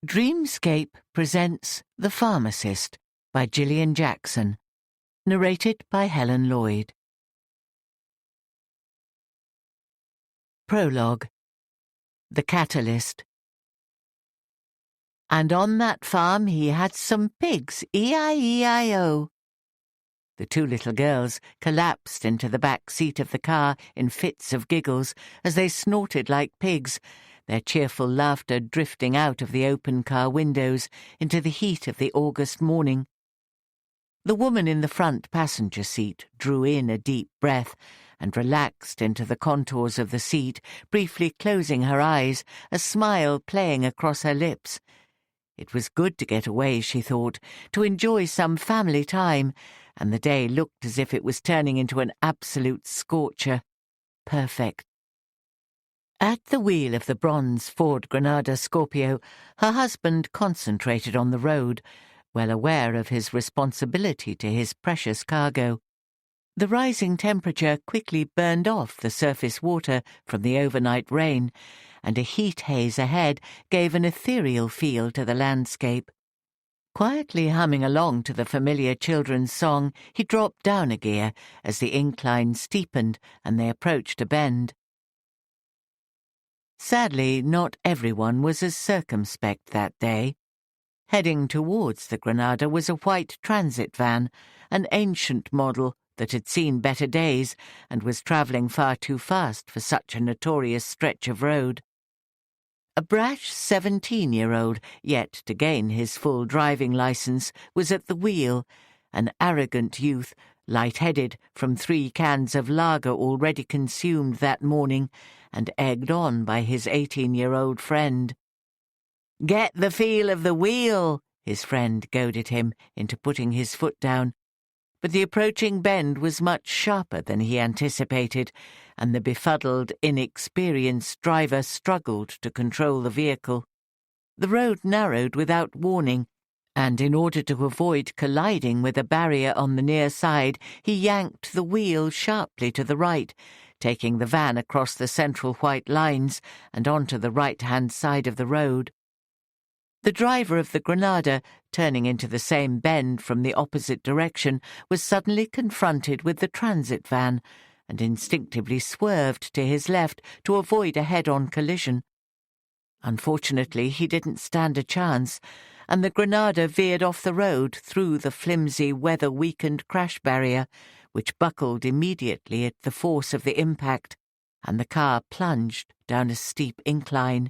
Dreamscape presents The Pharmacist by Gillian Jackson, narrated by Helen Lloyd. Prologue. The Catalyst. And on that farm he had some pigs, E-I-E-I-O. The two little girls collapsed into the back seat of the car in fits of giggles as they snorted like pigs, their cheerful laughter drifting out of the open car windows into the heat of the August morning. The woman in the front passenger seat drew in a deep breath and relaxed into the contours of the seat, briefly closing her eyes, a smile playing across her lips. It was good to get away, she thought, to enjoy some family time, and the day looked as if it was turning into an absolute scorcher. Perfect. At the wheel of the bronze Ford Granada Scorpio, her husband concentrated on the road, well aware of his responsibility to his precious cargo. The rising temperature quickly burned off the surface water from the overnight rain, and a heat haze ahead gave an ethereal feel to the landscape. Quietly humming along to the familiar children's song, he dropped down a gear as the incline steepened and they approached a bend. Sadly, not everyone was as circumspect that day. Heading towards the Granada was a white transit van, an ancient model that had seen better days and was travelling far too fast for such a notorious stretch of road. A brash 17-year-old, yet to gain his full driving licence, was at the wheel, an arrogant youth, light-headed from 3 cans of lager already consumed that morning, and egged on by his 18-year-old friend. "Get the feel of the wheel," his friend goaded him into putting his foot down. But the approaching bend was much sharper than he anticipated, and the befuddled, inexperienced driver struggled to control the vehicle. The road narrowed without warning, and in order to avoid colliding with a barrier on the near side, he yanked the wheel sharply to the right, taking the van across the central white lines and onto the right-hand side of the road. The driver of the Granada, turning into the same bend from the opposite direction, was suddenly confronted with the transit van and instinctively swerved to his left to avoid a head-on collision. Unfortunately, he didn't stand a chance, and the Granada veered off the road through the flimsy, weather-weakened crash barrier, which buckled immediately at the force of the impact, and the car plunged down a steep incline.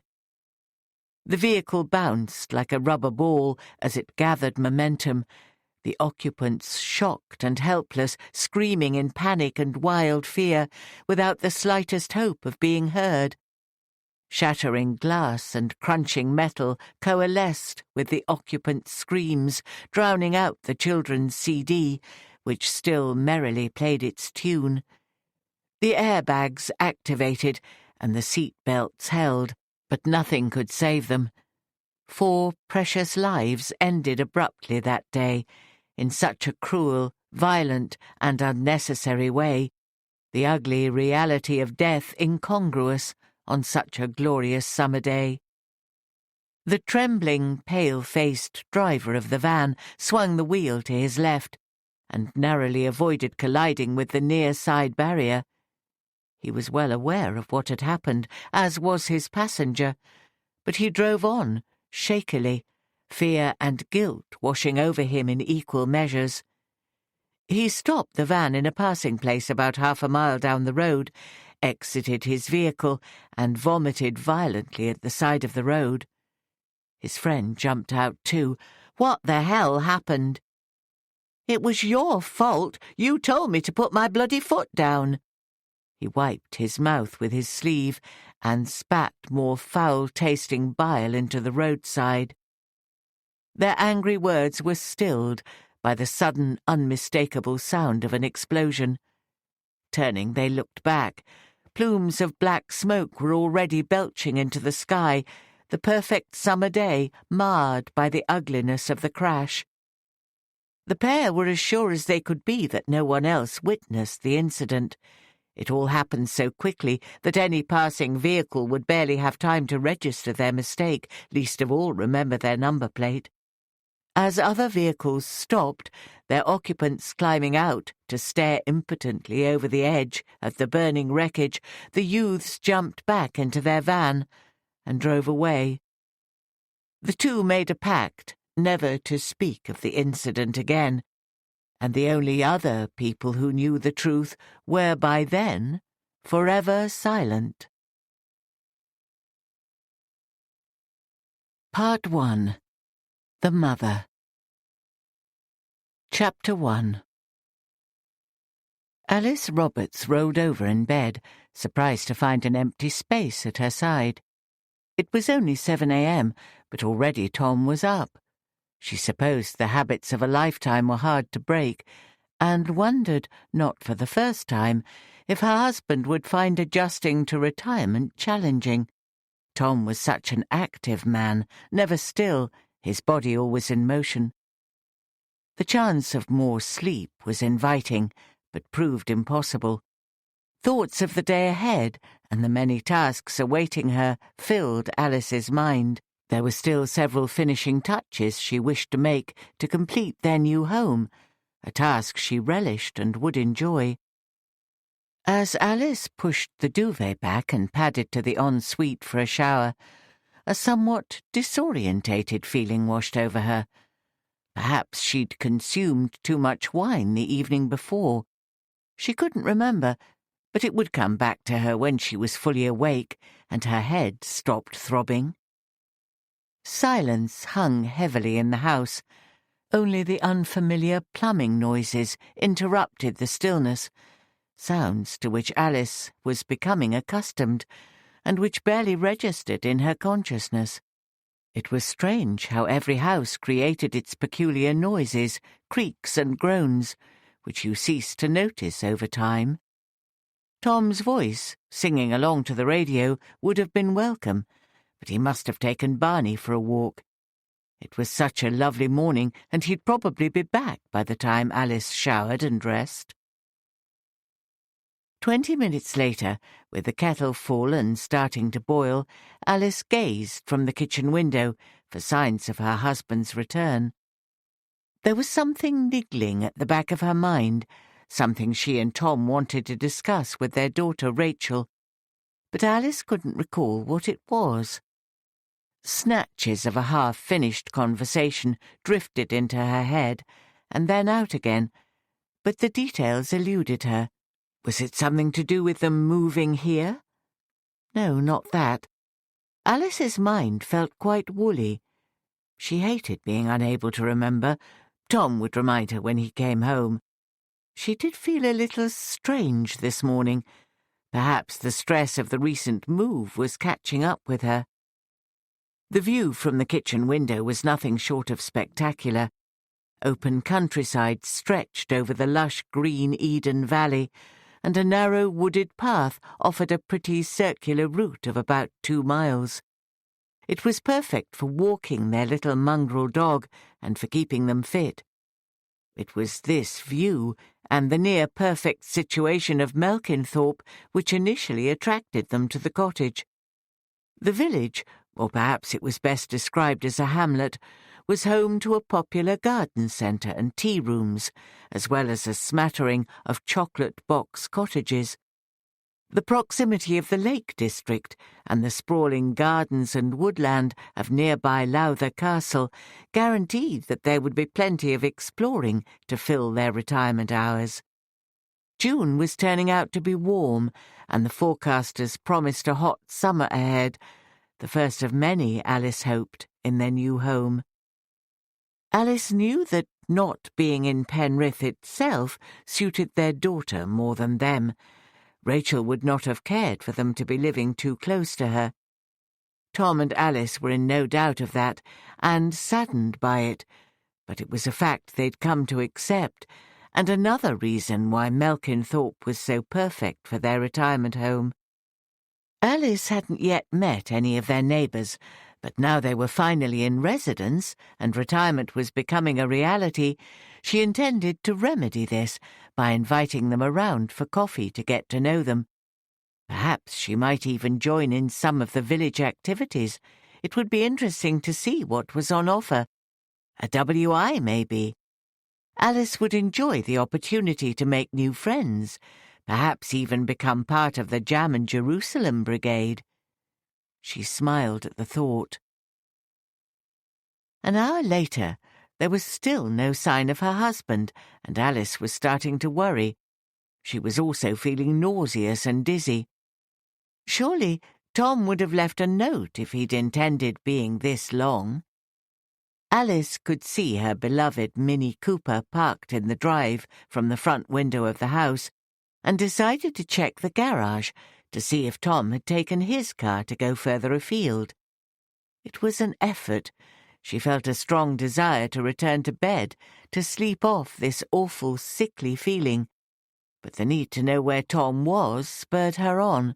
The vehicle bounced like a rubber ball as it gathered momentum, the occupants shocked and helpless, screaming in panic and wild fear, without the slightest hope of being heard. Shattering glass and crunching metal coalesced with the occupants' screams, drowning out the children's CD, which still merrily played its tune. The airbags activated, and the seat belts held, but nothing could save them. 4 precious lives ended abruptly that day, in such a cruel, violent, and unnecessary way, the ugly reality of death incongruous on such a glorious summer day. The trembling, pale-faced driver of the van swung the wheel to his left, and narrowly avoided colliding with the near side barrier. He was well aware of what had happened, as was his passenger, but he drove on, shakily, fear and guilt washing over him in equal measures. He stopped the van in a passing place about half a mile down the road, exited his vehicle, and vomited violently at the side of the road. His friend jumped out too. "What the hell happened?" "It was your fault. You told me to put my bloody foot down." He wiped his mouth with his sleeve and spat more foul-tasting bile into the roadside. Their angry words were stilled by the sudden, unmistakable sound of an explosion. Turning, they looked back. Plumes of black smoke were already belching into the sky, the perfect summer day marred by the ugliness of the crash. The pair were as sure as they could be that no one else witnessed the incident. It all happened so quickly that any passing vehicle would barely have time to register their mistake, least of all remember their number plate. As other vehicles stopped, their occupants climbing out to stare impotently over the edge at the burning wreckage, the youths jumped back into their van and drove away. The two made a pact never to speak of the incident again, and the only other people who knew the truth were by then forever silent. Part 1. The Mother. Chapter 1. Alice Roberts rolled over in bed, surprised to find an empty space at her side. It was only 7 a.m., but already Tom was up. She supposed the habits of a lifetime were hard to break, and wondered, not for the first time, if her husband would find adjusting to retirement challenging. Tom was such an active man, never still, his body always in motion. The chance of more sleep was inviting, but proved impossible. Thoughts of the day ahead and the many tasks awaiting her filled Alice's mind. There were still several finishing touches she wished to make to complete their new home, a task she relished and would enjoy. As Alice pushed the duvet back and padded to the ensuite for a shower, a somewhat disorientated feeling washed over her. Perhaps she'd consumed too much wine the evening before. She couldn't remember, but it would come back to her when she was fully awake and her head stopped throbbing. Silence hung heavily in the house. Only the unfamiliar plumbing noises interrupted the stillness, sounds to which Alice was becoming accustomed, and which barely registered in her consciousness. It was strange how every house created its peculiar noises, creaks and groans, which you ceased to notice over time. Tom's voice, singing along to the radio, would have been welcome, but he must have taken Barney for a walk. It was such a lovely morning, and he'd probably be back by the time Alice showered and dressed. 20 minutes later, with the kettle full and starting to boil, Alice gazed from the kitchen window for signs of her husband's return. There was something niggling at the back of her mind, something she and Tom wanted to discuss with their daughter Rachel, but Alice couldn't recall what it was. Snatches of a half-finished conversation drifted into her head, and then out again, but the details eluded her. Was it something to do with them moving here? No, not that. Alice's mind felt quite woolly. She hated being unable to remember. Tom would remind her when he came home. She did feel a little strange this morning. Perhaps the stress of the recent move was catching up with her. The view from the kitchen window was nothing short of spectacular. Open countryside stretched over the lush green Eden Valley, and a narrow wooded path offered a pretty circular route of about 2 miles. It was perfect for walking their little mongrel dog and for keeping them fit. It was this view and the near-perfect situation of Melkinthorpe which initially attracted them to the cottage. The village, or perhaps it was best described as a hamlet, was home to a popular garden centre and tea rooms, as well as a smattering of chocolate box cottages. The proximity of the Lake District and the sprawling gardens and woodland of nearby Lowther Castle guaranteed that there would be plenty of exploring to fill their retirement hours. June was turning out to be warm, and the forecasters promised a hot summer ahead, the first of many, Alice hoped, in their new home. Alice knew that not being in Penrith itself suited their daughter more than them. Rachel would not have cared for them to be living too close to her. Tom and Alice were in no doubt of that, and saddened by it, but it was a fact they'd come to accept, and another reason why Melkinthorpe was so perfect for their retirement home. Alice hadn't yet met any of their neighbours, But now they were finally in residence and retirement was becoming a reality, she intended to remedy this by inviting them around for coffee to get to know them. Perhaps she might even join in some of the village activities. It would be interesting to see what was on offer. A WI, maybe. Alice would enjoy the opportunity to make new friends, perhaps even become part of the Jam and Jerusalem Brigade. She smiled at the thought. An hour later, there was still no sign of her husband, and Alice was starting to worry. She was also feeling nauseous and dizzy. Surely Tom would have left a note if he'd intended being this long. Alice could see her beloved Mini Cooper parked in the drive from the front window of the house and decided to check the garage to see if Tom had taken his car to go further afield. It was an effort. She felt a strong desire to return to bed, to sleep off this awful sickly feeling, but the need to know where Tom was spurred her on.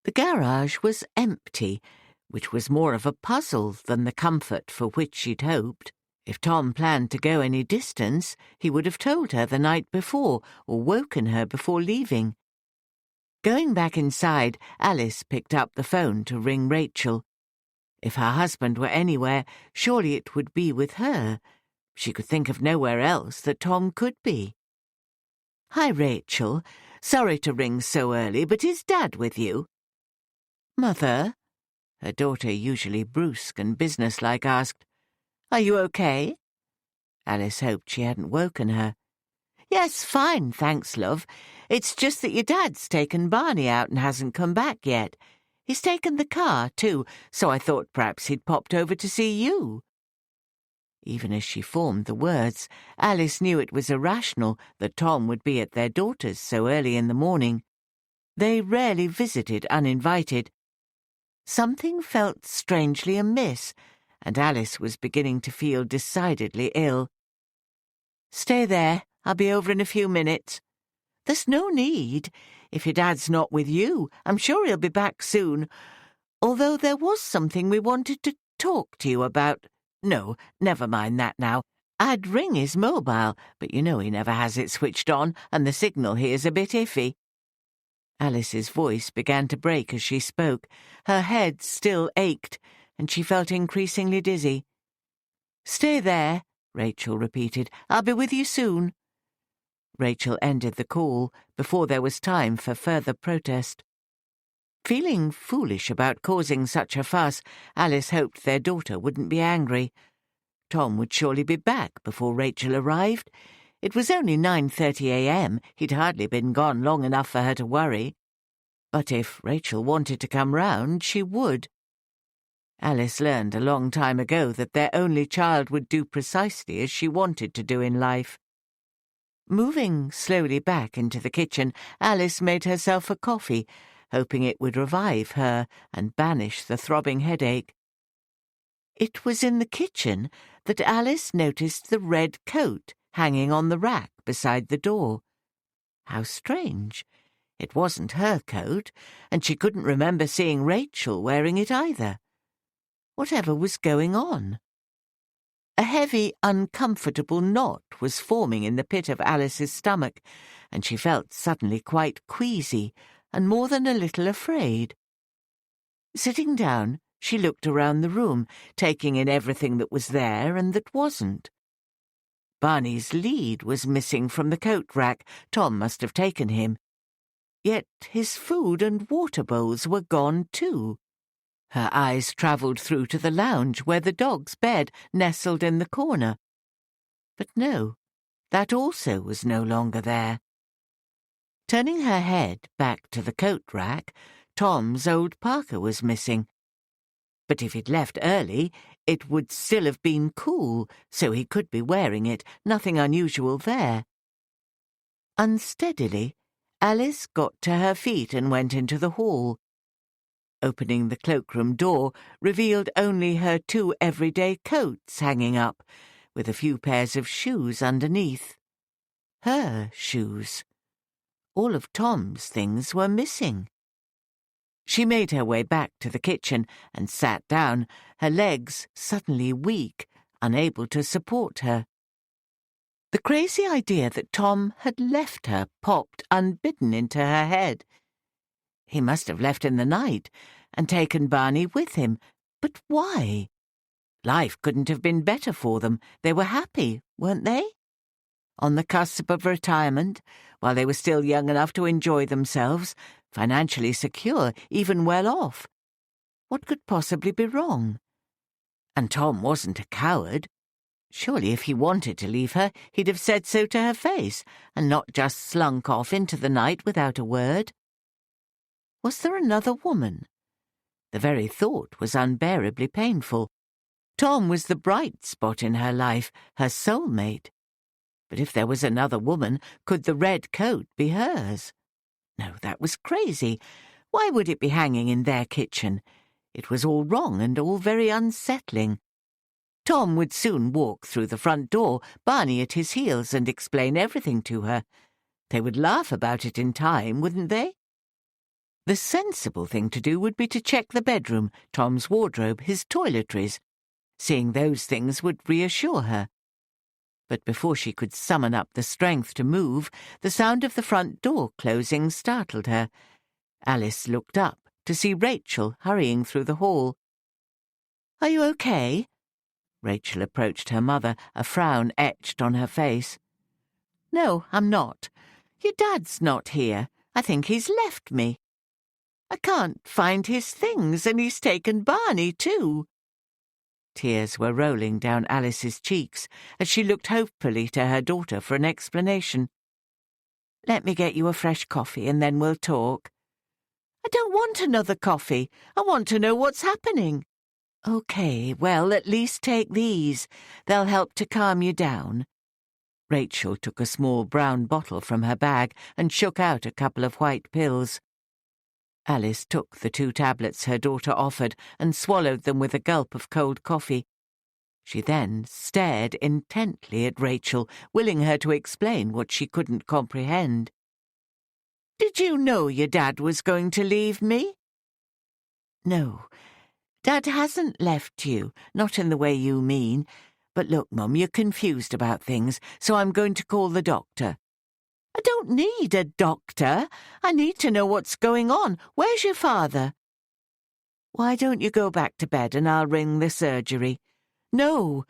The garage was empty, which was more of a puzzle than the comfort for which she'd hoped. If Tom planned to go any distance, he would have told her the night before or woken her before leaving. Going back inside, Alice picked up the phone to ring Rachel. If her husband were anywhere, surely it would be with her. She could think of nowhere else that Tom could be. "Hi, Rachel. Sorry to ring so early, but is Dad with you?" "Mother?" Her daughter, usually brusque and businesslike, asked. "Are you okay?" Alice hoped she hadn't woken her. "Yes, fine, thanks, love. It's just that your dad's taken Barney out and hasn't come back yet. He's taken the car, too, so I thought perhaps he'd popped over to see you." Even as she formed the words, Alice knew it was irrational that Tom would be at their daughter's so early in the morning. They rarely visited uninvited. Something felt strangely amiss, and Alice was beginning to feel decidedly ill. "Stay there. I'll be over in a few minutes." "There's no need. If your dad's not with you, I'm sure he'll be back soon. Although there was something we wanted to talk to you about. No, never mind that now. I'd ring his mobile, but you know he never has it switched on, and the signal here's a bit iffy." Alice's voice began to break as she spoke. Her head still ached, and she felt increasingly dizzy. "Stay there," Rachel repeated. "I'll be with you soon." Rachel ended the call before there was time for further protest. Feeling foolish about causing such a fuss, Alice hoped their daughter wouldn't be angry. Tom would surely be back before Rachel arrived. It was only 9:30 a.m. He'd hardly been gone long enough for her to worry. But if Rachel wanted to come round, she would. Alice learned a long time ago that their only child would do precisely as she wanted to do in life. Moving slowly back into the kitchen, Alice made herself a coffee, hoping it would revive her and banish the throbbing headache. It was in the kitchen that Alice noticed the red coat hanging on the rack beside the door. How strange. It wasn't her coat, and she couldn't remember seeing Rachel wearing it either. Whatever was going on? A heavy, uncomfortable knot was forming in the pit of Alice's stomach, and she felt suddenly quite queasy and more than a little afraid. Sitting down, she looked around the room, taking in everything that was there and that wasn't. Barney's lead was missing from the coat rack. Tom must have taken him. Yet his food and water bowls were gone too. Her eyes travelled through to the lounge where the dog's bed nestled in the corner. But no, that also was no longer there. Turning her head back to the coat rack, Tom's old parka was missing. But if he'd left early, it would still have been cool, so he could be wearing it, nothing unusual there. Unsteadily, Alice got to her feet and went into the hall. Opening the cloakroom door revealed only her 2 everyday coats hanging up, with a few pairs of shoes underneath. Her shoes. All of Tom's things were missing. She made her way back to the kitchen and sat down, her legs suddenly weak, unable to support her. The crazy idea that Tom had left her popped unbidden into her head. He must have left in the night and taken Barney with him. But why? Life couldn't have been better for them. They were happy, weren't they? On the cusp of retirement, while they were still young enough to enjoy themselves, financially secure, even well off. What could possibly be wrong? And Tom wasn't a coward. Surely if he wanted to leave her, he'd have said so to her face, and not just slunk off into the night without a word. Was there another woman? The very thought was unbearably painful. Tom was the bright spot in her life, her soulmate. But if there was another woman, could the red coat be hers? No, that was crazy. Why would it be hanging in their kitchen? It was all wrong and all very unsettling. Tom would soon walk through the front door, Barney at his heels, and explain everything to her. They would laugh about it in time, wouldn't they? The sensible thing to do would be to check the bedroom, Tom's wardrobe, his toiletries. Seeing those things would reassure her. But before she could summon up the strength to move, the sound of the front door closing startled her. Alice looked up to see Rachel hurrying through the hall. "Are you okay?" Rachel approached her mother, a frown etched on her face. "No, I'm not. Your dad's not here. I think he's left me. I can't find his things, and he's taken Barney, too." Tears were rolling down Alice's cheeks as she looked hopefully to her daughter for an explanation. "Let me get you a fresh coffee and then we'll talk." "I don't want another coffee. I want to know what's happening." "Okay, well, at least take these. They'll help to calm you down." Rachel took a small brown bottle from her bag and shook out a couple of white pills. Alice took the 2 tablets her daughter offered and swallowed them with a gulp of cold coffee. She then stared intently at Rachel, willing her to explain what she couldn't comprehend. "Did you know your dad was going to leave me?" "No, Dad hasn't left you, not in the way you mean. But look, Mum, you're confused about things, so I'm going to call the doctor." "I don't need a doctor. I need to know what's going on. Where's your father?" "Why don't you go back to bed and I'll ring the surgery?" "No.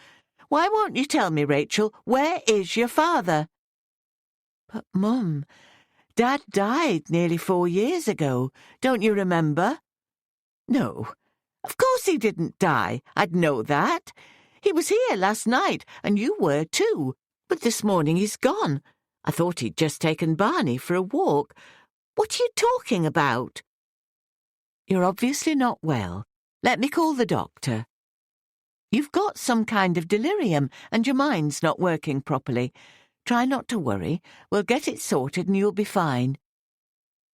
Why won't you tell me, Rachel, where is your father?" "But, Mum, Dad died nearly 4 years ago. Don't you remember?" "No. Of course he didn't die. I'd know that. He was here last night, and you were too. But this morning he's gone. I thought he'd just taken Barney for a walk. What are you talking about?" "You're obviously not well. Let me call the doctor." "You've got some kind of delirium, and your mind's not working properly. Try not to worry. We'll get it sorted and you'll be fine."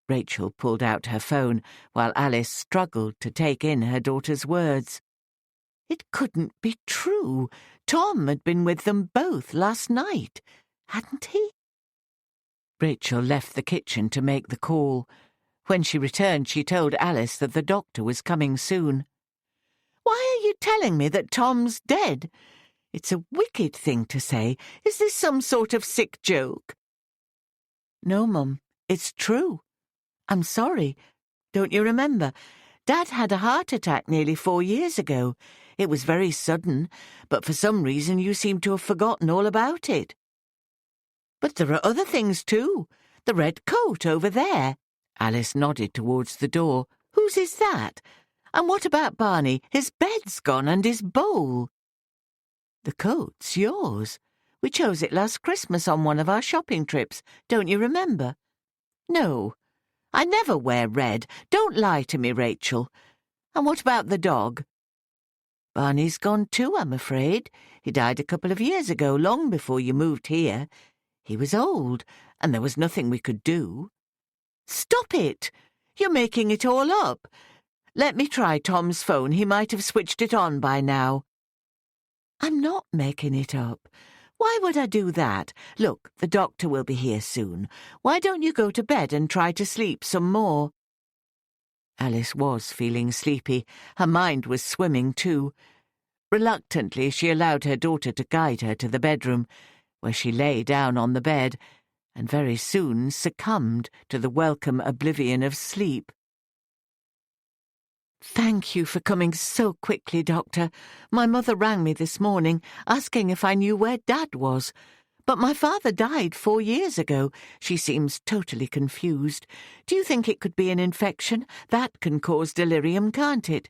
Rachel pulled out her phone, while Alice struggled to take in her daughter's words. It couldn't be true. Tom had been with them both last night, hadn't he? Rachel left the kitchen to make the call. When she returned, she told Alice that the doctor was coming soon. "Why are you telling me that Tom's dead? It's a wicked thing to say. Is this some sort of sick joke?" "No, Mum, it's true. I'm sorry. Don't you remember? Dad had a heart attack nearly 4 years ago. It was very sudden, but for some reason you seem to have forgotten all about it." "But there are other things too. The red coat over there." Alice nodded towards the door. "Whose is that? And what about Barney? His bed's gone and his bowl." "The coat's yours. We chose it last Christmas on one of our shopping trips. Don't you remember?" "No. I never wear red. Don't lie to me, Rachel. And what about the dog?" "Barney's gone too, I'm afraid. He died a couple of years ago, long before you moved here. He was old, and there was nothing we could do." "Stop it! You're making it all up. Let me try Tom's phone. He might have switched it on by now." "I'm not making it up. Why would I do that? Look, the doctor will be here soon. Why don't you go to bed and try to sleep some more?" Alice was feeling sleepy. Her mind was swimming too. Reluctantly, she allowed her daughter to guide her to the bedroom, where she lay down on the bed, and very soon succumbed to the welcome oblivion of sleep. "Thank you for coming so quickly, Doctor. My mother rang me this morning, asking if I knew where Dad was. But my father died 4 years ago. She seems totally confused. Do you think it could be an infection? That can cause delirium, can't it?"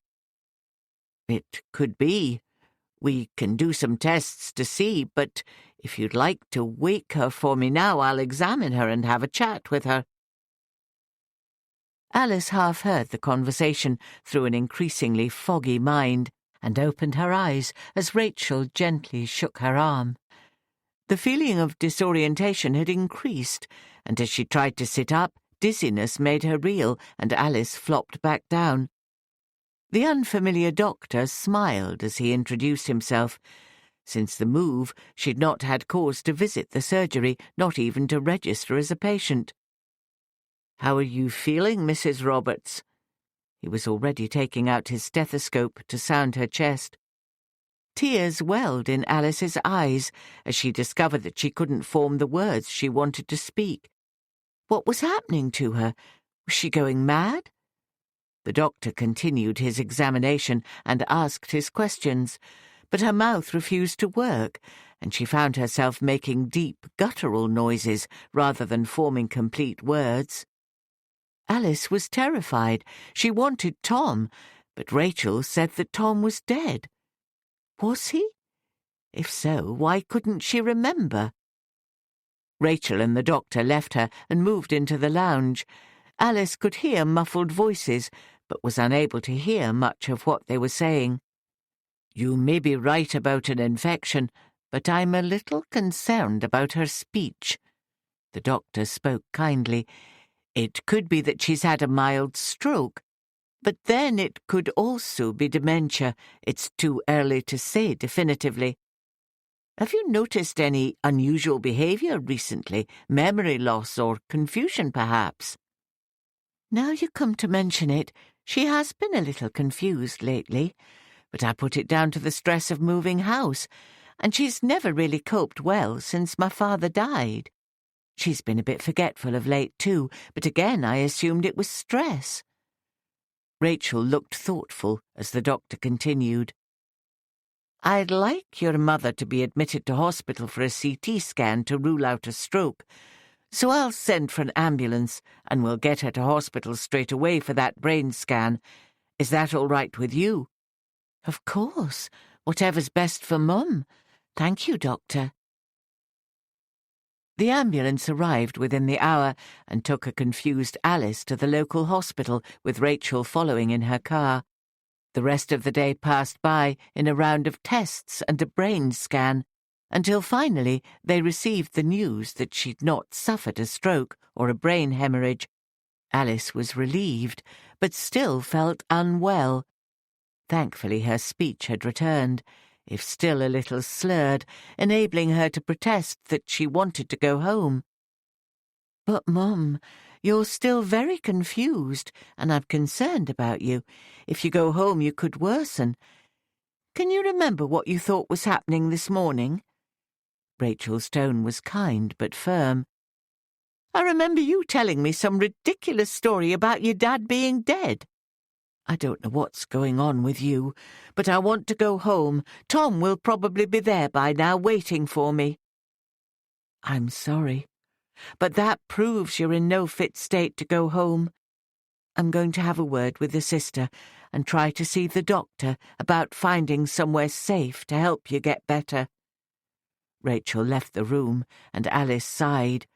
"It could be. We can do some tests to see, but if you'd like to wake her for me now, I'll examine her and have a chat with her." Alice half heard the conversation through an increasingly foggy mind, and opened her eyes as Rachel gently shook her arm. The feeling of disorientation had increased, and as she tried to sit up, dizziness made her reel, and Alice flopped back down. The unfamiliar doctor smiled as he introduced himself. Since the move, she'd not had cause to visit the surgery, not even to register as a patient. "How are you feeling, Mrs. Roberts?" He was already taking out his stethoscope to sound her chest. Tears welled in Alice's eyes as she discovered that she couldn't form the words she wanted to speak. What was happening to her? Was she going mad? The doctor continued his examination and asked his questions, but her mouth refused to work, and she found herself making deep, guttural noises rather than forming complete words. Alice was terrified. She wanted Tom, but Rachel said that Tom was dead. Was he? If so, why couldn't she remember? Rachel and the doctor left her and moved into the lounge. Alice could hear muffled voices, but was unable to hear much of what they were saying. "You may be right about an infection, but I'm a little concerned about her speech." The doctor spoke kindly. "It could be that she's had a mild stroke, but then it could also be dementia. It's too early to say definitively. Have you noticed any unusual behavior recently? Memory loss or confusion, perhaps?" "Now you come to mention it, she has been a little confused lately, but I put it down to the stress of moving house, and she's never really coped well since my father died. She's been a bit forgetful of late, too, but again I assumed it was stress." Rachel looked thoughtful as the doctor continued. "I'd like your mother to be admitted to hospital for a CT scan to rule out a stroke, so I'll send for an ambulance and we'll get her to hospital straight away for that brain scan. Is that all right with you?" "Of course. Whatever's best for Mum. Thank you, Doctor." The ambulance arrived within the hour and took a confused Alice to the local hospital, with Rachel following in her car. The rest of the day passed by in a round of tests and a brain scan, until finally they received the news that she'd not suffered a stroke or a brain hemorrhage. Alice was relieved, but still felt unwell. Thankfully her speech had returned, if still a little slurred, enabling her to protest that she wanted to go home. "But, Mum, you're still very confused, and I'm concerned about you. If you go home, you could worsen. Can you remember what you thought was happening this morning?" Rachel's tone was kind but firm. "I remember you telling me some ridiculous story about your dad being dead." "I don't know what's going on with you, but I want to go home. Tom will probably be there by now waiting for me." "I'm sorry, but that proves you're in no fit state to go home. I'm going to have a word with the sister and try to see the doctor about finding somewhere safe to help you get better." Rachel left the room, and Alice sighed.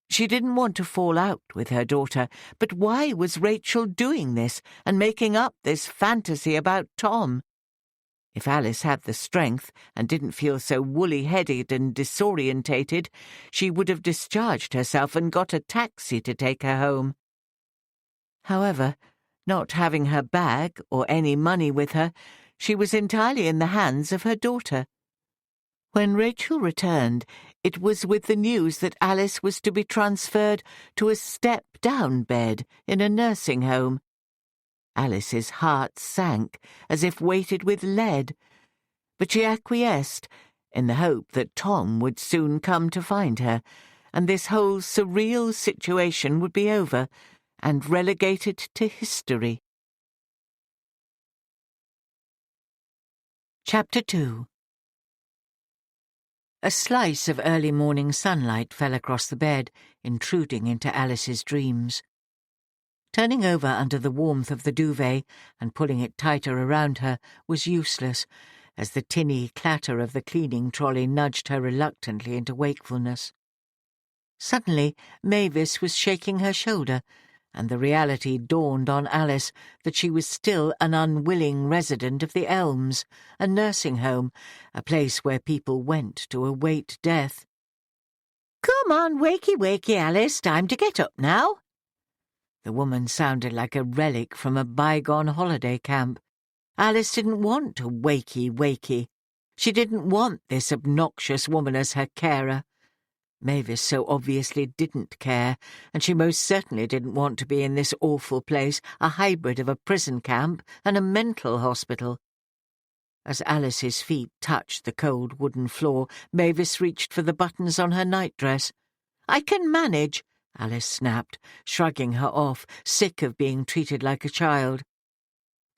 She didn't want to fall out with her daughter, but why was Rachel doing this and making up this fantasy about Tom? If Alice had the strength and didn't feel so woolly-headed and disorientated, she would have discharged herself and got a taxi to take her home. However, not having her bag or any money with her, she was entirely in the hands of her daughter. When Rachel returned, it was with the news that Alice was to be transferred to a step-down bed in a nursing home. Alice's heart sank as if weighted with lead, but she acquiesced in the hope that Tom would soon come to find her, and this whole surreal situation would be over and relegated to history. Chapter 2. A slice of early morning sunlight fell across the bed, intruding into Alice's dreams. Turning over under the warmth of the duvet and pulling it tighter around her was useless, as the tinny clatter of the cleaning trolley nudged her reluctantly into wakefulness. Suddenly, Mavis was shaking her shoulder, and the reality dawned on Alice that she was still an unwilling resident of the Elms, a nursing home, a place where people went to await death. "Come on, wakey, wakey, Alice, time to get up now." The woman sounded like a relic from a bygone holiday camp. Alice didn't want a wakey, wakey. She didn't want this obnoxious woman as her carer. Mavis so obviously didn't care, and she most certainly didn't want to be in this awful place, a hybrid of a prison camp and a mental hospital. As Alice's feet touched the cold wooden floor, Mavis reached for the buttons on her nightdress. "I can manage," Alice snapped, shrugging her off, sick of being treated like a child.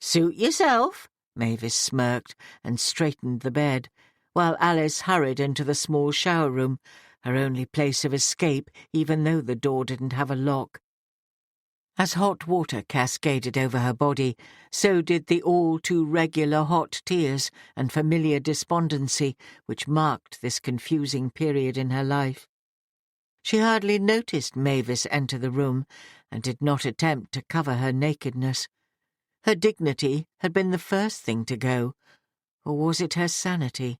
"Suit yourself," Mavis smirked and straightened the bed, while Alice hurried into the small shower room, her only place of escape, even though the door didn't have a lock. As hot water cascaded over her body, so did the all-too-regular hot tears and familiar despondency which marked this confusing period in her life. She hardly noticed Mavis enter the room, and did not attempt to cover her nakedness. Her dignity had been the first thing to go, or was it her sanity?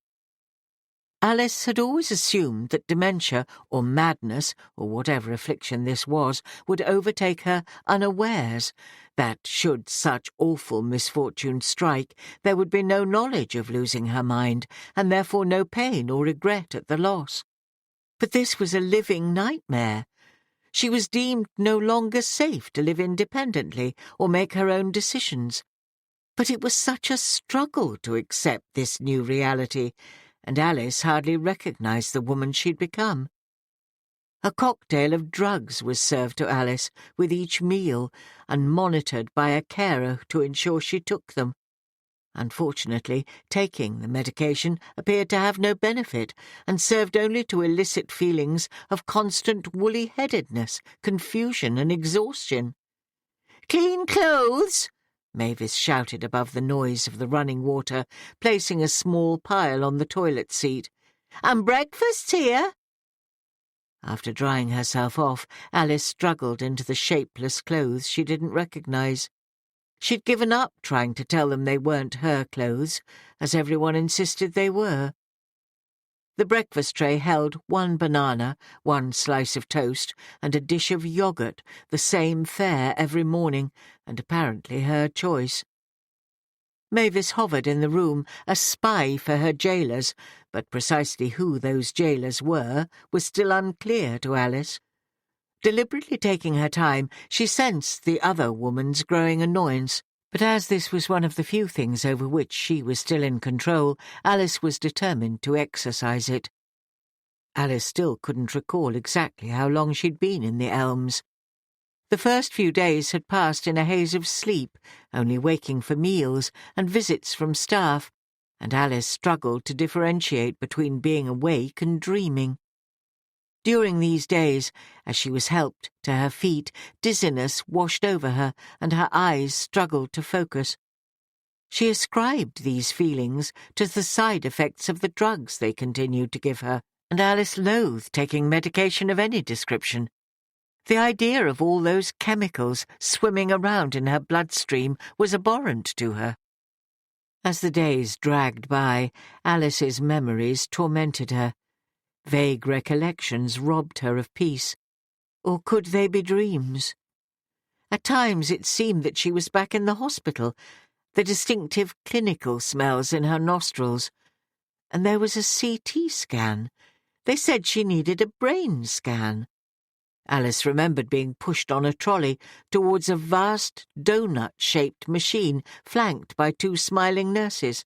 Alice had always assumed that dementia, or madness, or whatever affliction this was, would overtake her unawares, that, should such awful misfortune strike, there would be no knowledge of losing her mind, and therefore no pain or regret at the loss. But this was a living nightmare. She was deemed no longer safe to live independently or make her own decisions. But it was such a struggle to accept this new reality, and Alice hardly recognized the woman she'd become. A cocktail of drugs was served to Alice with each meal, and monitored by a carer to ensure she took them. Unfortunately, taking the medication appeared to have no benefit, and served only to elicit feelings of constant woolly-headedness, confusion, and exhaustion. "Clean clothes!" Mavis shouted above the noise of the running water, placing a small pile on the toilet seat. "And breakfast's here!" After drying herself off, Alice struggled into the shapeless clothes she didn't recognize. She'd given up trying to tell them they weren't her clothes, as everyone insisted they were. The breakfast tray held 1 banana, 1 slice of toast, and a dish of yogurt, the same fare every morning, and apparently her choice. Mavis hovered in the room, a spy for her jailers, but precisely who those jailers were was still unclear to Alice. Deliberately taking her time, she sensed the other woman's growing annoyance, but as this was one of the few things over which she was still in control, Alice was determined to exercise it. Alice still couldn't recall exactly how long she'd been in the Elms. The first few days had passed in a haze of sleep, only waking for meals and visits from staff, and Alice struggled to differentiate between being awake and dreaming. During these days, as she was helped to her feet, dizziness washed over her, and her eyes struggled to focus. She ascribed these feelings to the side effects of the drugs they continued to give her, and Alice loathed taking medication of any description. The idea of all those chemicals swimming around in her bloodstream was abhorrent to her. As the days dragged by, Alice's memories tormented her. Vague recollections robbed her of peace. Or could they be dreams? At times it seemed that she was back in the hospital, the distinctive clinical smells in her nostrils. And there was a CT scan. They said she needed a brain scan. Alice remembered being pushed on a trolley towards a vast donut-shaped machine flanked by 2 smiling nurses.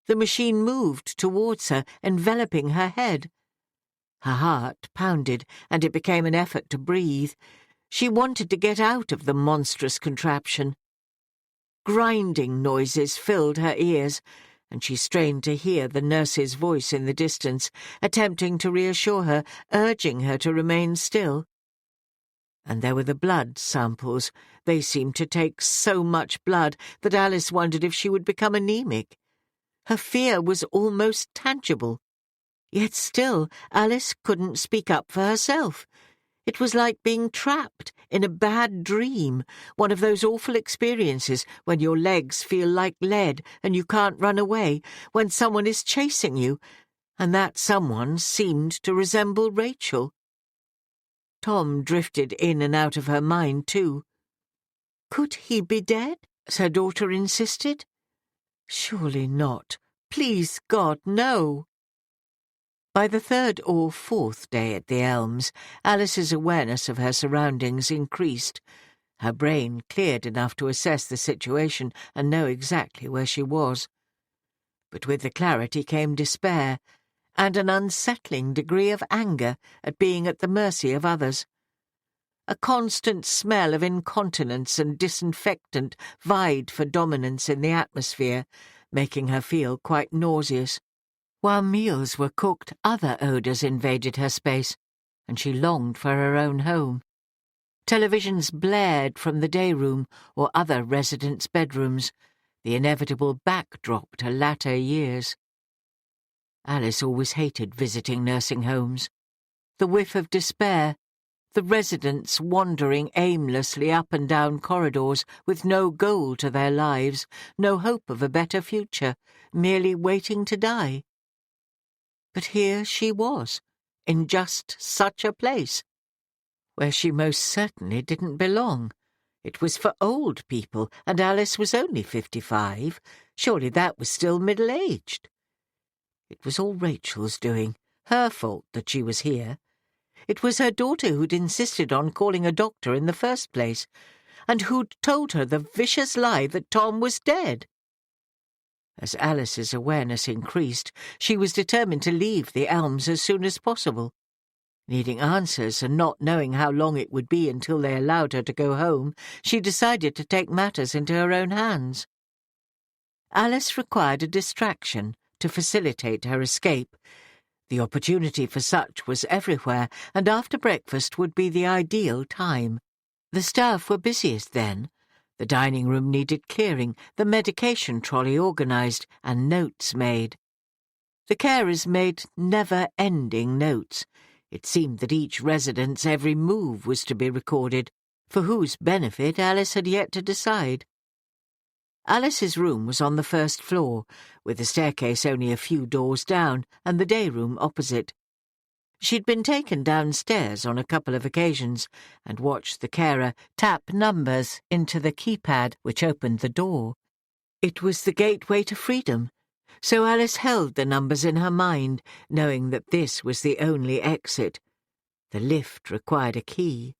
The machine moved towards her, enveloping her head. Her heart pounded, and it became an effort to breathe. She wanted to get out of the monstrous contraption. Grinding noises filled her ears, and she strained to hear the nurse's voice in the distance, attempting to reassure her, urging her to remain still. And there were the blood samples. They seemed to take so much blood that Alice wondered if she would become anemic. Her fear was almost tangible. Yet still, Alice couldn't speak up for herself. It was like being trapped in a bad dream, one of those awful experiences when your legs feel like lead and you can't run away, when someone is chasing you, and that someone seemed to resemble Rachel. Tom drifted in and out of her mind, too. Could he be dead, as her daughter insisted? Surely not. Please, God, no. By the 3rd or 4th day at the Elms, Alice's awareness of her surroundings increased. Her brain cleared enough to assess the situation and know exactly where she was. But with the clarity came despair, and an unsettling degree of anger at being at the mercy of others. A constant smell of incontinence and disinfectant vied for dominance in the atmosphere, making her feel quite nauseous. While meals were cooked, other odours invaded her space, and she longed for her own home. Televisions blared from the day room or other residents' bedrooms, the inevitable backdrop to latter years. Alice always hated visiting nursing homes. The whiff of despair, the residents wandering aimlessly up and down corridors with no goal to their lives, no hope of a better future, merely waiting to die. But here she was, in just such a place, where she most certainly didn't belong. It was for old people, and Alice was only 55. Surely that was still middle-aged. It was all Rachel's doing, her fault that she was here. It was her daughter who'd insisted on calling a doctor in the first place, and who'd told her the vicious lie that Tom was dead. As Alice's awareness increased, she was determined to leave the Elms as soon as possible. Needing answers and not knowing how long it would be until they allowed her to go home, she decided to take matters into her own hands. Alice required a distraction to facilitate her escape. The opportunity for such was everywhere, and after breakfast would be the ideal time. The staff were busiest then. The dining room needed clearing, the medication trolley organised, and notes made. The carers made never-ending notes. It seemed that each resident's every move was to be recorded, for whose benefit Alice had yet to decide. Alice's room was on the 1st floor, with the staircase only a few doors down, and the day room opposite. She'd been taken downstairs on a couple of occasions, and watched the carer tap numbers into the keypad which opened the door. It was the gateway to freedom, so Alice held the numbers in her mind, knowing that this was the only exit. The lift required a key.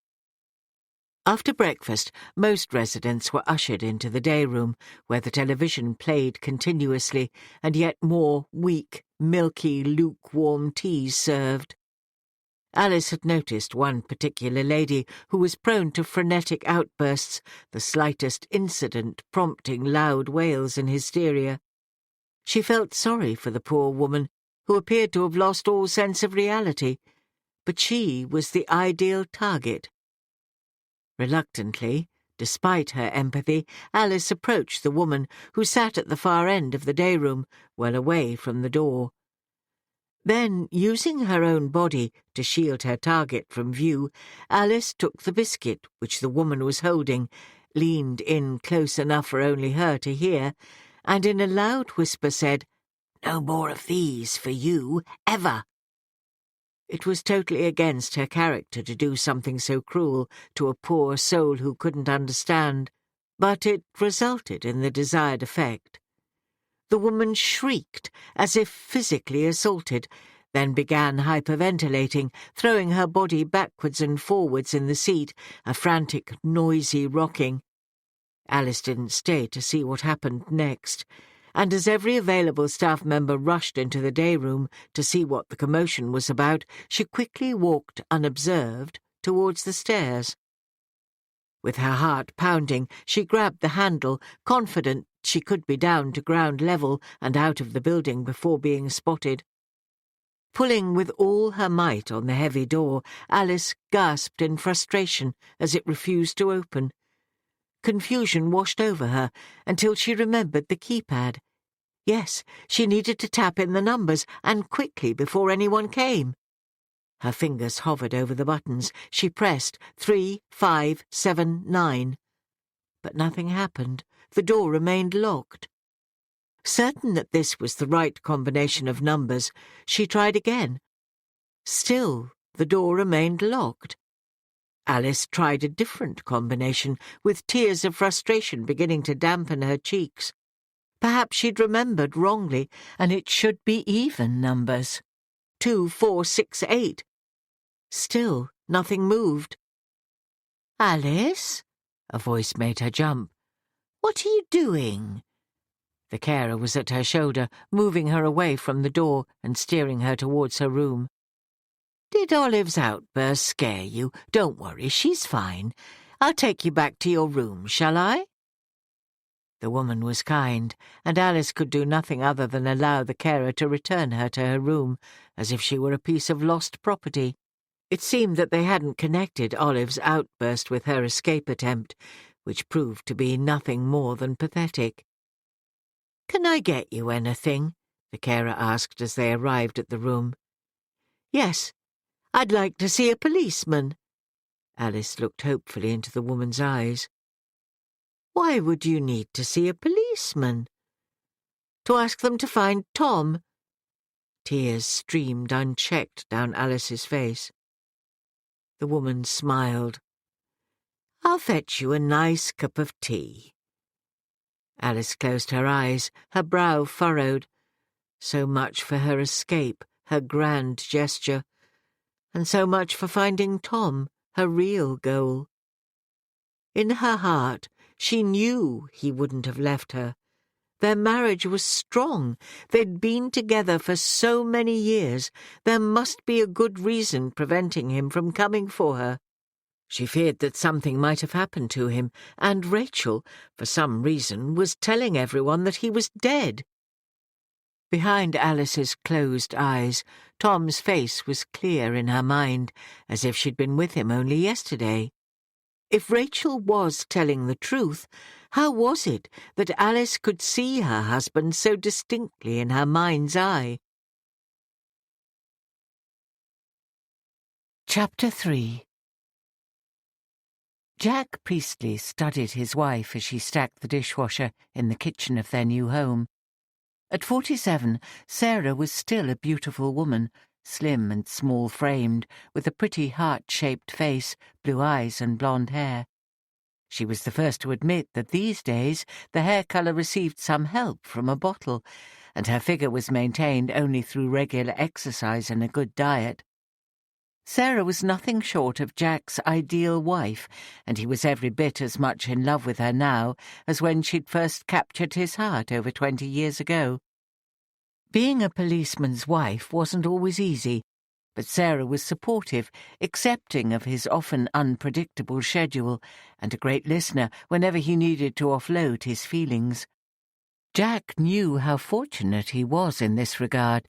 After breakfast, most residents were ushered into the day room, where the television played continuously, and yet more weak, milky, lukewarm tea served. Alice had noticed one particular lady who was prone to frenetic outbursts, the slightest incident prompting loud wails and hysteria. She felt sorry for the poor woman, who appeared to have lost all sense of reality, but she was the ideal target. Reluctantly, despite her empathy, Alice approached the woman, who sat at the far end of the day room, well away from the door. Then, using her own body to shield her target from view, Alice took the biscuit which the woman was holding, leaned in close enough for only her to hear, and in a loud whisper said, "No more of these for you, ever." It was totally against her character to do something so cruel to a poor soul who couldn't understand, but it resulted in the desired effect. The woman shrieked, as if physically assaulted, then began hyperventilating, throwing her body backwards and forwards in the seat, a frantic, noisy rocking. Alice didn't stay to see what happened next, and as every available staff member rushed into the day room to see what the commotion was about, she quickly walked unobserved towards the stairs. With her heart pounding, she grabbed the handle, confident she could be down to ground level and out of the building before being spotted. Pulling with all her might on the heavy door, Alice gasped in frustration as it refused to open. Confusion washed over her until she remembered the keypad. Yes, she needed to tap in the numbers, and quickly before anyone came. Her fingers hovered over the buttons. She pressed 3, 5, 7, 9. But nothing happened. The door remained locked. Certain that this was the right combination of numbers, she tried again. Still, the door remained locked. Alice tried a different combination, with tears of frustration beginning to dampen her cheeks. Perhaps she'd remembered wrongly, and it should be even numbers. 2, 4, 6, 8. Still, nothing moved. "Alice?" A voice made her jump. "What are you doing?" The carer was at her shoulder, moving her away from the door and steering her towards her room. "Did Olive's outburst scare you? Don't worry, she's fine. I'll take you back to your room, shall I?" The woman was kind, and Alice could do nothing other than allow the carer to return her to her room, as if she were a piece of lost property. It seemed that they hadn't connected Olive's outburst with her escape attempt, which proved to be nothing more than pathetic. "Can I get you anything?" the carer asked as they arrived at the room. "Yes, I'd like to see a policeman." Alice looked hopefully into the woman's eyes. "Why would you need to see a policeman?" "To ask them to find Tom." Tears streamed unchecked down Alice's face. The woman smiled. "I'll fetch you a nice cup of tea." Alice closed her eyes, her brow furrowed. So much for her escape, her grand gesture, and so much for finding Tom, her real goal. In her heart, she knew he wouldn't have left her. Their marriage was strong. They'd been together for so many years. There must be a good reason preventing him from coming for her. She feared that something might have happened to him, and Rachel, for some reason, was telling everyone that he was dead. Behind Alice's closed eyes, Tom's face was clear in her mind, as if she'd been with him only yesterday. If Rachel was telling the truth, how was it that Alice could see her husband so distinctly in her mind's eye? Chapter 3. Jack Priestley studied his wife as she stacked the dishwasher in the kitchen of their new home. At 47, Sarah was still a beautiful woman, slim and small-framed, with a pretty heart-shaped face, blue eyes and blonde hair. She was the first to admit that these days the hair colour received some help from a bottle, and her figure was maintained only through regular exercise and a good diet. Sarah was nothing short of Jack's ideal wife, and he was every bit as much in love with her now as when she'd first captured his heart over 20 years ago. Being a policeman's wife wasn't always easy, but Sarah was supportive, accepting of his often unpredictable schedule, and a great listener whenever he needed to offload his feelings. Jack knew how fortunate he was in this regard.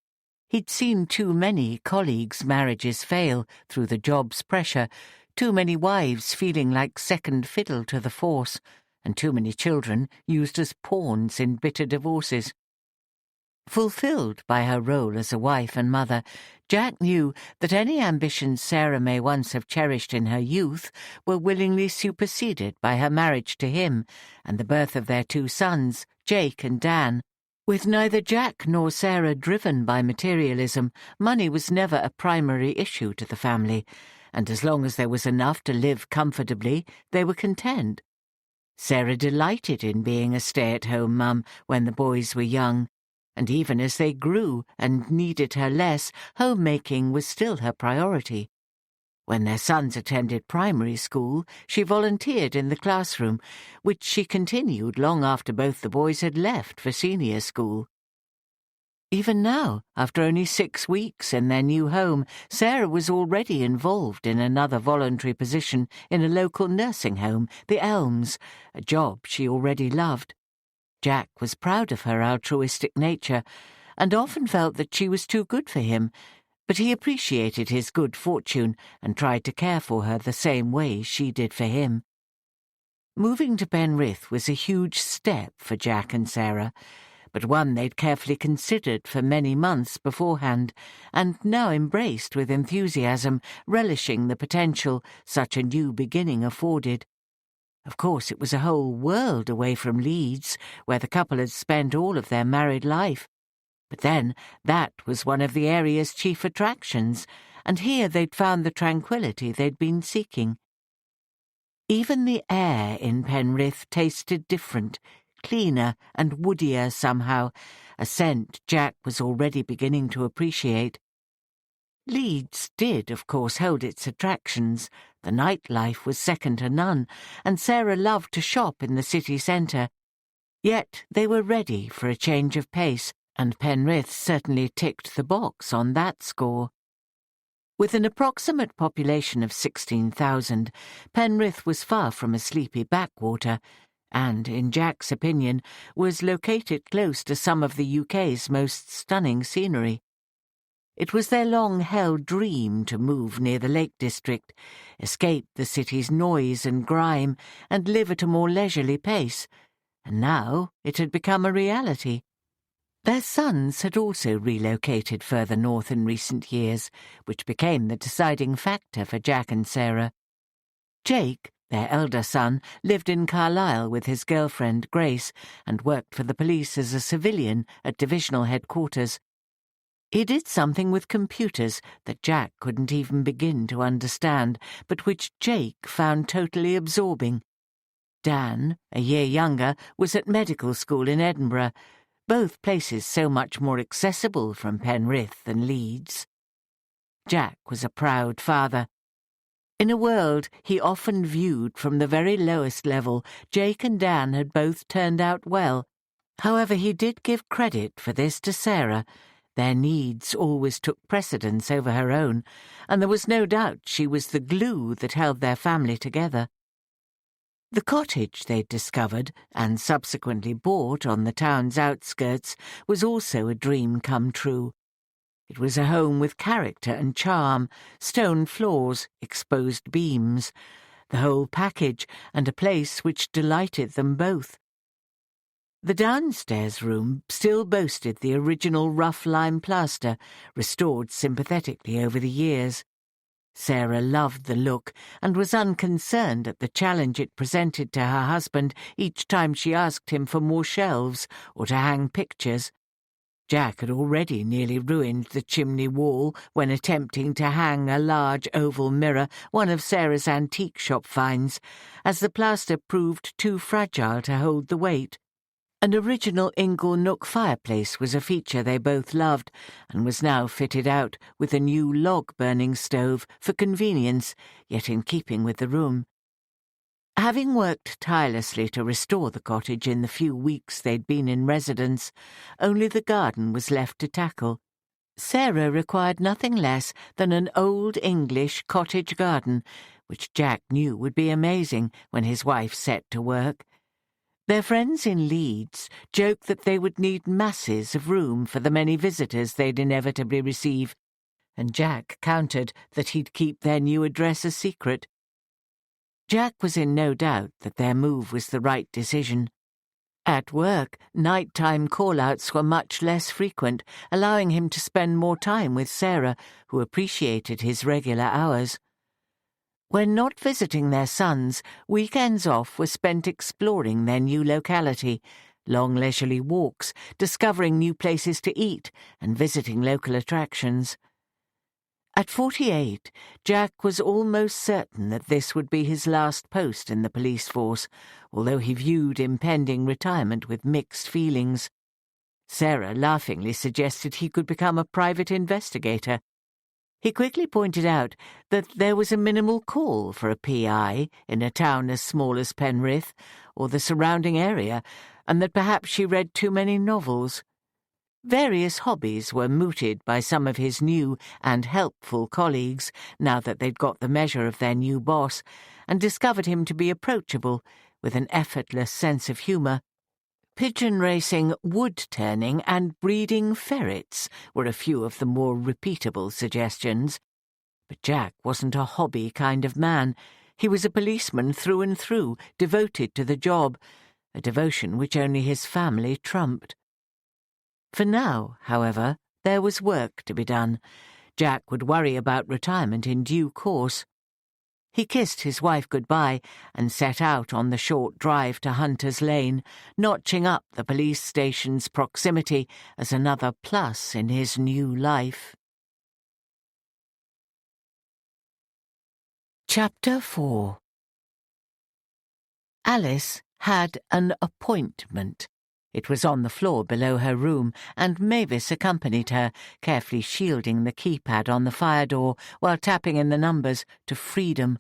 He'd seen too many colleagues' marriages fail through the job's pressure, too many wives feeling like second fiddle to the force, and too many children used as pawns in bitter divorces. Fulfilled by her role as a wife and mother, Jack knew that any ambitions Sarah may once have cherished in her youth were willingly superseded by her marriage to him and the birth of their 2 sons, Jake and Dan. With neither Jack nor Sarah driven by materialism, money was never a primary issue to the family, and as long as there was enough to live comfortably, they were content. Sarah delighted in being a stay-at-home mum when the boys were young, and even as they grew and needed her less, homemaking was still her priority. When their sons attended primary school, she volunteered in the classroom, which she continued long after both the boys had left for senior school. Even now, after only 6 weeks in their new home, Sarah was already involved in another voluntary position in a local nursing home, the Elms, a job she already loved. Jack was proud of her altruistic nature, and often felt that she was too good for him, but he appreciated his good fortune and tried to care for her the same way she did for him. Moving to Penrith was a huge step for Jack and Sarah, but one they'd carefully considered for many months beforehand, and now embraced with enthusiasm, relishing the potential such a new beginning afforded. Of course, it was a whole world away from Leeds, where the couple had spent all of their married life. But then, that was one of the area's chief attractions, and here they'd found the tranquility they'd been seeking. Even the air in Penrith tasted different, cleaner and woodier somehow, a scent Jack was already beginning to appreciate. Leeds did, of course, hold its attractions. The nightlife was second to none, and Sarah loved to shop in the city centre. Yet they were ready for a change of pace, and Penrith certainly ticked the box on that score. With an approximate population of 16,000, Penrith was far from a sleepy backwater, and, in Jack's opinion, was located close to some of the UK's most stunning scenery. It was their long-held dream to move near the Lake District, escape the city's noise and grime, and live at a more leisurely pace, and now it had become a reality. Their sons had also relocated further north in recent years, which became the deciding factor for Jack and Sarah. Jake, their elder son, lived in Carlisle with his girlfriend Grace and worked for the police as a civilian at divisional headquarters. He did something with computers that Jack couldn't even begin to understand, but which Jake found totally absorbing. Dan, a year younger, was at medical school in Edinburgh, both places so much more accessible from Penrith than Leeds. Jack was a proud father. In a world he often viewed from the very lowest level, Jake and Dan had both turned out well. However, he did give credit for this to Sarah. Their needs always took precedence over her own, and there was no doubt she was the glue that held their family together. The cottage they'd discovered, and subsequently bought on the town's outskirts, was also a dream come true. It was a home with character and charm, stone floors, exposed beams, the whole package, and a place which delighted them both. The downstairs room still boasted the original rough lime plaster, restored sympathetically over the years. Sarah loved the look and was unconcerned at the challenge it presented to her husband each time she asked him for more shelves or to hang pictures. Jack had already nearly ruined the chimney wall when attempting to hang a large oval mirror, one of Sarah's antique shop finds, as the plaster proved too fragile to hold the weight. An original ingle nook fireplace was a feature they both loved, and was now fitted out with a new log-burning stove for convenience, yet in keeping with the room. Having worked tirelessly to restore the cottage in the few weeks they'd been in residence, only the garden was left to tackle. Sarah required nothing less than an old English cottage garden, which Jack knew would be amazing when his wife set to work. Their friends in Leeds joked that they would need masses of room for the many visitors they'd inevitably receive, and Jack countered that he'd keep their new address a secret. Jack was in no doubt that their move was the right decision. At work, nighttime call-outs were much less frequent, allowing him to spend more time with Sarah, who appreciated his regular hours. When not visiting their sons, weekends off were spent exploring their new locality, long leisurely walks, discovering new places to eat, and visiting local attractions. At 48, Jack was almost certain that this would be his last post in the police force, although he viewed impending retirement with mixed feelings. Sarah laughingly suggested he could become a private investigator. He quickly pointed out that there was a minimal call for a PI in a town as small as Penrith or the surrounding area, and that perhaps she read too many novels. Various hobbies were mooted by some of his new and helpful colleagues now that they'd got the measure of their new boss, and discovered him to be approachable, with an effortless sense of humour. Pigeon racing, wood-turning, and breeding ferrets were a few of the more repeatable suggestions. But Jack wasn't a hobby kind of man. He was a policeman through and through, devoted to the job, a devotion which only his family trumped. For now, however, there was work to be done. Jack would worry about retirement in due course. He kissed his wife goodbye and set out on the short drive to Hunter's Lane, notching up the police station's proximity as another plus in his new life. Chapter 4. Alice had an appointment. It was on the floor below her room, and Mavis accompanied her, carefully shielding the keypad on the fire door while tapping in the numbers to freedom,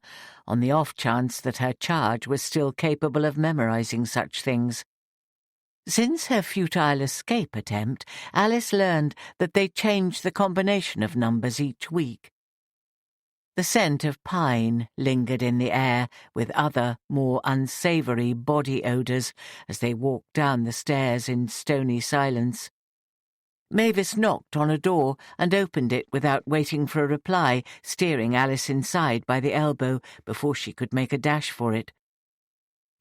on the off chance that her charge was still capable of memorizing such things. Since her futile escape attempt, Alice learned that they changed the combination of numbers each week. The scent of pine lingered in the air, with other, more unsavoury body odours as they walked down the stairs in stony silence. Mavis knocked on a door and opened it without waiting for a reply, steering Alice inside by the elbow before she could make a dash for it.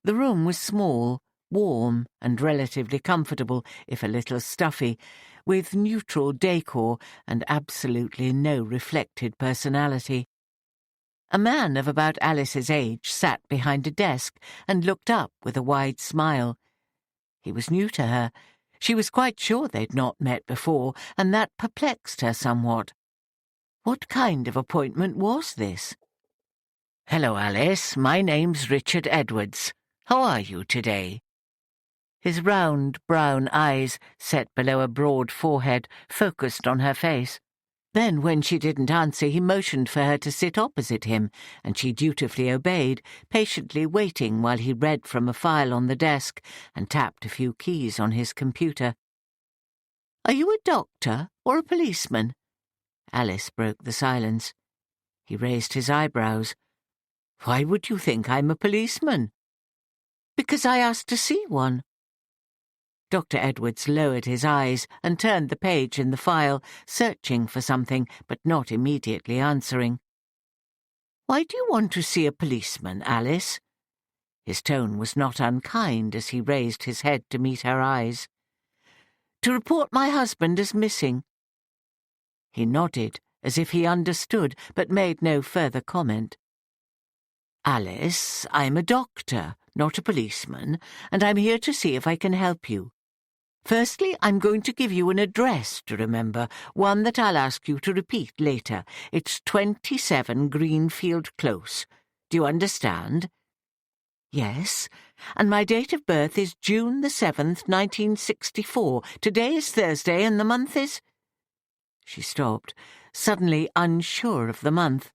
The room was small, warm and relatively comfortable, if a little stuffy, with neutral decor and absolutely no reflected personality. A man of about Alice's age sat behind a desk and looked up with a wide smile. He was new to her. She was quite sure they'd not met before, and that perplexed her somewhat. What kind of appointment was this? "Hello, Alice. My name's Richard Edwards. How are you today?" His round, brown eyes, set below a broad forehead, focused on her face. Then, when she didn't answer, he motioned for her to sit opposite him, and she dutifully obeyed, patiently waiting while he read from a file on the desk and tapped a few keys on his computer. "Are you a doctor or a policeman?" Alice broke the silence. He raised his eyebrows. "Why would you think I'm a policeman?" "Because I asked to see one." Dr. Edwards lowered his eyes and turned the page in the file, searching for something, but not immediately answering. "Why do you want to see a policeman, Alice?" His tone was not unkind as he raised his head to meet her eyes. "To report my husband as missing." He nodded, as if he understood, but made no further comment. "Alice, I'm a doctor, not a policeman, and I'm here to see if I can help you. Firstly, I'm going to give you an address to remember, one that I'll ask you to repeat later. It's 27 Greenfield Close. Do you understand?" "Yes, and my date of birth is June the 7th, 1964. Today is Thursday, and the month is—" She stopped, suddenly unsure of the month.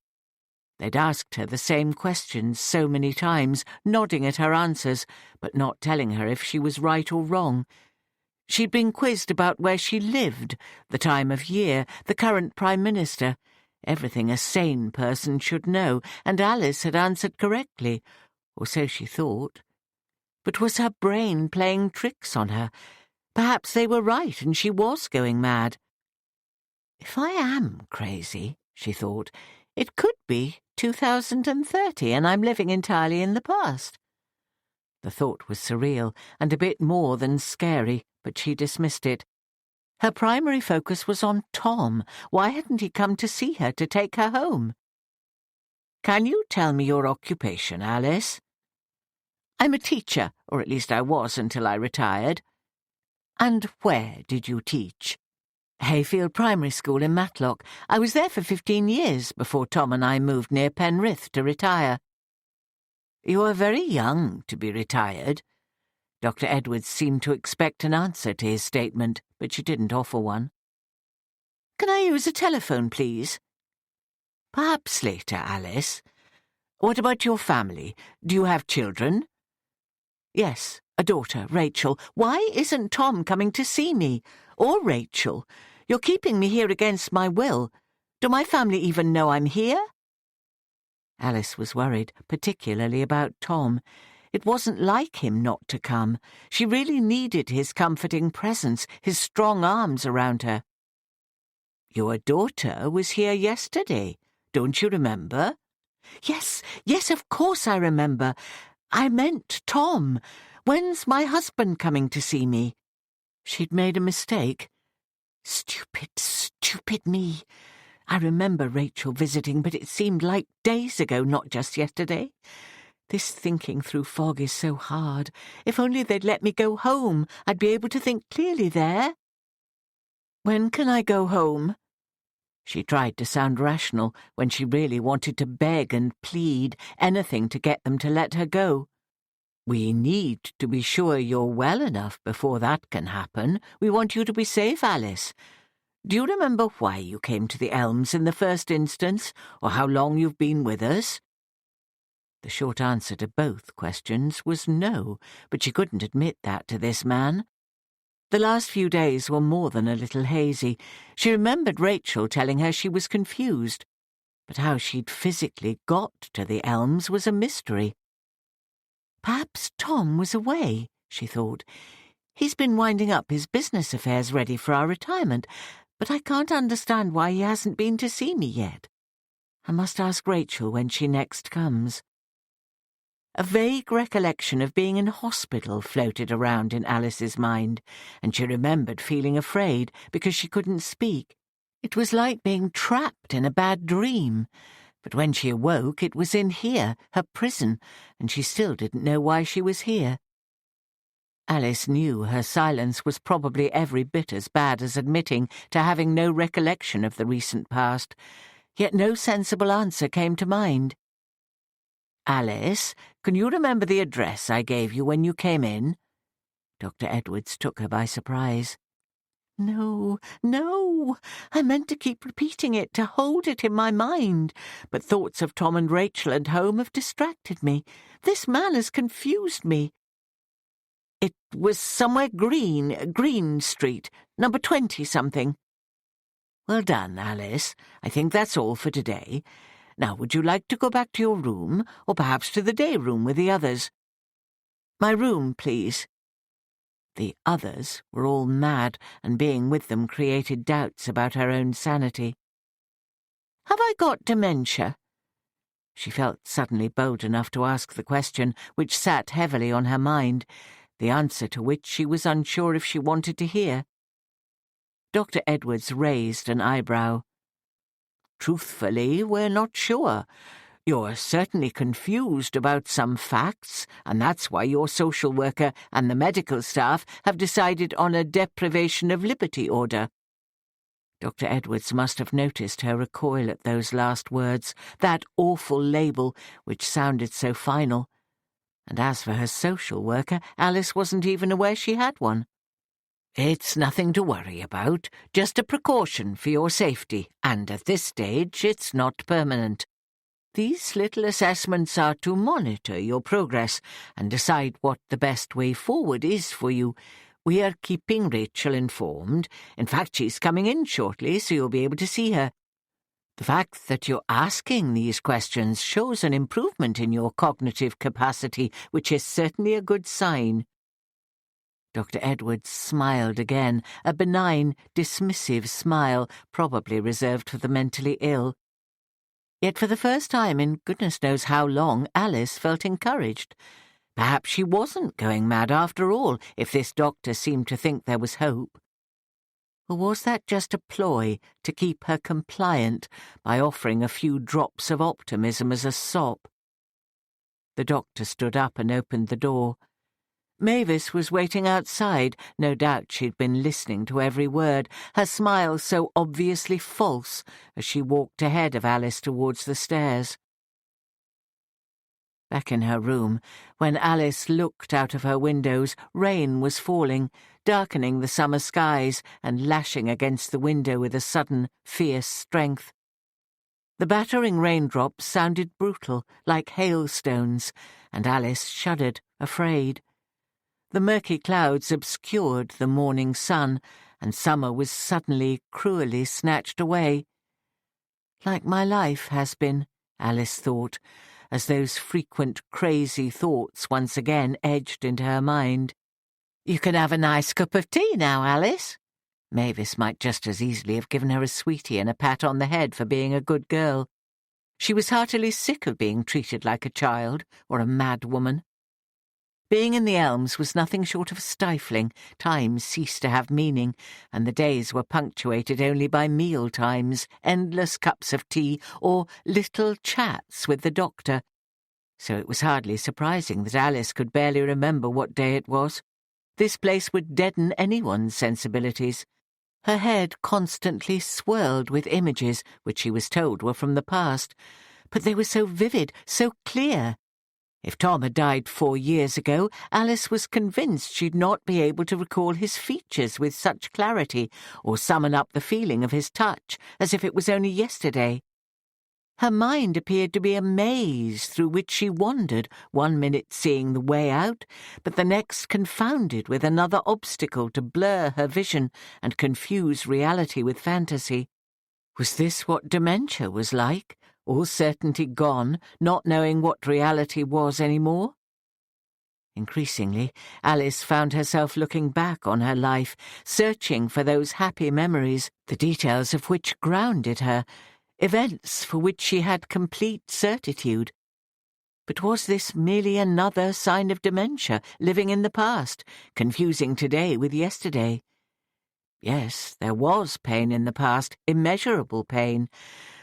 They'd asked her the same questions so many times, nodding at her answers, but not telling her if she was right or wrong. She'd been quizzed about where she lived, the time of year, the current Prime Minister, everything a sane person should know, and Alice had answered correctly, or so she thought. But was her brain playing tricks on her? Perhaps they were right and she was going mad. "If I am crazy," she thought, "it could be 2030 and I'm living entirely in the past." The thought was surreal and a bit more than scary, but she dismissed it. Her primary focus was on Tom. Why hadn't he come to see her, to take her home? "Can you tell me your occupation, Alice?" "I'm a teacher, or at least I was until I retired." "And where did you teach?" "Hayfield Primary School in Matlock. I was there for 15 years before Tom and I moved near Penrith to retire." "You are very young to be retired." Dr. Edwards seemed to expect an answer to his statement, but she didn't offer one. "Can I use a telephone, please?" "Perhaps later, Alice. What about your family? Do you have children?" "Yes, a daughter, Rachel. Why isn't Tom coming to see me? Or Rachel? You're keeping me here against my will. Do my family even know I'm here?" Alice was worried, particularly about Tom. It wasn't like him not to come. She really needed his comforting presence, his strong arms around her. "Your daughter was here yesterday. Don't you remember?" Yes, of course I remember. I meant Tom. When's my husband coming to see me?" She'd made a mistake. Stupid me. I remember Rachel visiting, but it seemed like days ago, not just yesterday. This thinking through fog is so hard. If only they'd let me go home, I'd be able to think clearly there. "When can I go home?" She tried to sound rational when she really wanted to beg and plead, anything to get them to let her go. "We need to be sure you're well enough before that can happen. We want you to be safe, Alice. Do you remember why you came to the Elms in the first instance, or how long you've been with us?" The short answer to both questions was no, but she couldn't admit that to this man. The last few days were more than a little hazy. She remembered Rachel telling her she was confused, but how she'd physically got to the Elms was a mystery. Perhaps Tom was away, she thought. He's been winding up his business affairs ready for our retirement, but I can't understand why he hasn't been to see me yet. I must ask Rachel when she next comes. A vague recollection of being in hospital floated around in Alice's mind, and she remembered feeling afraid because she couldn't speak. It was like being trapped in a bad dream. But when she awoke, it was in here, her prison, and she still didn't know why she was here. Alice knew her silence was probably every bit as bad as admitting to having no recollection of the recent past, yet no sensible answer came to mind. "Alice, can you remember the address I gave you when you came in?" Dr. Edwards took her by surprise. No, I meant to keep repeating it, to hold it in my mind, but thoughts of Tom and Rachel and home have distracted me. This man has confused me. It was somewhere Green Street, number 20-something. "Well done, Alice. I think that's all for today. Now, would you like to go back to your room, or perhaps to the day room with the others?" "My room, please." The others were all mad, and being with them created doubts about her own sanity. "Have I got dementia?" She felt suddenly bold enough to ask the question, which sat heavily on her mind, the answer to which she was unsure if she wanted to hear. Dr. Edwards raised an eyebrow. "Truthfully, we're not sure. You're certainly confused about some facts, and that's why your social worker and the medical staff have decided on a deprivation of liberty order." Dr. Edwards must have noticed her recoil at those last words, that awful label which sounded so final. And as for her social worker, Alice wasn't even aware she had one. "It's nothing to worry about, just a precaution for your safety, and at this stage it's not permanent. These little assessments are to monitor your progress and decide what the best way forward is for you. We are keeping Rachel informed. In fact, she's coming in shortly, so you'll be able to see her. The fact that you're asking these questions shows an improvement in your cognitive capacity, which is certainly a good sign." Dr. Edwards smiled again, a benign, dismissive smile, probably reserved for the mentally ill. Yet for the first time in goodness knows how long, Alice felt encouraged. Perhaps she wasn't going mad after all, if this doctor seemed to think there was hope. Or was that just a ploy to keep her compliant by offering a few drops of optimism as a sop? The doctor stood up and opened the door. Mavis was waiting outside. No doubt she'd been listening to every word, her smile so obviously false as she walked ahead of Alice towards the stairs. Back in her room, when Alice looked out of her windows, rain was falling, darkening the summer skies and lashing against the window with a sudden, fierce strength. The battering raindrops sounded brutal, like hailstones, and Alice shuddered, afraid. The murky clouds obscured the morning sun, and summer was suddenly, cruelly snatched away. Like my life has been, Alice thought, as those frequent crazy thoughts once again edged into her mind. "You can have a nice cup of tea now, Alice." Mavis might just as easily have given her a sweetie and a pat on the head for being a good girl. She was heartily sick of being treated like a child or a mad woman. Being in the Elms was nothing short of stifling. Time ceased to have meaning, and the days were punctuated only by meal times, endless cups of tea, or little chats with the doctor. So it was hardly surprising that Alice could barely remember what day it was. This place would deaden anyone's sensibilities. Her head constantly swirled with images which she was told were from the past, but they were so vivid, so clear. If Tom had died 4 years ago, Alice was convinced she'd not be able to recall his features with such clarity, or summon up the feeling of his touch, as if it was only yesterday. Her mind appeared to be a maze through which she wandered, one minute seeing the way out, but the next confounded with another obstacle to blur her vision and confuse reality with fantasy. Was this what dementia was like? All certainty gone, not knowing what reality was any more? Increasingly, Alice found herself looking back on her life, searching for those happy memories, the details of which grounded her, events for which she had complete certitude. But was this merely another sign of dementia, living in the past, confusing today with yesterday? Yes, there was pain in the past, immeasurable pain,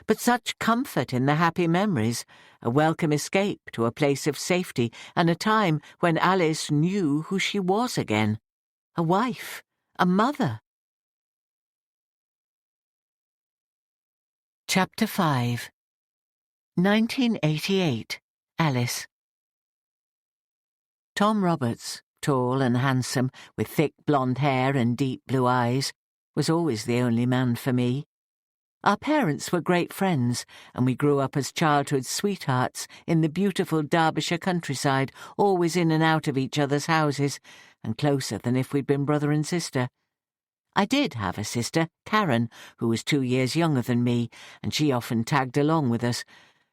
but such comfort in the happy memories, a welcome escape to a place of safety, and a time when Alice knew who she was again, a wife, a mother. Chapter 5 1988. Alice. Tom Roberts, tall and handsome, with thick blonde hair and deep blue eyes, was always the only man for me. Our parents were great friends, and we grew up as childhood sweethearts in the beautiful Derbyshire countryside, always in and out of each other's houses, and closer than if we'd been brother and sister. I did have a sister, Karen, who was 2 years younger than me, and she often tagged along with us.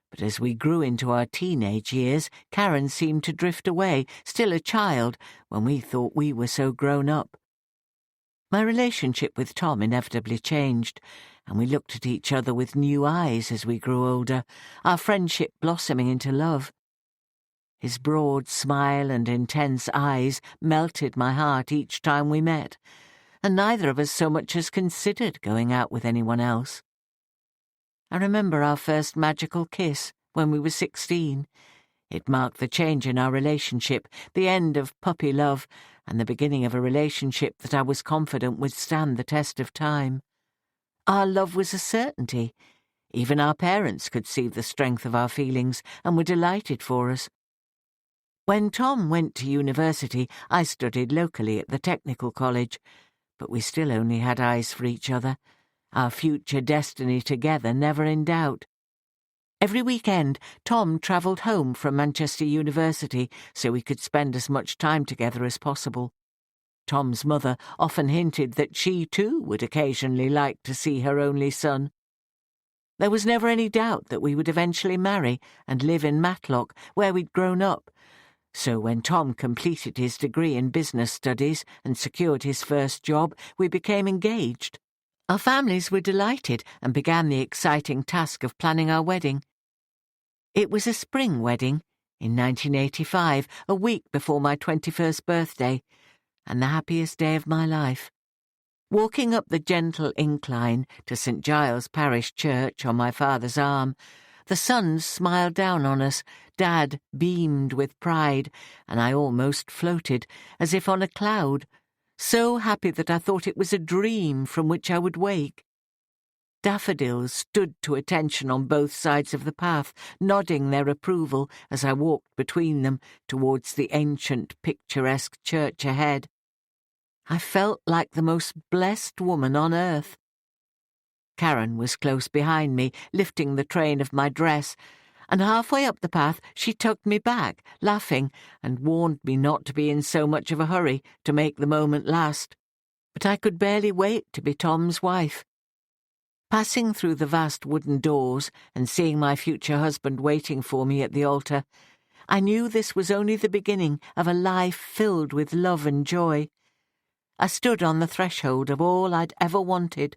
But as we grew into our teenage years, Karen seemed to drift away, still a child, when we thought we were so grown up. My relationship with Tom inevitably changed, and we looked at each other with new eyes as we grew older, our friendship blossoming into love. His broad smile and intense eyes melted my heart each time we met, and neither of us so much as considered going out with anyone else. I remember our first magical kiss when we were 16. It marked the change in our relationship, the end of puppy love, and the beginning of a relationship that I was confident would stand the test of time. Our love was a certainty. Even our parents could see the strength of our feelings and were delighted for us. When Tom went to university, I studied locally at the technical college, but we still only had eyes for each other, our future destiny together never in doubt. Every weekend, Tom travelled home from Manchester University so we could spend as much time together as possible. Tom's mother often hinted that she too would occasionally like to see her only son. There was never any doubt that we would eventually marry and live in Matlock, where we'd grown up. So when Tom completed his degree in business studies and secured his first job, we became engaged. Our families were delighted and began the exciting task of planning our wedding. It was a spring wedding, in 1985, a week before my 21st birthday, and the happiest day of my life. Walking up the gentle incline to St. Giles Parish Church on my father's arm, the sun smiled down on us, Dad beamed with pride, and I almost floated, as if on a cloud, so happy that I thought it was a dream from which I would wake. Daffodils stood to attention on both sides of the path, nodding their approval as I walked between them towards the ancient, picturesque church ahead. I felt like the most blessed woman on earth. Karen was close behind me, lifting the train of my dress, and halfway up the path she tugged me back, laughing, and warned me not to be in so much of a hurry to make the moment last. But I could barely wait to be Tom's wife. Passing through the vast wooden doors and seeing my future husband waiting for me at the altar, I knew this was only the beginning of a life filled with love and joy. I stood on the threshold of all I'd ever wanted.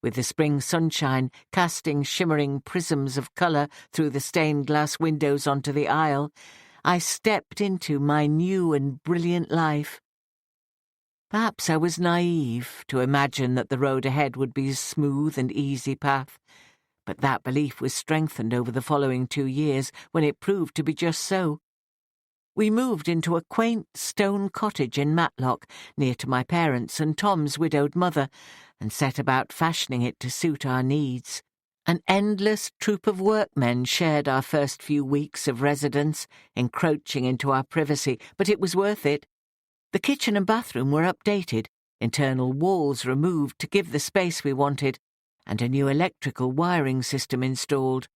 With the spring sunshine casting shimmering prisms of colour through the stained glass windows onto the aisle, I stepped into my new and brilliant life. Perhaps I was naive to imagine that the road ahead would be a smooth and easy path, but that belief was strengthened over the following 2 years when it proved to be just so. We moved into a quaint stone cottage in Matlock, near to my parents and Tom's widowed mother, and set about fashioning it to suit our needs. An endless troop of workmen shared our first few weeks of residence, encroaching into our privacy, but it was worth it. The kitchen and bathroom were updated, internal walls removed to give the space we wanted, and a new electrical wiring system installed.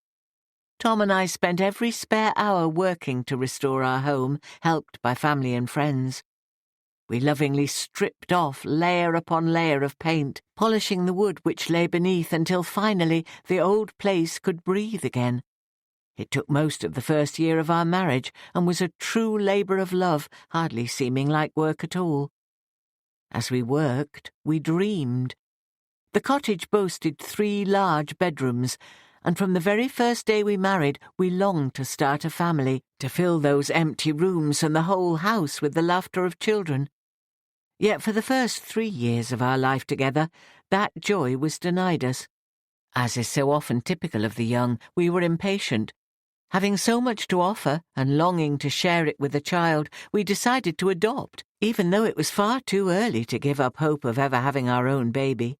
Tom and I spent every spare hour working to restore our home, helped by family and friends. We lovingly stripped off layer upon layer of paint, polishing the wood which lay beneath until finally the old place could breathe again. It took most of the first year of our marriage and was a true labour of love, hardly seeming like work at all. As we worked, we dreamed. The cottage boasted 3 large bedrooms, and from the very first day we married, we longed to start a family, to fill those empty rooms and the whole house with the laughter of children. Yet for the first 3 years of our life together, that joy was denied us. As is so often typical of the young, we were impatient. Having so much to offer and longing to share it with a child, we decided to adopt, even though it was far too early to give up hope of ever having our own baby.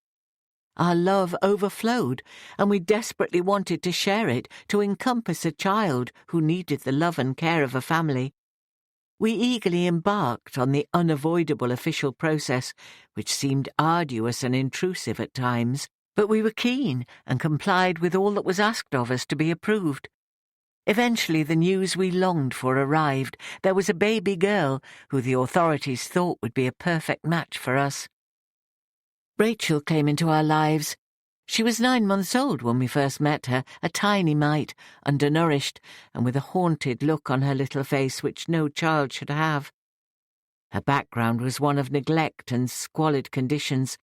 Our love overflowed, and we desperately wanted to share it, to encompass a child who needed the love and care of a family. We eagerly embarked on the unavoidable official process, which seemed arduous and intrusive at times, but we were keen and complied with all that was asked of us to be approved. Eventually the news we longed for arrived. There was a baby girl who the authorities thought would be a perfect match for us. Rachel came into our lives. She was 9 months old when we first met her, a tiny mite, undernourished, and with a haunted look on her little face which no child should have. Her background was one of neglect and squalid conditions,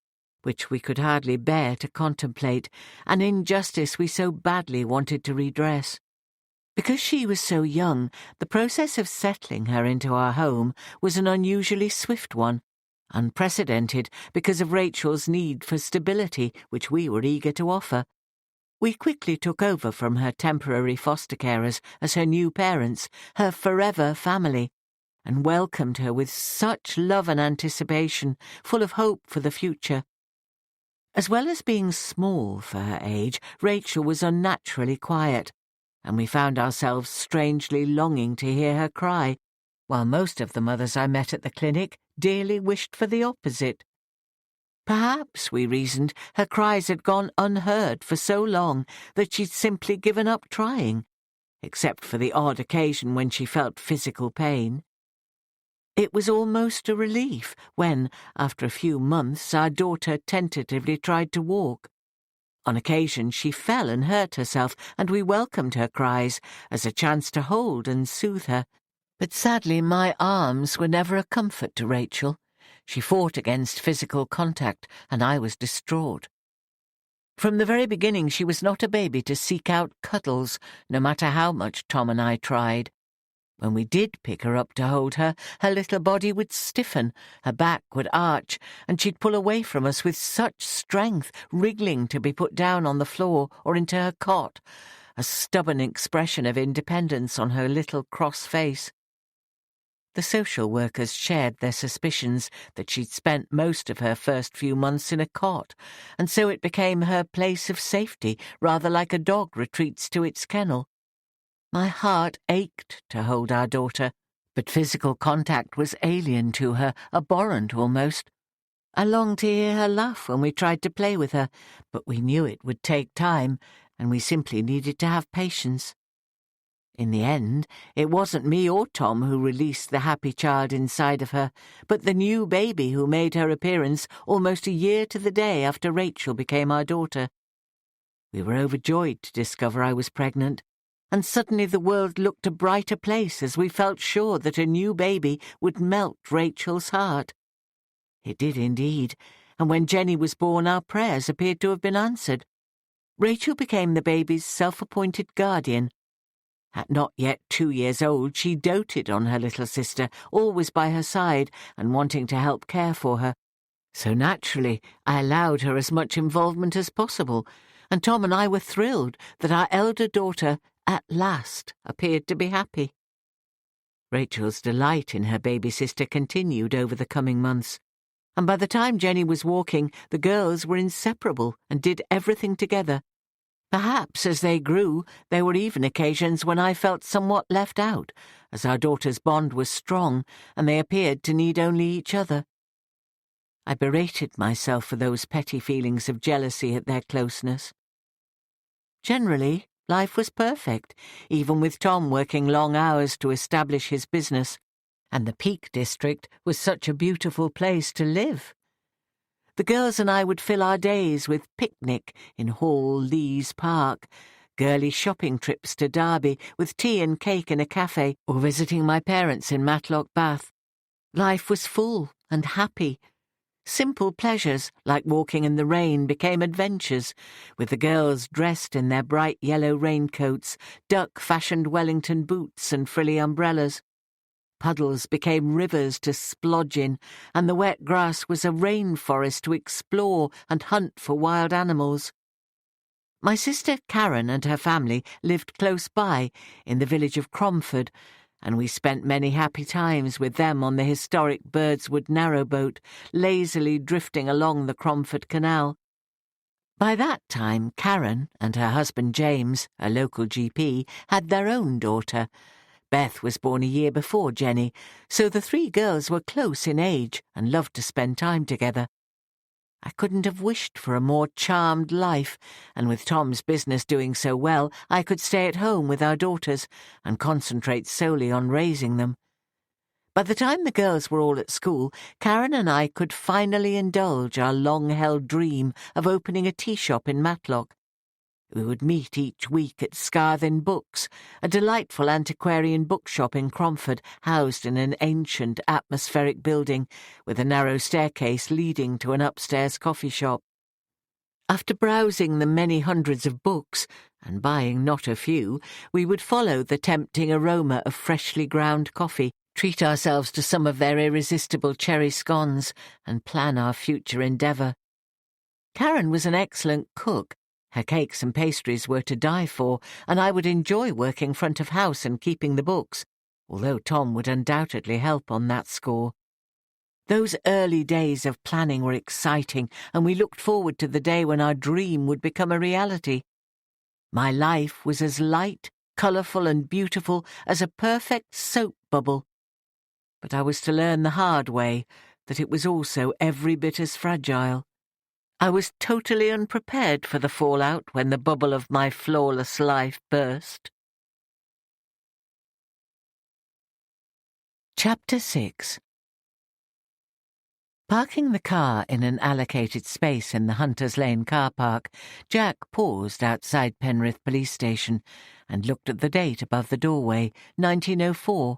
which we could hardly bear to contemplate, an injustice we so badly wanted to redress. Because she was so young, the process of settling her into our home was an unusually swift one, unprecedented because of Rachel's need for stability, which we were eager to offer. We quickly took over from her temporary foster carers as her new parents, her forever family, and welcomed her with such love and anticipation, full of hope for the future. As well as being small for her age, Rachel was unnaturally quiet, and we found ourselves strangely longing to hear her cry, while most of the mothers I met at the clinic dearly wished for the opposite. Perhaps, we reasoned, her cries had gone unheard for so long that she'd simply given up trying, except for the odd occasion when she felt physical pain. It was almost a relief when, after a few months, our daughter tentatively tried to walk. On occasion she fell and hurt herself, and we welcomed her cries as a chance to hold and soothe her. But sadly my arms were never a comfort to Rachel. She fought against physical contact, and I was distraught. From the very beginning she was not a baby to seek out cuddles, no matter how much Tom and I tried. When we did pick her up to hold her, her little body would stiffen, her back would arch, and she'd pull away from us with such strength, wriggling to be put down on the floor or into her cot, a stubborn expression of independence on her little cross face. The social workers shared their suspicions that she'd spent most of her first few months in a cot, and so it became her place of safety, rather like a dog retreats to its kennel. My heart ached to hold our daughter, but physical contact was alien to her, abhorrent almost. I longed to hear her laugh when we tried to play with her, but we knew it would take time, and we simply needed to have patience. In the end, it wasn't me or Tom who released the happy child inside of her, but the new baby who made her appearance almost a year to the day after Rachel became our daughter. We were overjoyed to discover I was pregnant, and suddenly the world looked a brighter place as we felt sure that a new baby would melt Rachel's heart. It did indeed, and when Jenny was born our prayers appeared to have been answered. Rachel became the baby's self-appointed guardian. At not yet 2 years old, she doted on her little sister, always by her side and wanting to help care for her. So naturally, I allowed her as much involvement as possible, and Tom and I were thrilled that our elder daughter, at last, appeared to be happy. Rachel's delight in her baby sister continued over the coming months, and by the time Jenny was walking, the girls were inseparable and did everything together. Perhaps as they grew, there were even occasions when I felt somewhat left out, as our daughter's bond was strong and they appeared to need only each other. I berated myself for those petty feelings of jealousy at their closeness. Generally, life was perfect, even with Tom working long hours to establish his business, and the Peak District was such a beautiful place to live. The girls and I would fill our days with picnic in Hall Lees Park, girly shopping trips to Derby with tea and cake in a cafe, or visiting my parents in Matlock Bath. Life was full and happy. Simple pleasures, like walking in the rain, became adventures, with the girls dressed in their bright yellow raincoats, duck-fashioned Wellington boots and frilly umbrellas. Puddles became rivers to splodge in, and the wet grass was a rainforest to explore and hunt for wild animals. My sister Karen and her family lived close by, in the village of Cromford, and we spent many happy times with them on the historic Birdswood narrowboat, lazily drifting along the Cromford Canal. By that time, Karen and her husband James, a local GP, had their own daughter. Beth was born a year before Jenny, so the 3 girls were close in age and loved to spend time together. I couldn't have wished for a more charmed life, and with Tom's business doing so well, I could stay at home with our daughters and concentrate solely on raising them. By the time the girls were all at school, Karen and I could finally indulge our long-held dream of opening a tea shop in Matlock. We would meet each week at Scarthin Books, a delightful antiquarian bookshop in Cromford, housed in an ancient, atmospheric building with a narrow staircase leading to an upstairs coffee shop. After browsing the many hundreds of books, and buying not a few, we would follow the tempting aroma of freshly ground coffee, treat ourselves to some of their irresistible cherry scones, and plan our future endeavour. Karen was an excellent cook. Her cakes and pastries were to die for, and I would enjoy working front of house and keeping the books, although Tom would undoubtedly help on that score. Those early days of planning were exciting, and we looked forward to the day when our dream would become a reality. My life was as light, colourful and beautiful as a perfect soap bubble. But I was to learn the hard way that it was also every bit as fragile. I was totally unprepared for the fallout when the bubble of my flawless life burst. Chapter 6. Parking the car in an allocated space in the Hunters Lane car park, Jack paused outside Penrith Police Station and looked at the date above the doorway, 1904.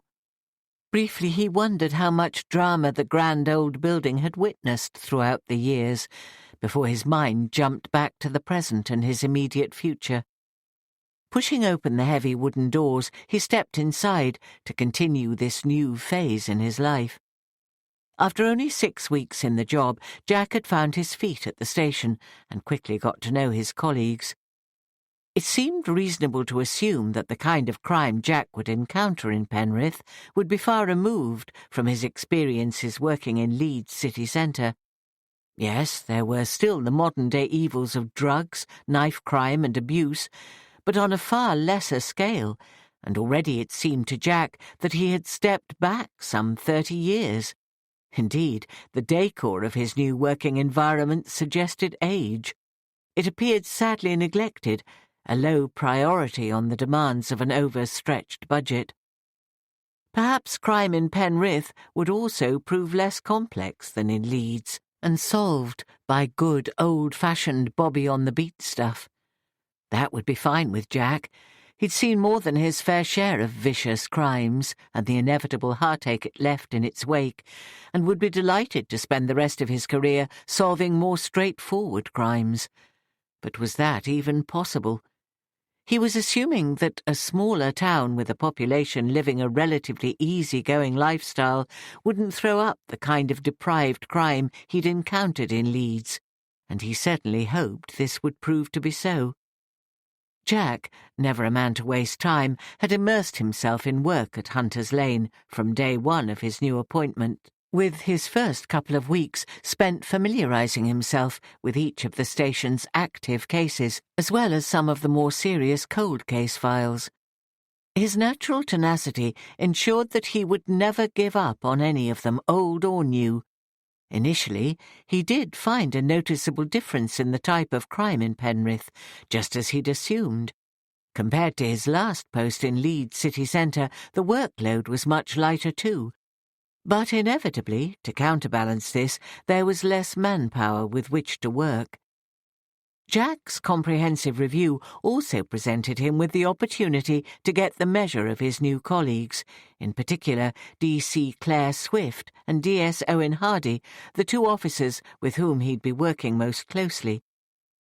Briefly he wondered how much drama the grand old building had witnessed throughout the years, before his mind jumped back to the present and his immediate future. Pushing open the heavy wooden doors, he stepped inside to continue this new phase in his life. After only 6 weeks in the job, Jack had found his feet at the station and quickly got to know his colleagues. It seemed reasonable to assume that the kind of crime Jack would encounter in Penrith would be far removed from his experiences working in Leeds city centre. Yes, there were still the modern-day evils of drugs, knife crime and abuse, but on a far lesser scale, and already it seemed to Jack that he had stepped back some 30 years. Indeed, the decor of his new working environment suggested age. It appeared sadly neglected, a low priority on the demands of an overstretched budget. Perhaps crime in Penrith would also prove less complex than in Leeds, and solved by good old-fashioned Bobby-on-the-beat stuff. That would be fine with Jack. He'd seen more than his fair share of vicious crimes and the inevitable heartache it left in its wake, and would be delighted to spend the rest of his career solving more straightforward crimes. But was that even possible? He was assuming that a smaller town with a population living a relatively easy-going lifestyle wouldn't throw up the kind of deprived crime he'd encountered in Leeds, and he certainly hoped this would prove to be so. Jack, never a man to waste time, had immersed himself in work at Hunter's Lane from day one of his new appointment, with his first couple of weeks spent familiarising himself with each of the station's active cases, as well as some of the more serious cold case files. His natural tenacity ensured that he would never give up on any of them, old or new. Initially, he did find a noticeable difference in the type of crime in Penrith, just as he'd assumed. Compared to his last post in Leeds city centre, the workload was much lighter too. But inevitably, to counterbalance this, there was less manpower with which to work. Jack's comprehensive review also presented him with the opportunity to get the measure of his new colleagues, in particular D.C. Claire Swift and D.S. Owen Hardy, the two officers with whom he'd be working most closely.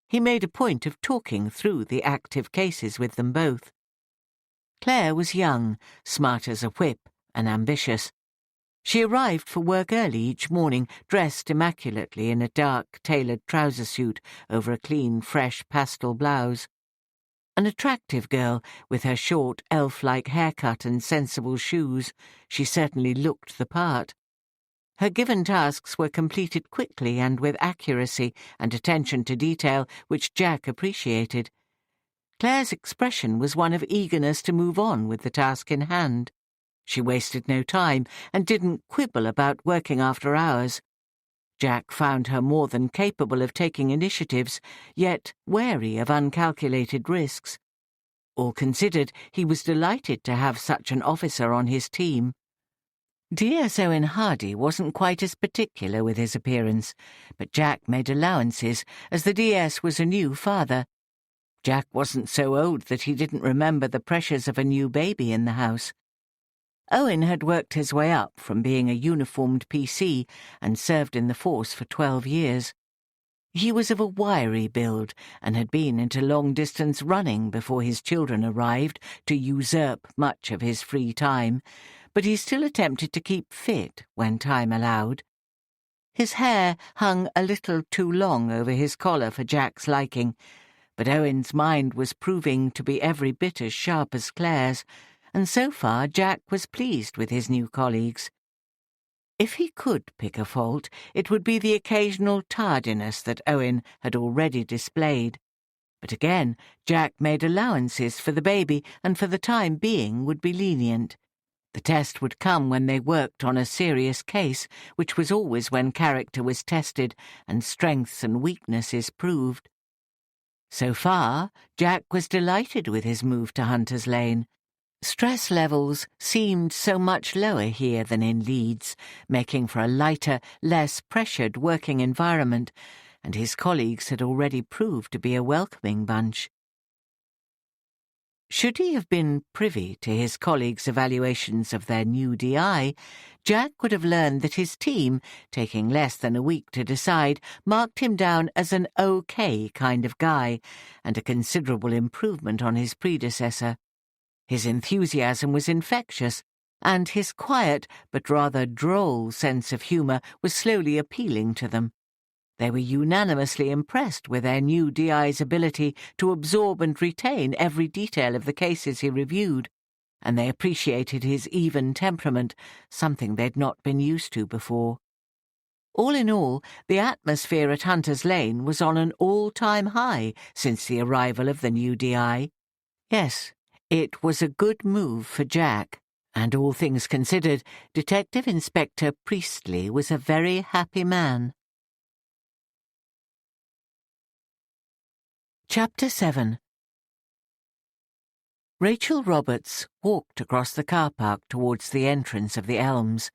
He made a point of talking through the active cases with them both. Claire was young, smart as a whip, and ambitious. She arrived for work early each morning, dressed immaculately in a dark, tailored trouser suit over a clean, fresh pastel blouse. An attractive girl, with her short, elf-like haircut and sensible shoes, she certainly looked the part. Her given tasks were completed quickly and with accuracy and attention to detail which Jack appreciated. Claire's expression was one of eagerness to move on with the task in hand. She wasted no time and didn't quibble about working after hours. Jack found her more than capable of taking initiatives, yet wary of uncalculated risks. All considered, he was delighted to have such an officer on his team. D.S. Owen Hardy wasn't quite as particular with his appearance, but Jack made allowances, as the D.S. was a new father. Jack wasn't so old that he didn't remember the pressures of a new baby in the house. Owen had worked his way up from being a uniformed PC and served in the force for 12 years. He was of a wiry build and had been into long-distance running before his children arrived to usurp much of his free time, but he still attempted to keep fit when time allowed. His hair hung a little too long over his collar for Jack's liking, but Owen's mind was proving to be every bit as sharp as Claire's, and so far Jack was pleased with his new colleagues. If he could pick a fault, it would be the occasional tardiness that Owen had already displayed. But again, Jack made allowances for the baby and for the time being would be lenient. The test would come when they worked on a serious case, which was always when character was tested and strengths and weaknesses proved. So far, Jack was delighted with his move to Hunter's Lane. Stress levels seemed so much lower here than in Leeds, making for a lighter, less pressured working environment, and his colleagues had already proved to be a welcoming bunch. Should he have been privy to his colleagues' evaluations of their new DI, Jack would have learned that his team, taking less than a week to decide, marked him down as an okay kind of guy, and a considerable improvement on his predecessor. His enthusiasm was infectious, and his quiet but rather droll sense of humour was slowly appealing to them. They were unanimously impressed with their new DI's ability to absorb and retain every detail of the cases he reviewed, and they appreciated his even temperament, something they'd not been used to before. All in all, the atmosphere at Hunter's Lane was on an all-time high since the arrival of the new DI. Yes, it was a good move for Jack, and all things considered, Detective Inspector Priestley was a very happy man. Chapter 7. Rachel Roberts walked across the car park towards the entrance of the Elms.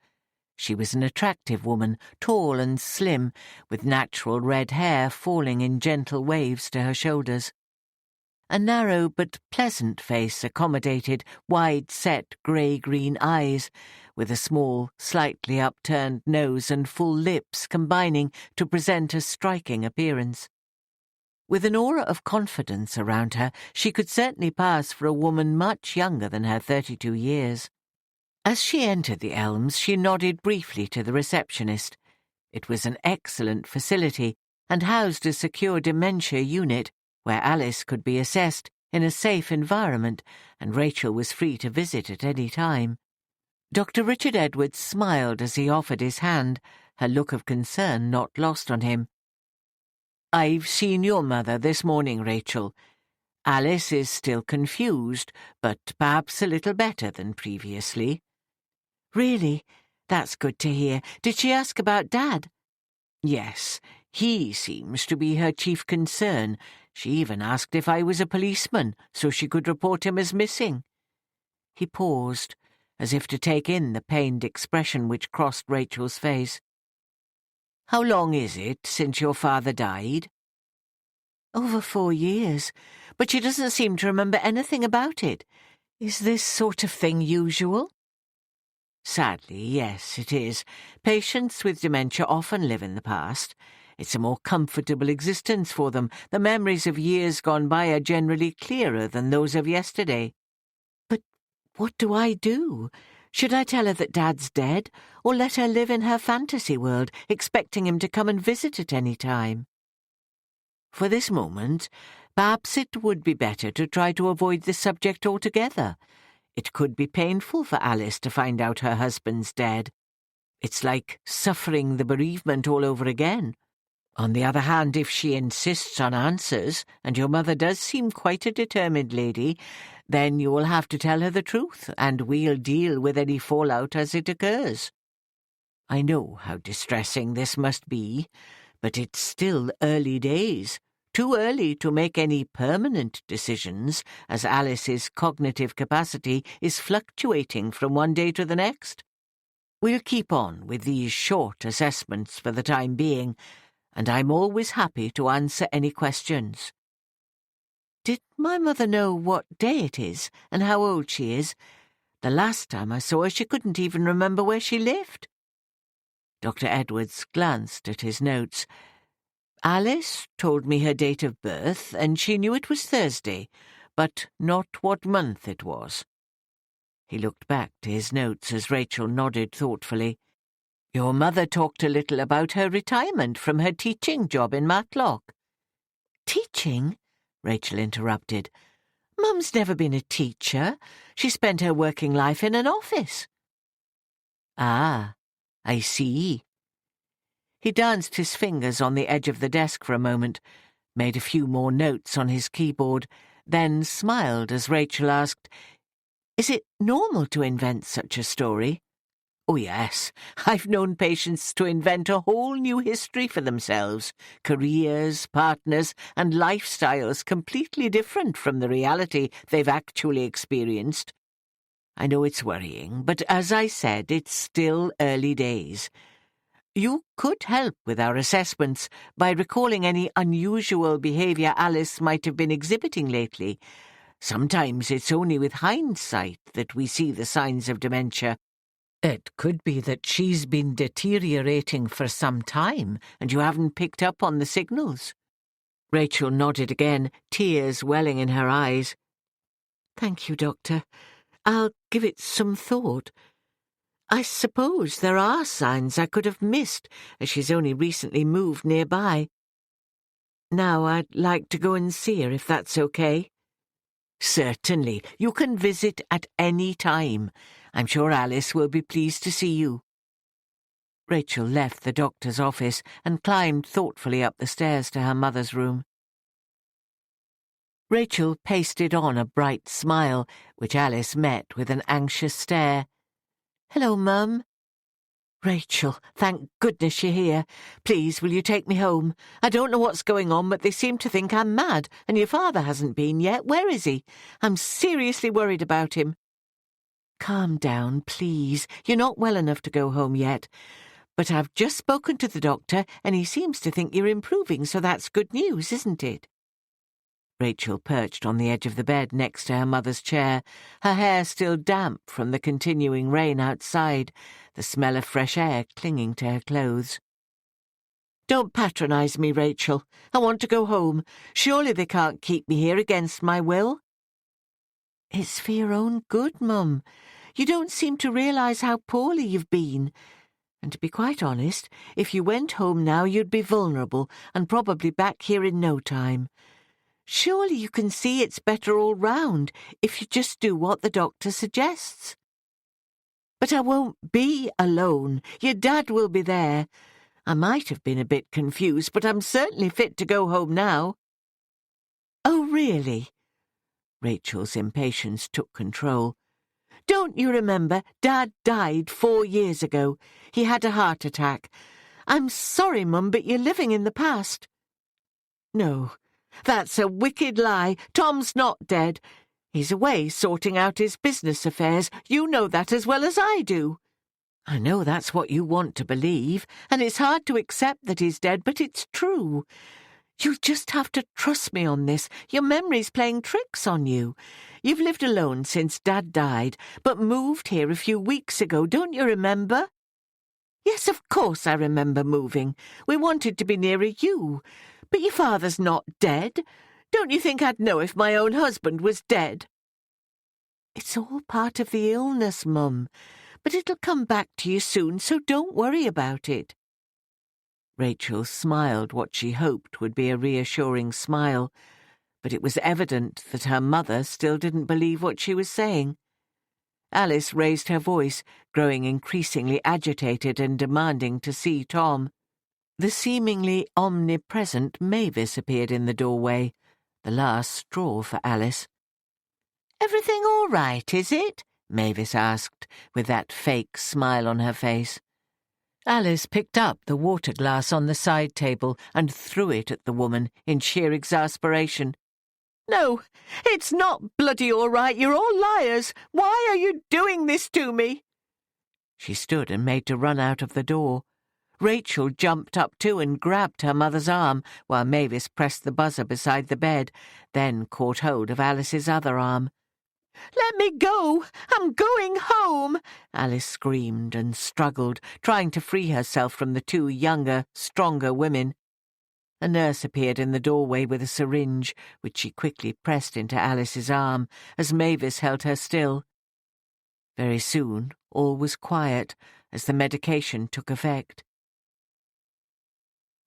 She was an attractive woman, tall and slim, with natural red hair falling in gentle waves to her shoulders. A narrow but pleasant face accommodated wide-set grey-green eyes, with a small, slightly upturned nose and full lips combining to present a striking appearance. With an aura of confidence around her, she could certainly pass for a woman much younger than her 32 years. As she entered the Elms, she nodded briefly to the receptionist. It was an excellent facility and housed a secure dementia unit where Alice could be assessed in a safe environment, and Rachel was free to visit at any time. Dr. Richard Edwards smiled as he offered his hand, her look of concern not lost on him. "I've seen your mother this morning, Rachel. Alice is still confused, but perhaps a little better than previously." "Really? That's good to hear. Did she ask about Dad?" "Yes, he seems to be her chief concern. She even asked if I was a policeman, so she could report him as missing." He paused, as if to take in the pained expression which crossed Rachel's face. "How long is it since your father died?" "Over 4 years, but she doesn't seem to remember anything about it. Is this sort of thing usual?" "Sadly, yes, it is. Patients with dementia often live in the past. It's a more comfortable existence for them. The memories of years gone by are generally clearer than those of yesterday." "But what do I do? Should I tell her that Dad's dead, or let her live in her fantasy world, expecting him to come and visit at any time?" "For this moment, perhaps it would be better to try to avoid the subject altogether. It could be painful for Alice to find out her husband's dead. It's like suffering the bereavement all over again. On the other hand, if she insists on answers, and your mother does seem quite a determined lady, then you will have to tell her the truth, and we'll deal with any fallout as it occurs. I know how distressing this must be, but it's still early days. Too early to make any permanent decisions, as Alice's cognitive capacity is fluctuating from one day to the next. We'll keep on with these short assessments for the time being, and I'm always happy to answer any questions." "Did my mother know what day it is and how old she is? The last time I saw her, she couldn't even remember where she lived." Dr. Edwards glanced at his notes. "Alice told me her date of birth, and she knew it was Thursday, but not what month it was." He looked back to his notes as Rachel nodded thoughtfully. "Your mother talked a little about her retirement from her teaching job in Matlock." "Teaching?" Rachel interrupted. "Mum's never been a teacher. She spent her working life in an office." "Ah, I see." He danced his fingers on the edge of the desk for a moment, made a few more notes on his keyboard, then smiled as Rachel asked, "Is it normal to invent such a story?" "Oh, yes. I've known patients to invent a whole new history for themselves, careers, partners, and lifestyles completely different from the reality they've actually experienced. I know it's worrying, but as I said, it's still early days. You could help with our assessments by recalling any unusual behaviour Alice might have been exhibiting lately. Sometimes it's only with hindsight that we see the signs of dementia. It could be that she's been deteriorating for some time and you haven't picked up on the signals." Rachel nodded again, tears welling in her eyes. "Thank you, Doctor. I'll give it some thought. I suppose there are signs I could have missed, as she's only recently moved nearby. Now I'd like to go and see her, if that's okay. Certainly. You can visit at any time. I'm sure Alice will be pleased to see you. Rachel left the doctor's office and climbed thoughtfully up the stairs to her mother's room. Rachel pasted on a bright smile, which Alice met with an anxious stare. "Hello, Mum." "Rachel, thank goodness you're here. Please, will you take me home? I don't know what's going on, but they seem to think I'm mad, and your father hasn't been yet. Where is he? I'm seriously worried about him." "Calm down, please. You're not well enough to go home yet. But I've just spoken to the doctor, and he seems to think you're improving, so that's good news, isn't it?" Rachel perched on the edge of the bed next to her mother's chair, her hair still damp from the continuing rain outside, the smell of fresh air clinging to her clothes. "Don't patronize me, Rachel. I want to go home. Surely they can't keep me here against my will." "It's for your own good, Mum. You don't seem to realize how poorly you've been. And to be quite honest, if you went home now you'd be vulnerable and probably back here in no time. Surely you can see it's better all round if you just do what the doctor suggests." "But I won't be alone. Your dad will be there. I might have been a bit confused, but I'm certainly fit to go home now." "Oh, really?" Rachel's impatience took control. "Don't you remember Dad died 4 years ago? He had a heart attack. I'm sorry, Mum, but you're living in the past." "No. That's a wicked lie. Tom's not dead. He's away sorting out his business affairs. You know that as well as I do." "I know that's what you want to believe, and it's hard to accept that he's dead, but it's true. You'll just have to trust me on this. Your memory's playing tricks on you. You've lived alone since Dad died, but moved here a few weeks ago, don't you remember?" "Yes, of course I remember moving. We wanted to be nearer you. But your father's not dead. Don't you think I'd know if my own husband was dead?" "It's all part of the illness, Mum, but it'll come back to you soon, so don't worry about it." Rachel smiled what she hoped would be a reassuring smile, but it was evident that her mother still didn't believe what she was saying. Alice raised her voice, growing increasingly agitated and demanding to see Tom. The seemingly omnipresent Mavis appeared in the doorway, the last straw for Alice. "Everything all right, is it?" Mavis asked, with that fake smile on her face. Alice picked up the water glass on the side table and threw it at the woman in sheer exasperation. "No, it's not bloody all right. You're all liars. Why are you doing this to me?" She stood and made to run out of the door. Rachel jumped up too and grabbed her mother's arm, while Mavis pressed the buzzer beside the bed, then caught hold of Alice's other arm. "Let me go! I'm going home!" Alice screamed and struggled, trying to free herself from the 2 younger, stronger women. A nurse appeared in the doorway with a syringe, which she quickly pressed into Alice's arm as Mavis held her still. Very soon all was quiet as the medication took effect.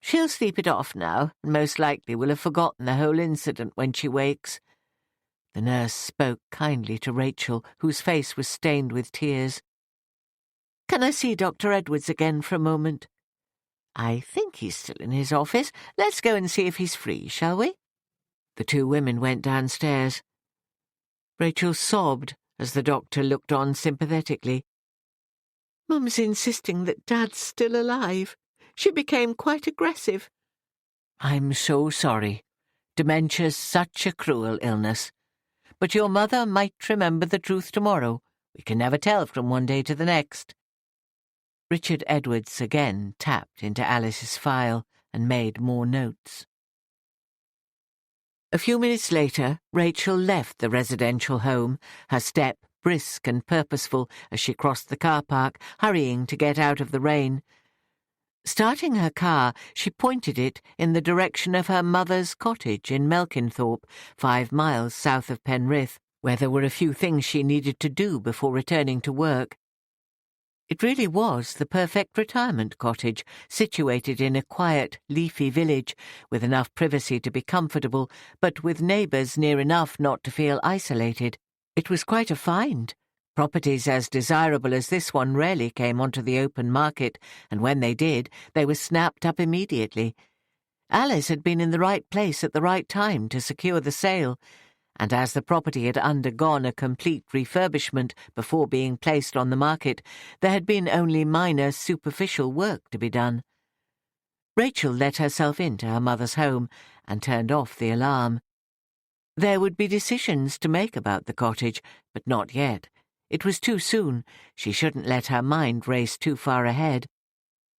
"She'll sleep it off now, and most likely will have forgotten the whole incident when she wakes." The nurse spoke kindly to Rachel, whose face was stained with tears. "Can I see Dr. Edwards again for a moment?" "I think he's still in his office. Let's go and see if he's free, shall we?" The 2 women went downstairs. Rachel sobbed as the doctor looked on sympathetically. "Mum's insisting that Dad's still alive. She became quite aggressive." "I'm so sorry. Dementia's such a cruel illness. But your mother might remember the truth tomorrow. We can never tell from one day to the next." Richard Edwards again tapped into Alice's file and made more notes. A few minutes later, Rachel left the residential home, her step brisk and purposeful as she crossed the car park, hurrying to get out of the rain. Starting her car, she pointed it in the direction of her mother's cottage in Melkinthorpe, 5 miles south of Penrith, where there were a few things she needed to do before returning to work. It really was the perfect retirement cottage, situated in a quiet, leafy village, with enough privacy to be comfortable, but with neighbours near enough not to feel isolated. It was quite a find. Properties as desirable as this one rarely came onto the open market, and when they did, they were snapped up immediately. Alice had been in the right place at the right time to secure the sale, and as the property had undergone a complete refurbishment before being placed on the market, there had been only minor superficial work to be done. Rachel let herself into her mother's home and turned off the alarm. There would be decisions to make about the cottage, but not yet. It was too soon. She shouldn't let her mind race too far ahead.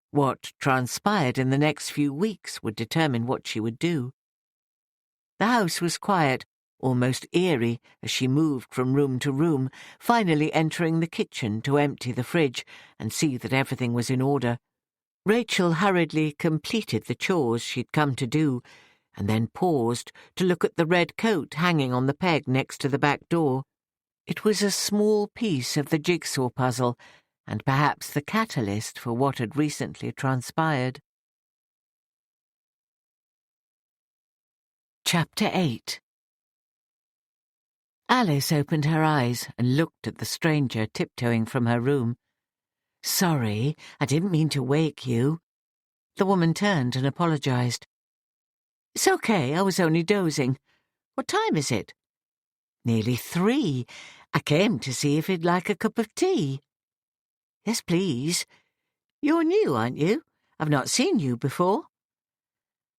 What transpired in the next few weeks would determine what she would do. The house was quiet, almost eerie, as she moved from room to room, finally entering the kitchen to empty the fridge and see that everything was in order. Rachel hurriedly completed the chores she'd come to do, and then paused to look at the red coat hanging on the peg next to the back door. It was a small piece of the jigsaw puzzle, and perhaps the catalyst for what had recently transpired. Chapter 8. Alice opened her eyes and looked at the stranger tiptoeing from her room. "Sorry, I didn't mean to wake you." The woman turned and apologized. "It's okay, I was only dozing. What time is it?" "Nearly 3. I came to see if you'd like a cup of tea." "Yes, please. You're new, aren't you? I've not seen you before."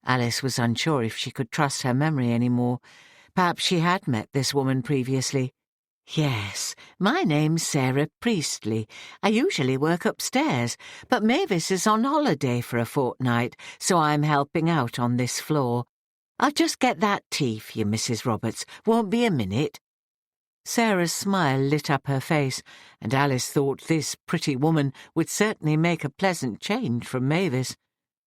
Alice was unsure if she could trust her memory any more. Perhaps she had met this woman previously. "Yes, my name's Sarah Priestley. I usually work upstairs, but Mavis is on holiday for a fortnight, so I'm helping out on this floor. I'll just get that tea for you, Mrs. Roberts. Won't be a minute." Sarah's smile lit up her face, and Alice thought this pretty woman would certainly make a pleasant change from Mavis.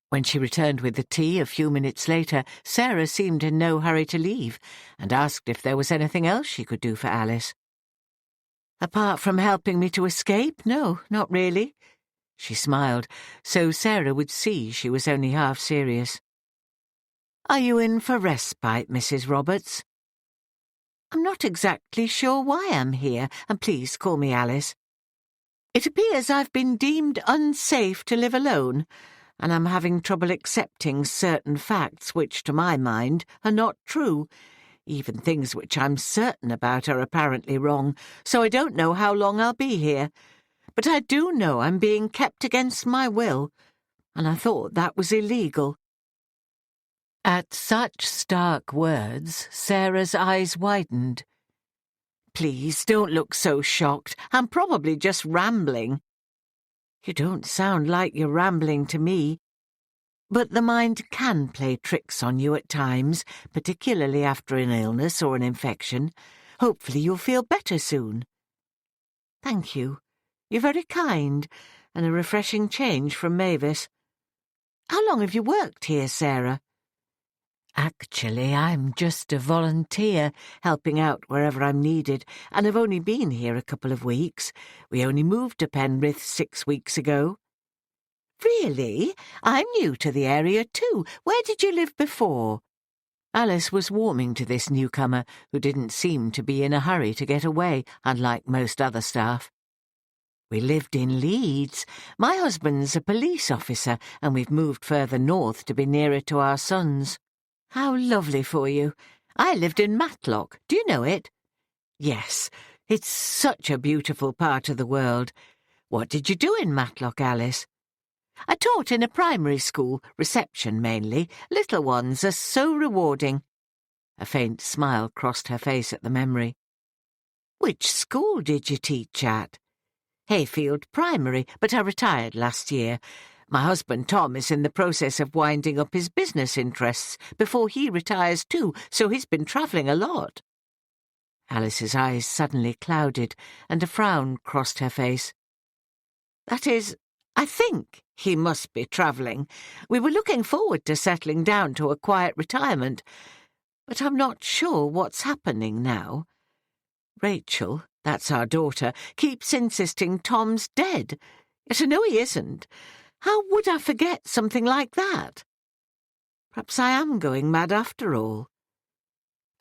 When she returned with the tea a few minutes later, Sarah seemed in no hurry to leave, and asked if there was anything else she could do for Alice. "Apart from helping me to escape, no, not really." She smiled, so Sarah would see she was only half serious. "Are you in for respite, Mrs. Roberts?" "I'm not exactly sure why I'm here, and please call me Alice. It appears I've been deemed unsafe to live alone, and I'm having trouble accepting certain facts which, to my mind, are not true. Even things which I'm certain about are apparently wrong, so I don't know how long I'll be here. But I do know I'm being kept against my will, and I thought that was illegal." At such stark words, Sarah's eyes widened. "Please, don't look so shocked. I'm probably just rambling." "You don't sound like you're rambling to me. But the mind can play tricks on you at times, particularly after an illness or an infection. Hopefully you'll feel better soon." "Thank you. You're very kind, and a refreshing change from Mavis. How long have you worked here, Sarah?" "Actually, I'm just a volunteer, helping out wherever I'm needed, and I've only been here a couple of weeks. We only moved to Penrith 6 weeks ago." "Really? I'm new to the area too. Where did you live before?" Alice was warming to this newcomer, who didn't seem to be in a hurry to get away, unlike most other staff. "We lived in Leeds. My husband's a police officer, and we've moved further north to be nearer to our sons." "How lovely for you. I lived in Matlock. Do you know it?" "Yes, it's such a beautiful part of the world. What did you do in Matlock, Alice?" "I taught in a primary school, reception mainly. Little ones are so rewarding." A faint smile crossed her face at the memory. "Which school did you teach at?" "Hayfield Primary, but I retired last year. My husband Tom is in the process of winding up his business interests before he retires too, so he's been travelling a lot." Alice's eyes suddenly clouded, and a frown crossed her face. "That is, I think he must be travelling. We were looking forward to settling down to a quiet retirement, but I'm not sure what's happening now. Rachel, that's our daughter, keeps insisting Tom's dead. Yet I know he isn't. How would I forget something like that? Perhaps I am going mad after all.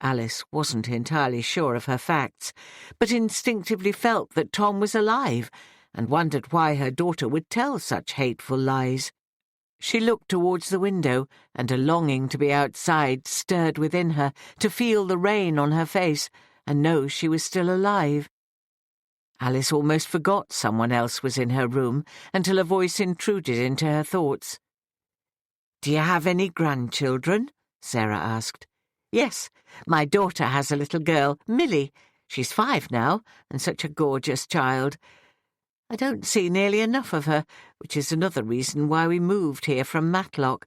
Alice wasn't entirely sure of her facts, but instinctively felt that Tom was alive and wondered why her daughter would tell such hateful lies. She looked towards the window, and a longing to be outside stirred within her, to feel the rain on her face and know she was still alive. Alice almost forgot someone else was in her room until a voice intruded into her thoughts. "Do you have any grandchildren?" Sarah asked. "Yes, my daughter has a little girl, Millie. She's 5 now, and such a gorgeous child. I don't see nearly enough of her, which is another reason why we moved here from Matlock.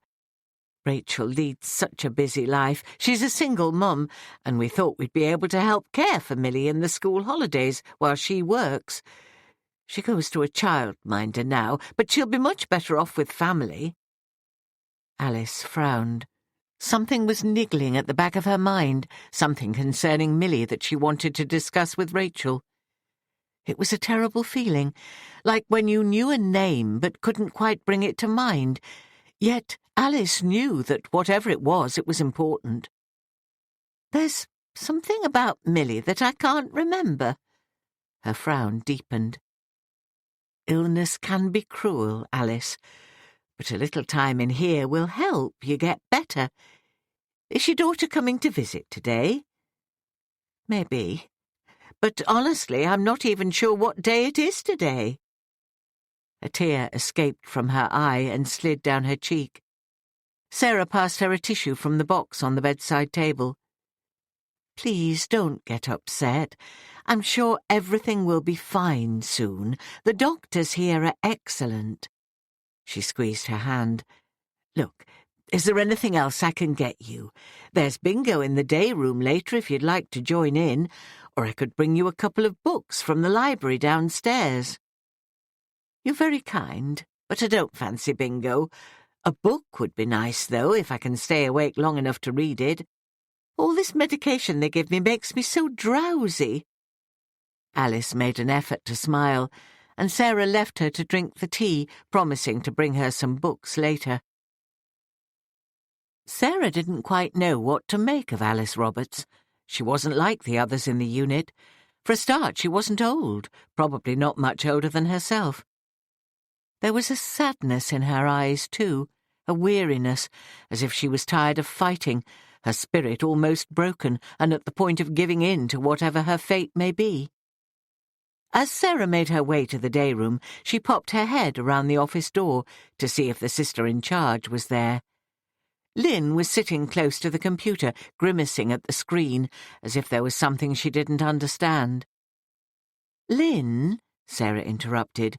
Rachel leads such a busy life. She's a single mum, and we thought we'd be able to help care for Millie in the school holidays while she works. She goes to a childminder now, but she'll be much better off with family." Alice frowned. Something was niggling at the back of her mind, something concerning Millie that she wanted to discuss with Rachel. It was a terrible feeling, like when you knew a name but couldn't quite bring it to mind. Yet Alice knew that whatever it was important. "There's something about Millie that I can't remember." Her frown deepened. "Illness can be cruel, Alice, but a little time in here will help you get better. Is your daughter coming to visit today?" "Maybe. But honestly, I'm not even sure what day it is today." A tear escaped from her eye and slid down her cheek. Sarah passed her a tissue from the box on the bedside table. "Please don't get upset. I'm sure everything will be fine soon. The doctors here are excellent." She squeezed her hand. "Look, is there anything else I can get you? There's bingo in the day room later if you'd like to join in, or I could bring you a couple of books from the library downstairs." "You're very kind, but I don't fancy bingo. A book would be nice, though, if I can stay awake long enough to read it. All this medication they give me makes me so drowsy." Alice made an effort to smile, and Sarah left her to drink the tea, promising to bring her some books later. Sarah didn't quite know what to make of Alice Roberts. She wasn't like the others in the unit. For a start, she wasn't old, probably not much older than herself. There was a sadness in her eyes, too, a weariness, as if she was tired of fighting, her spirit almost broken and at the point of giving in to whatever her fate may be. As Sarah made her way to the day room, she popped her head around the office door to see if the sister in charge was there. Lynn was sitting close to the computer, grimacing at the screen, as if there was something she didn't understand. "Lynn," Sarah interrupted.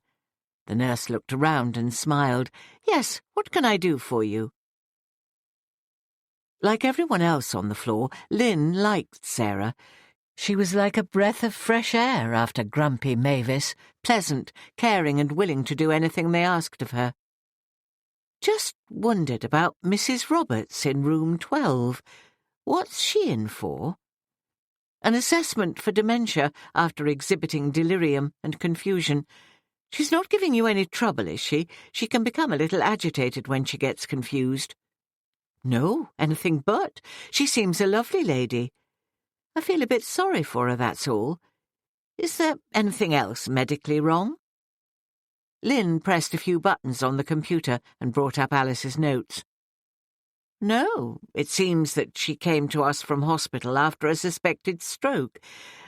The nurse looked around and smiled. "Yes, what can I do for you?" Like everyone else on the floor, Lynn liked Sarah. She was like a breath of fresh air after grumpy Mavis, pleasant, caring and willing to do anything they asked of her. "Just wondered about Mrs. Roberts in room 12. What's she in for?" "An assessment for dementia after exhibiting delirium and confusion. She's not giving you any trouble, is she? She can become a little agitated when she gets confused." "No, anything but. She seems a lovely lady. I feel a bit sorry for her, that's all. Is there anything else medically wrong?" Lynn pressed a few buttons on the computer and brought up Alice's notes. "No, it seems that she came to us from hospital after a suspected stroke,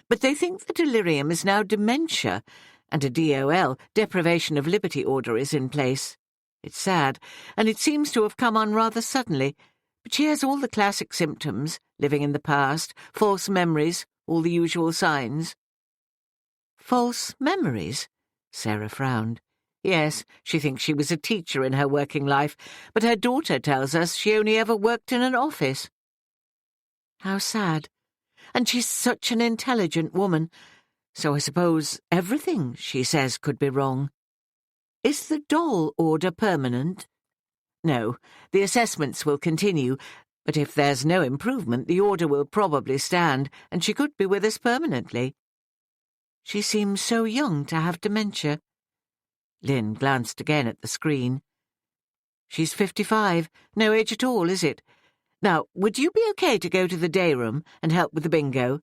but they think the delirium is now dementia, and a DOL, deprivation of liberty order, is in place. It's sad, and it seems to have come on rather suddenly, but she has all the classic symptoms, living in the past, false memories, all the usual signs." "False memories?" Sarah frowned. "Yes, she thinks she was a teacher in her working life, but her daughter tells us she only ever worked in an office." "How sad. And she's such an intelligent woman, so I suppose everything she says could be wrong. Is the doll order permanent?" "No, the assessments will continue, but if there's no improvement, the order will probably stand, and she could be with us permanently." "She seems so young to have dementia." Lynn glanced again at the screen. She's 55. No age at all, is it? Now, would you be okay to go to the day room and help with the bingo?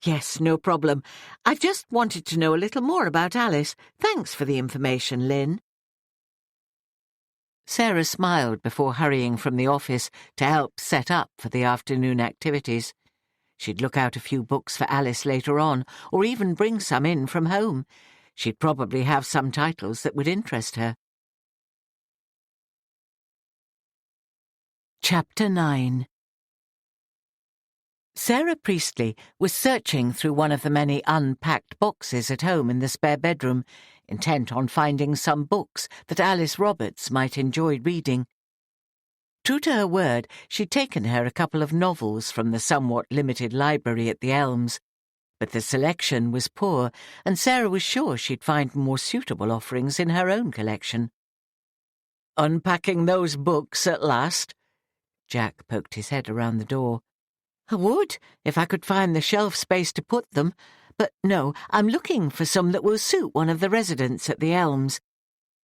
Yes, no problem. I just wanted to know a little more about Alice. Thanks for the information, Lynn. Sarah smiled before hurrying from the office to help set up for the afternoon activities. She'd look out a few books for Alice later on, or even bring some in from home. She'd probably have some titles that would interest her. Chapter 9. Sarah Priestley was searching through one of the many unpacked boxes at home in the spare bedroom, intent on finding some books that Alice Roberts might enjoy reading. True to her word, she'd taken her a couple of novels from the somewhat limited library at the Elms, but the selection was poor, and Sarah was sure she'd find more suitable offerings in her own collection. "Unpacking those books at last?" Jack poked his head around the door. "I would, if I could find the shelf space to put them, but no, I'm looking for some that will suit one of the residents at the Elms.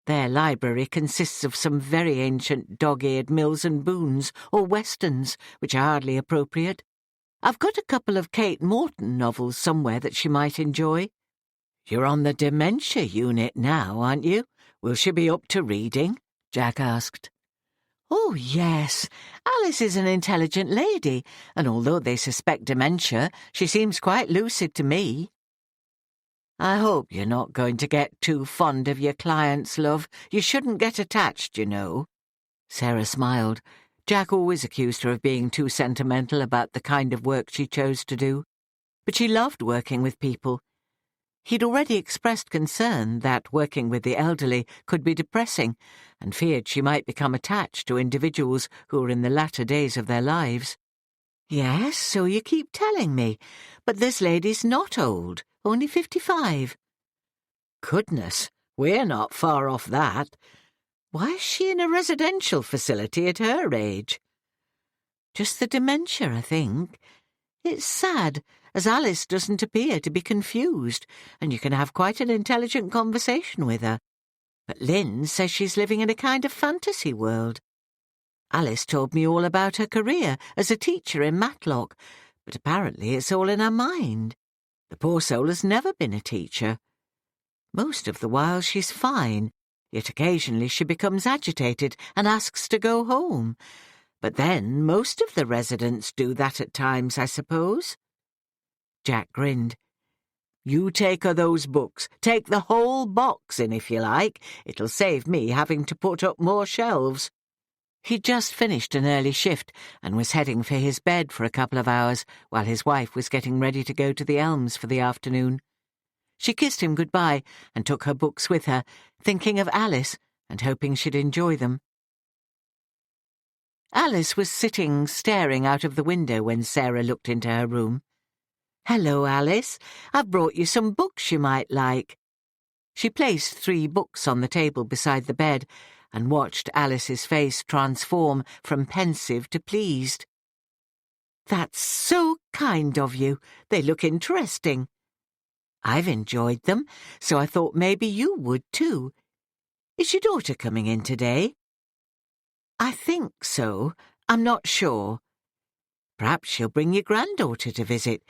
Their library consists of some very ancient dog-eared Mills and Boons or Westerns, which are hardly appropriate. I've got a couple of Kate Morton novels somewhere that she might enjoy." "You're on the dementia unit now, aren't you? Will she be up to reading?" Jack asked. "Oh, yes. Alice is an intelligent lady, and although they suspect dementia, she seems quite lucid to me." "I hope you're not going to get too fond of your clients, love. You shouldn't get attached, you know." Sarah smiled. Jack always accused her of being too sentimental about the kind of work she chose to do. But she loved working with people. He'd already expressed concern that working with the elderly could be depressing, and feared she might become attached to individuals who were in the latter days of their lives. "Yes, so you keep telling me, but this lady's not old, only 55. "Goodness, we're not far off that. Why is she in a residential facility at her age?" "Just the dementia, I think. It's sad, as Alice doesn't appear to be confused, and you can have quite an intelligent conversation with her. But Lynn says she's living in a kind of fantasy world. Alice told me all about her career as a teacher in Matlock, but apparently it's all in her mind. The poor soul has never been a teacher. Most of the while she's fine, yet occasionally she becomes agitated and asks to go home. But then most of the residents do that at times, I suppose." Jack grinned. "You take her those books. Take the whole box in, if you like. It'll save me having to put up more shelves." He'd just finished an early shift and was heading for his bed for a couple of hours while his wife was getting ready to go to the Elms for the afternoon. She kissed him goodbye and took her books with her, thinking of Alice and hoping she'd enjoy them. Alice was sitting staring out of the window when Sarah looked into her room. "Hello, Alice. I've brought you some books you might like." She placed 3 books on the table beside the bed and watched Alice's face transform from pensive to pleased. "That's so kind of you. They look interesting." "I've enjoyed them, so I thought maybe you would too. Is your daughter coming in today?" "I think so. I'm not sure." "Perhaps she'll bring your granddaughter to visit.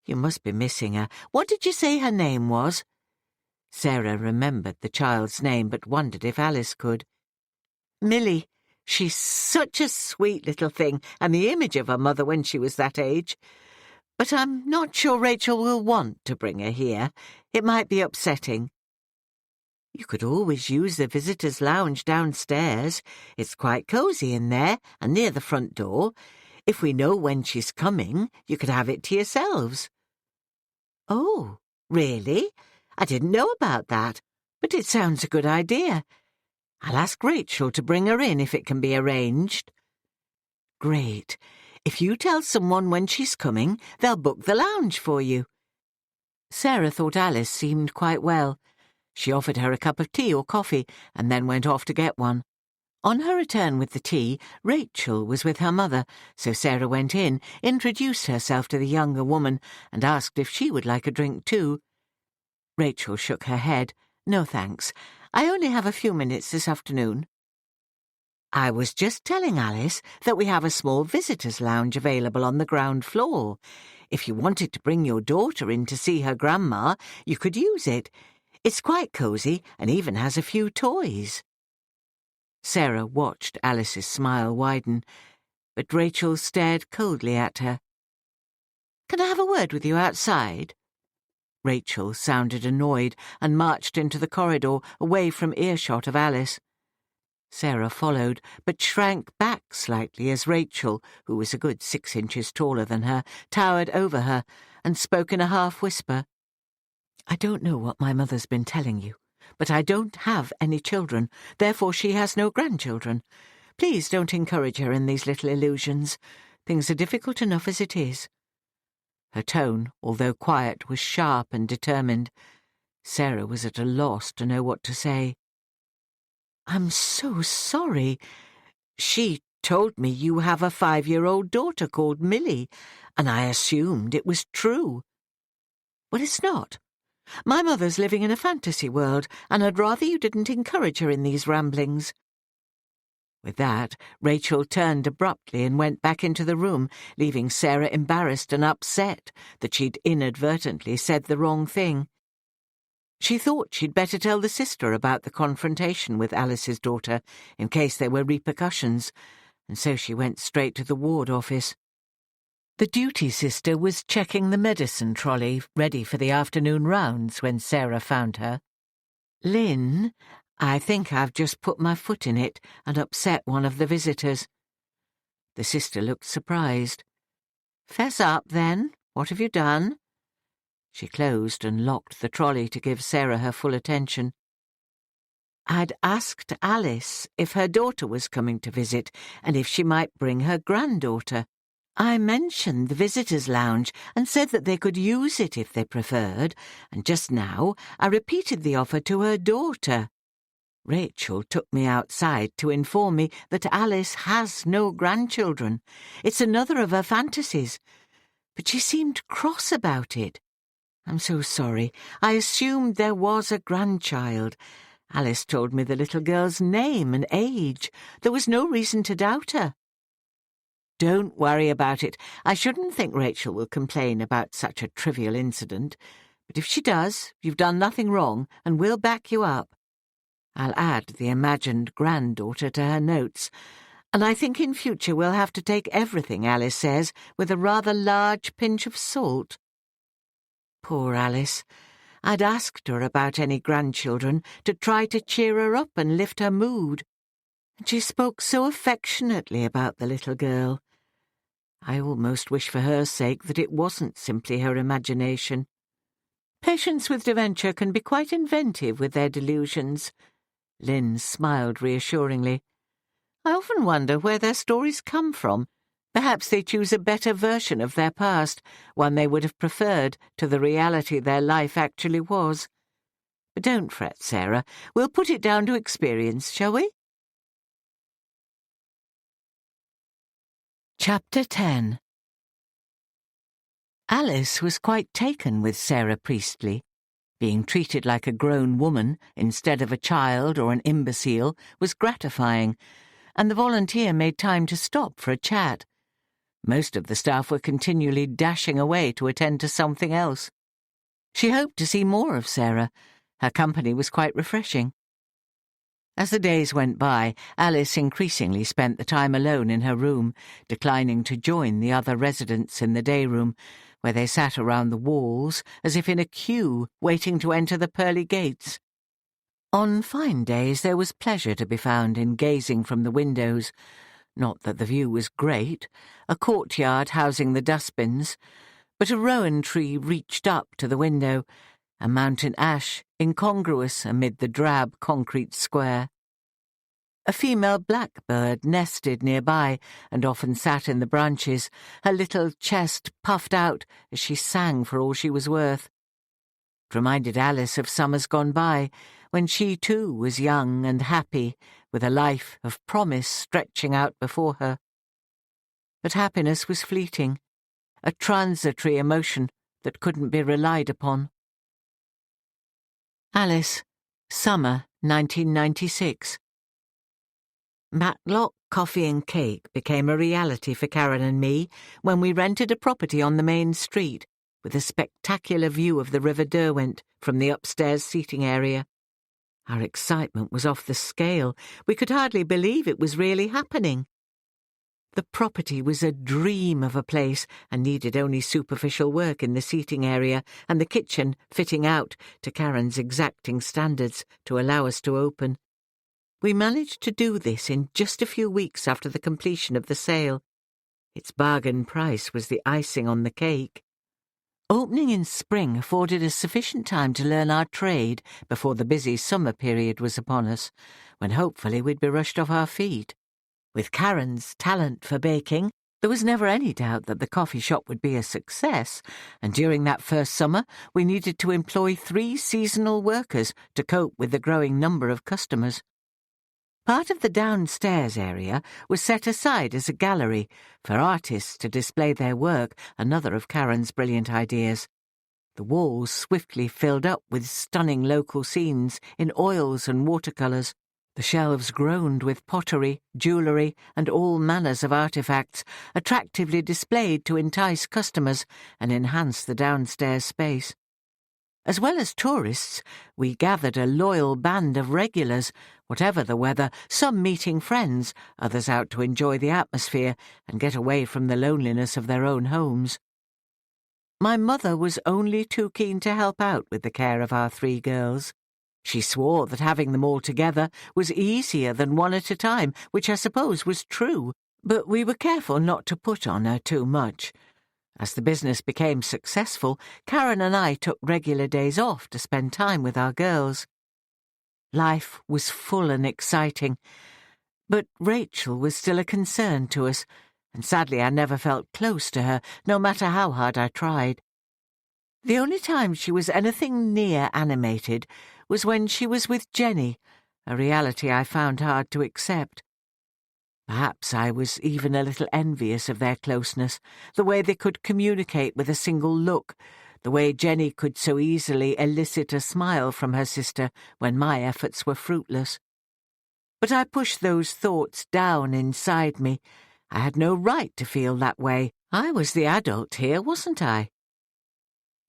You must be missing her. What did you say her name was?" Sarah remembered the child's name but wondered if Alice could. "Millie. She's such a sweet little thing, and the image of her mother when she was that age. But I'm not sure Rachel will want to bring her here. It might be upsetting." "You could always use the visitors' lounge downstairs. It's quite cosy in there and near the front door. If we know when she's coming, you could have it to yourselves." "Oh, really? I didn't know about that, but it sounds a good idea. I'll ask Rachel to bring her in if it can be arranged." "Great. If you tell someone when she's coming, they'll book the lounge for you." Sarah thought Alice seemed quite well. She offered her a cup of tea or coffee and then went off to get one. On her return with the tea, Rachel was with her mother, so Sarah went in, introduced herself to the younger woman, and asked if she would like a drink too. Rachel shook her head. "No, thanks. I only have a few minutes this afternoon." "I was just telling Alice that we have a small visitors' lounge available on the ground floor. If you wanted to bring your daughter in to see her grandma, you could use it. It's quite cosy and even has a few toys." Sarah watched Alice's smile widen, but Rachel stared coldly at her. "Can I have a word with you outside?" Rachel sounded annoyed and marched into the corridor, away from earshot of Alice. Sarah followed, but shrank back slightly as Rachel, who was a good 6 inches taller than her, towered over her and spoke in a half-whisper. "I don't know what my mother's been telling you, but I don't have any children, therefore she has no grandchildren. Please don't encourage her in these little illusions. Things are difficult enough as it is." Her tone, although quiet, was sharp and determined. Sarah was at a loss to know what to say. "I'm so sorry. She told me you have a 5-year-old daughter called Millie, and I assumed it was true." "Well, it's not. My mother's living in a fantasy world, and I'd rather you didn't encourage her in these ramblings." With that, Rachel turned abruptly and went back into the room, leaving Sarah embarrassed and upset that she'd inadvertently said the wrong thing. She thought she'd better tell the sister about the confrontation with Alice's daughter, in case there were repercussions, and so she went straight to the ward office. The duty sister was checking the medicine trolley, ready for the afternoon rounds, when Sarah found her. "Lynn, I think I've just put my foot in it and upset one of the visitors." The sister looked surprised. "Fess up, then. What have you done?" She closed and locked the trolley to give Sarah her full attention. "I'd asked Alice if her daughter was coming to visit and if she might bring her granddaughter. I mentioned the visitors' lounge and said that they could use it if they preferred, and just now I repeated the offer to her daughter. Rachel took me outside to inform me that Alice has no grandchildren. It's another of her fantasies. But she seemed cross about it. I'm so sorry. I assumed there was a grandchild. Alice told me the little girl's name and age. There was no reason to doubt her." "Don't worry about it. I shouldn't think Rachel will complain about such a trivial incident. But if she does, you've done nothing wrong, and we'll back you up. I'll add the imagined granddaughter to her notes, and I think in future we'll have to take everything Alice says with a rather large pinch of salt." Poor Alice. I'd asked her about any grandchildren to try to cheer her up and lift her mood, and she spoke so affectionately about the little girl. I almost wish for her sake that it wasn't simply her imagination. Patients with dementia can be quite inventive with their delusions. Lynn smiled reassuringly. I often wonder where their stories come from. Perhaps they choose a better version of their past, one they would have preferred to the reality their life actually was. But don't fret, Sarah. We'll put it down to experience, shall we? Chapter 10. Alice was quite taken with Sarah Priestley. Being treated like a grown woman instead of a child or an imbecile was gratifying, and the volunteer made time to stop for a chat. Most of the staff were continually dashing away to attend to something else. She hoped to see more of Sarah. Her company was quite refreshing. As the days went by, Alice increasingly spent the time alone in her room, declining to join the other residents in the day room, where they sat around the walls as if in a queue waiting to enter the pearly gates. On fine days there was pleasure to be found in gazing from the windows. Not that the view was great, a courtyard housing the dustbins, but a rowan tree reached up to the window, a mountain ash incongruous amid the drab concrete square. A female blackbird nested nearby and often sat in the branches, her little chest puffed out as she sang for all she was worth. It reminded Alice of summers gone by, when she too was young and happy, with a life of promise stretching out before her. But happiness was fleeting, a transitory emotion that couldn't be relied upon. "Alice," Summer 1996. Matlock Coffee and Cake became a reality for Karen and me when we rented a property on the main street with a spectacular view of the River Derwent from the upstairs seating area. Our excitement was off the scale. We could hardly believe it was really happening. The property was a dream of a place and needed only superficial work in the seating area and the kitchen fitting out to Karen's exacting standards to allow us to open. We managed to do this in just a few weeks after the completion of the sale. Its bargain price was the icing on the cake. Opening in spring afforded us sufficient time to learn our trade before the busy summer period was upon us, when hopefully we'd be rushed off our feet. With Karen's talent for baking, there was never any doubt that the coffee shop would be a success, and during that first summer we needed to employ 3 seasonal workers to cope with the growing number of customers. Part of the downstairs area was set aside as a gallery for artists to display their work, another of Karen's brilliant ideas. The walls swiftly filled up with stunning local scenes in oils and watercolours. The shelves groaned with pottery, jewellery, and all manners of artefacts, attractively displayed to entice customers and enhance the downstairs space. As well as tourists, we gathered a loyal band of regulars, whatever the weather, some meeting friends, others out to enjoy the atmosphere and get away from the loneliness of their own homes. My mother was only too keen to help out with the care of our 3 girls. She swore that having them all together was easier than one at a time, which I suppose was true, but we were careful not to put on her too much. As the business became successful, Karen and I took regular days off to spend time with our girls. Life was full and exciting, but Rachel was still a concern to us, and sadly I never felt close to her, no matter how hard I tried. The only time she was anything near animated was when she was with Jenny, a reality I found hard to accept. Perhaps I was even a little envious of their closeness, the way they could communicate with a single look, the way Jenny could so easily elicit a smile from her sister when my efforts were fruitless. But I pushed those thoughts down inside me. I had no right to feel that way. I was the adult here, wasn't I?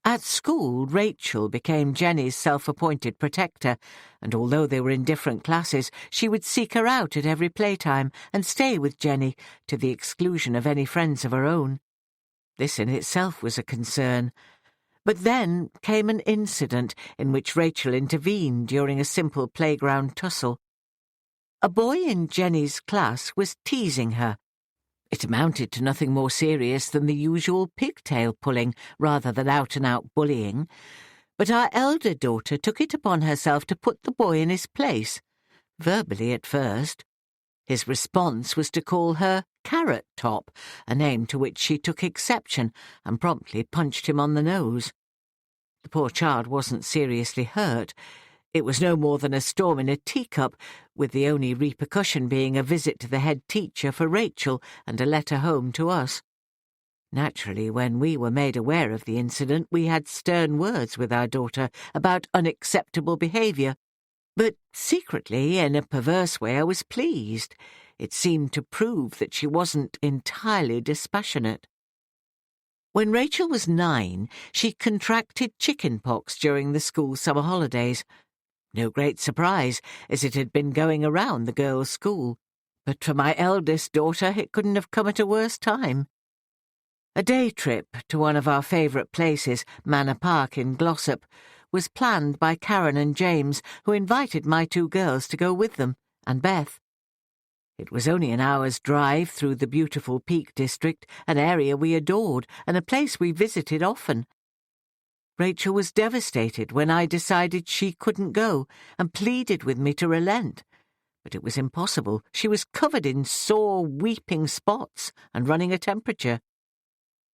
At school, Rachel became Jenny's self-appointed protector, and although they were in different classes, she would seek her out at every playtime and stay with Jenny, to the exclusion of any friends of her own. This in itself was a concern. But then came an incident in which Rachel intervened during a simple playground tussle. A boy in Jenny's class was teasing her. It amounted to nothing more serious than the usual pigtail pulling rather than out-and-out bullying, but our elder daughter took it upon herself to put the boy in his place, verbally at first. His response was to call her Carrot Top, a name to which she took exception, and promptly punched him on the nose. The poor child wasn't seriously hurt. It was no more than a storm in a teacup, with the only repercussion being a visit to the head teacher for Rachel and a letter home to us. Naturally, when we were made aware of the incident, we had stern words with our daughter about unacceptable behaviour, but secretly, in a perverse way, I was pleased. It seemed to prove that she wasn't entirely dispassionate. When Rachel was 9, she contracted chicken pox during the school summer holidays. No great surprise, as it had been going around the girls' school. But for my eldest daughter, it couldn't have come at a worse time. A day trip to one of our favourite places, Manor Park in Glossop, was planned by Karen and James, who invited my 2 girls to go with them, and Beth. It was only an hour's drive through the beautiful Peak District, an area we adored, and a place we visited often. Rachel was devastated when I decided she couldn't go and pleaded with me to relent. But it was impossible. She was covered in sore, weeping spots and running a temperature.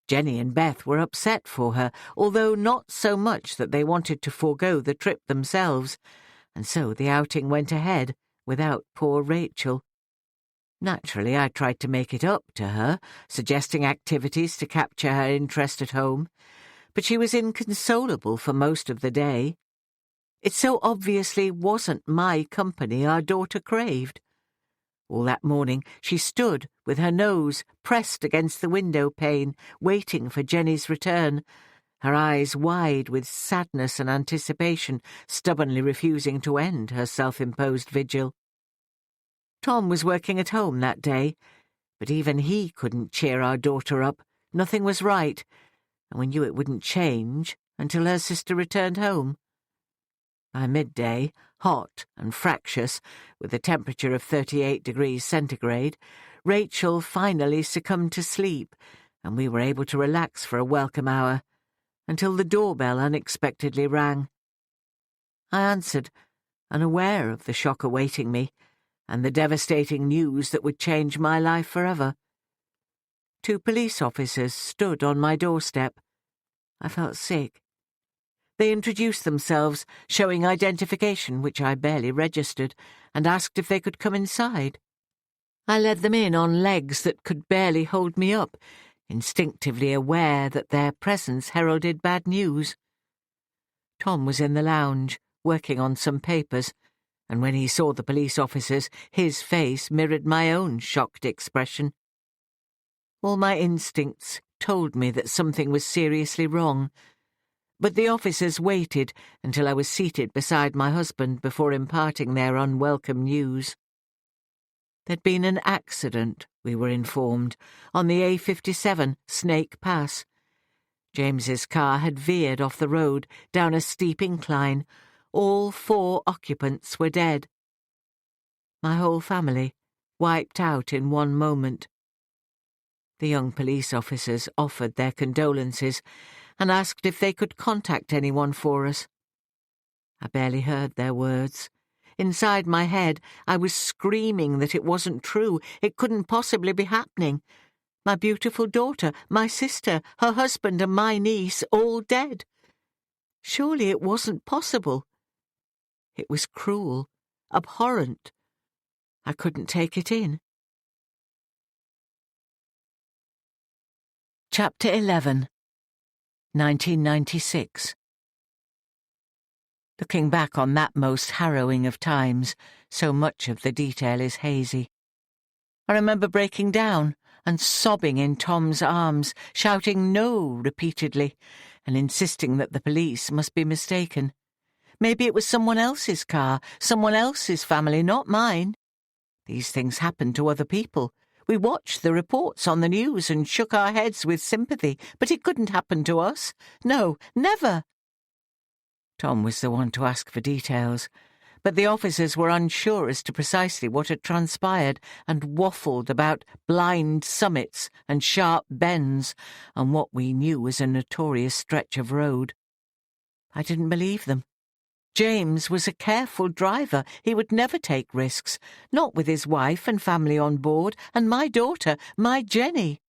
Jenny and Beth were upset for her, although not so much that they wanted to forego the trip themselves, and so the outing went ahead without poor Rachel. Naturally, I tried to make it up to her, suggesting activities to capture her interest at home, but she was inconsolable for most of the day. It so obviously wasn't my company our daughter craved. All that morning she stood with her nose pressed against the window pane, waiting for Jenny's return, her eyes wide with sadness and anticipation, stubbornly refusing to end her self-imposed vigil. Tom was working at home that day, but even he couldn't cheer our daughter up. Nothing was right, and we knew it wouldn't change until her sister returned home. By midday, hot and fractious, with a temperature of 38 degrees centigrade, Rachel finally succumbed to sleep, and we were able to relax for a welcome hour, until the doorbell unexpectedly rang. I answered, unaware of the shock awaiting me, and the devastating news that would change my life forever. 2 police officers stood on my doorstep. I felt sick. They introduced themselves, showing identification, which I barely registered, and asked if they could come inside. I led them in on legs that could barely hold me up, instinctively aware that their presence heralded bad news. Tom was in the lounge, working on some papers, and when he saw the police officers, his face mirrored my own shocked expression. All my instincts told me that something was seriously wrong, but the officers waited until I was seated beside my husband before imparting their unwelcome news. There'd been an accident, we were informed, on the A57 Snake Pass. James's car had veered off the road down a steep incline. All 4 occupants were dead. My whole family wiped out in one moment. The young police officers offered their condolences and asked if they could contact anyone for us. I barely heard their words. Inside my head, I was screaming that it wasn't true. It couldn't possibly be happening. My beautiful daughter, my sister, her husband and my niece, all dead. Surely it wasn't possible. It was cruel, abhorrent. I couldn't take it in. Chapter 11. 1996. Looking back on that most harrowing of times, so much of the detail is hazy. I remember breaking down and sobbing in Tom's arms, shouting no repeatedly, and insisting that the police must be mistaken. Maybe it was someone else's car, someone else's family, not mine. These things happened to other people. We watched the reports on the news and shook our heads with sympathy, but it couldn't happen to us. No, never. Tom was the one to ask for details, but the officers were unsure as to precisely what had transpired and waffled about blind summits and sharp bends on what we knew was a notorious stretch of road. I didn't believe them. James was a careful driver. He would never take risks, not with his wife and family on board, and my daughter, my Jenny.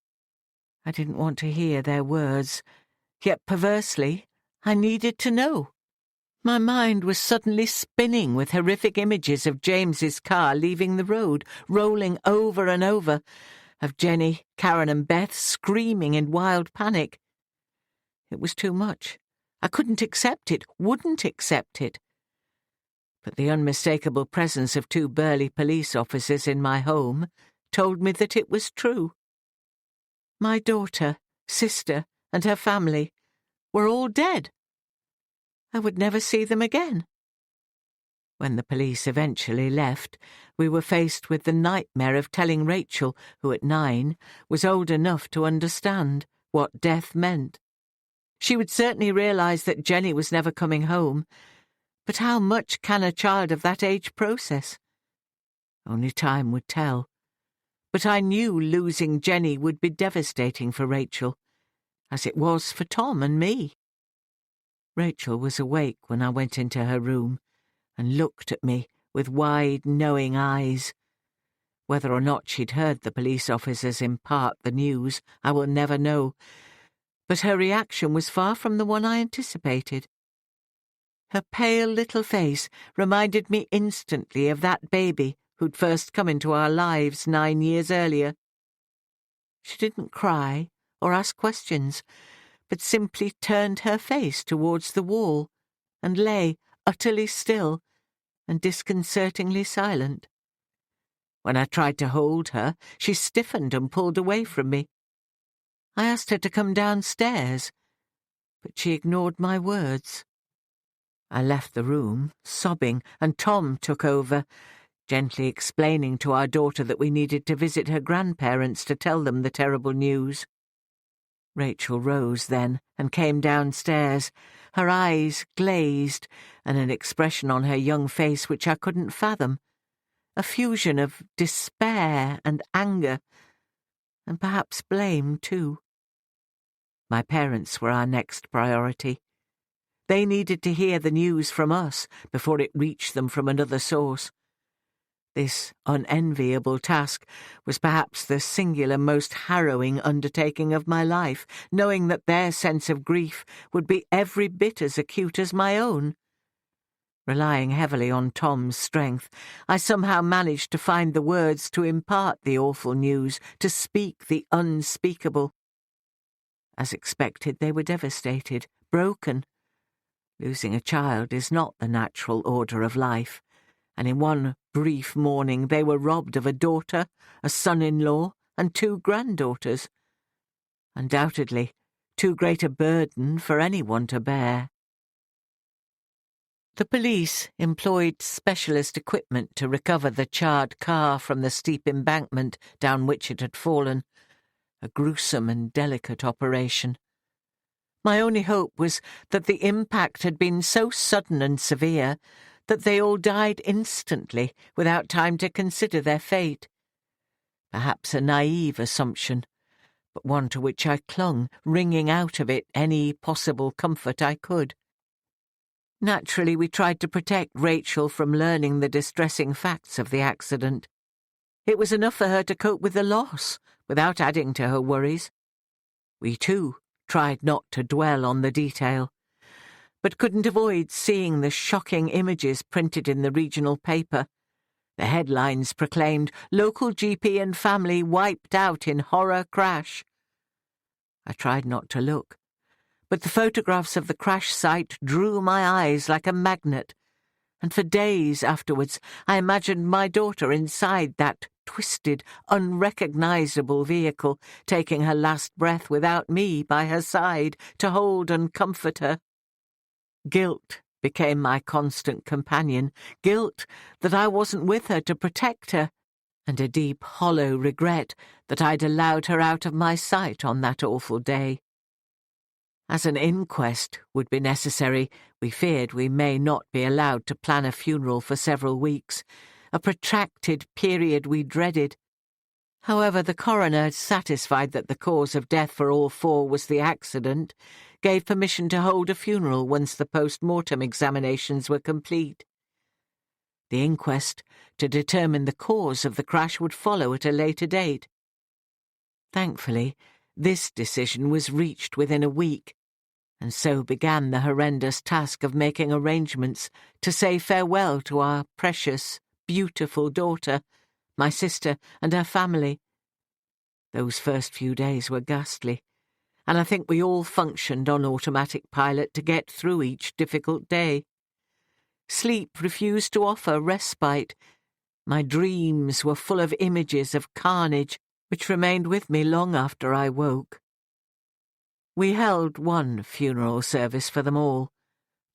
I didn't want to hear their words, yet perversely, I needed to know. My mind was suddenly spinning with horrific images of James's car leaving the road, rolling over and over, of Jenny, Karen and Beth screaming in wild panic. It was too much. I couldn't accept it, wouldn't accept it. But the unmistakable presence of 2 burly police officers in my home told me that it was true. My daughter, sister, and her family were all dead. I would never see them again. When the police eventually left, we were faced with the nightmare of telling Rachel, who at 9 was old enough to understand what death meant. She would certainly realise that Jenny was never coming home, but how much can a child of that age process? Only time would tell. But I knew losing Jenny would be devastating for Rachel, as it was for Tom and me. Rachel was awake when I went into her room and looked at me with wide, knowing eyes. Whether or not she'd heard the police officers impart the news, I will never know, but her reaction was far from the one I anticipated. Her pale little face reminded me instantly of that baby who'd first come into our lives 9 years earlier. She didn't cry or ask questions, but simply turned her face towards the wall and lay utterly still and disconcertingly silent. When I tried to hold her, she stiffened and pulled away from me. I asked her to come downstairs, but she ignored my words. I left the room, sobbing, and Tom took over, gently explaining to our daughter that we needed to visit her grandparents to tell them the terrible news. Rachel rose then and came downstairs, her eyes glazed and an expression on her young face which I couldn't fathom, a fusion of despair and anger, and perhaps blame too. My parents were our next priority. They needed to hear the news from us before it reached them from another source. This unenviable task was perhaps the singular most harrowing undertaking of my life, knowing that their sense of grief would be every bit as acute as my own. Relying heavily on Tom's strength, I somehow managed to find the words to impart the awful news, to speak the unspeakable. As expected, they were devastated, broken. Losing a child is not the natural order of life, and in one brief morning they were robbed of a daughter, a son-in-law, and 2 granddaughters. Undoubtedly, too great a burden for anyone to bear. The police employed specialist equipment to recover the charred car from the steep embankment down which it had fallen, a gruesome and delicate operation. My only hope was that the impact had been so sudden and severe that they all died instantly without time to consider their fate. Perhaps a naive assumption, but one to which I clung, wringing out of it any possible comfort I could. Naturally, we tried to protect Rachel from learning the distressing facts of the accident. It was enough for her to cope with the loss, without adding to her worries. We, too, tried not to dwell on the detail, but couldn't avoid seeing the shocking images printed in the regional paper. The headlines proclaimed, "Local GP and family wiped out in horror crash." I tried not to look, but the photographs of the crash site drew my eyes like a magnet, and for days afterwards I imagined my daughter inside that twisted, unrecognizable vehicle, taking her last breath without me by her side to hold and comfort her. Guilt became my constant companion, guilt that I wasn't with her to protect her, and a deep, hollow regret that I'd allowed her out of my sight on that awful day. As an inquest would be necessary, we feared we may not be allowed to plan a funeral for several weeks, a protracted period we dreaded. However, the coroner, satisfied that the cause of death for all 4 was the accident, gave permission to hold a funeral once the post-mortem examinations were complete. The inquest to determine the cause of the crash would follow at a later date. Thankfully, this decision was reached within a week, and so began the horrendous task of making arrangements to say farewell to our precious, beautiful daughter, my sister, and her family. Those first few days were ghastly, and I think we all functioned on automatic pilot to get through each difficult day. Sleep refused to offer respite. My dreams were full of images of carnage, which remained with me long after I woke. We held one funeral service for them all,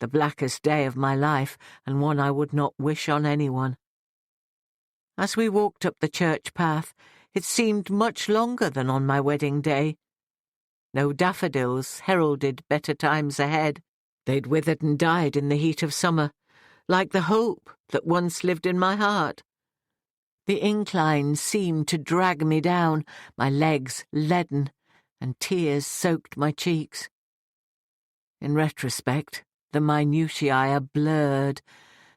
the blackest day of my life, and one I would not wish on anyone. As we walked up the church path, it seemed much longer than on my wedding day. No daffodils heralded better times ahead. They'd withered and died in the heat of summer, like the hope that once lived in my heart. The incline seemed to drag me down, my legs leaden, and tears soaked my cheeks. In retrospect, the minutiae are blurred,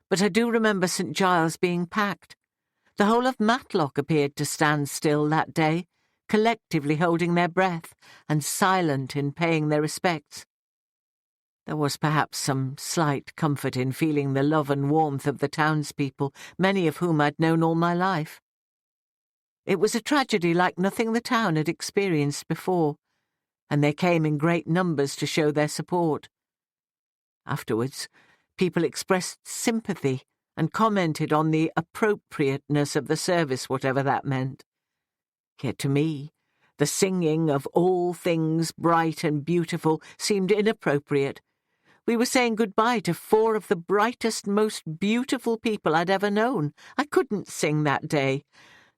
but I do remember St. Giles being packed. The whole of Matlock appeared to stand still that day, collectively holding their breath and silent in paying their respects. There was perhaps some slight comfort in feeling the love and warmth of the townspeople, many of whom I'd known all my life. It was a tragedy like nothing the town had experienced before, and they came in great numbers to show their support. Afterwards, People expressed sympathy and commented on the appropriateness of the service, whatever that meant. Yet to me, the singing of all things bright and beautiful seemed inappropriate. We were saying goodbye to 4 of the brightest, most beautiful people I'd ever known. I couldn't sing that day,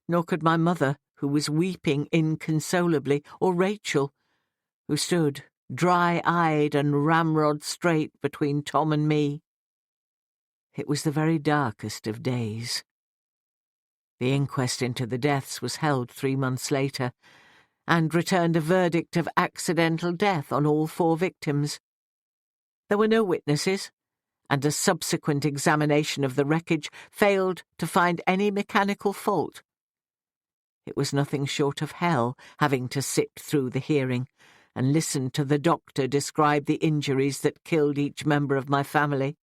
nor could my mother, who was weeping inconsolably, or Rachel, who stood dry-eyed and ramrod-straight between Tom and me. It was the very darkest of days. The inquest into the deaths was held 3 months later, and returned a verdict of accidental death on all 4 victims. There were no witnesses, and a subsequent examination of the wreckage failed to find any mechanical fault. It was nothing short of hell having to sit through the hearing and listen to the doctor describe the injuries that killed each member of my family.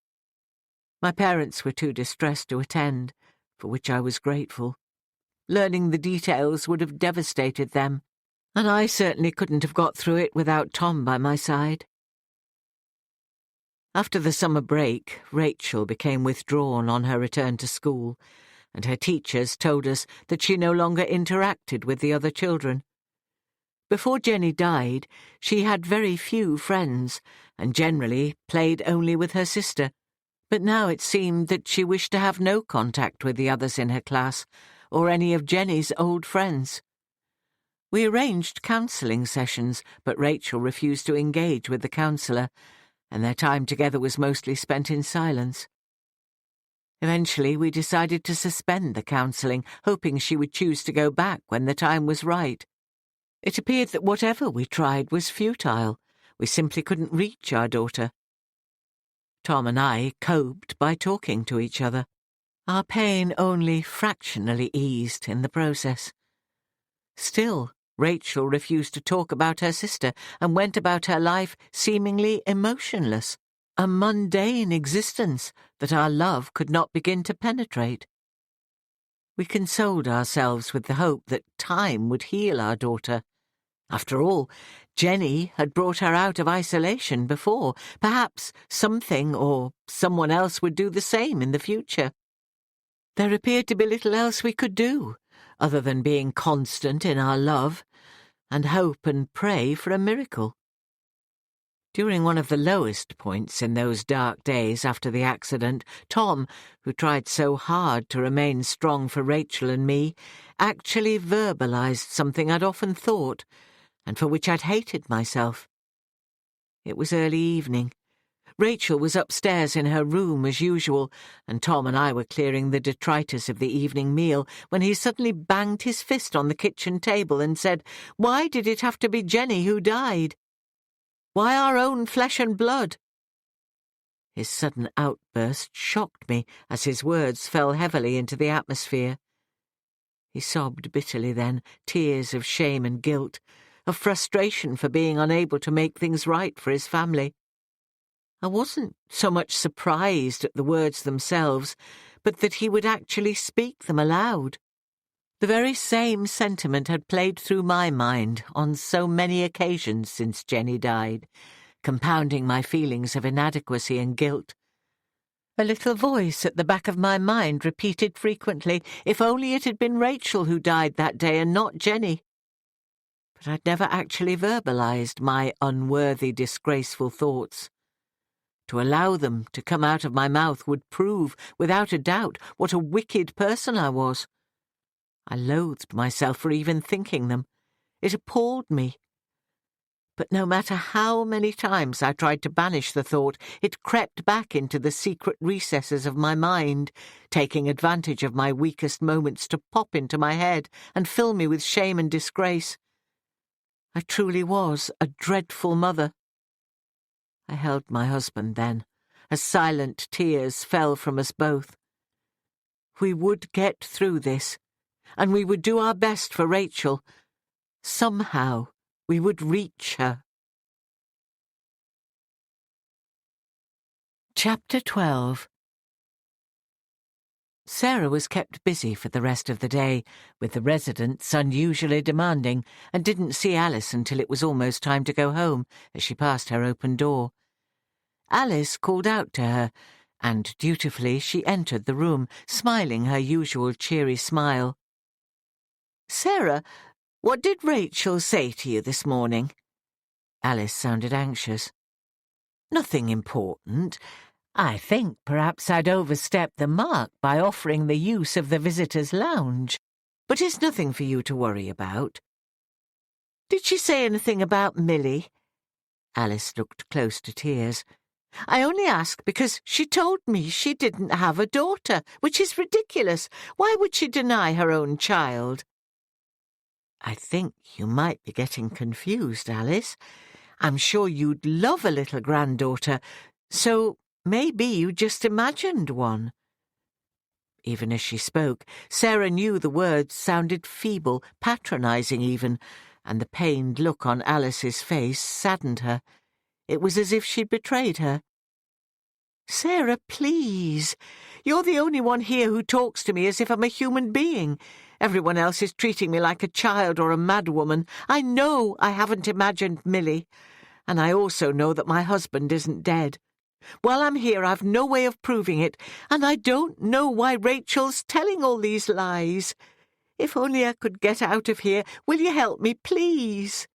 My parents were too distressed to attend, for which I was grateful. Learning the details would have devastated them, and I certainly couldn't have got through it without Tom by my side. After the summer break, Rachel became withdrawn on her return to school, and her teachers told us that she no longer interacted with the other children. Before Jenny died, she had very few friends, and generally played only with her sister, but now it seemed that she wished to have no contact with the others in her class, or any of Jenny's old friends. We arranged counselling sessions, but Rachel refused to engage with the counsellor, and their time together was mostly spent in silence. Eventually, we decided to suspend the counselling, hoping she would choose to go back when the time was right. It appeared that whatever we tried was futile. We simply couldn't reach our daughter. Tom and I coped by talking to each other. Our pain only fractionally eased in the process. Still, Rachel refused to talk about her sister and went about her life seemingly emotionless, a mundane existence that our love could not begin to penetrate. We consoled ourselves with the hope that time would heal our daughter. After all, Jenny had brought her out of isolation before. Perhaps something or someone else would do the same in the future. There appeared to be little else we could do, other than being constant in our love, and hope and pray for a miracle. During one of the lowest points in those dark days after the accident, Tom, who tried so hard to remain strong for Rachel and me, actually verbalized something I'd often thought, and for which I'd hated myself. It was early evening. Rachel was upstairs in her room as usual, and Tom and I were clearing the detritus of the evening meal when he suddenly banged his fist on the kitchen table and said, "Why did it have to be Jenny who died? Why our own flesh and blood?" His sudden outburst shocked me as his words fell heavily into the atmosphere. He sobbed bitterly then, tears of shame and guilt, of frustration for being unable to make things right for his family. I wasn't so much surprised at the words themselves, but that he would actually speak them aloud. The very same sentiment had played through my mind on so many occasions since Jenny died, compounding my feelings of inadequacy and guilt. A little voice at the back of my mind repeated frequently, if only it had been Rachel who died that day and not Jenny. But I'd never actually verbalized my unworthy, disgraceful thoughts. To allow them to come out of my mouth would prove, without a doubt, what a wicked person I was. I loathed myself for even thinking them. It appalled me. But no matter how many times I tried to banish the thought, it crept back into the secret recesses of my mind, taking advantage of my weakest moments to pop into my head and fill me with shame and disgrace. I truly was a dreadful mother. I held my husband then, as silent tears fell from us both. We would get through this, and we would do our best for Rachel. Somehow we would reach her. Chapter 12. Sarah was kept busy for the rest of the day, with the residents unusually demanding, and didn't see Alice until it was almost time to go home as she passed her open door. Alice called out to her, And dutifully she entered the room, smiling her usual cheery smile. "Sarah, what did Rachel say to you this morning?" Alice sounded anxious. "Nothing important. I think perhaps I'd overstepped the mark by offering the use of the visitors' lounge, but it's nothing for you to worry about." "Did she say anything about Millie?" Alice looked close to tears. "I only ask because she told me she didn't have a daughter, which is ridiculous. Why would she deny her own child?" "I think you might be getting confused, Alice. I'm sure you'd love a little granddaughter, so maybe you just imagined one." Even as she spoke, Sarah knew the words sounded feeble, patronizing even, and the pained look on Alice's face saddened her. It was as if she'd betrayed her. "Sarah, please. You're the only one here who talks to me as if I'm a human being. Everyone else is treating me like a child or a madwoman. I know I haven't imagined Millie, and I also know that my husband isn't dead. While I'm here, I've no way of proving it, and I don't know why Rachel's telling all these lies. If only I could get out of here. Will you help me, please?"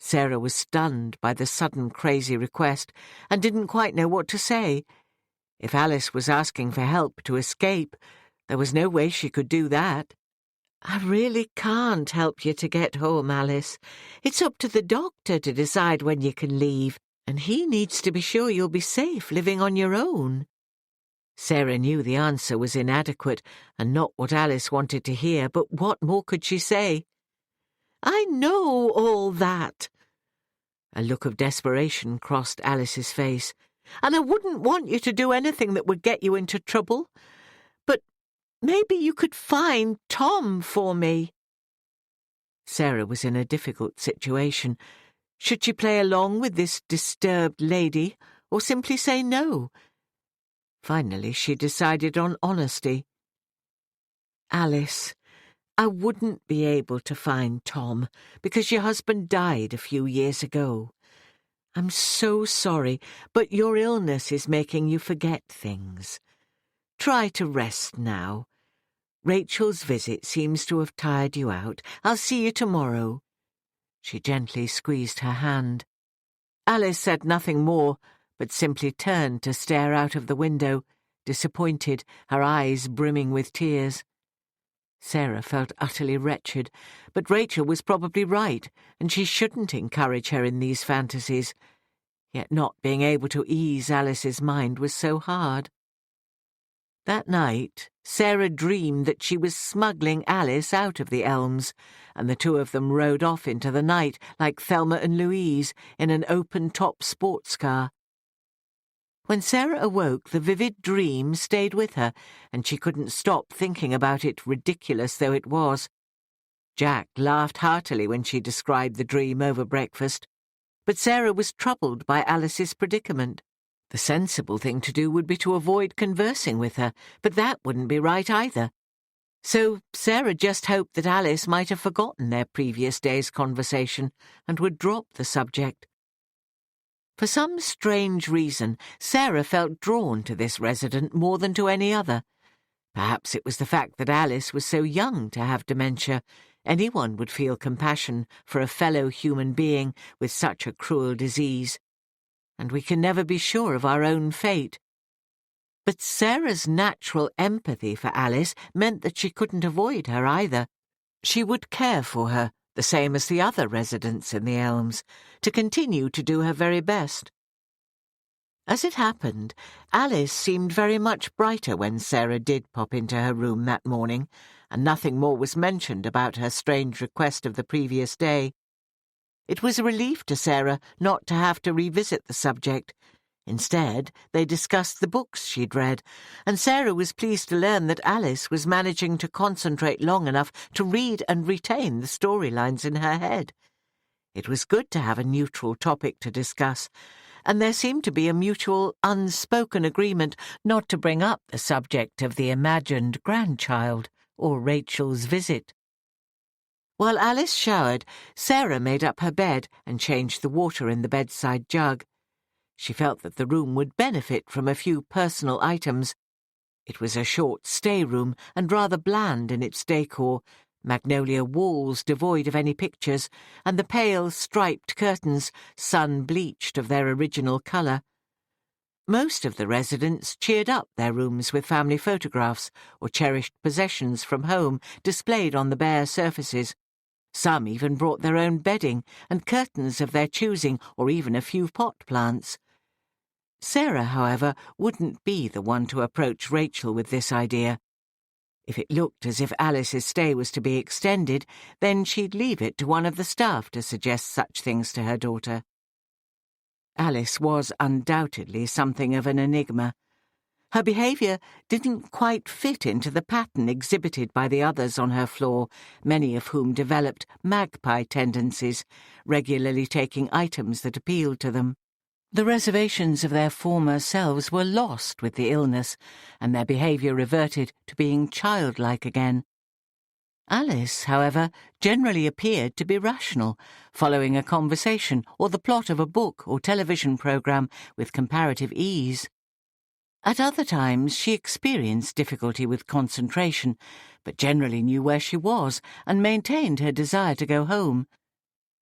Sarah was stunned by the sudden crazy request and didn't quite know what to say. If Alice was asking for help to escape, there was no way she could do that. "I really can't help you to get home, Alice. It's up to the doctor to decide when you can leave, and he needs to be sure you'll be safe living on your own." Sarah knew the answer was inadequate and not what Alice wanted to hear, but what more could she say? "I know all that." A look of desperation crossed Alice's face. "And I wouldn't want you to do anything that would get you into trouble. But maybe you could find Tom for me." Sarah was in a difficult situation. Should she play along with this disturbed lady, or simply say no? Finally, she decided on honesty. "Alice, I wouldn't be able to find Tom because your husband died a few years ago. I'm so sorry, but your illness is making you forget things. Try to rest now. Rachel's visit seems to have tired you out. I'll see you tomorrow." She gently squeezed her hand. Alice said nothing more, but simply turned to stare out of the window, disappointed, her eyes brimming with tears. Sarah felt utterly wretched, but Rachel was probably right, and she shouldn't encourage her in these fantasies. Yet not being able to ease Alice's mind was so hard. That night, Sarah dreamed that she was smuggling Alice out of the elms, and the two of them rode off into the night like Thelma and Louise in an open-top sports car. When Sarah awoke, the vivid dream stayed with her, and she couldn't stop thinking about it, ridiculous though it was. Jack laughed heartily when she described the dream over breakfast, but Sarah was troubled by Alice's predicament. The sensible thing to do would be to avoid conversing with her, but that wouldn't be right either. So Sarah just hoped that Alice might have forgotten their previous day's conversation and would drop the subject. For some strange reason, Sarah felt drawn to this resident more than to any other. Perhaps it was the fact that Alice was so young to have dementia. Anyone would feel compassion for a fellow human being with such a cruel disease. And we can never be sure of our own fate. But Sarah's natural empathy for Alice meant that she couldn't avoid her either. She would care for her, the same as the other residents in the elms, to continue to do her very best. As it happened, Alice seemed very much brighter when Sarah did pop into her room that morning, and nothing more was mentioned about her strange request of the previous day. It was a relief to Sarah not to have to revisit the subject. Instead, they discussed the books she'd read, and Sarah was pleased to learn that Alice was managing to concentrate long enough to read and retain the storylines in her head. It was good to have a neutral topic to discuss, and there seemed to be a mutual, unspoken agreement not to bring up the subject of the imagined grandchild or Rachel's visit. While Alice showered, Sarah made up her bed and changed the water in the bedside jug. She felt that the room would benefit from a few personal items. It was a short stay room and rather bland in its decor, magnolia walls devoid of any pictures, and the pale striped curtains sun-bleached of their original colour. Most of the residents cheered up their rooms with family photographs or cherished possessions from home displayed on the bare surfaces. Some even brought their own bedding and curtains of their choosing, or even a few pot plants. Sarah, however, wouldn't be the one to approach Rachel with this idea. If it looked as if Alice's stay was to be extended, then she'd leave it to one of the staff to suggest such things to her daughter. Alice was undoubtedly something of an enigma. Her behaviour didn't quite fit into the pattern exhibited by the others on her floor, many of whom developed magpie tendencies, regularly taking items that appealed to them. The reservations of their former selves were lost with the illness, and their behaviour reverted to being childlike again. Alice, however, generally appeared to be rational, following a conversation or the plot of a book or television programme with comparative ease. At other times she experienced difficulty with concentration, but generally knew where she was and maintained her desire to go home.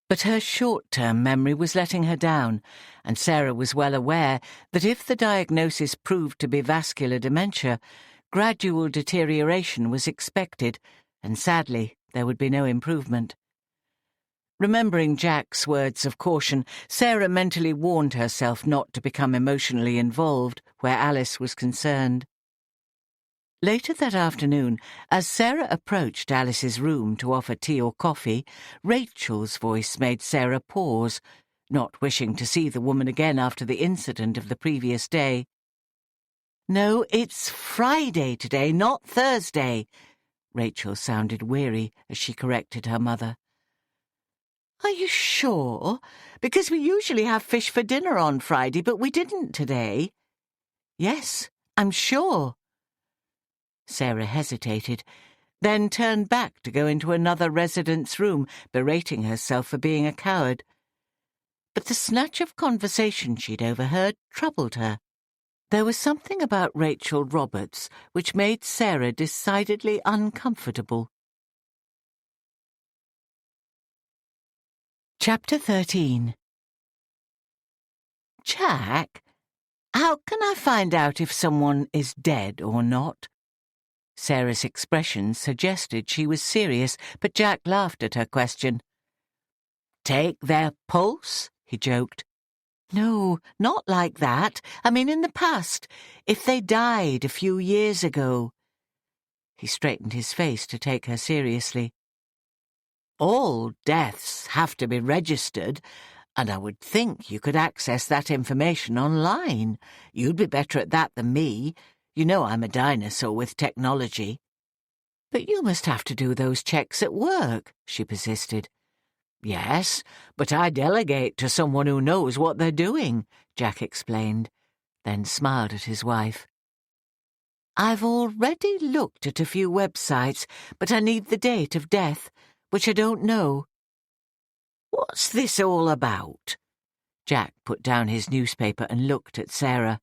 But her short-term memory was letting her down, and Sarah was well aware that if the diagnosis proved to be vascular dementia, gradual deterioration was expected, and sadly there would be no improvement. Remembering Jack's words of caution, Sarah mentally warned herself not to become emotionally involved where Alice was concerned. Later that afternoon, as Sarah approached Alice's room to offer tea or coffee, Rachel's voice made Sarah pause, not wishing to see the woman again after the incident of the previous day. "No, it's Friday today, not Thursday." Rachel sounded weary as she corrected her mother. "Are you sure? Because we usually have fish for dinner on Friday, but we didn't today." "Yes, I'm sure." Sarah hesitated, then turned back to go into another resident's room, berating herself for being a coward. But the snatch of conversation she'd overheard troubled her. There was something about Rachel Roberts which made Sarah decidedly uncomfortable. Chapter 13. "Jack, how can I find out if someone is dead or not?" Sarah's expression suggested she was serious, but Jack laughed at her question. "Take their pulse?" he joked. "No, not like that. I mean in the past, if they died a few years ago." He straightened his face to take her seriously. "All deaths have to be registered, and I would think you could access that information online. You'd be better at that than me. You know I'm a dinosaur with technology." "But you must have to do those checks at work," she persisted. "Yes, but I delegate to someone who knows what they're doing," Jack explained, then smiled at his wife. "I've already looked at a few websites, but I need the date of death, which I don't know." "What's this all about?" Jack put down his newspaper and looked at Sarah.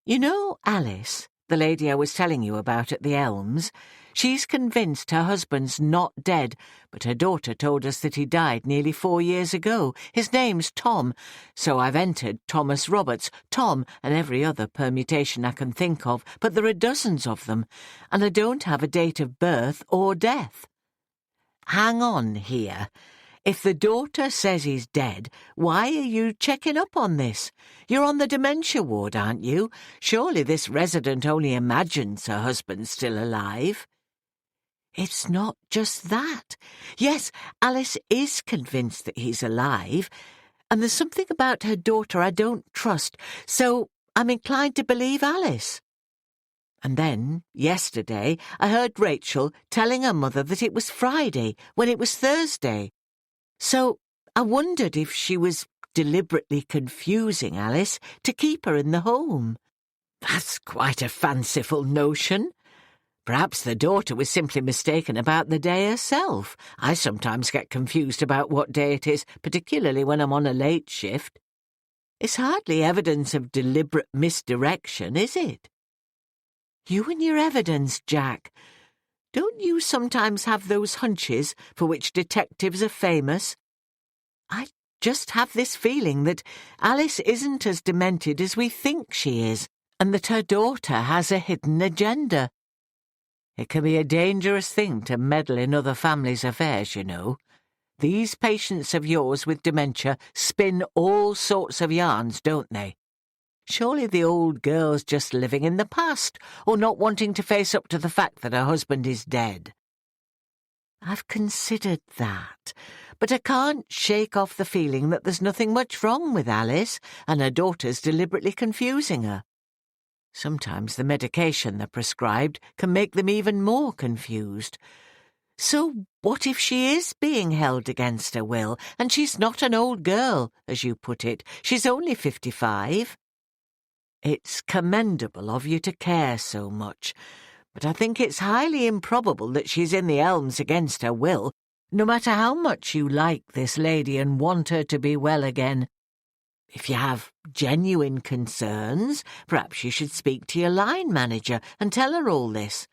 "You know Alice, the lady I was telling you about at the Elms? She's convinced her husband's not dead, but her daughter told us that he died nearly 4 years ago. His name's Tom, so I've entered Thomas Roberts, Tom, and every other permutation I can think of, but there are dozens of them, and I don't have a date of birth or death." "Hang on here. If the daughter says he's dead, why are you checking up on this? You're on the dementia ward, aren't you? Surely this resident only imagines her husband's still alive." "It's not just that. Yes, Alice is convinced that he's alive, and there's something about her daughter I don't trust, so I'm inclined to believe Alice. And then, yesterday, I heard Rachel telling her mother that it was Friday when it was Thursday. So I wondered if she was deliberately confusing Alice to keep her in the home." "That's quite a fanciful notion. Perhaps the daughter was simply mistaken about the day herself. I sometimes get confused about what day it is, particularly when I'm on a late shift." It's hardly evidence of deliberate misdirection, is it? You and your evidence, Jack. Don't you sometimes have those hunches for which detectives are famous? I just have this feeling that Alice isn't as demented as we think she is, and that her daughter has a hidden agenda. It can be a dangerous thing to meddle in other families' affairs, you know. These patients of yours with dementia spin all sorts of yarns, don't they? Surely the old girl's just living in the past, or not wanting to face up to the fact that her husband is dead. I've considered that, but I can't shake off the feeling that there's nothing much wrong with Alice, and her daughter's deliberately confusing her. Sometimes the medication they're prescribed can make them even more confused. So what if she is being held against her will, and she's not an old girl, as you put it? She's only 55. It's commendable of you to care so much, but I think it's highly improbable that she's in the elms against her will, no matter how much you like this lady and want her to be well again. If you have genuine concerns, perhaps you should speak to your line manager and tell her all this.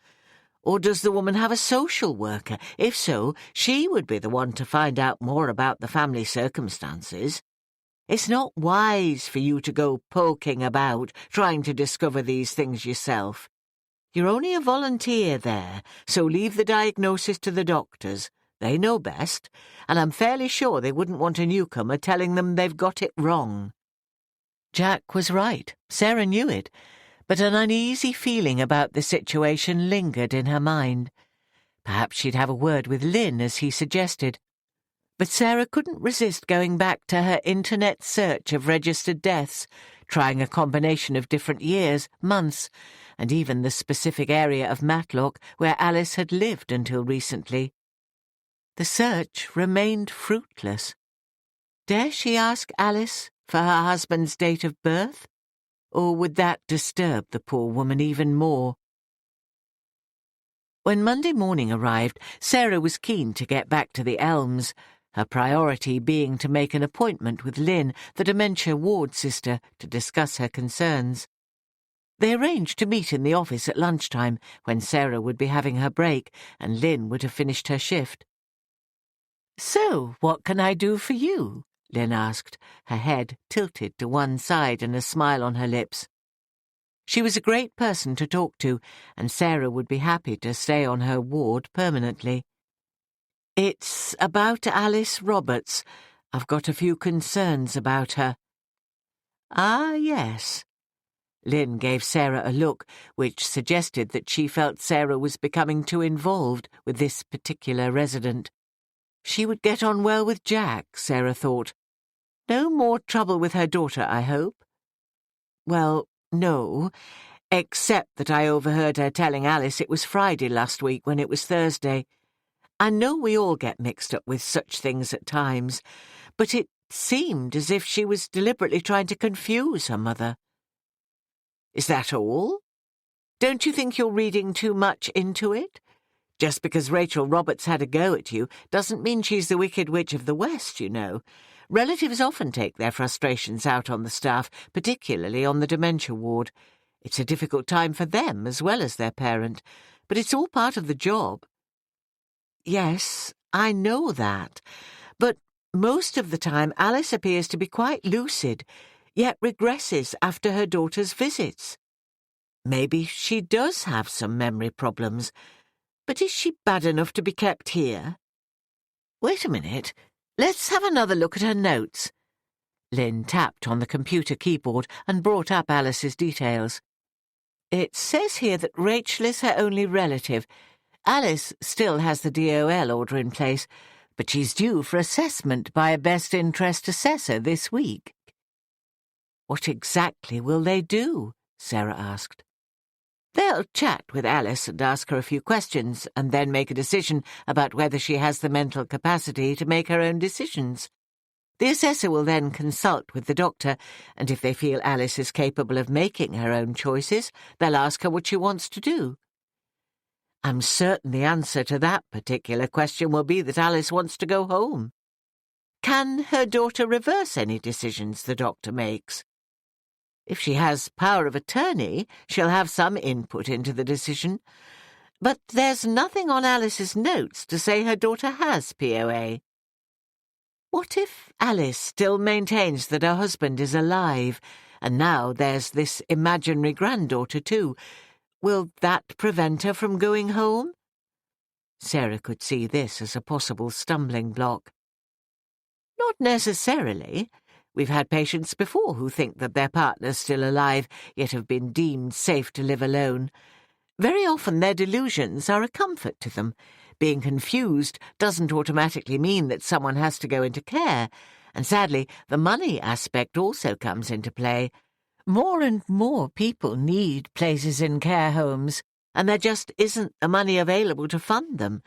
Or does the woman have a social worker? If so, she would be the one to find out more about the family circumstances. It's not wise for you to go poking about, trying to discover these things yourself. You're only a volunteer there, so leave the diagnosis to the doctors. They know best, and I'm fairly sure they wouldn't want a newcomer telling them they've got it wrong. Jack was right. Sarah knew it, but an uneasy feeling about the situation lingered in her mind. Perhaps she'd have a word with Lynn, as he suggested. But Sarah couldn't resist going back to her internet search of registered deaths, trying a combination of different years, months, and even the specific area of Matlock where Alice had lived until recently. The search remained fruitless. Dare she ask Alice for her husband's date of birth? Or would that disturb the poor woman even more? When Monday morning arrived, Sarah was keen to get back to the Elms, her priority being to make an appointment with Lynn, the dementia ward sister, to discuss her concerns. They arranged to meet in the office at lunchtime, when Sarah would be having her break and Lynn would have finished her shift. "So, what can I do for you?" Lynn asked, her head tilted to one side and a smile on her lips. She was a great person to talk to, and Sarah would be happy to stay on her ward permanently. "It's about Alice Roberts. I've got a few concerns about her." "Ah, yes." Lynn gave Sarah a look which suggested that she felt Sarah was becoming too involved with this particular resident. She would get on well with Jack, Sarah thought. No more trouble with her daughter, I hope? Well, no, except that I overheard her telling Alice it was Friday last week when it was Thursday. I know we all get mixed up with such things at times, but it seemed as if she was deliberately trying to confuse her mother. Is that all? Don't you think you're reading too much into it? Just because Rachel Roberts had a go at you doesn't mean she's the Wicked Witch of the West, you know. Relatives often take their frustrations out on the staff, particularly on the dementia ward. It's a difficult time for them as well as their parent, but it's all part of the job. Yes, I know that, but most of the time Alice appears to be quite lucid, yet regresses after her daughter's visits. Maybe she does have some memory problems, but is she bad enough to be kept here? Wait a minute. Let's have another look at her notes. Lynn tapped on the computer keyboard and brought up Alice's details. It says here that Rachel is her only relative. Alice still has the DOL order in place, but she's due for assessment by a best interest assessor this week. What exactly will they do? Sarah asked. They'll chat with Alice and ask her a few questions and then make a decision about whether she has the mental capacity to make her own decisions. The assessor will then consult with the doctor, and if they feel Alice is capable of making her own choices, they'll ask her what she wants to do. I'm certain the answer to that particular question will be that Alice wants to go home. Can her daughter reverse any decisions the doctor makes? If she has power of attorney, she'll have some input into the decision. But there's nothing on Alice's notes to say her daughter has POA. What if Alice still maintains that her husband is alive, and now there's this imaginary granddaughter too? Will that prevent her from going home? Sarah could see this as a possible stumbling block. Not necessarily. We've had patients before who think that their partner's still alive, yet have been deemed safe to live alone. Very often their delusions are a comfort to them. Being confused doesn't automatically mean that someone has to go into care, and sadly, the money aspect also comes into play. More and more people need places in care homes, and there just isn't the money available to fund them.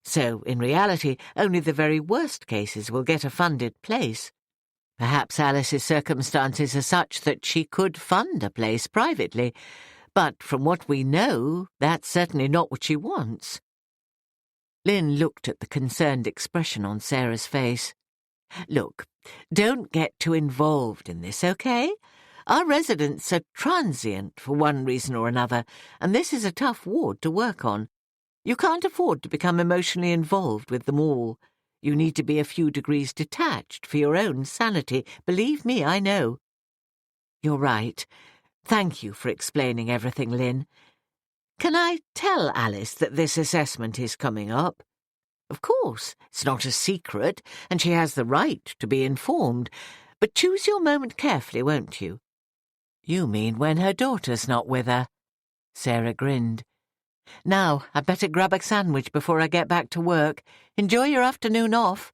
So, in reality, only the very worst cases will get a funded place. Perhaps Alice's circumstances are such that she could fund a place privately, but from what we know, that's certainly not what she wants. Lynn looked at the concerned expression on Sarah's face. Look, don't get too involved in this, okay? Our residents are transient for one reason or another, and this is a tough ward to work on. You can't afford to become emotionally involved with them all. You need to be a few degrees detached for your own sanity. Believe me, I know. You're right. Thank you for explaining everything, Lynn. Can I tell Alice that this assessment is coming up? Of course, it's not a secret, and she has the right to be informed. But choose your moment carefully, won't you? You mean when her daughter's not with her? Sarah grinned. Now, I'd better grab a sandwich before I get back to work. Enjoy your afternoon off.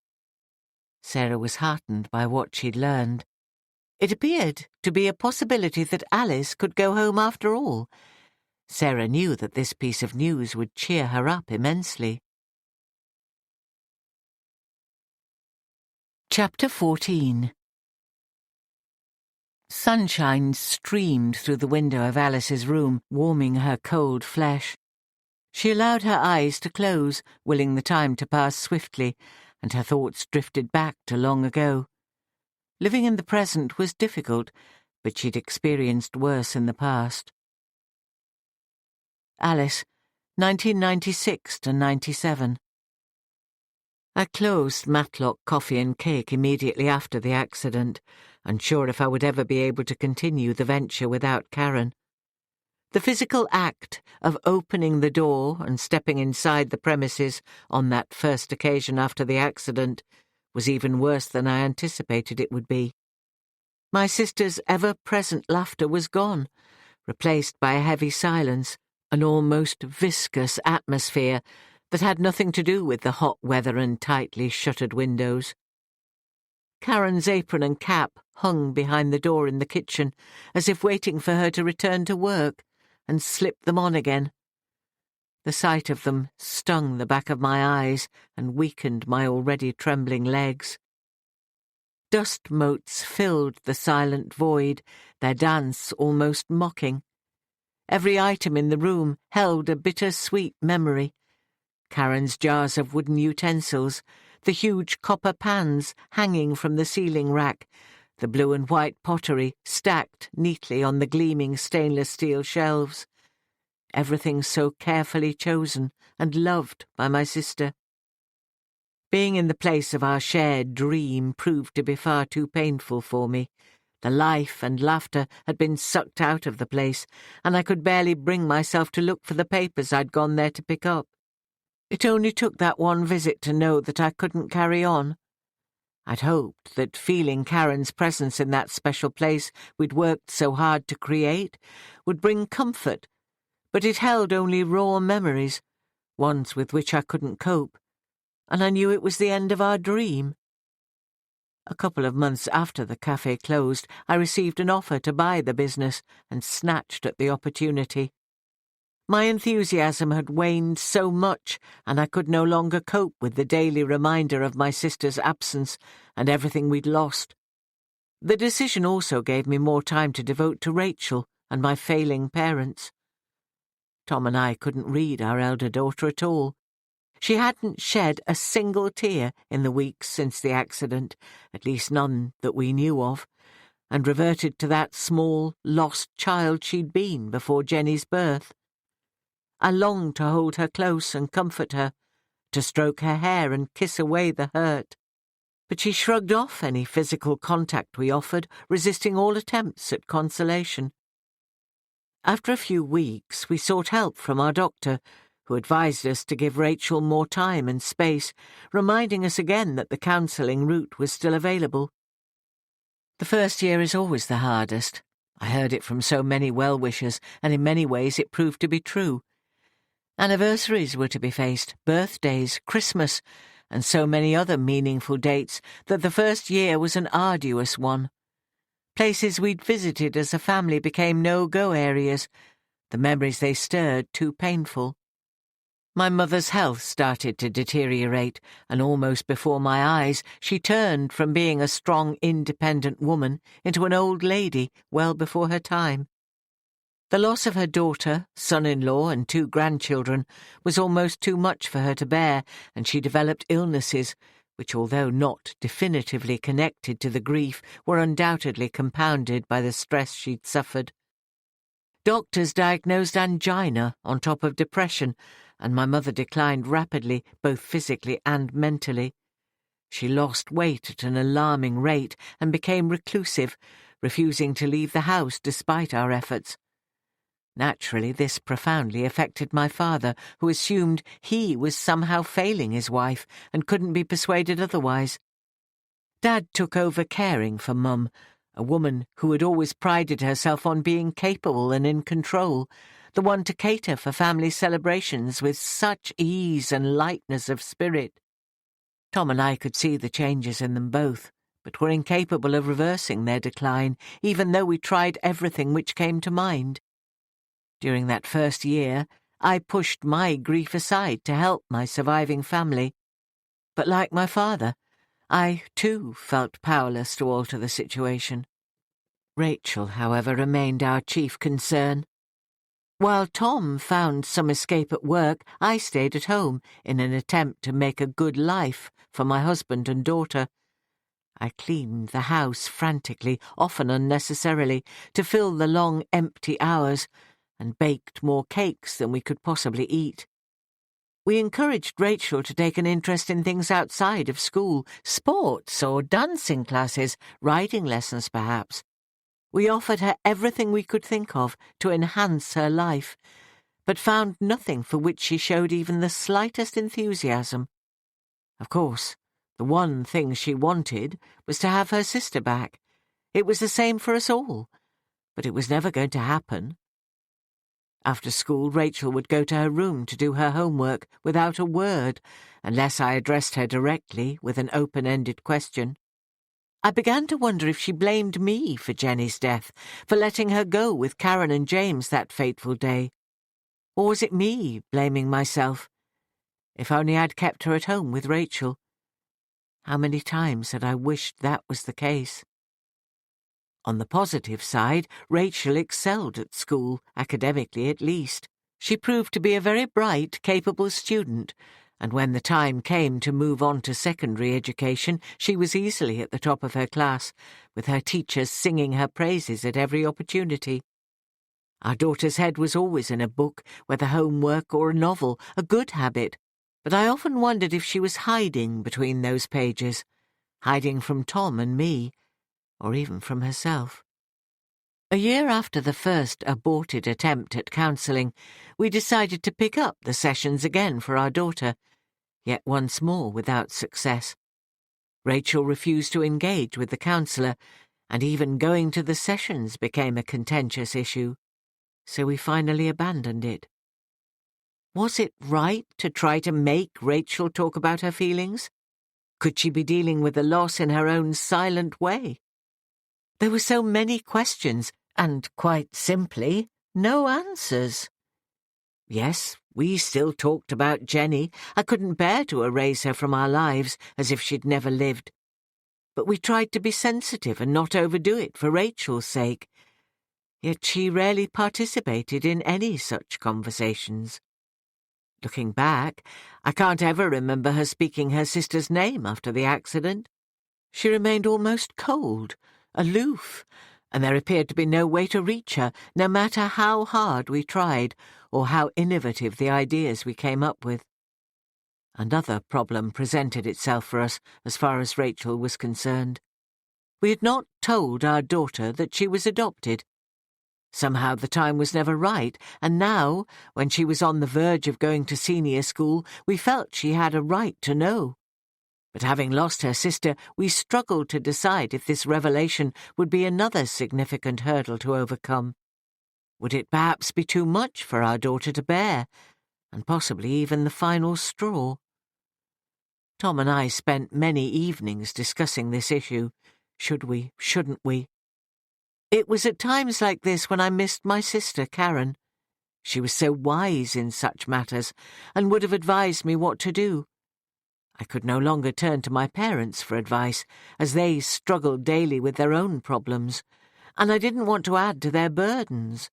Sarah was heartened by what she'd learned. It appeared to be a possibility that Alice could go home after all. Sarah knew that this piece of news would cheer her up immensely. Chapter 14. Sunshine streamed through the window of Alice's room, warming her cold flesh. She allowed her eyes to close, willing the time to pass swiftly, and her thoughts drifted back to long ago. Living in the present was difficult, but she'd experienced worse in the past. Alice, 1996 to 97. I closed Matlock Coffee and Cake immediately after the accident, unsure if I would ever be able to continue the venture without Karen. The physical act of opening the door and stepping inside the premises on that first occasion after the accident was even worse than I anticipated it would be. My sister's ever-present laughter was gone, replaced by a heavy silence, an almost viscous atmosphere that had nothing to do with the hot weather and tightly shuttered windows. Karen's apron and cap hung behind the door in the kitchen, as if waiting for her to return to work, and slipped them on again. The sight of them stung the back of my eyes and weakened my already trembling legs. Dust motes filled the silent void, their dance almost mocking. Every item in the room held a bitter-sweet memory. Karen's jars of wooden utensils, the huge copper pans hanging from the ceiling rack, the blue and white pottery stacked neatly on the gleaming stainless steel shelves. Everything so carefully chosen and loved by my sister. Being in the place of our shared dream proved to be far too painful for me. The life and laughter had been sucked out of the place, and I could barely bring myself to look for the papers I'd gone there to pick up. It only took that one visit to know that I couldn't carry on. I'd hoped that feeling Karen's presence in that special place we'd worked so hard to create would bring comfort, but it held only raw memories, ones with which I couldn't cope, and I knew it was the end of our dream. A couple of months after the cafe closed, I received an offer to buy the business and snatched at the opportunity. My enthusiasm had waned so much, and I could no longer cope with the daily reminder of my sister's absence and everything we'd lost. The decision also gave me more time to devote to Rachel and my failing parents. Tom and I couldn't read our elder daughter at all. She hadn't shed a single tear in the weeks since the accident, at least none that we knew of, and reverted to that small, lost child she'd been before Jenny's birth. I longed to hold her close and comfort her, to stroke her hair and kiss away the hurt. But she shrugged off any physical contact we offered, resisting all attempts at consolation. After a few weeks, we sought help from our doctor, who advised us to give Rachel more time and space, reminding us again that the counselling route was still available. The first year is always the hardest. I heard it from so many well-wishers, and in many ways it proved to be true. Anniversaries were to be faced, birthdays, Christmas, and so many other meaningful dates that the first year was an arduous one. Places we'd visited as a family became no-go areas, the memories they stirred too painful. My mother's health started to deteriorate, and almost before my eyes she turned from being a strong, independent woman into an old lady well before her time. The loss of her daughter, son-in-law and 2 grandchildren was almost too much for her to bear, and she developed illnesses which, although not definitively connected to the grief, were undoubtedly compounded by the stress she'd suffered. Doctors diagnosed angina on top of depression, and my mother declined rapidly, both physically and mentally. She lost weight at an alarming rate and became reclusive, refusing to leave the house despite our efforts. Naturally, this profoundly affected my father, who assumed he was somehow failing his wife and couldn't be persuaded otherwise. Dad took over caring for Mum, a woman who had always prided herself on being capable and in control, the one to cater for family celebrations with such ease and lightness of spirit. Tom and I could see the changes in them both, but were incapable of reversing their decline, even though we tried everything which came to mind. During that first year, I pushed my grief aside to help my surviving family. But like my father, I, too, felt powerless to alter the situation. Rachel, however, remained our chief concern. While Tom found some escape at work, I stayed at home in an attempt to make a good life for my husband and daughter. I cleaned the house frantically, often unnecessarily, to fill the long, empty hours, and baked more cakes than we could possibly eat. We encouraged Rachel to take an interest in things outside of school, sports or dancing classes, riding lessons perhaps. We offered her everything we could think of to enhance her life, but found nothing for which she showed even the slightest enthusiasm. Of course, the one thing she wanted was to have her sister back. It was the same for us all, but it was never going to happen. After school, Rachel would go to her room to do her homework without a word, unless I addressed her directly with an open-ended question. I began to wonder if she blamed me for Jenny's death, for letting her go with Karen and James that fateful day. Or was it me blaming myself? If only I'd kept her at home with Rachel. How many times had I wished that was the case? On the positive side, Rachel excelled at school, academically at least. She proved to be a very bright, capable student, and when the time came to move on to secondary education, she was easily at the top of her class, with her teachers singing her praises at every opportunity. Our daughter's head was always in a book, whether homework or a novel, a good habit, but I often wondered if she was hiding between those pages, hiding from Tom and me, or even from herself. A year after the first aborted attempt at counselling, we decided to pick up the sessions again for our daughter, yet once more without success. Rachel refused to engage with the counsellor, and even going to the sessions became a contentious issue, so we finally abandoned it. Was it right to try to make Rachel talk about her feelings? Could she be dealing with the loss in her own silent way? There were so many questions, and, quite simply, no answers. Yes, we still talked about Jenny. I couldn't bear to erase her from our lives as if she'd never lived. But we tried to be sensitive and not overdo it for Rachel's sake. Yet she rarely participated in any such conversations. Looking back, I can't ever remember her speaking her sister's name after the accident. She remained almost cold, aloof, and there appeared to be no way to reach her, no matter how hard we tried or how innovative the ideas we came up with. Another problem presented itself for us as far as Rachel was concerned. We had not told our daughter that she was adopted. Somehow the time was never right, and now, when she was on the verge of going to senior school, we felt she had a right to know. But having lost her sister, we struggled to decide if this revelation would be another significant hurdle to overcome. Would it perhaps be too much for our daughter to bear, and possibly even the final straw? Tom and I spent many evenings discussing this issue. Should we, shouldn't we? It was at times like this when I missed my sister, Karen. She was so wise in such matters, and would have advised me what to do. I could no longer turn to my parents for advice, as they struggled daily with their own problems, and I didn't want to add to their burdens.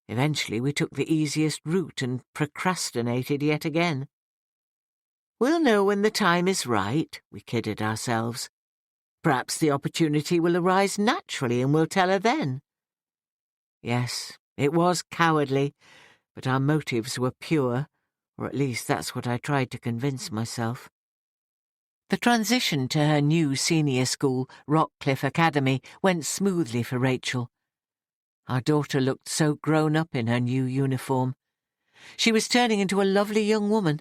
Eventually we took the easiest route and procrastinated yet again. We'll know when the time is right, we kidded ourselves. Perhaps the opportunity will arise naturally and we'll tell her then. Yes, it was cowardly, but our motives were pure, or at least that's what I tried to convince myself. The transition to her new senior school, Rockcliffe Academy, went smoothly for Rachel. Our daughter looked so grown up in her new uniform. She was turning into a lovely young woman.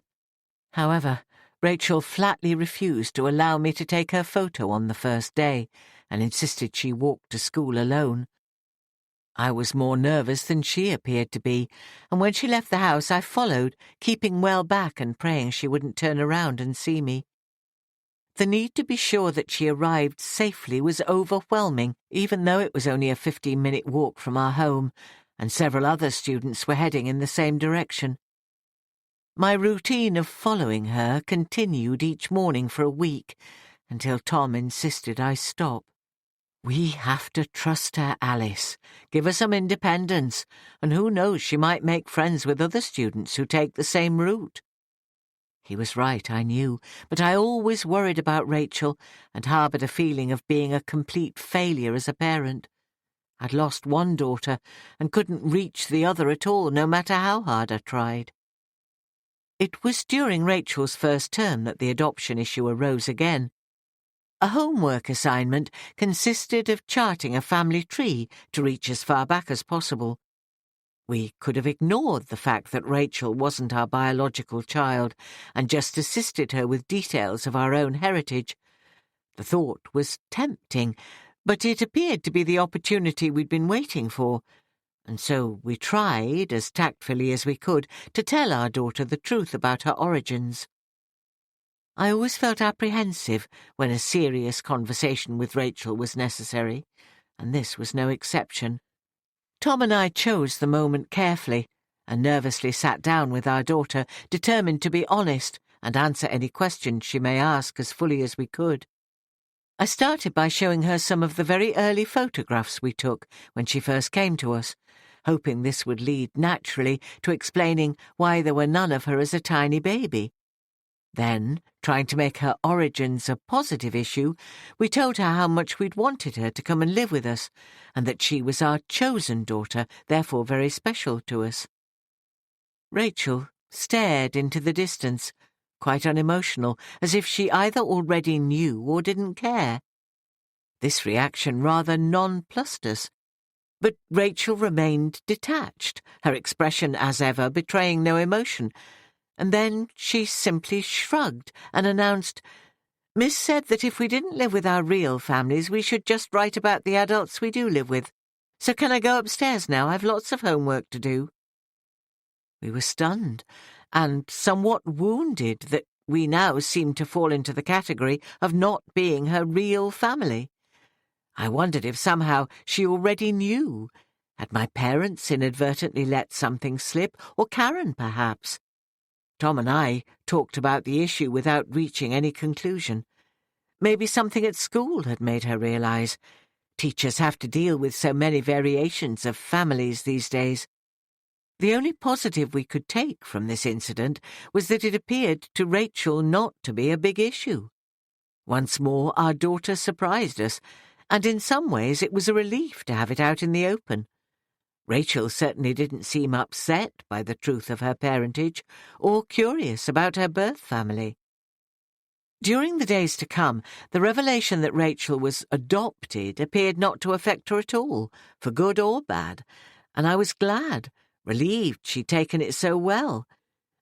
However, Rachel flatly refused to allow me to take her photo on the first day, and insisted she walk to school alone. I was more nervous than she appeared to be, and when she left the house I followed, keeping well back and praying she wouldn't turn around and see me. The need to be sure that she arrived safely was overwhelming, even though it was only a 15-minute walk from our home, and several other students were heading in the same direction. My routine of following her continued each morning for a week, until Tom insisted I stop. "We have to trust her, Alice. Give her some independence, and who knows, she might make friends with other students who take the same route." He was right, I knew, but I always worried about Rachel and harboured a feeling of being a complete failure as a parent. I'd lost one daughter and couldn't reach the other at all, no matter how hard I tried. It was during Rachel's first term that the adoption issue arose again. A homework assignment consisted of charting a family tree to reach as far back as possible. We could have ignored the fact that Rachel wasn't our biological child and just assisted her with details of our own heritage. The thought was tempting, but it appeared to be the opportunity we'd been waiting for, and so we tried, as tactfully as we could, to tell our daughter the truth about her origins. I always felt apprehensive when a serious conversation with Rachel was necessary, and this was no exception. Tom and I chose the moment carefully, and nervously sat down with our daughter, determined to be honest and answer any questions she may ask as fully as we could. I started by showing her some of the very early photographs we took when she first came to us, hoping this would lead naturally to explaining why there were none of her as a tiny baby. Then, trying to make her origins a positive issue, we told her how much we'd wanted her to come and live with us, and that she was our chosen daughter, therefore very special to us. Rachel stared into the distance, quite unemotional, as if she either already knew or didn't care. This reaction rather nonplussed us. But Rachel remained detached, her expression as ever betraying no emotion, and then she simply shrugged and announced, "Miss said that if we didn't live with our real families, we should just write about the adults we do live with. So can I go upstairs now? I've lots of homework to do." We were stunned and somewhat wounded that we now seemed to fall into the category of not being her real family. I wondered if somehow she already knew. Had my parents inadvertently let something slip, or Karen, perhaps? Tom and I talked about the issue without reaching any conclusion. Maybe something at school had made her realise. Teachers have to deal with so many variations of families these days. The only positive we could take from this incident was that it appeared to Rachel not to be a big issue. Once more our daughter surprised us, and in some ways it was a relief to have it out in the open. Rachel certainly didn't seem upset by the truth of her parentage or curious about her birth family. During the days to come, the revelation that Rachel was adopted appeared not to affect her at all, for good or bad, and I was glad, relieved she'd taken it so well.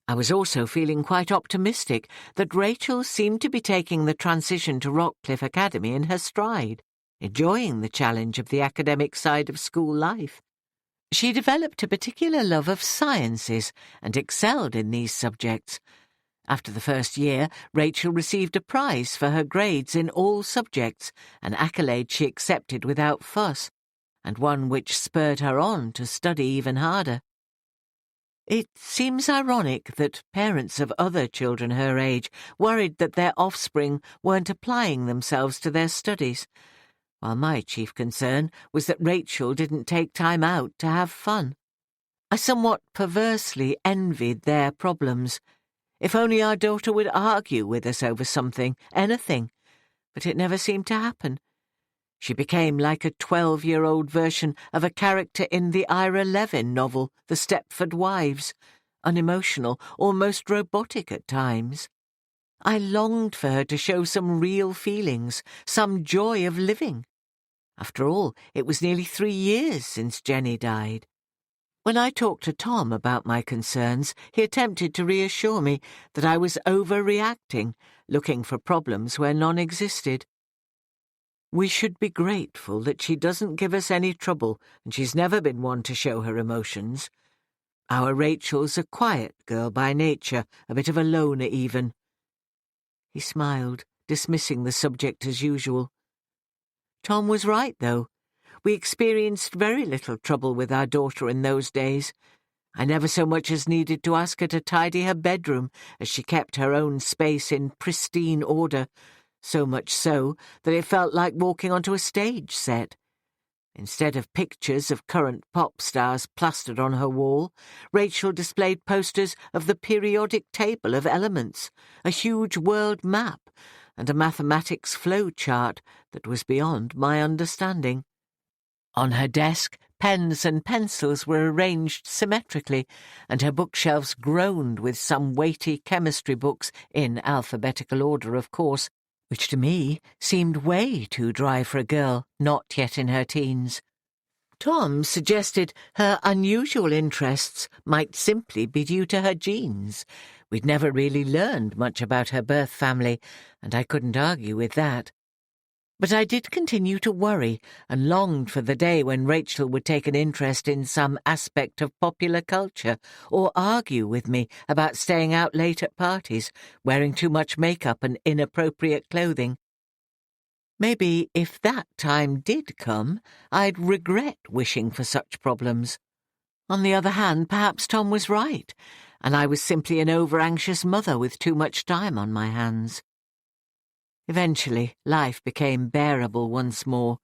I was also feeling quite optimistic that Rachel seemed to be taking the transition to Rockcliffe Academy in her stride, enjoying the challenge of the academic side of school life. She developed a particular love of sciences and excelled in these subjects. After the first year, Rachel received a prize for her grades in all subjects, an accolade she accepted without fuss, and one which spurred her on to study even harder. It seems ironic that parents of other children her age worried that their offspring weren't applying themselves to their studies, while my chief concern was that Rachel didn't take time out to have fun. I somewhat perversely envied their problems. If only our daughter would argue with us over something, anything, but it never seemed to happen. She became like a 12-year-old version of a character in the Ira Levin novel, The Stepford Wives, unemotional, almost robotic at times. I longed for her to show some real feelings, some joy of living. After all, it was nearly 3 years since Jenny died. When I talked to Tom about my concerns, he attempted to reassure me that I was overreacting, looking for problems where none existed. We should be grateful that she doesn't give us any trouble, and she's never been one to show her emotions. Our Rachel's a quiet girl by nature, a bit of a loner even. He smiled, dismissing the subject as usual. Tom was right, though. We experienced very little trouble with our daughter in those days. I never so much as needed to ask her to tidy her bedroom, as she kept her own space in pristine order, so much so that it felt like walking onto a stage set. Instead of pictures of current pop stars plastered on her wall, Rachel displayed posters of the periodic table of elements, a huge world map, and a mathematics flow chart that was beyond my understanding. On her desk, pens and pencils were arranged symmetrically, and her bookshelves groaned with some weighty chemistry books, in alphabetical order, of course, which to me seemed way too dry for a girl not yet in her teens. Tom suggested her unusual interests might simply be due to her genes. We'd never really learned much about her birth family, and I couldn't argue with that. But I did continue to worry and longed for the day when Rachel would take an interest in some aspect of popular culture or argue with me about staying out late at parties, wearing too much makeup and inappropriate clothing. Maybe if that time did come, I'd regret wishing for such problems. On the other hand, perhaps Tom was right, and I was simply an over-anxious mother with too much time on my hands. Eventually, life became bearable once more.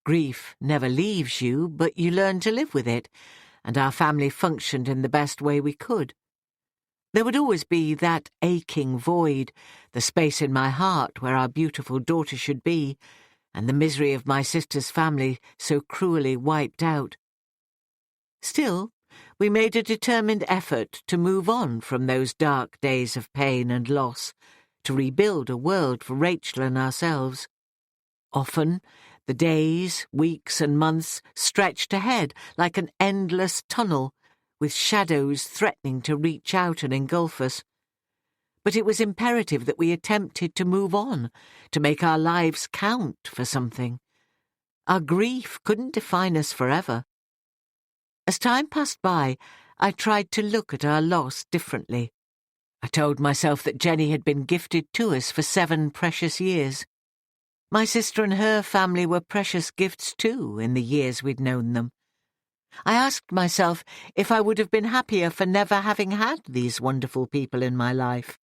Grief never leaves you, but you learn to live with it, and our family functioned in the best way we could. There would always be that aching void, the space in my heart where our beautiful daughter should be, and the misery of my sister's family so cruelly wiped out. Still, we made a determined effort to move on from those dark days of pain and loss, to rebuild a world for Rachel and ourselves. Often, the days, weeks and months stretched ahead like an endless tunnel, with shadows threatening to reach out and engulf us. But it was imperative that we attempted to move on, to make our lives count for something. Our grief couldn't define us forever. As time passed by, I tried to look at our loss differently. I told myself that Jenny had been gifted to us for 7 precious years. My sister and her family were precious gifts too in the years we'd known them. I asked myself if I would have been happier for never having had these wonderful people in my life.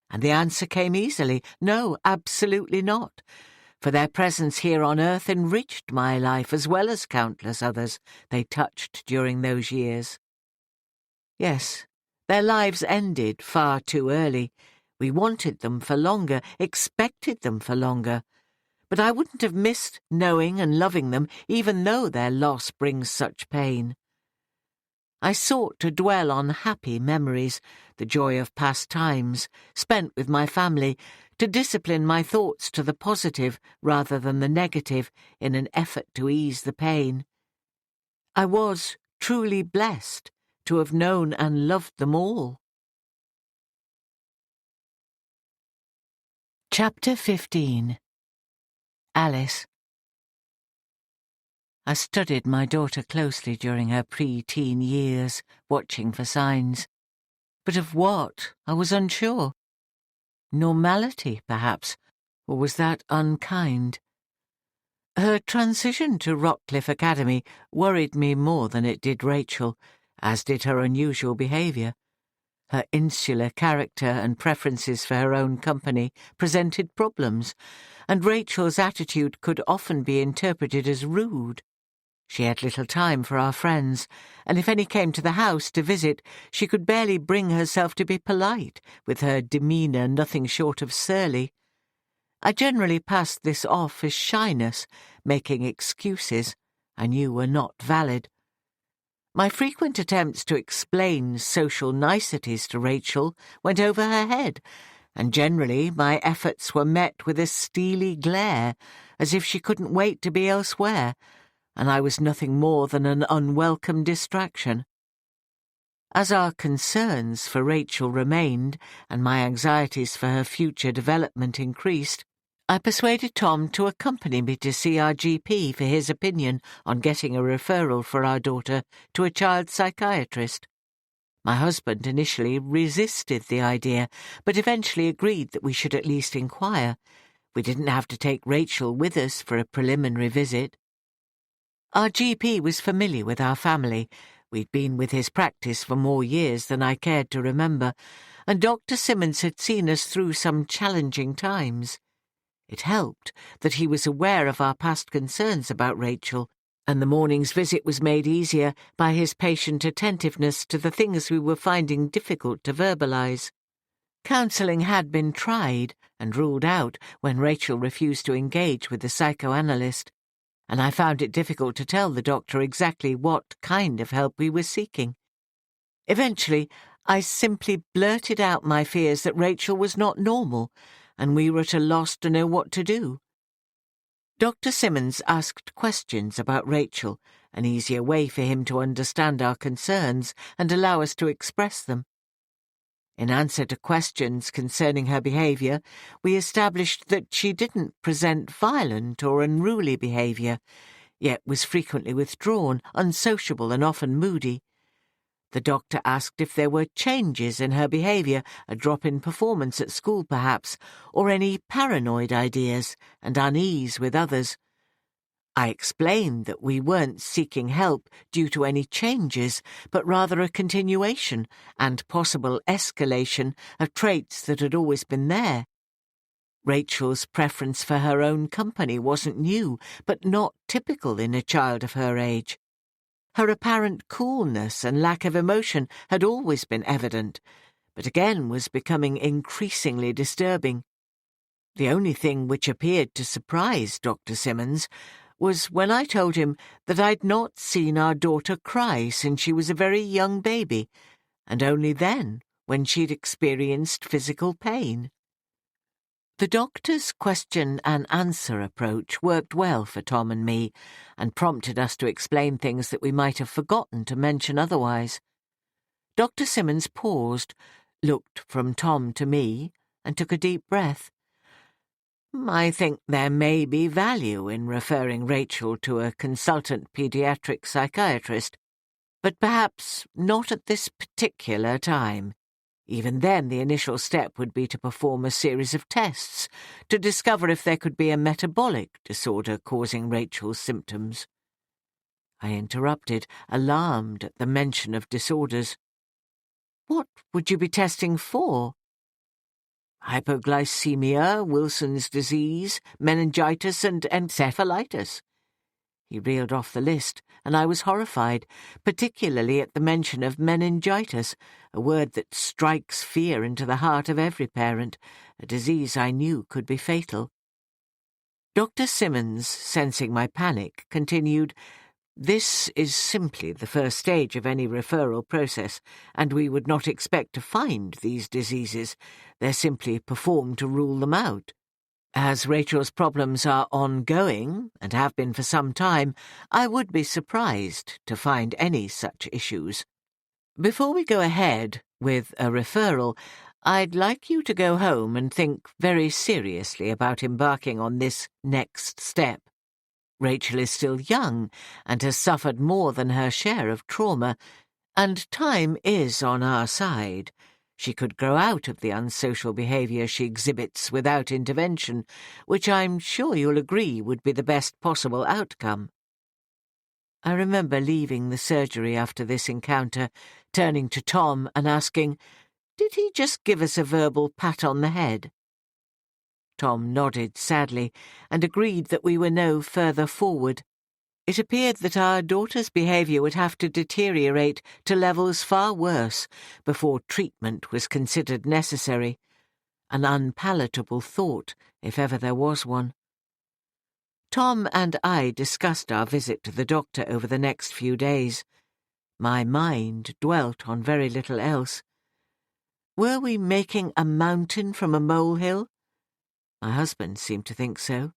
And the answer came easily: no, absolutely not. For their presence here on earth enriched my life as well as countless others they touched during those years. Yes, their lives ended far too early. We wanted them for longer, expected them for longer. But I wouldn't have missed knowing and loving them, even though their loss brings such pain. I sought to dwell on happy memories, the joy of past times, spent with my family, to discipline my thoughts to the positive rather than the negative in an effort to ease the pain. I was truly blessed to have known and loved them all. Chapter 15. Alice. I studied my daughter closely during her pre-teen years, watching for signs. But of what, I was unsure. Normality, perhaps, or was that unkind? Her transition to Rockcliffe Academy worried me more than it did Rachel, as did her unusual behaviour. Her insular character and preferences for her own company presented problems, and Rachel's attitude could often be interpreted as rude. She had little time for our friends, and if any came to the house to visit, she could barely bring herself to be polite, with her demeanour nothing short of surly. I generally passed this off as shyness, making excuses I knew were not valid. My frequent attempts to explain social niceties to Rachel went over her head, and generally my efforts were met with a steely glare, as if she couldn't wait to be elsewhere, and I was nothing more than an unwelcome distraction. As our concerns for Rachel remained, and my anxieties for her future development increased, I persuaded Tom to accompany me to see our GP for his opinion on getting a referral for our daughter to a child psychiatrist. My husband initially resisted the idea, but eventually agreed that we should at least inquire. We didn't have to take Rachel with us for a preliminary visit. Our GP was familiar with our family. We'd been with his practice for more years than I cared to remember, and Dr. Simmons had seen us through some challenging times. It helped that he was aware of our past concerns about Rachel, and the morning's visit was made easier by his patient attentiveness to the things we were finding difficult to verbalise. Counselling had been tried and ruled out when Rachel refused to engage with the psychoanalyst, and I found it difficult to tell the doctor exactly what kind of help we were seeking. Eventually, I simply blurted out my fears that Rachel was not normal, and we were at a loss to know what to do. Dr. Simmons asked questions about Rachel, an easier way for him to understand our concerns and allow us to express them. In answer to questions concerning her behaviour, we established that she didn't present violent or unruly behaviour, yet was frequently withdrawn, unsociable and often moody. The doctor asked if there were changes in her behaviour, a drop in performance at school perhaps, or any paranoid ideas and unease with others. I explained that we weren't seeking help due to any changes, but rather a continuation and possible escalation of traits that had always been there. Rachel's preference for her own company wasn't new, but not typical in a child of her age. Her apparent coolness and lack of emotion had always been evident, but again was becoming increasingly disturbing. The only thing which appeared to surprise Dr. Simmons was when I told him that I'd not seen our daughter cry since she was a very young baby, and only then when she'd experienced physical pain. The doctor's question-and-answer approach worked well for Tom and me, and prompted us to explain things that we might have forgotten to mention otherwise. Dr. Simmons paused, looked from Tom to me, and took a deep breath. I think there may be value in referring Rachel to a consultant paediatric psychiatrist, but perhaps not at this particular time. Even then, the initial step would be to perform a series of tests to discover if there could be a metabolic disorder causing Rachel's symptoms. I interrupted, alarmed at the mention of disorders. What would you be testing for? Hypoglycemia, Wilson's disease, meningitis and encephalitis. He reeled off the list, and I was horrified, particularly at the mention of meningitis, a word that strikes fear into the heart of every parent, a disease I knew could be fatal. Dr. Simmons, sensing my panic, continued, "This is simply the first stage of any referral process, and we would not expect to find these diseases. They're simply performed to rule them out. As Rachel's problems are ongoing, and have been for some time, I would be surprised to find any such issues. Before we go ahead with a referral, I'd like you to go home and think very seriously about embarking on this next step. Rachel is still young and has suffered more than her share of trauma, and time is on our side. She could grow out of the unsocial behaviour she exhibits without intervention, which I'm sure you'll agree would be the best possible outcome." I remember leaving the surgery after this encounter, turning to Tom and asking, "Did he just give us a verbal pat on the head?" Tom nodded sadly and agreed that we were no further forward. It appeared that our daughter's behaviour would have to deteriorate to levels far worse before treatment was considered necessary, an unpalatable thought, if ever there was one. Tom and I discussed our visit to the doctor over the next few days. My mind dwelt on very little else. Were we making a mountain from a molehill? My husband seemed to think so.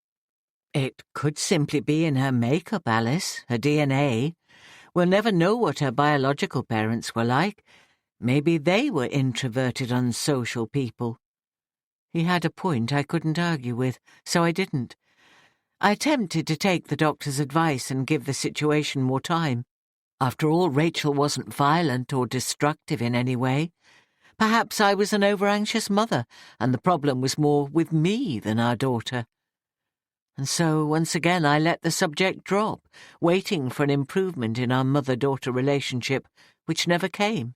It could simply be in her makeup, Alice, her DNA. We'll never know what her biological parents were like. Maybe they were introverted, unsocial people. He had a point I couldn't argue with, so I didn't. I attempted to take the doctor's advice and give the situation more time. After all, Rachel wasn't violent or destructive in any way. Perhaps I was an over-anxious mother, and the problem was more with me than our daughter. And so, once again, I let the subject drop, waiting for an improvement in our mother-daughter relationship, which never came.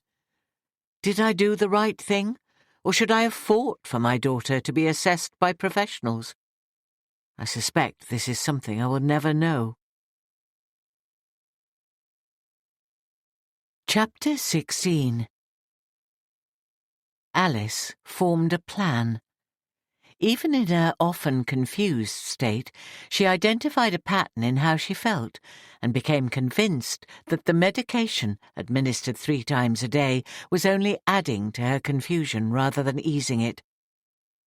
Did I do the right thing, or should I have fought for my daughter to be assessed by professionals? I suspect this is something I will never know. Chapter 16. Alice formed a plan. Even in her often confused state, she identified a pattern in how she felt and became convinced that the medication, administered 3 times a day, was only adding to her confusion rather than easing it.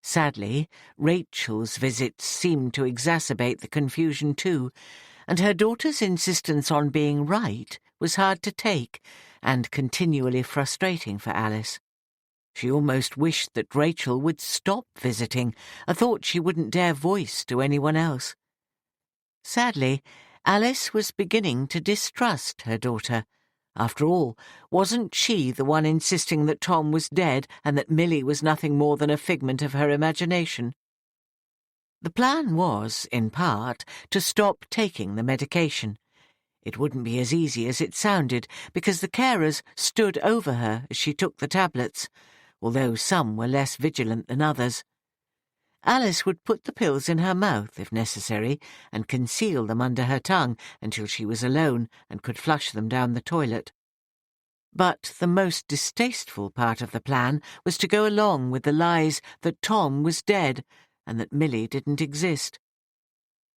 Sadly, Rachel's visits seemed to exacerbate the confusion too, and her daughter's insistence on being right was hard to take and continually frustrating for Alice. She almost wished that Rachel would stop visiting, a thought she wouldn't dare voice to anyone else. Sadly, Alice was beginning to distrust her daughter. After all, wasn't she the one insisting that Tom was dead and that Millie was nothing more than a figment of her imagination? The plan was, in part, to stop taking the medication. It wouldn't be as easy as it sounded, because the carers stood over her as she took the tablets, although some were less vigilant than others. Alice would put the pills in her mouth, if necessary, and conceal them under her tongue until she was alone and could flush them down the toilet. But the most distasteful part of the plan was to go along with the lies that Tom was dead and that Millie didn't exist.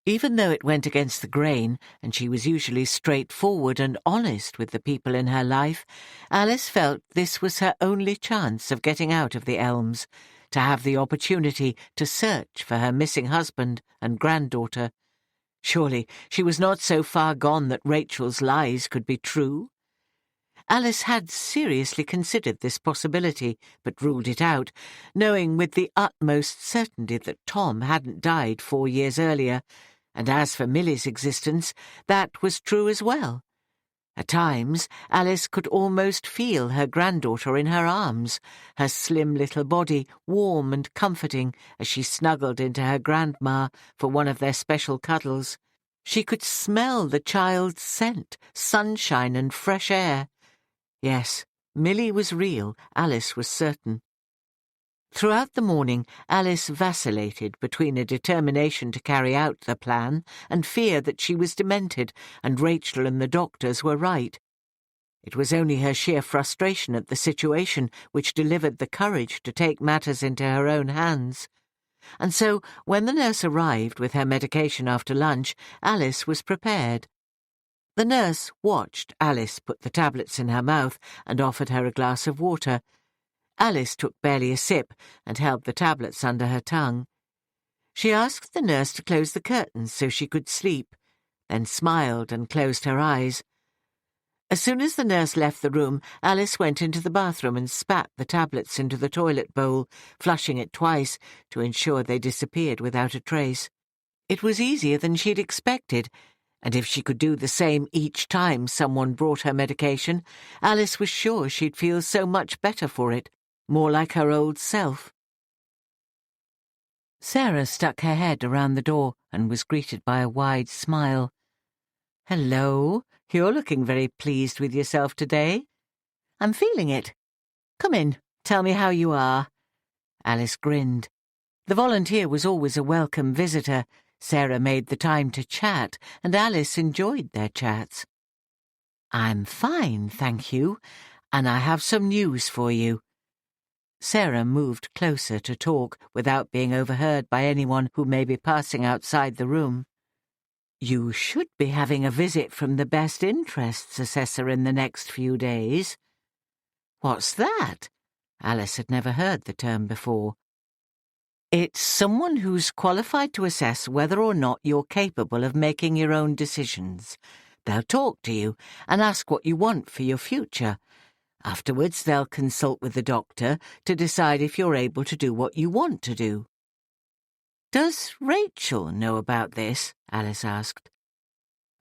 Even though it went against the grain, and she was usually straightforward and honest with the people in her life, Alice felt this was her only chance of getting out of the Elms, to have the opportunity to search for her missing husband and granddaughter. Surely she was not so far gone that Rachel's lies could be true? Alice had seriously considered this possibility, but ruled it out, knowing with the utmost certainty that Tom hadn't died 4 years earlier, and as for Millie's existence, that was true as well. At times, Alice could almost feel her granddaughter in her arms, her slim little body warm and comforting as she snuggled into her grandma for one of their special cuddles. She could smell the child's scent, sunshine and fresh air. Yes, Millie was real, Alice was certain. Throughout the morning, Alice vacillated between a determination to carry out the plan and fear that she was demented and Rachel and the doctors were right. It was only her sheer frustration at the situation which delivered the courage to take matters into her own hands. And so, when the nurse arrived with her medication after lunch, Alice was prepared. The nurse watched Alice put the tablets in her mouth and offered her a glass of water. Alice took barely a sip and held the tablets under her tongue. She asked the nurse to close the curtains so she could sleep, then smiled and closed her eyes. As soon as the nurse left the room, Alice went into the bathroom and spat the tablets into the toilet bowl, flushing it twice to ensure they disappeared without a trace. It was easier than she'd expected, and if she could do the same each time someone brought her medication, Alice was sure she'd feel so much better for it, more like her old self. Sarah stuck her head around the door and was greeted by a wide smile. "Hello, you're looking very pleased with yourself today." "I'm feeling it. Come in, tell me how you are." Alice grinned. The volunteer was always a welcome visitor. Sarah made the time to chat, and Alice enjoyed their chats. "I'm fine, thank you, and I have some news for you." Sarah moved closer to talk without being overheard by anyone who may be passing outside the room. "You should be having a visit from the best interests assessor in the next few days." "What's that?" Alice had never heard the term before. "It's someone who's qualified to assess whether or not you're capable of making your own decisions. They'll talk to you and ask what you want for your future. Afterwards, they'll consult with the doctor to decide if you're able to do what you want to do." "Does Rachel know about this?" Alice asked.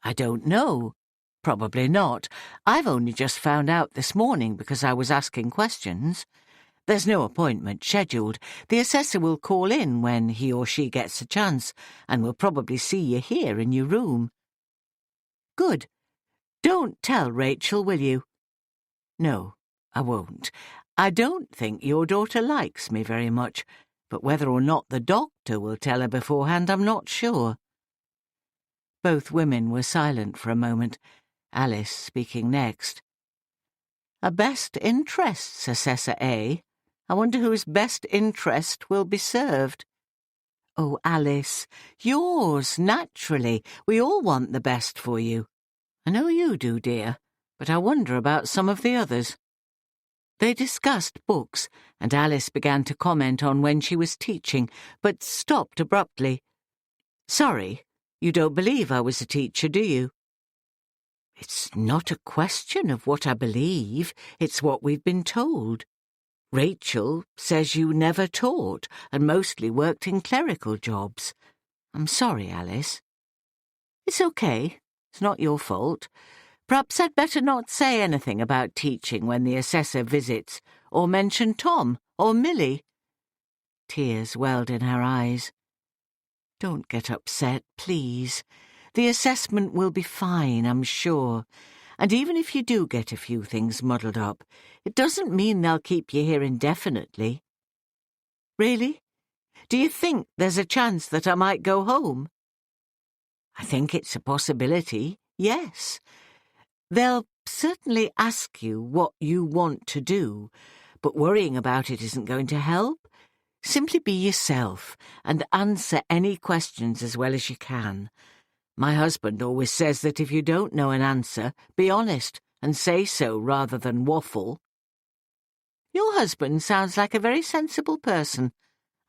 "I don't know. Probably not. I've only just found out this morning because I was asking questions. There's no appointment scheduled. The assessor will call in when he or she gets a chance and will probably see you here in your room." "Good. Don't tell Rachel, will you?" "No, I won't. I don't think your daughter likes me very much, but whether or not the doctor will tell her beforehand, I'm not sure." Both women were silent for a moment, Alice speaking next. "A best interests assessor, eh? I wonder whose best interest will be served." "Oh, Alice, yours, naturally. We all want the best for you." "I know you do, dear, but I wonder about some of the others." They discussed books, and Alice began to comment on when she was teaching, but stopped abruptly. "Sorry, you don't believe I was a teacher, do you?" "It's not a question of what I believe, it's what we've been told. Rachel says you never taught and mostly worked in clerical jobs. I'm sorry, Alice." "It's okay. It's not your fault. Perhaps I'd better not say anything about teaching when the assessor visits, or mention Tom or Millie." Tears welled in her eyes. "Don't get upset, please. The assessment will be fine, I'm sure. And even if you do get a few things muddled up, it doesn't mean they'll keep you here indefinitely." "Really? Do you think there's a chance that I might go home?" "I think it's a possibility, yes. They'll certainly ask you what you want to do, but worrying about it isn't going to help. Simply be yourself and answer any questions as well as you can. My husband always says that if you don't know an answer, be honest and say so rather than waffle." "Your husband sounds like a very sensible person.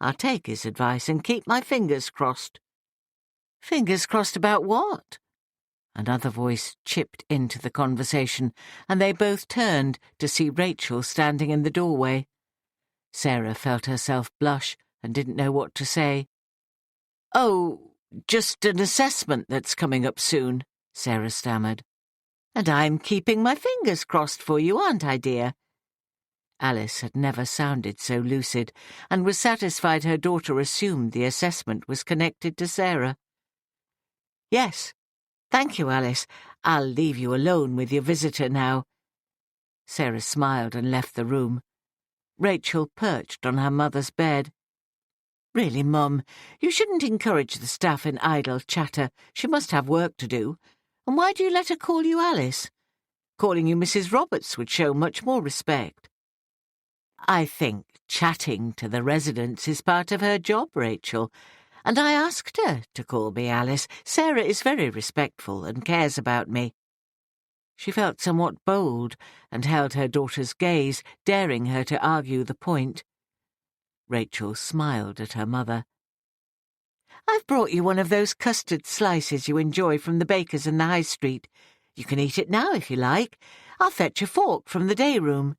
I'll take his advice and keep my fingers crossed." "Fingers crossed about what?" Another voice chipped into the conversation, and they both turned to see Rachel standing in the doorway. Sarah felt herself blush and didn't know what to say. "Oh, just an assessment that's coming up soon," Sarah stammered. "And I'm keeping my fingers crossed for you, aren't I, dear?" Alice had never sounded so lucid, and was satisfied her daughter assumed the assessment was connected to Sarah. "Yes. Thank you, Alice. I'll leave you alone with your visitor now." Sarah smiled and left the room. Rachel perched on her mother's bed. "Really, Mum, you shouldn't encourage the staff in idle chatter. She must have work to do. And why do you let her call you Alice? Calling you Mrs. Roberts would show much more respect." "I think chatting to the residents is part of her job, Rachel, and I asked her to call me Alice. Sarah is very respectful and cares about me." She felt somewhat bold and held her daughter's gaze, daring her to argue the point. Rachel smiled at her mother. "I've brought you one of those custard slices you enjoy from the baker's in the High Street. You can eat it now if you like. I'll fetch a fork from the day room."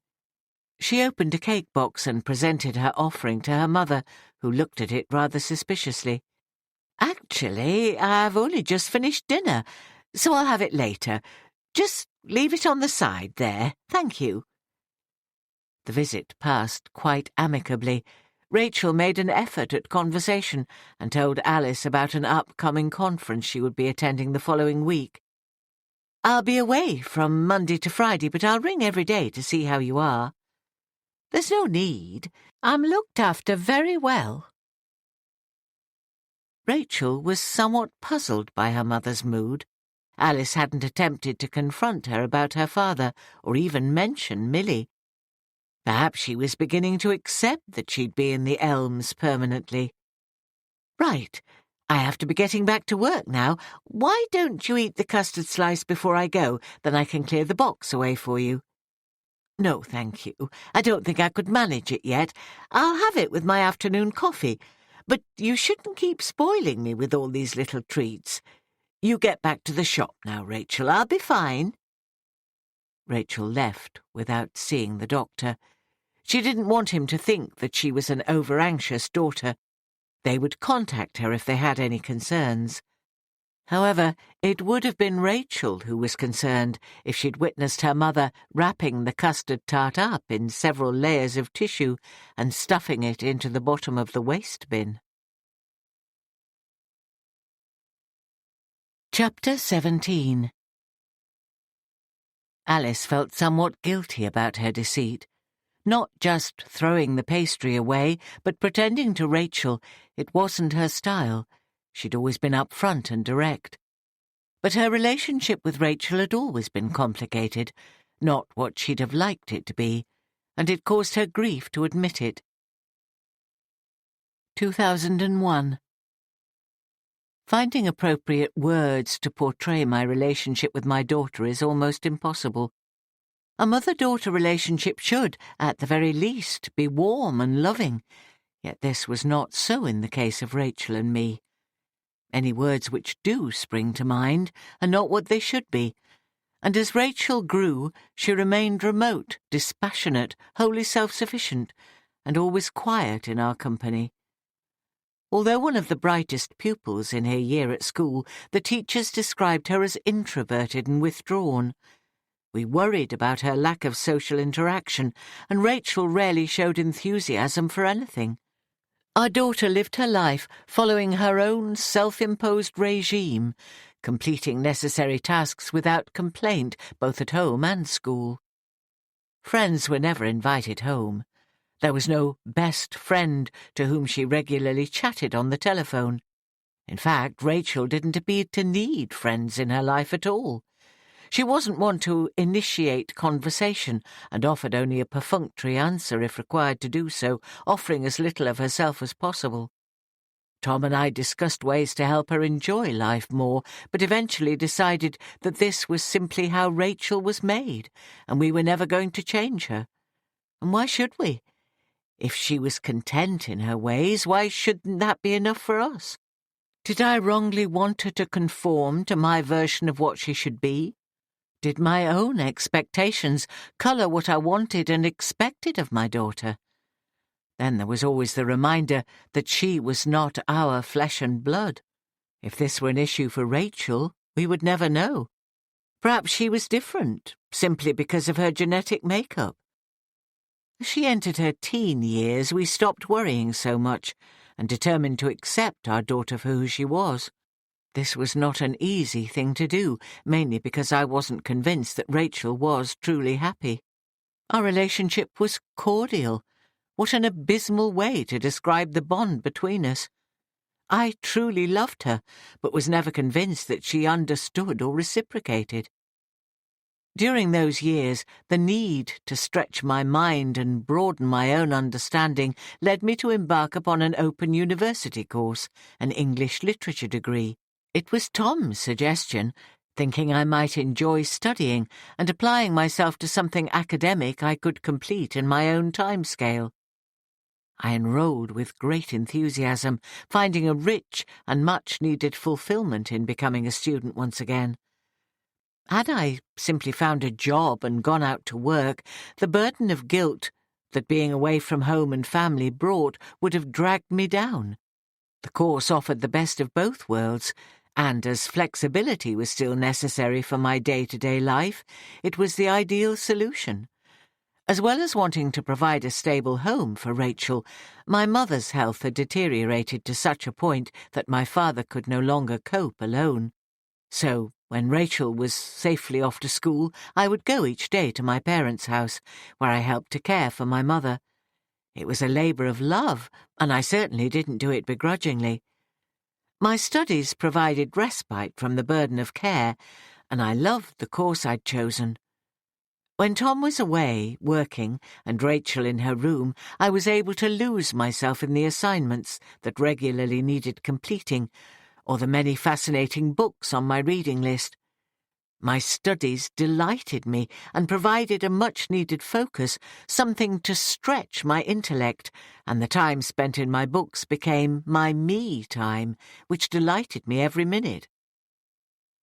She opened a cake box and presented her offering to her mother, who looked at it rather suspiciously. "Actually, I've only just finished dinner, so I'll have it later. Just leave it on the side there, thank you." The visit passed quite amicably. Rachel made an effort at conversation and told Alice about an upcoming conference she would be attending the following week. "I'll be away from Monday to Friday, but I'll ring every day to see how you are." "There's no need. I'm looked after very well." Rachel was somewhat puzzled by her mother's mood. Alice hadn't attempted to confront her about her father or even mention Milly. Perhaps she was beginning to accept that she'd be in the Elms permanently. "Right, I have to be getting back to work now. Why don't you eat the custard slice before I go? Then I can clear the box away for you." "No, thank you. I don't think I could manage it yet. I'll have it with my afternoon coffee. But you shouldn't keep spoiling me with all these little treats. You get back to the shop now, Rachel. I'll be fine." Rachel left without seeing the doctor. She didn't want him to think that she was an over-anxious daughter. They would contact her if they had any concerns. However, it would have been Rachel who was concerned if she'd witnessed her mother wrapping the custard tart up in several layers of tissue and stuffing it into the bottom of the waste bin. Chapter 17. Alice felt somewhat guilty about her deceit. Not just throwing the pastry away, but pretending to Rachel it wasn't her style. She'd always been upfront and direct. But her relationship with Rachel had always been complicated, not what she'd have liked it to be, and it caused her grief to admit it. 2001. Finding appropriate words to portray my relationship with my daughter is almost impossible. A mother-daughter relationship should, at the very least, be warm and loving, yet this was not so in the case of Rachel and me. Any words which do spring to mind are not what they should be, and as Rachel grew, she remained remote, dispassionate, wholly self-sufficient, and always quiet in our company. Although one of the brightest pupils in her year at school, the teachers described her as introverted and withdrawn. We worried about her lack of social interaction, and Rachel rarely showed enthusiasm for anything. Our daughter lived her life following her own self-imposed regime, completing necessary tasks without complaint, both at home and school. Friends were never invited home. There was no best friend to whom she regularly chatted on the telephone. In fact, Rachel didn't appear to need friends in her life at all. She wasn't one to initiate conversation and offered only a perfunctory answer if required to do so, offering as little of herself as possible. Tom and I discussed ways to help her enjoy life more, but eventually decided that this was simply how Rachel was made, and we were never going to change her. And why should we? If she was content in her ways, why shouldn't that be enough for us? Did I wrongly want her to conform to my version of what she should be? Did my own expectations colour what I wanted and expected of my daughter? Then there was always the reminder that she was not our flesh and blood. If this were an issue for Rachel, we would never know. Perhaps she was different, simply because of her genetic makeup. As she entered her teen years, we stopped worrying so much and determined to accept our daughter for who she was. This was not an easy thing to do, mainly because I wasn't convinced that Rachel was truly happy. Our relationship was cordial, What an abysmal way to describe the bond between us. I truly loved her, but was never convinced that she understood or reciprocated. During those years, the need to stretch my mind and broaden my own understanding led me to embark upon an open university course, an English literature degree. It was Tom's suggestion, thinking I might enjoy studying and applying myself to something academic I could complete in my own timescale. I enrolled with great enthusiasm, finding a rich and much-needed fulfillment in becoming a student once again. Had I simply found a job and gone out to work, the burden of guilt that being away from home and family brought would have dragged me down. The course offered the best of both worlds, and as flexibility was still necessary for my day-to-day life, it was the ideal solution. As well as wanting to provide a stable home for Rachel, my mother's health had deteriorated to such a point that my father could no longer cope alone. So, when Rachel was safely off to school, I would go each day to my parents' house, where I helped to care for my mother. It was a labour of love, and I certainly didn't do it begrudgingly. My studies provided respite from the burden of care, and I loved the course I'd chosen. When Tom was away, working, and Rachel in her room, I was able to lose myself in the assignments that regularly needed completing, or the many fascinating books on my reading list. My studies delighted me and provided a much-needed focus, something to stretch my intellect, and the time spent in my books became my me time, which delighted me every minute.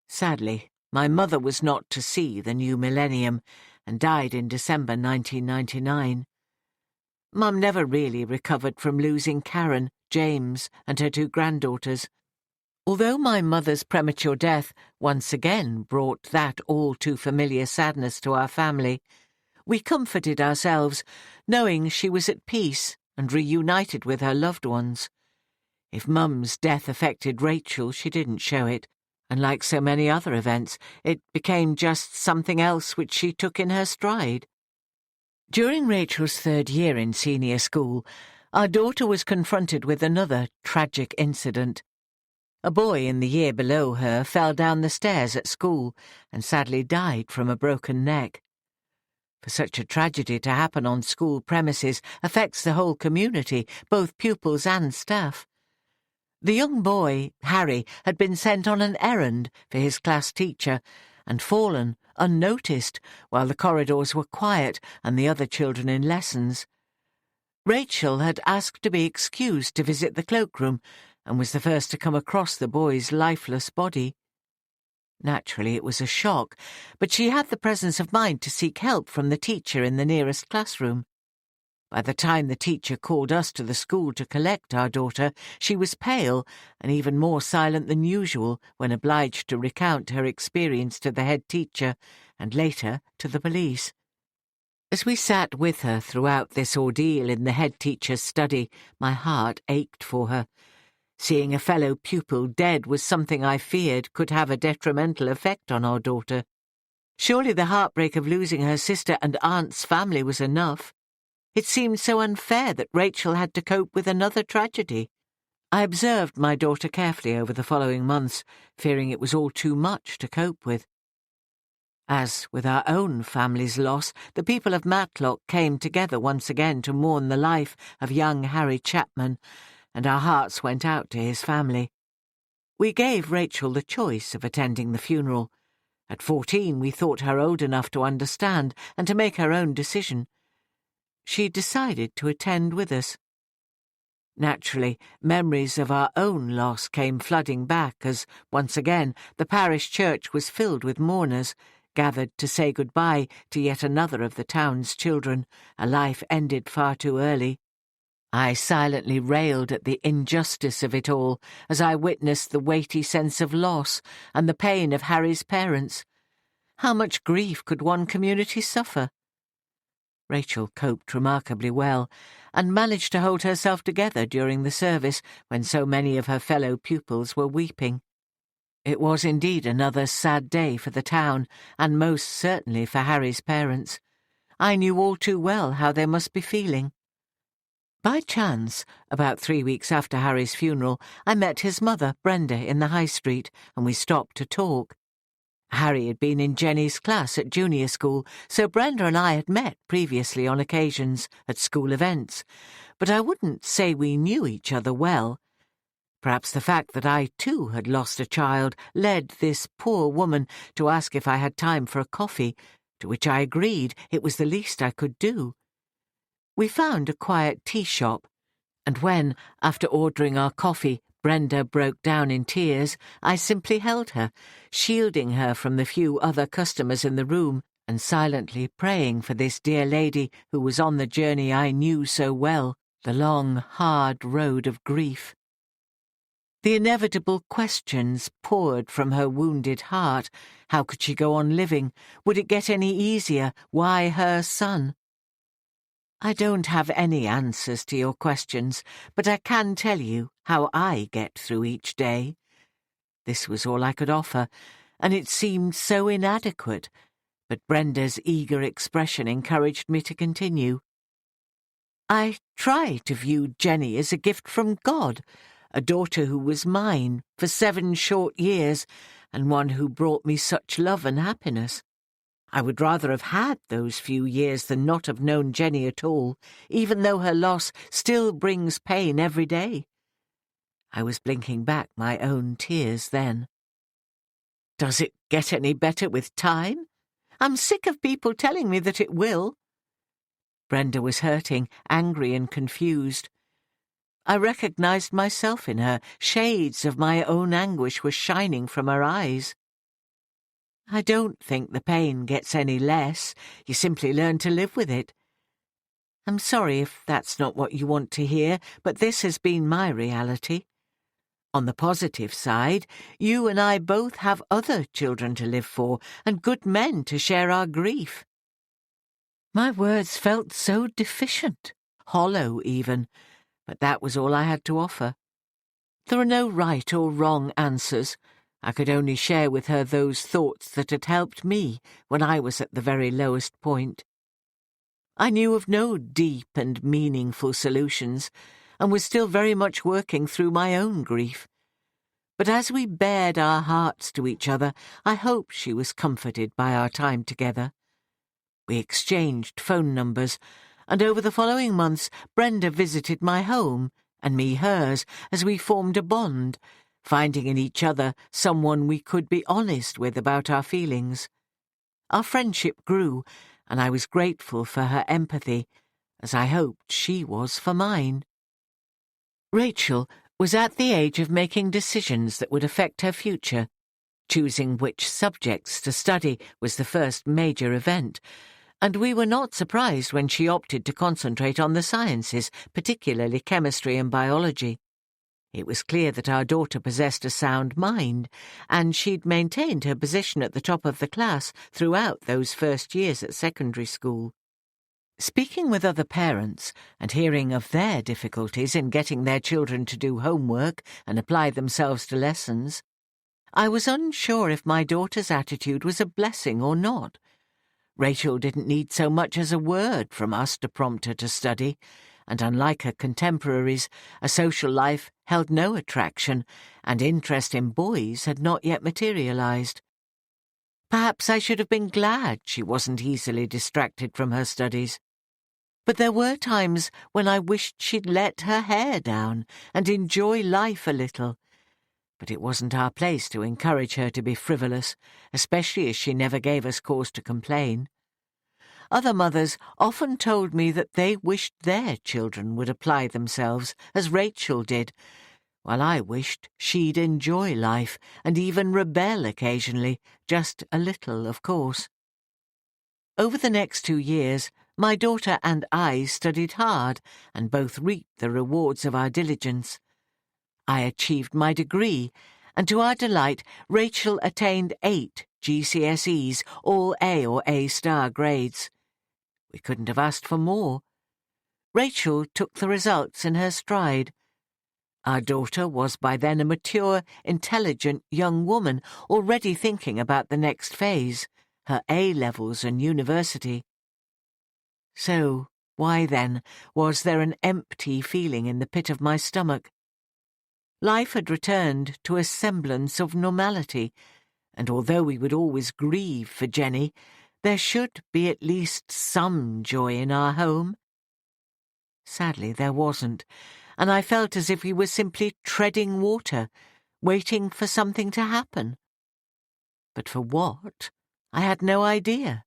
Sadly, my mother was not to see the new millennium, and died in December 1999. Mum never really recovered from losing Karen, James, and her two granddaughters. Although my mother's premature death once again brought that all-too-familiar sadness to our family, we comforted ourselves, knowing she was at peace and reunited with her loved ones. If Mum's death affected Rachel, she didn't show it, and like so many other events, it became just something else which she took in her stride. During Rachel's third year in senior school, our daughter was confronted with another tragic incident. A boy in the year below her fell down the stairs at school and sadly died from a broken neck. For such a tragedy to happen on school premises affects the whole community, both pupils and staff. The young boy, Harry, had been sent on an errand for his class teacher and fallen, unnoticed, while the corridors were quiet and the other children in lessons. Rachel had asked to be excused to visit the cloakroom and was the first to come across the boy's lifeless body. Naturally, it was a shock, but she had the presence of mind to seek help from the teacher in the nearest classroom. By the time the teacher called us to the school to collect our daughter, she was pale and even more silent than usual when obliged to recount her experience to the head teacher and later to the police. As we sat with her throughout this ordeal in the head teacher's study, my heart ached for her. Seeing a fellow pupil dead was something I feared could have a detrimental effect on our daughter. Surely the heartbreak of losing her sister and aunt's family was enough. It seemed so unfair that Rachel had to cope with another tragedy. I observed my daughter carefully over the following months, fearing it was all too much to cope with. As with our own family's loss, the people of Matlock came together once again to mourn the life of young Harry Chapman, and our hearts went out to his family. We gave Rachel the choice of attending the funeral. At 14, we thought her old enough to understand and to make her own decision. She decided to attend with us. Naturally, memories of our own loss came flooding back as, once again, the parish church was filled with mourners, gathered to say goodbye to yet another of the town's children, a life ended far too early. I silently railed at the injustice of it all as I witnessed the weighty sense of loss and the pain of Harry's parents. How much grief could one community suffer? Rachel coped remarkably well, and managed to hold herself together during the service when so many of her fellow pupils were weeping. It was indeed another sad day for the town, and most certainly for Harry's parents. I knew all too well how they must be feeling. By chance, about 3 weeks after Harry's funeral, I met his mother, Brenda, in the high street, and we stopped to talk. Harry had been in Jenny's class at junior school, so Brenda and I had met previously on occasions at school events, but I wouldn't say we knew each other well. Perhaps the fact that I, too, had lost a child led this poor woman to ask if I had time for a coffee, to which I agreed it was the least I could do. We found a quiet tea shop, and when, after ordering our coffee, Brenda broke down in tears, I simply held her, shielding her from the few other customers in the room and silently praying for this dear lady who was on the journey I knew so well, the long, hard road of grief. The inevitable questions poured from her wounded heart. How could she go on living? Would it get any easier? Why her son? I don't have any answers to your questions, but I can tell you how I get through each day. This was all I could offer, and it seemed so inadequate, but Brenda's eager expression encouraged me to continue. I try to view Jenny as a gift from God, a daughter who was mine for 7 short years, and one who brought me such love and happiness. I would rather have had those few years than not have known Jenny at all, even though her loss still brings pain every day. I was blinking back my own tears then. Does it get any better with time? I'm sick of people telling me that it will. Brenda was hurting, angry and confused. I recognized myself in her. Shades of my own anguish were shining from her eyes. I don't think the pain gets any less. You simply learn to live with it. I'm sorry if that's not what you want to hear, but this has been my reality. On the positive side, you and I both have other children to live for and good men to share our grief. My words felt so deficient, hollow even, but that was all I had to offer. There are no right or wrong answers. I could only share with her those thoughts that had helped me when I was at the very lowest point. I knew of no deep and meaningful solutions, and was still very much working through my own grief. But as we bared our hearts to each other, I hope she was comforted by our time together. We exchanged phone numbers, and over the following months Brenda visited my home, and me hers, as we formed a bond, finding in each other someone we could be honest with about our feelings. Our friendship grew, and I was grateful for her empathy, as I hoped she was for mine. Rachel was at the age of making decisions that would affect her future. Choosing which subjects to study was the first major event, and we were not surprised when she opted to concentrate on the sciences, particularly chemistry and biology. It was clear that our daughter possessed a sound mind, and she'd maintained her position at the top of the class throughout those first years at secondary school. Speaking with other parents and hearing of their difficulties in getting their children to do homework and apply themselves to lessons, I was unsure if my daughter's attitude was a blessing or not. Rachel didn't need so much as a word from us to prompt her to study, and unlike her contemporaries, a social life held no attraction, and interest in boys had not yet materialized. Perhaps I should have been glad she wasn't easily distracted from her studies. But there were times when I wished she'd let her hair down and enjoy life a little. But it wasn't our place to encourage her to be frivolous, especially as she never gave us cause to complain. Other mothers often told me that they wished their children would apply themselves, as Rachel did, while I wished she'd enjoy life and even rebel occasionally, just a little, of course. Over the next 2 years, my daughter and I studied hard and both reaped the rewards of our diligence. I achieved my degree, and to our delight, Rachel attained 8 GCSEs, all A or A-star grades. We couldn't have asked for more. Rachel took the results in her stride. Our daughter was by then a mature, intelligent young woman, already thinking about the next phase, her A-levels and university. So, Why, then, was there an empty feeling in the pit of my stomach? Life had returned to a semblance of normality, and although we would always grieve for Jenny, there should be at least some joy in our home. Sadly, there wasn't, and I felt as if we were simply treading water, waiting for something to happen. But for what? I had no idea.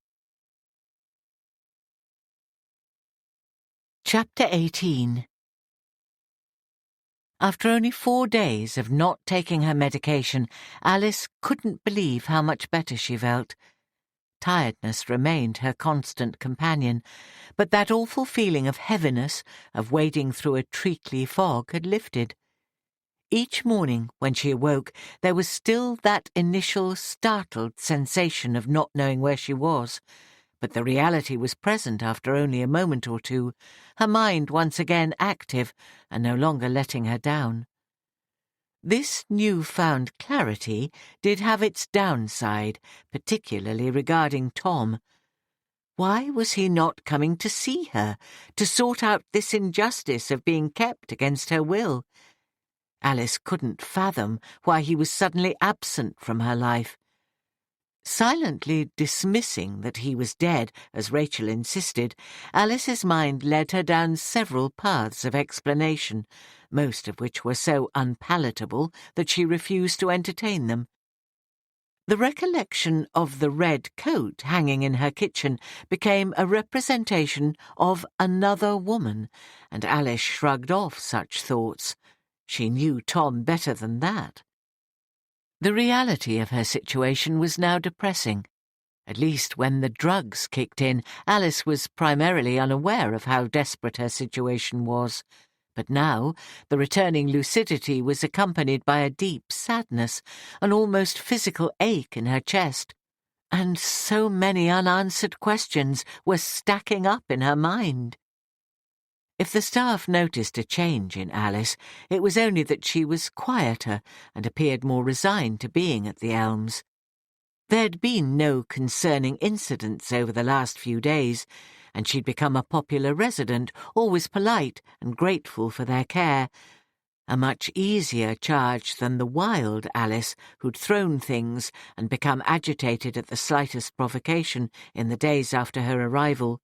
Chapter 18. After only 4 days of not taking her medication, Alice couldn't believe how much better she felt. Tiredness remained her constant companion, but that awful feeling of heaviness, of wading through a treacly fog, had lifted. Each morning, when she awoke, there was still that initial startled sensation of not knowing where she was, but the reality was present after only a moment or two, her mind once again active and no longer letting her down. This new-found clarity did have its downside, particularly regarding Tom. Why was he not coming to see her, to sort out this injustice of being kept against her will? Alice couldn't fathom why he was suddenly absent from her life. Silently dismissing that he was dead, as Rachel insisted, Alice's mind led her down several paths of explanation, most of which were so unpalatable that she refused to entertain them. The recollection of the red coat hanging in her kitchen became a representation of another woman, and Alice shrugged off such thoughts. She knew Tom better than that. The reality of her situation was now depressing. At least when the drugs kicked in, Alice was primarily unaware of how desperate her situation was. But now, the returning lucidity was accompanied by a deep sadness, an almost physical ache in her chest, and so many unanswered questions were stacking up in her mind. If the staff noticed a change in Alice, it was only that she was quieter and appeared more resigned to being at the Elms. There'd been no concerning incidents over the last few days, and she'd become a popular resident, always polite and grateful for their care. A much easier charge than the wild Alice who'd thrown things and become agitated at the slightest provocation in the days after her arrival.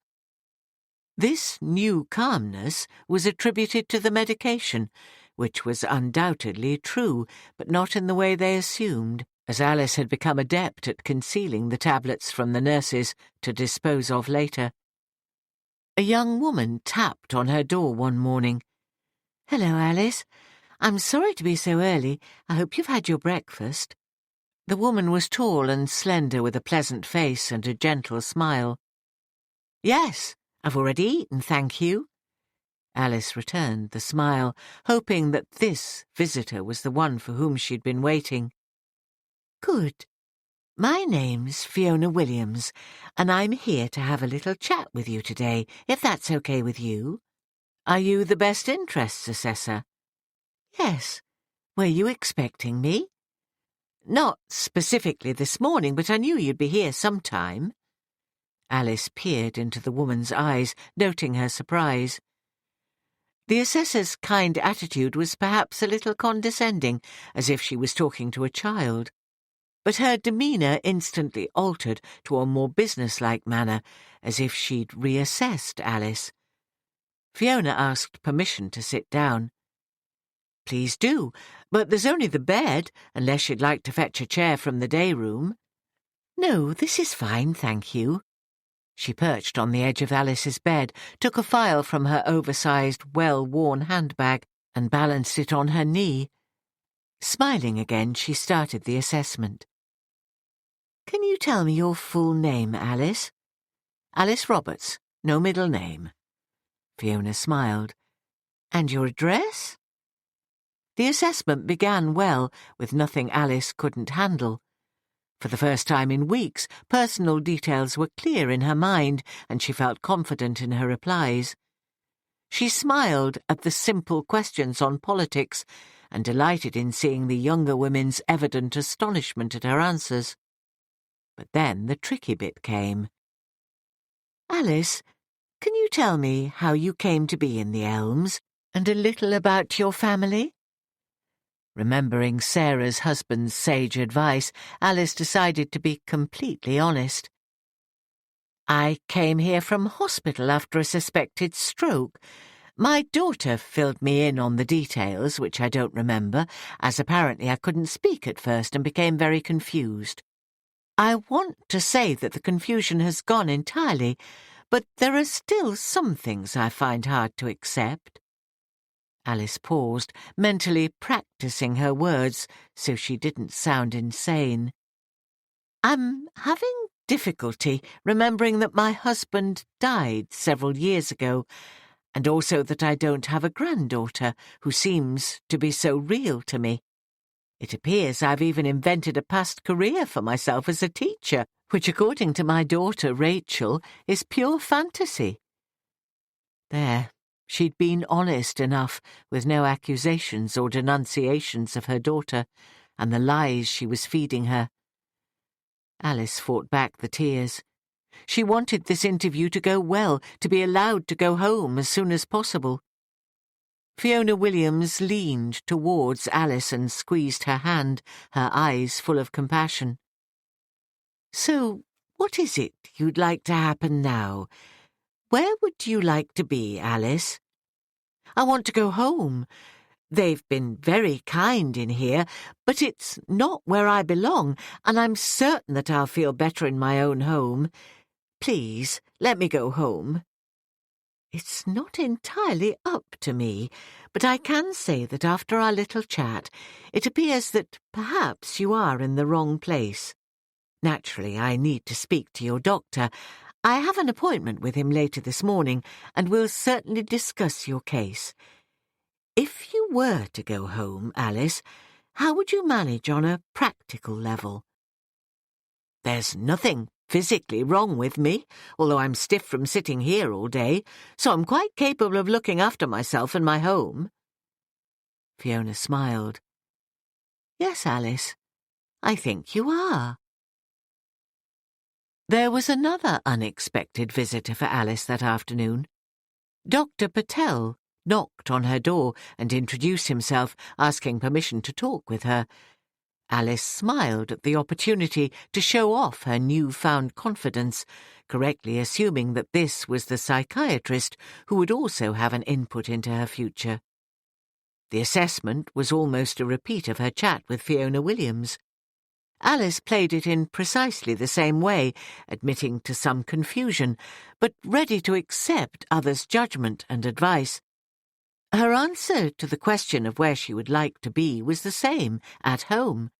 This new calmness was attributed to the medication, which was undoubtedly true, but not in the way they assumed, as Alice had become adept at concealing the tablets from the nurses to dispose of later. A young woman tapped on her door one morning. "Hello, Alice. I'm sorry to be so early. I hope you've had your breakfast." The woman was tall and slender with a pleasant face and a gentle smile. "Yes, I've already eaten, thank you." Alice returned the smile, hoping that this visitor was the one for whom she'd been waiting. "Good. My name's Fiona Williams, and I'm here to have a little chat with you today, if that's okay with you." "Are you the best interests assessor?" "Yes. Were you expecting me?" "Not specifically this morning, but I knew you'd be here sometime." Alice peered into the woman's eyes, noting her surprise. The assessor's kind attitude was perhaps a little condescending, as if she was talking to a child. But her demeanour instantly altered to a more businesslike manner, as if she'd reassessed Alice. Fiona asked permission to sit down. "Please do, but there's only the bed, unless you'd like to fetch a chair from the day room." "No, this is fine, thank you." She perched on the edge of Alice's bed, took a file from her oversized, well-worn handbag, and balanced it on her knee. Smiling again, she started the assessment. "Can you tell me your full name, Alice?" "Alice Roberts, no middle name." Fiona smiled. "And your address?" The assessment began well, with nothing Alice couldn't handle. For the first time in weeks, personal details were clear in her mind, and she felt confident in her replies. She smiled at the simple questions on politics, and delighted in seeing the younger women's evident astonishment at her answers. But then the tricky bit came. "Alice, Can you tell me how you came to be in the Elms, and a little about your family?" Remembering Sarah's husband's sage advice, Alice decided to be completely honest. "I came here from hospital after a suspected stroke. My daughter filled me in on the details, which I don't remember, as apparently I couldn't speak at first and became very confused. I want to say that the confusion has gone entirely, but there are still some things I find hard to accept." Alice paused, mentally practicing her words so she didn't sound insane. "I'm having difficulty remembering that my husband died several years ago, and also that I don't have a granddaughter who seems to be so real to me. It appears I've even invented a past career for myself as a teacher, which, according to my daughter Rachel, is pure fantasy." There, she'd been honest enough, with no accusations or denunciations of her daughter, and the lies she was feeding her. Alice fought back the tears. She wanted this interview to go well, to be allowed to go home as soon as possible. Fiona Williams leaned towards Alice and squeezed her hand, her eyes full of compassion. "So, what is it you'd like to happen now? Where would you like to be, Alice?" "I want to go home. They've been very kind in here, but it's not where I belong, and I'm certain that I'll feel better in my own home. Please, let me go home." "It's not entirely up to me, but I can say that after our little chat, it appears that perhaps you are in the wrong place. Naturally, I need to speak to your doctor. I have an appointment with him later this morning, and we'll certainly discuss your case. If you were to go home, Alice, how would you manage on a practical level?" "There's nothing physically wrong with me, although I'm stiff from sitting here all day, so I'm quite capable of looking after myself and my home." Fiona smiled. "Yes, Alice, I think you are." There was another unexpected visitor for Alice that afternoon. Dr. Patel knocked on her door and introduced himself, asking permission to talk with her. Alice smiled at the opportunity to show off her newfound confidence, correctly assuming that this was the psychiatrist who would also have an input into her future. The assessment was almost a repeat of her chat with Fiona Williams. Alice played it in precisely the same way, admitting to some confusion, but ready to accept others' judgment and advice. Her answer to the question of where she would like to be was the same, at home.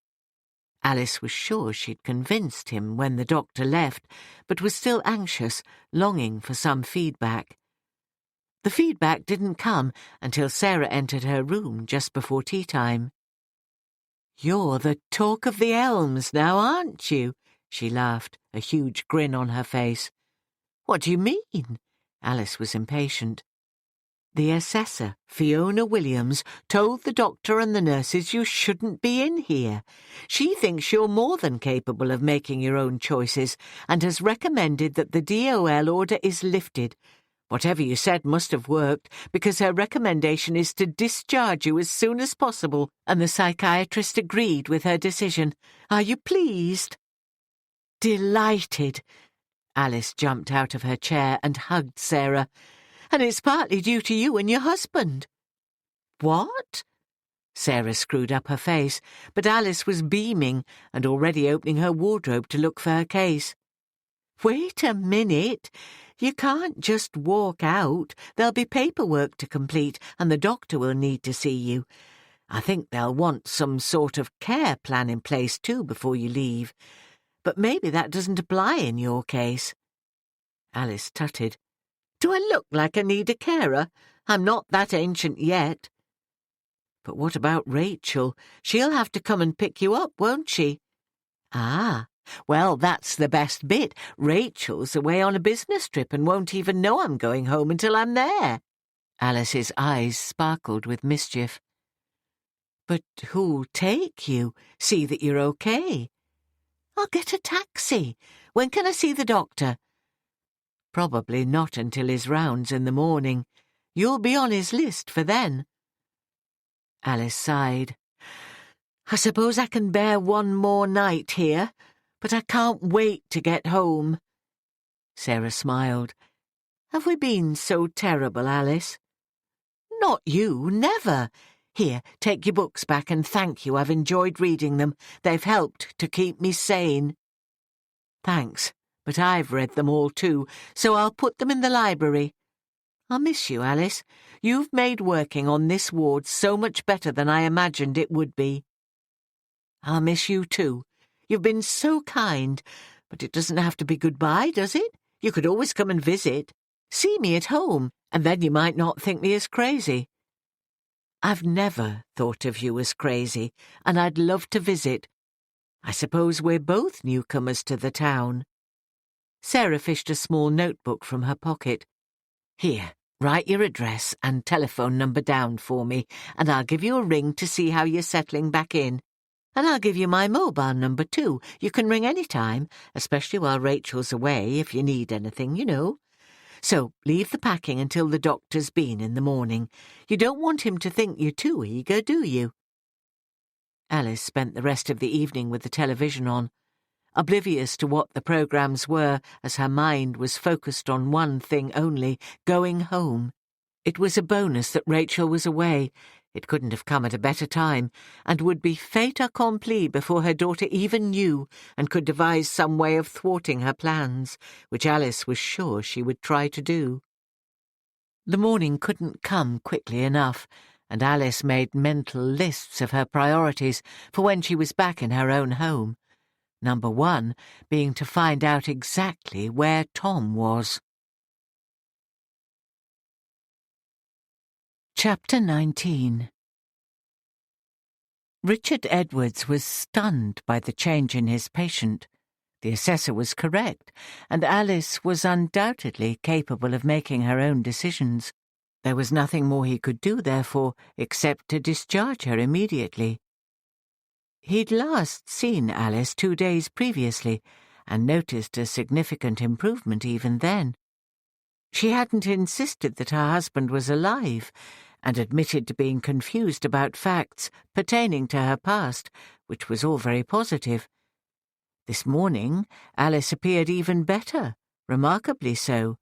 Alice was sure she'd convinced him when the doctor left, but was still anxious, longing for some feedback. The feedback didn't come until Sarah entered her room just before tea time. "You're the talk of the Elms now, aren't you?" she laughed, a huge grin on her face. "What do you mean?" Alice was impatient. "The assessor, Fiona Williams, told the doctor and the nurses you shouldn't be in here. She thinks you're more than capable of making your own choices and has recommended that the DOL order is lifted. Whatever you said must have worked, because her recommendation is to discharge you as soon as possible, and the psychiatrist agreed with her decision. Are you pleased?" "Delighted." Alice jumped out of her chair and hugged Sarah. "And it's partly due to you and your husband." "What?" Sarah screwed up her face, but Alice was beaming and already opening her wardrobe to look for her case. "Wait a minute. You can't just walk out. There'll be paperwork to complete, and the doctor will need to see you. I think they'll want some sort of care plan in place too before you leave. But maybe that doesn't apply in your case." Alice tutted. "Do I look like I need a carer? I'm not that ancient yet." "But what about Rachel? She'll have to come and pick you up, won't she?" "Ah, well, that's the best bit. Rachel's away on a business trip and won't even know I'm going home until I'm there." Alice's eyes sparkled with mischief. "But who'll take you? See that you're okay." "I'll get a taxi. When can I see the doctor?" Probably not until his rounds in the morning. You'll be on his list for then. Alice sighed. I suppose I can bear one more night here, but I can't wait to get home. Sarah smiled. Have we been so terrible, Alice? Not you, never. Here, take your books back and thank you. I've enjoyed reading them. They've helped to keep me sane. Thanks, but I've read them all too, so I'll put them in the library. I'll miss you, Alice. You've made working on this ward so much better than I imagined it would be. I'll miss you too. You've been so kind, but it doesn't have to be goodbye, does it? You could always come and visit. See me at home, and then you might not think me as crazy. I've never thought of you as crazy, and I'd love to visit. I suppose we're both newcomers to the town. Sarah fished a small notebook from her pocket. Here, write your address and telephone number down for me, and I'll give you a ring to see how you're settling back in. And I'll give you my mobile number too. You can ring any time, especially while Rachel's away, if you need anything, you know. So leave the packing until the doctor's been in the morning. You don't want him to think you're too eager, do you? Alice spent the rest of the evening with the television on, oblivious to what the programmes were as her mind was focused on one thing only, going home. It was a bonus that Rachel was away. It couldn't have come at a better time, and would be fait accompli before her daughter even knew and could devise some way of thwarting her plans, which Alice was sure she would try to do. The morning couldn't come quickly enough, and Alice made mental lists of her priorities for when she was back in her own home. Number 1 being to find out exactly where Tom was. Chapter 19. Richard Edwards was stunned by the change in his patient. The assessor was correct, and Alice was undoubtedly capable of making her own decisions. There was nothing more he could do, therefore, except to discharge her immediately. He'd last seen Alice 2 days previously, and noticed a significant improvement even then. She hadn't insisted that her husband was alive, and admitted to being confused about facts pertaining to her past, which was all very positive. This morning Alice appeared even better, remarkably so.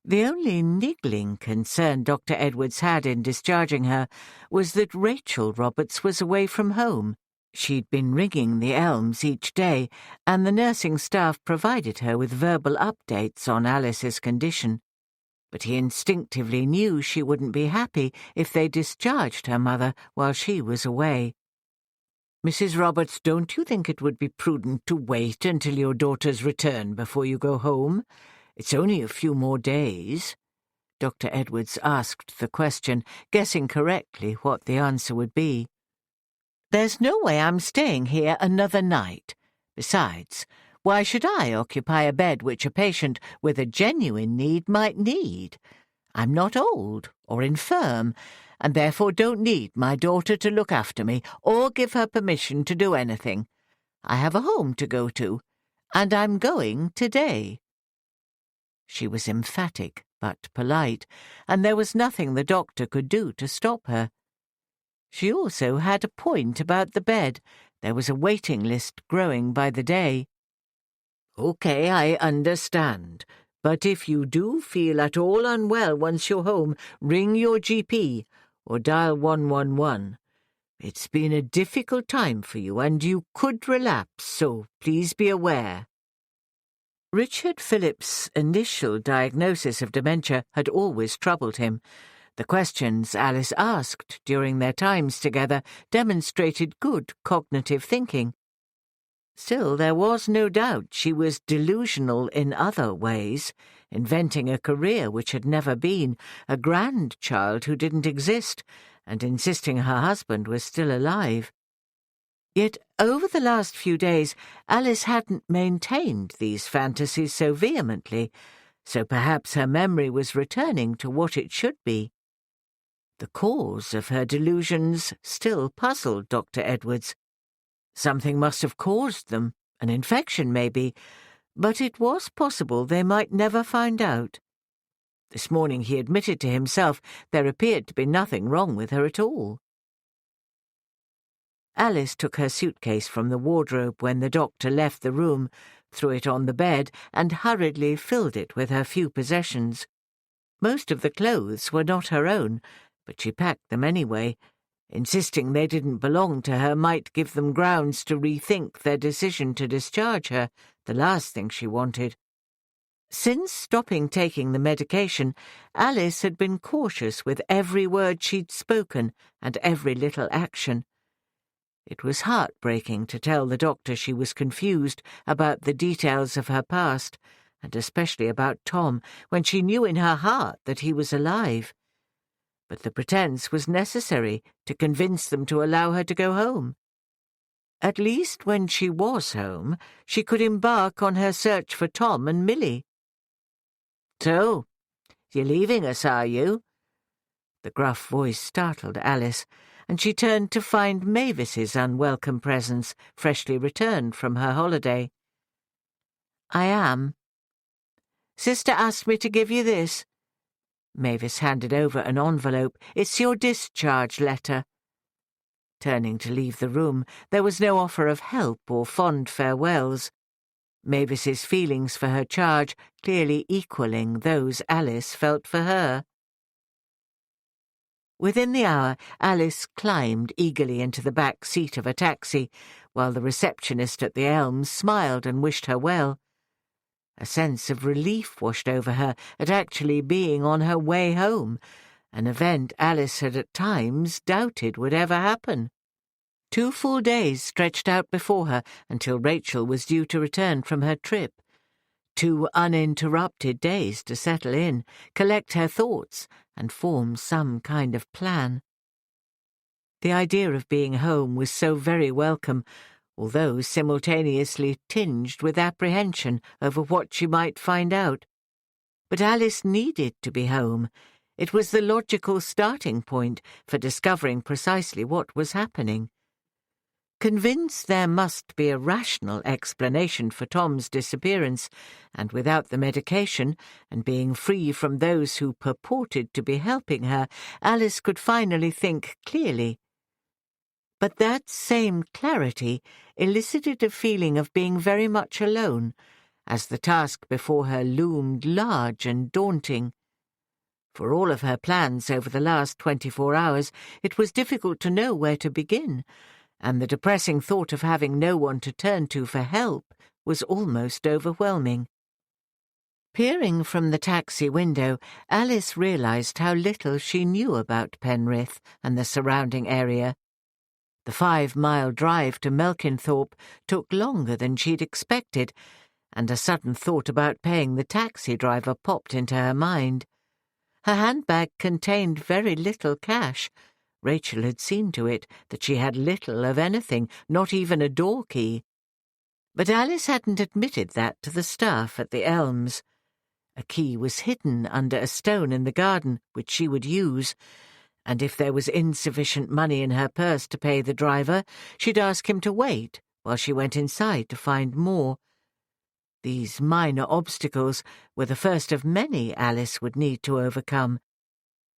The only niggling concern Dr. Edwards had in discharging her was that Rachel Roberts was away from home. She'd been ringing the Elms each day, and the nursing staff provided her with verbal updates on Alice's condition. But he instinctively knew she wouldn't be happy if they discharged her mother while she was away. Mrs. Roberts, don't you think it would be prudent to wait until your daughter's return before you go home? It's only a few more days. Dr. Edwards asked the question, guessing correctly what the answer would be. There's no way I'm staying here another night. Besides, why should I occupy a bed which a patient with a genuine need might need? I'm not old or infirm, and therefore don't need my daughter to look after me or give her permission to do anything. I have a home to go to, and I'm going today. She was emphatic but polite, and there was nothing the doctor could do to stop her. She also had a point about the bed. There was a waiting list growing by the day. Okay, I understand. But if you do feel at all unwell once you're home, ring your GP or dial 111. It's been a difficult time for you and you could relapse, so please be aware. Richard Phillips' initial diagnosis of dementia had always troubled him. The questions Alice asked during their times together demonstrated good cognitive thinking. Still, there was no doubt she was delusional in other ways, inventing a career which had never been, a grandchild who didn't exist, and insisting her husband was still alive. Yet over the last few days Alice hadn't maintained these fantasies so vehemently, so perhaps her memory was returning to what it should be. The cause of her delusions still puzzled Dr. Edwards. Something must have caused them, an infection maybe, But it was possible they might never find out. This morning he admitted to himself there appeared to be nothing wrong with her at all. Alice took her suitcase from the wardrobe when the doctor left the room, threw it on the bed, and hurriedly filled it with her few possessions. Most of the clothes were not her own, but she packed them anyway. Insisting they didn't belong to her might give them grounds to rethink their decision to discharge her, the last thing she wanted. Since stopping taking the medication, Alice had been cautious with every word she'd spoken and every little action. It was heartbreaking to tell the doctor she was confused about the details of her past, and especially about Tom, when she knew in her heart that he was alive. But the pretense was necessary to convince them to allow her to go home. At least when she was home, she could embark on her search for Tom and Millie. "So, you're leaving us, are you?" The gruff voice startled Alice, and she turned to find Mavis's unwelcome presence, freshly returned from her holiday. "I am. Sister asked me to give you this." Mavis handed over an envelope. "It's your discharge letter." Turning to leave the room, there was no offer of help or fond farewells. Mavis's feelings for her charge clearly equalling those Alice felt for her. Within the hour, Alice climbed eagerly into the back seat of a taxi, while the receptionist at the Elms smiled and wished her well. A sense of relief washed over her at actually being on her way home, an event Alice had at times doubted would ever happen. 2 full days stretched out before her until Rachel was due to return from her trip. 2 uninterrupted days to settle in, collect her thoughts, and form some kind of plan. The idea of being home was so very welcome, although simultaneously tinged with apprehension over what she might find out. But Alice needed to be home. It was the logical starting point for discovering precisely what was happening. Convinced there must be a rational explanation for Tom's disappearance, and without the medication, and being free from those who purported to be helping her, Alice could finally think clearly. But that same clarity elicited a feeling of being very much alone, as the task before her loomed large and daunting. For all of her plans over the last 24 hours, it was difficult to know where to begin, and the depressing thought of having no one to turn to for help was almost overwhelming. Peering from the taxi window, Alice realized how little she knew about Penrith and the surrounding area. The 5-mile drive to Melkinthorpe took longer than she'd expected, and a sudden thought about paying the taxi driver popped into her mind. Her handbag contained very little cash. Rachel had seen to it that she had little of anything, not even a door key. But Alice hadn't admitted that to the staff at the Elms. A key was hidden under a stone in the garden, which she would use, and if there was insufficient money in her purse to pay the driver, she'd ask him to wait while she went inside to find more. These minor obstacles were the first of many Alice would need to overcome.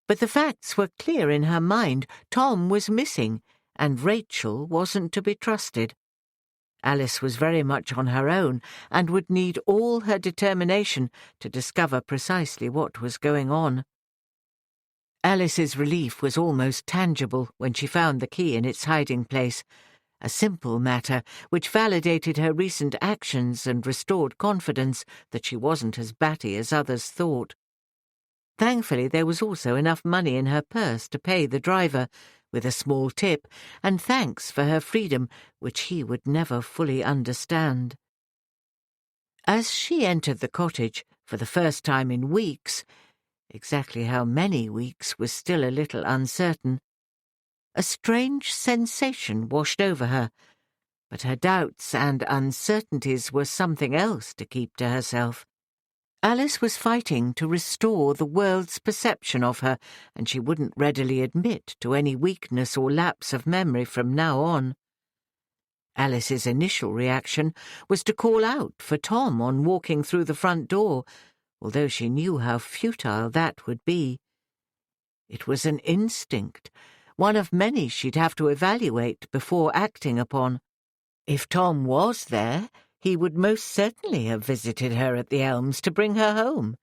But the facts were clear in her mind. Tom was missing, and Rachel wasn't to be trusted. Alice was very much on her own, and would need all her determination to discover precisely what was going on. Alice's relief was almost tangible when she found the key in its hiding place, a simple matter which validated her recent actions and restored confidence that she wasn't as batty as others thought. Thankfully, there was also enough money in her purse to pay the driver, with a small tip, and thanks for her freedom, which he would never fully understand. As she entered the cottage, for the first time in weeks, exactly how many weeks was still a little uncertain, a strange sensation washed over her, but her doubts and uncertainties were something else to keep to herself. Alice was fighting to restore the world's perception of her, and she wouldn't readily admit to any weakness or lapse of memory from now on. Alice's initial reaction was to call out for Tom on walking through the front door, although she knew how futile that would be. It was an instinct, one of many she'd have to evaluate before acting upon. If Tom was there, he would most certainly have visited her at the Elms to bring her home.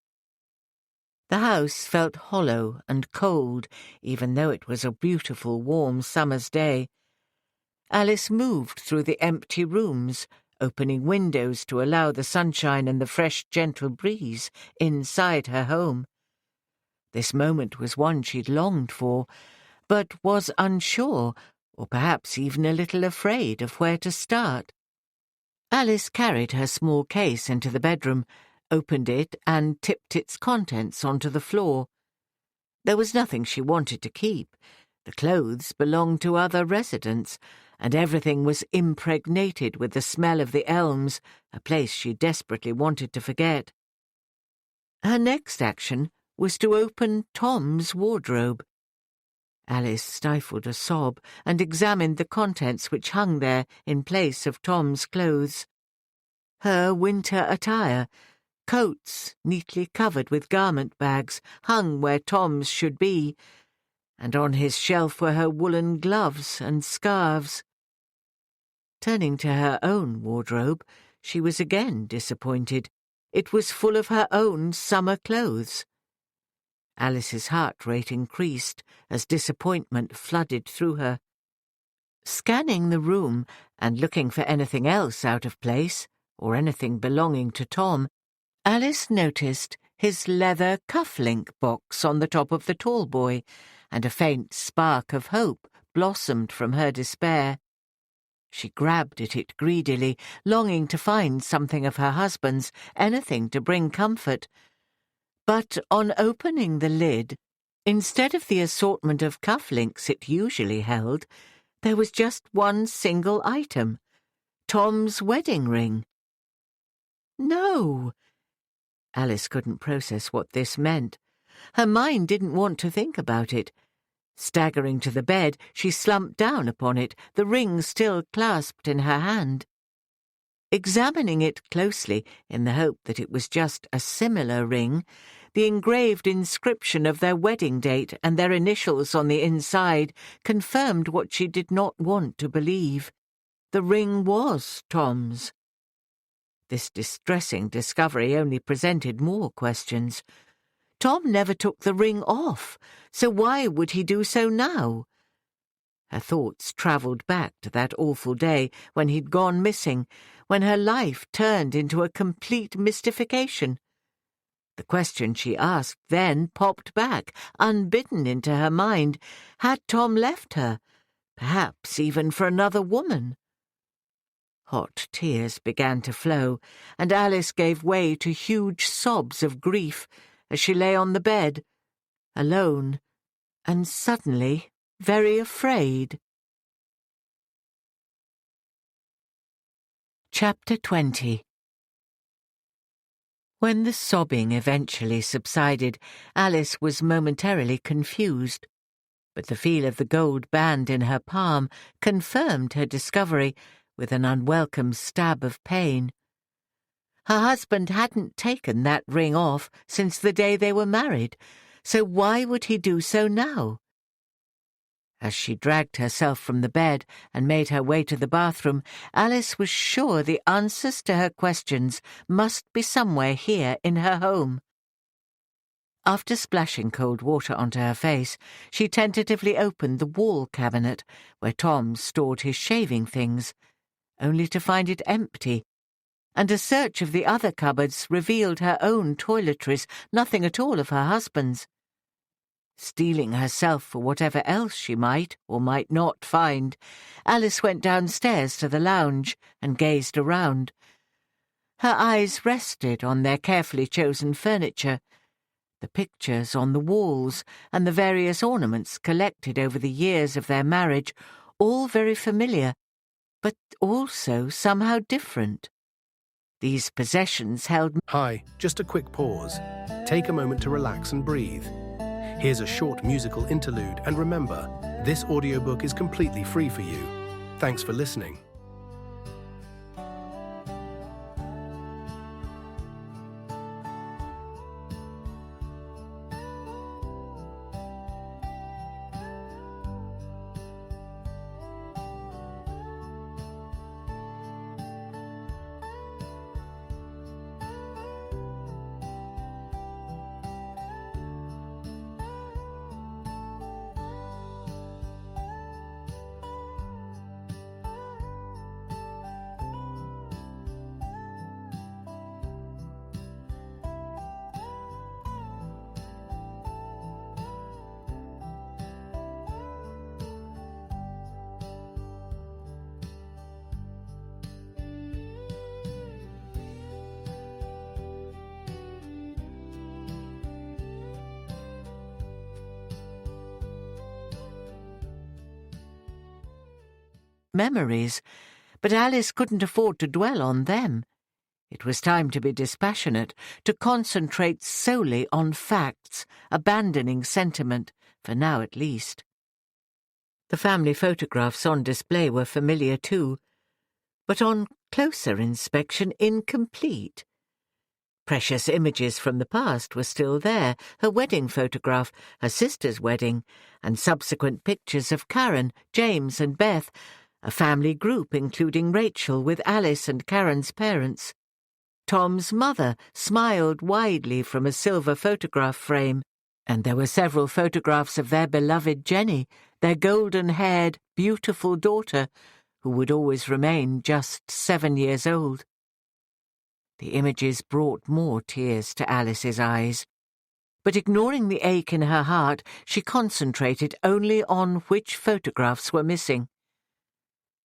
The house felt hollow and cold, even though it was a beautiful, warm summer's day. Alice moved through the empty rooms, opening windows to allow the sunshine and the fresh, gentle breeze inside her home. This moment was one she'd longed for, but was unsure, or perhaps even a little afraid of where to start. Alice carried her small case into the bedroom, opened it and tipped its contents onto the floor. There was nothing she wanted to keep. The clothes belonged to other residents, and everything was impregnated with the smell of the Elms, a place she desperately wanted to forget. Her next action was to open Tom's wardrobe. Alice stifled a sob and examined the contents which hung there in place of Tom's clothes. Her winter attire, coats neatly covered with garment bags, hung where Tom's should be, and on his shelf were her woolen gloves and scarves. Turning to her own wardrobe, she was again disappointed. It was full of her own summer clothes. Alice's heart rate increased as disappointment flooded through her. Scanning the room and looking for anything else out of place, or anything belonging to Tom, Alice noticed his leather cuff-link box on the top of the tall boy, and a faint spark of hope blossomed from her despair. She grabbed at it greedily, longing to find something of her husband's, anything to bring comfort. But on opening the lid, instead of the assortment of cufflinks it usually held, there was just one single item, Tom's wedding ring. No! Alice couldn't process what this meant. Her mind didn't want to think about it. Staggering to the bed, she slumped down upon it, the ring still clasped in her hand. Examining it closely, in the hope that it was just a similar ring, the engraved inscription of their wedding date and their initials on the inside confirmed what she did not want to believe. The ring was Tom's. This distressing discovery only presented more questions. Tom never took the ring off, so why would he do so now? Her thoughts travelled back to that awful day when he'd gone missing, when her life turned into a complete mystification. The question she asked then popped back, unbidden into her mind. Had Tom left her, perhaps even for another woman? Hot tears began to flow, and Alice gave way to huge sobs of grief as she lay on the bed, alone, and suddenly very afraid. Chapter 20. When the sobbing eventually subsided, Alice was momentarily confused, but the feel of the gold band in her palm confirmed her discovery with an unwelcome stab of pain. Her husband hadn't taken that ring off since the day they were married, so why would he do so now? As she dragged herself from the bed and made her way to the bathroom, Alice was sure the answers to her questions must be somewhere here in her home. After splashing cold water onto her face, she tentatively opened the wall cabinet where Tom stored his shaving things, only to find it empty, and a search of the other cupboards revealed her own toiletries, nothing at all of her husband's. Steeling herself for whatever else she might or might not find, Alice went downstairs to the lounge and gazed around. Her eyes rested on their carefully chosen furniture, the pictures on the walls and the various ornaments collected over the years of their marriage, all very familiar, but also somehow different. These possessions held... Hi, just a quick pause. Take a moment to relax and breathe. Here's a short musical interlude, and remember, this audiobook is completely free for you. Thanks for listening. memories, but Alice couldn't afford to dwell on them. It was time to be dispassionate, to concentrate solely on facts, abandoning sentiment, for now at least. The family photographs on display were familiar too, but on closer inspection incomplete. Precious images from the past were still there, her wedding photograph, her sister's wedding, and subsequent pictures of Karen, James and Beth, a family group including Rachel with Alice and Karen's parents. Tom's mother smiled widely from a silver photograph frame, and there were several photographs of their beloved Jenny, their golden-haired, beautiful daughter, who would always remain just 7 years old. The images brought more tears to Alice's eyes, but ignoring the ache in her heart, she concentrated only on which photographs were missing.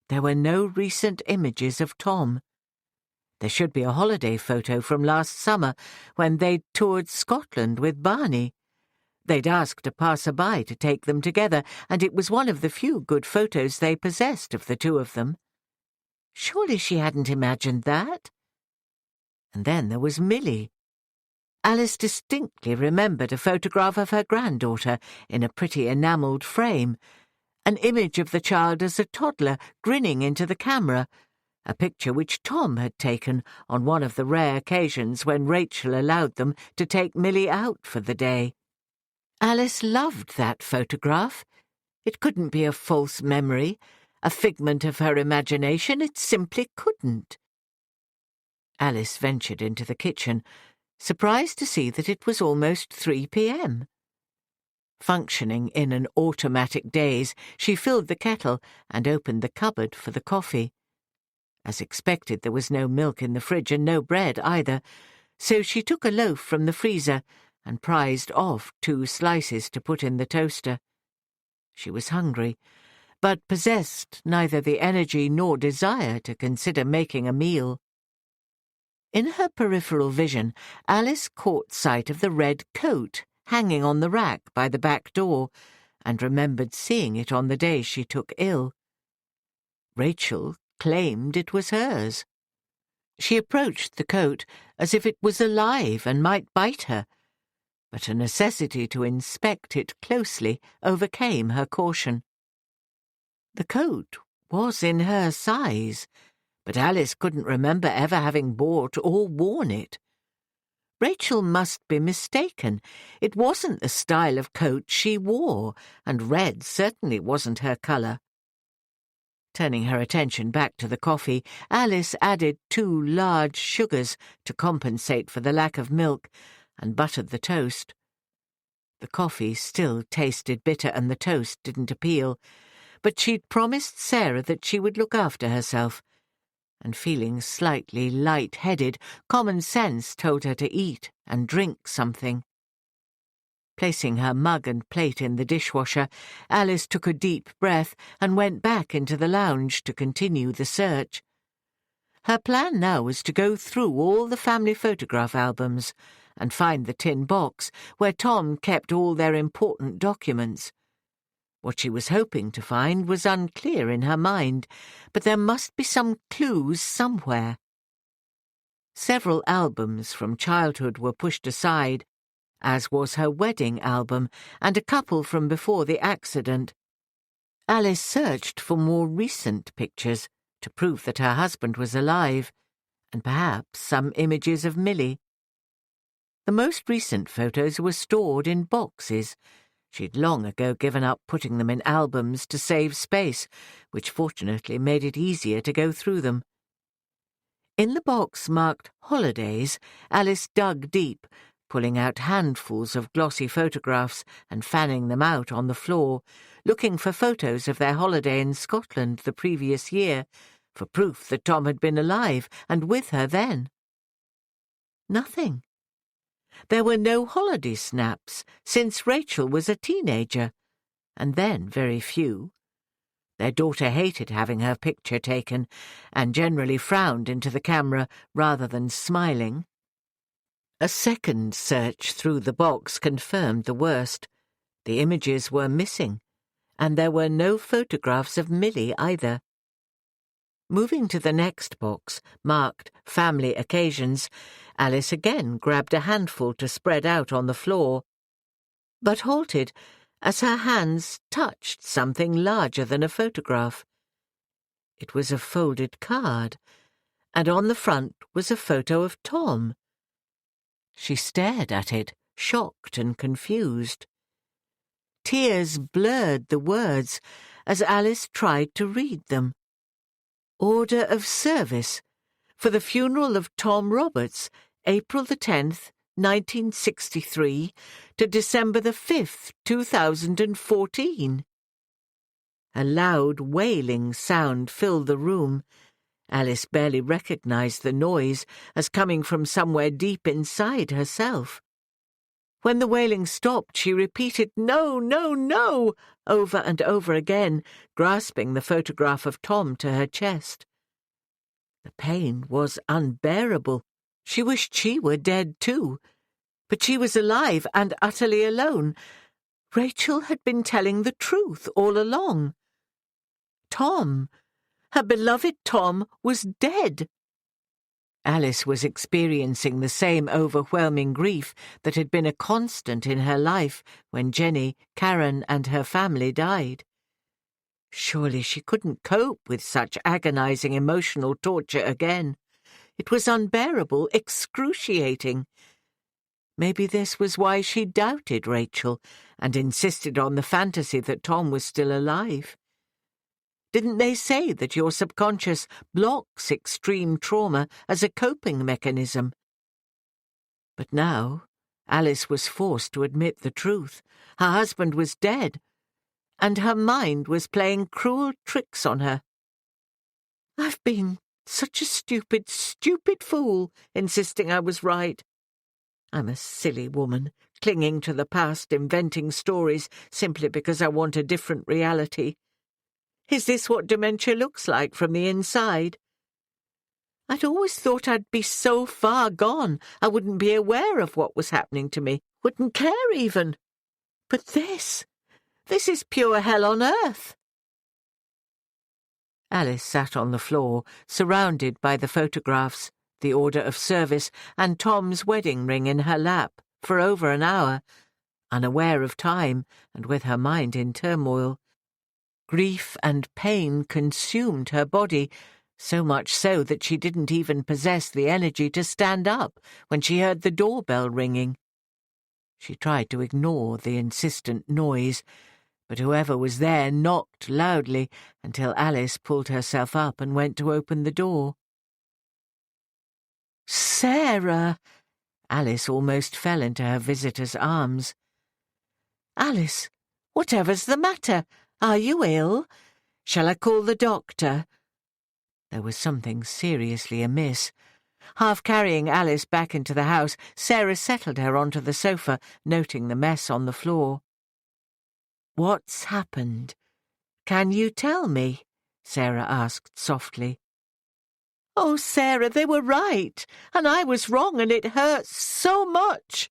There were no recent images of Tom. There should be a holiday photo from last summer when they'd toured Scotland with Barney. They'd asked a passer-by to take them together, and it was one of the few good photos they possessed of the two of them. Surely she hadn't imagined that? And then there was Millie. Alice distinctly remembered a photograph of her granddaughter in a pretty enamelled frame, an image of the child as a toddler grinning into the camera, a picture which Tom had taken on one of the rare occasions when Rachel allowed them to take Millie out for the day. Alice loved that photograph. It couldn't be a false memory, a figment of her imagination. It simply couldn't. Alice ventured into the kitchen, surprised to see that it was almost 3 p.m. Functioning in an automatic daze, she filled the kettle and opened the cupboard for the coffee. As expected, there was no milk in the fridge and no bread either, so she took a loaf from the freezer and prized off 2 slices to put in the toaster. She was hungry, but possessed neither the energy nor desire to consider making a meal. In her peripheral vision, Alice caught sight of the red coat hanging on the rack by the back door, and remembered seeing it on the day she took ill. Rachel claimed it was hers. She approached the coat as if it was alive and might bite her, but a necessity to inspect it closely overcame her caution. The coat was in her size, but Alice couldn't remember ever having bought or worn it. Rachel must be mistaken. It wasn't the style of coat she wore, and red certainly wasn't her colour. Turning her attention back to the coffee, Alice added 2 large sugars to compensate for the lack of milk, and buttered the toast. The coffee still tasted bitter and the toast didn't appeal, but she'd promised Sarah that she would look after herself, and feeling slightly light-headed, common sense told her to eat and drink something. Placing her mug and plate in the dishwasher, Alice took a deep breath and went back into the lounge to continue the search. Her plan now was to go through all the family photograph albums and find the tin box where Tom kept all their important documents. What she was hoping to find was unclear in her mind, but there must be some clues somewhere. Several albums from childhood were pushed aside, as was her wedding album and a couple from before the accident. Alice searched for more recent pictures to prove that her husband was alive, and perhaps some images of Millie. The most recent photos were stored in boxes. She'd long ago given up putting them in albums to save space, which fortunately made it easier to go through them. In the box marked Holidays, Alice dug deep, pulling out handfuls of glossy photographs and fanning them out on the floor, looking for photos of their holiday in Scotland the previous year, for proof that Tom had been alive and with her then. Nothing. There were no holiday snaps since Rachel was a teenager, and then very few. Their daughter hated having her picture taken, and generally frowned into the camera rather than smiling. A second search through the box confirmed the worst. The images were missing, and there were no photographs of Millie either. Moving to the next box, marked Family Occasions, Alice again grabbed a handful to spread out on the floor, but halted as her hands touched something larger than a photograph. It was a folded card, and on the front was a photo of Tom. She stared at it, shocked and confused. Tears blurred the words as Alice tried to read them. Order of Service for the funeral of Tom Roberts, April the 10th, 1963 to December the 5th, 2014. A loud wailing sound filled the room. Alice barely recognized the noise as coming from somewhere deep inside herself. When the wailing stopped, she repeated, "No, no, no," over and over again, grasping the photograph of Tom to her chest. The pain was unbearable. She wished she were dead too. But she was alive and utterly alone. Rachel had been telling the truth all along. Tom, her beloved Tom, was dead. Alice was experiencing the same overwhelming grief that had been a constant in her life when Jenny, Karen, and her family died. Surely she couldn't cope with such agonizing emotional torture again. It was unbearable, excruciating. Maybe this was why she doubted Rachel and insisted on the fantasy that Tom was still alive. Didn't they say that your subconscious blocks extreme trauma as a coping mechanism? But now, Alice was forced to admit the truth. Her husband was dead, and her mind was playing cruel tricks on her. "I've been such a stupid, stupid fool, insisting I was right. I'm a silly woman, clinging to the past, inventing stories simply because I want a different reality. Is this what dementia looks like from the inside? I'd always thought I'd be so far gone I wouldn't be aware of what was happening to me, wouldn't care even. But this is pure hell on earth." Alice sat on the floor, surrounded by the photographs, the order of service, and Tom's wedding ring in her lap, for over an hour, unaware of time and with her mind in turmoil. Grief and pain consumed her body, so much so that she didn't even possess the energy to stand up when she heard the doorbell ringing. She tried to ignore the insistent noise, but whoever was there knocked loudly until Alice pulled herself up and went to open the door. "Sarah!" Alice almost fell into her visitor's arms. "Alice, whatever's the matter? Are you ill? Shall I call the doctor?" There was something seriously amiss. Half carrying Alice back into the house, Sarah settled her onto the sofa, noting the mess on the floor. "What's happened? Can you tell me?" Sarah asked softly. "Oh, Sarah, they were right, and I was wrong, and it hurts so much."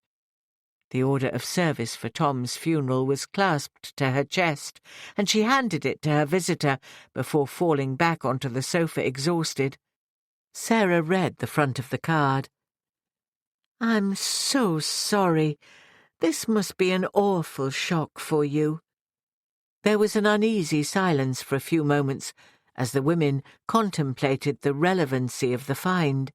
The order of service for Tom's funeral was clasped to her chest, and she handed it to her visitor before falling back onto the sofa exhausted. Sarah read the front of the card. "I'm so sorry. This must be an awful shock for you." There was an uneasy silence for a few moments as the women contemplated the relevancy of the find.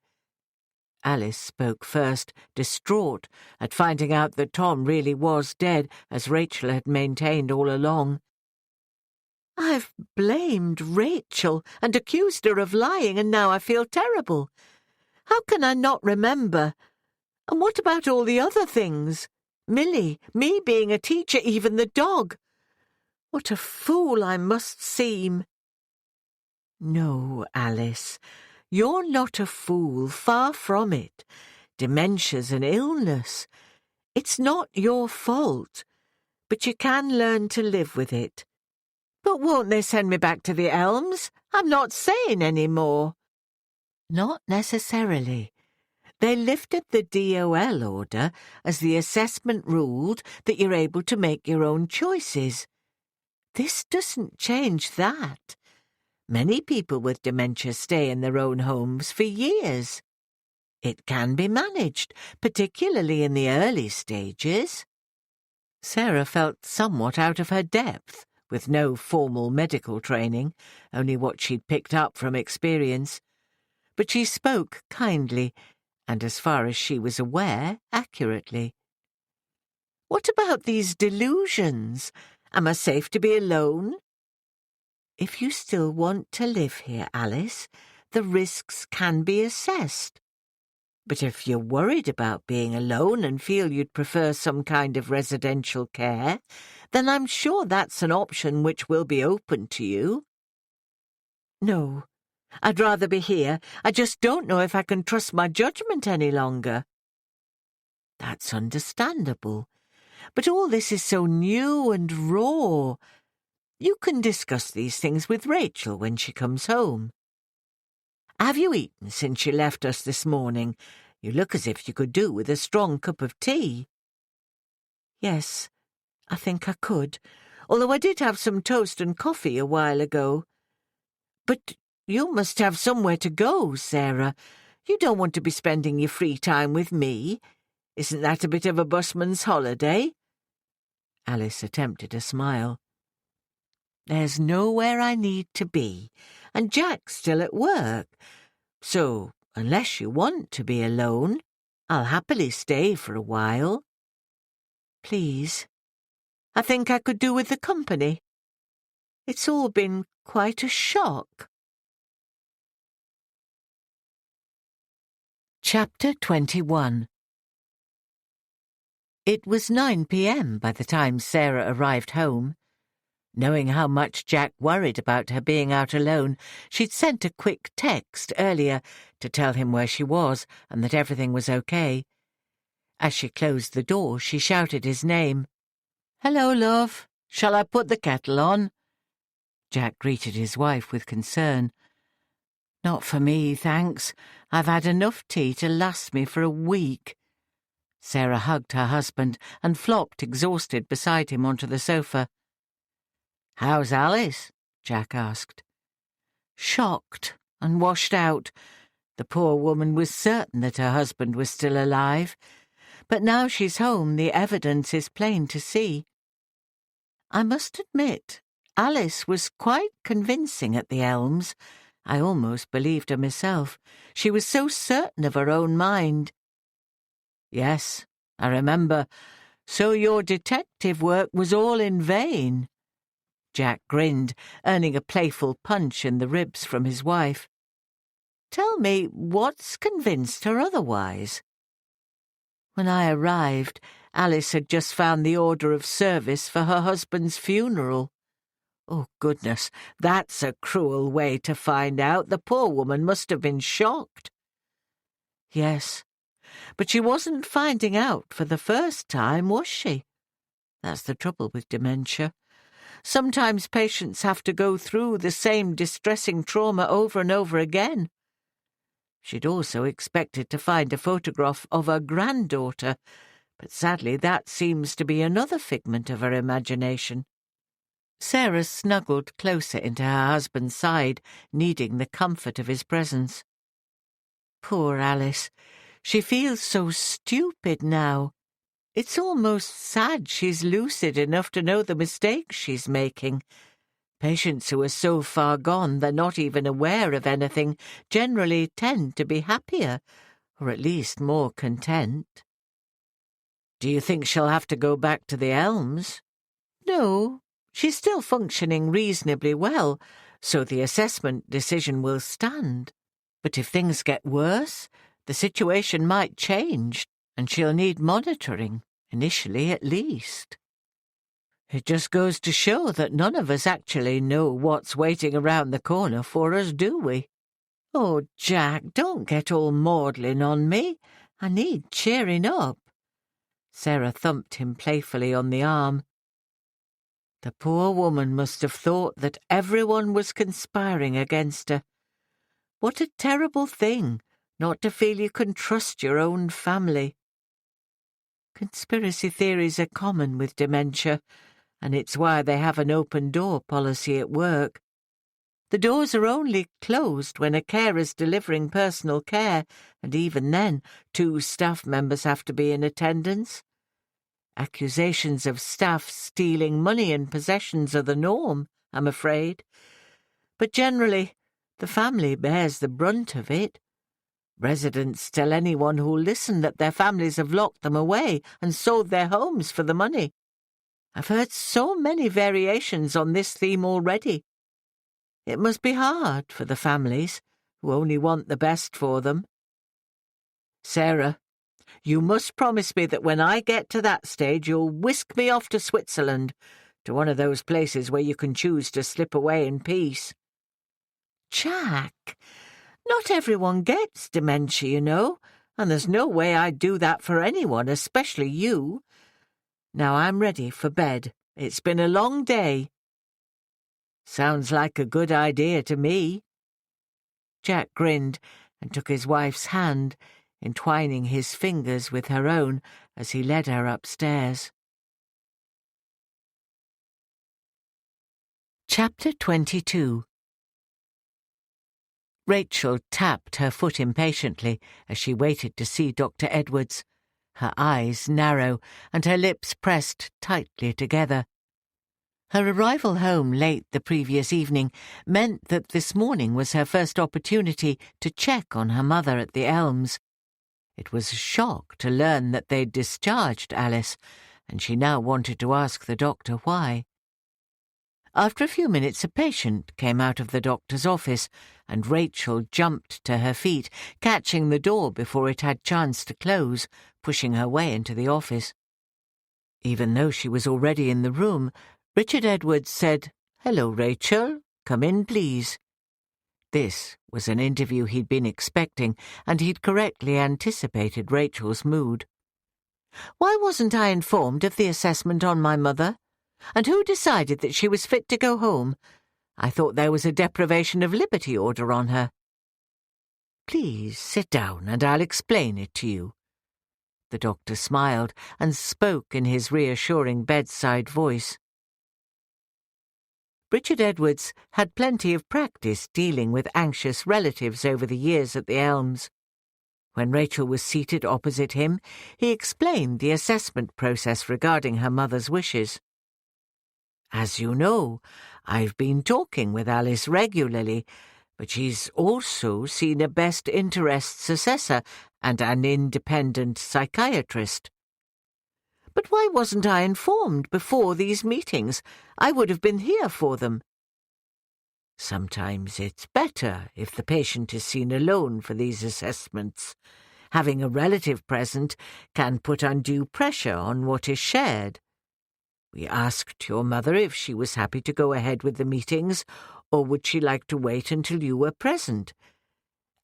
Alice spoke first, distraught at finding out that Tom really was dead, as Rachel had maintained all along. "I've blamed Rachel and accused her of lying, and now I feel terrible. How can I not remember? And what about all the other things? Millie, me being a teacher, even the dog. What a fool I must seem." "No, Alice. You're not a fool, far from it. Dementia's an illness. It's not your fault, but you can learn to live with it." "But won't they send me back to the Elms? I'm not sane any more." "Not necessarily. They lifted the DOL order as the assessment ruled that you're able to make your own choices. This doesn't change that. Many people with dementia stay in their own homes for years. It can be managed, particularly in the early stages. Sarah felt somewhat out of her depth, with no formal medical training, only what she'd picked up from experience. But she spoke kindly, and as far as she was aware, accurately. "What about these delusions? Am I safe to be alone?" "If you still want to live here, Alice, the risks can be assessed. But if you're worried about being alone and feel you'd prefer some kind of residential care, then I'm sure that's an option which will be open to you." "No, I'd rather be here. I just don't know if I can trust my judgment any longer." "That's understandable. But all this is so new and raw. You can discuss these things with Rachel when she comes home. Have you eaten since you left us this morning? You look as if you could do with a strong cup of tea." "Yes, I think I could, although I did have some toast and coffee a while ago." "But you must have somewhere to go, Sarah. You don't want to be spending your free time with me. Isn't that a bit of a busman's holiday?" Alice attempted a smile. "There's nowhere I need to be, and Jack's still at work. So, unless you want to be alone, I'll happily stay for a while." "Please. I think I could do with the company. It's all been quite a shock." Chapter 21. It was 9 p.m. by the time Sarah arrived home. Knowing how much Jack worried about her being out alone, she'd sent a quick text earlier to tell him where she was and that everything was okay. As she closed the door, she shouted his name. "Hello, love. Shall I put the kettle on?" Jack greeted his wife with concern. "Not for me, thanks. I've had enough tea to last me for a week." Sarah hugged her husband and flopped exhausted beside him onto the sofa. "How's Alice?" Jack asked. "Shocked and washed out. The poor woman was certain that her husband was still alive. But now she's home, the evidence is plain to see. I must admit, Alice was quite convincing at the Elms. I almost believed her myself. She was so certain of her own mind." "Yes, I remember. So your detective work was all in vain." Jack grinned, earning a playful punch in the ribs from his wife. "Tell me, what's convinced her otherwise?" "When I arrived, Alice had just found the order of service for her husband's funeral." "Oh, goodness, that's a cruel way to find out. The poor woman must have been shocked." "Yes, but she wasn't finding out for the first time, was she? That's the trouble with dementia. Sometimes patients have to go through the same distressing trauma over and over again." She'd also expected to find a photograph of her granddaughter, but sadly that seems to be another figment of her imagination. Sarah snuggled closer into her husband's side, needing the comfort of his presence. "Poor Alice. She feels so stupid now. It's almost sad she's lucid enough to know the mistakes she's making. Patients who are so far gone they're not even aware of anything generally tend to be happier, or at least more content." "Do you think she'll have to go back to the Elms?" "No, she's still functioning reasonably well, so the assessment decision will stand. But if things get worse, the situation might change, and she'll need monitoring, initially at least." "It just goes to show that none of us actually know what's waiting around the corner for us, do we?" "Oh, Jack, don't get all maudlin on me. I need cheering up." Sarah thumped him playfully on the arm. The poor woman must have thought that everyone was conspiring against her. What a terrible thing, not to feel you can trust your own family. Conspiracy theories are common with dementia, and it's why they have an open-door policy at work. The doors are only closed when a carer's delivering personal care, and even then, 2 staff members have to be in attendance. Accusations of staff stealing money and possessions are the norm, I'm afraid. But generally, the family bears the brunt of it. Residents tell anyone who'll listen that their families have locked them away and sold their homes for the money. I've heard so many variations on this theme already. It must be hard for the families, who only want the best for them. Sarah, you must promise me that when I get to that stage you'll whisk me off to Switzerland, to one of those places where you can choose to slip away in peace. Jack, not everyone gets dementia, you know, and there's no way I'd do that for anyone, especially you. Now I'm ready for bed. It's been a long day. Sounds like a good idea to me. Jack grinned and took his wife's hand, entwining his fingers with her own as he led her upstairs. Chapter 22. Rachel tapped her foot impatiently as she waited to see Dr. Edwards, her eyes narrow and her lips pressed tightly together. Her arrival home late the previous evening meant that this morning was her first opportunity to check on her mother at the Elms. It was a shock to learn that they'd discharged Alice, and she now wanted to ask the doctor why. After a few minutes, a patient came out of the doctor's office, and Rachel jumped to her feet, catching the door before it had chance to close, pushing her way into the office. Even though she was already in the room, Richard Edwards said, "Hello, Rachel. Come in, please." This was an interview he'd been expecting, and he'd correctly anticipated Rachel's mood. "Why wasn't I informed of the assessment on my mother? And who decided that she was fit to go home? I thought there was a deprivation of liberty order on her." "Please sit down and I'll explain it to you." The doctor smiled and spoke in his reassuring bedside voice. Richard Edwards had plenty of practice dealing with anxious relatives over the years at the Elms. When Rachel was seated opposite him, he explained the assessment process regarding her mother's wishes. "As you know, I've been talking with Alice regularly, but she's also seen a best interests assessor and an independent psychiatrist." "But why wasn't I informed before these meetings? I would have been here for them." "Sometimes it's better if the patient is seen alone for these assessments. Having a relative present can put undue pressure on what is shared. We asked your mother if she was happy to go ahead with the meetings, or would she like to wait until you were present.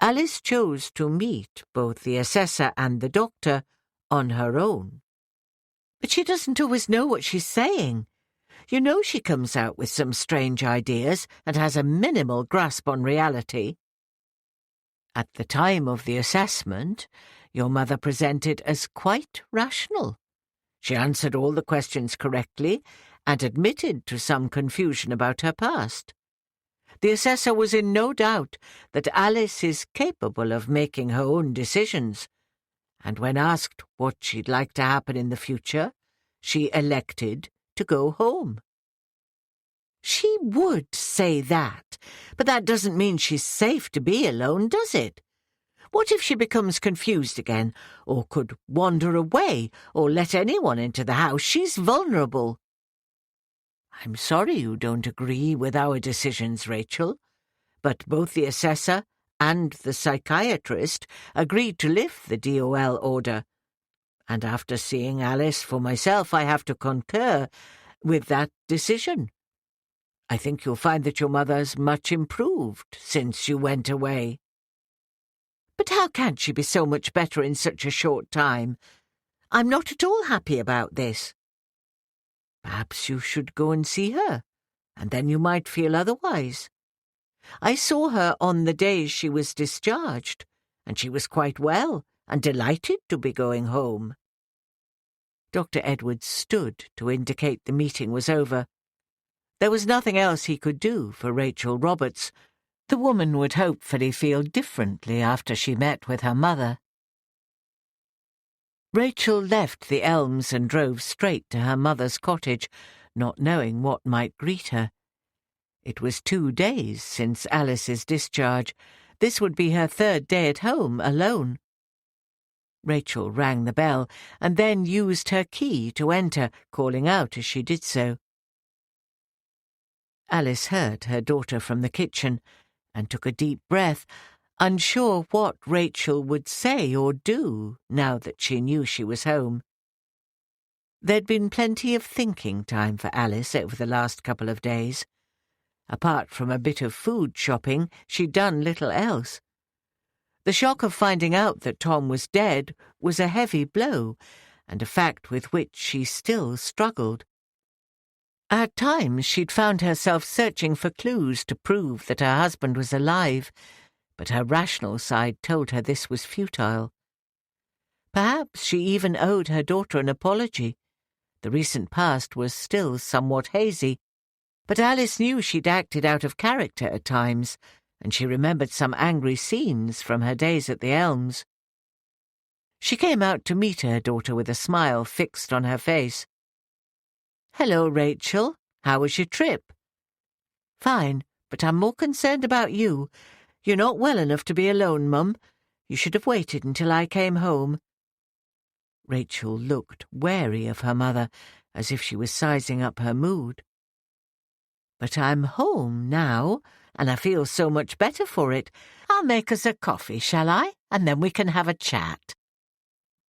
Alice chose to meet both the assessor and the doctor on her own." "But she doesn't always know what she's saying. You know she comes out with some strange ideas and has a minimal grasp on reality." "At the time of the assessment, your mother presented as quite rational. She answered all the questions correctly and admitted to some confusion about her past. The assessor was in no doubt that Alice is capable of making her own decisions, and when asked what she'd like to happen in the future, she elected to go home." "She would say that, but that doesn't mean she's safe to be alone, does it? What if she becomes confused again, or could wander away, or let anyone into the house? She's vulnerable." "I'm sorry you don't agree with our decisions, Rachel, but both the assessor and the psychiatrist agreed to lift the DOL order, and after seeing Alice for myself, I have to concur with that decision. I think you'll find that your mother's much improved since you went away." "But how can she be so much better in such a short time? I'm not at all happy about this." "Perhaps you should go and see her, and then you might feel otherwise. I saw her on the days she was discharged, and she was quite well and delighted to be going home." Dr. Edwards stood to indicate the meeting was over. There was nothing else he could do for Rachel Roberts. The woman would hopefully feel differently after she met with her mother. Rachel left the elms and drove straight to her mother's cottage, not knowing what might greet her. It was 2 days since Alice's discharge. This would be her 3rd day at home, alone. Rachel rang the bell and then used her key to enter, calling out as she did so. Alice heard her daughter from the kitchen and took a deep breath, unsure what Rachel would say or do now that she knew she was home. There'd been plenty of thinking time for Alice over the last couple of days. Apart from a bit of food shopping, she'd done little else. The shock of finding out that Tom was dead was a heavy blow, and a fact with which she still struggled. At times she'd found herself searching for clues to prove that her husband was alive, but her rational side told her this was futile. Perhaps she even owed her daughter an apology. The recent past was still somewhat hazy, but Alice knew she'd acted out of character at times, and she remembered some angry scenes from her days at the Elms. She came out to meet her daughter with a smile fixed on her face. "Hello, Rachel. How was your trip?" "Fine, but I'm more concerned about you. You're not well enough to be alone, Mum. You should have waited until I came home." Rachel looked wary of her mother, as if she was sizing up her mood. "But I'm home now, and I feel so much better for it. I'll make us a coffee, shall I? And then we can have a chat."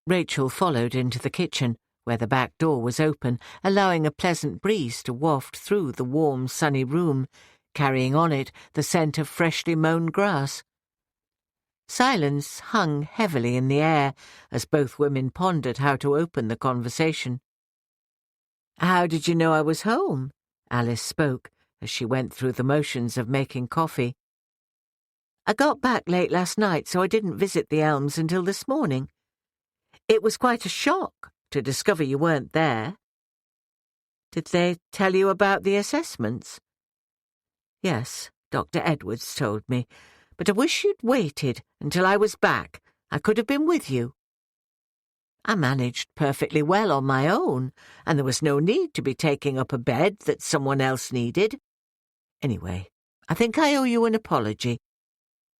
Rachel followed into the kitchen, where the back door was open, allowing a pleasant breeze to waft through the warm, sunny room, carrying on it the scent of freshly mown grass. Silence hung heavily in the air as both women pondered how to open the conversation. "How did you know I was home?" Alice spoke as she went through the motions of making coffee. "I got back late last night, so I didn't visit the Elms until this morning. It was quite a shock to discover you weren't there." "Did they tell you about the assessments?" "Yes, Dr. Edwards told me, but I wish you'd waited until I was back. I could have been with you." "I managed perfectly well on my own, and there was no need to be taking up a bed that someone else needed. Anyway, I think I owe you an apology.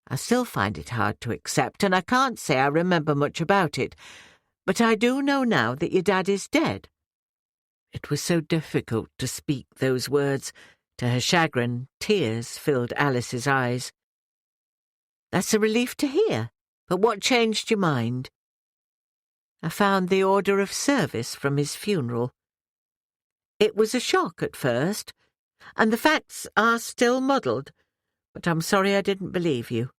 I still find it hard to accept, and I can't say I remember much about it, but I do know now that your dad is dead." It was so difficult to speak those words. To her chagrin, tears filled Alice's eyes. "That's a relief to hear, but what changed your mind?" "I found the order of service from his funeral. It was a shock at first, and the facts are still muddled, but I'm sorry I didn't believe you.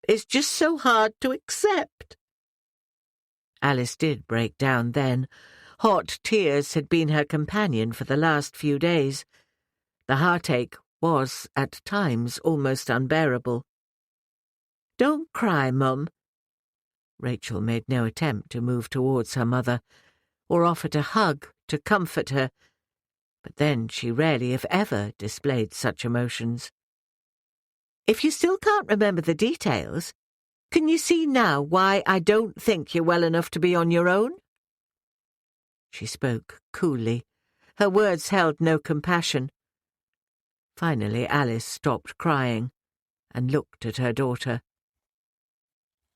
It's just so hard to accept." Alice did break down then. Hot tears had been her companion for the last few days. The heartache was, at times, almost unbearable. "Don't cry, Mum." Rachel made no attempt to move towards her mother, or offered a hug to comfort her, but then she rarely, if ever, displayed such emotions. "If you still can't remember the details, can you see now why I don't think you're well enough to be on your own?" She spoke coolly. Her words held no compassion. Finally Alice stopped crying and looked at her daughter.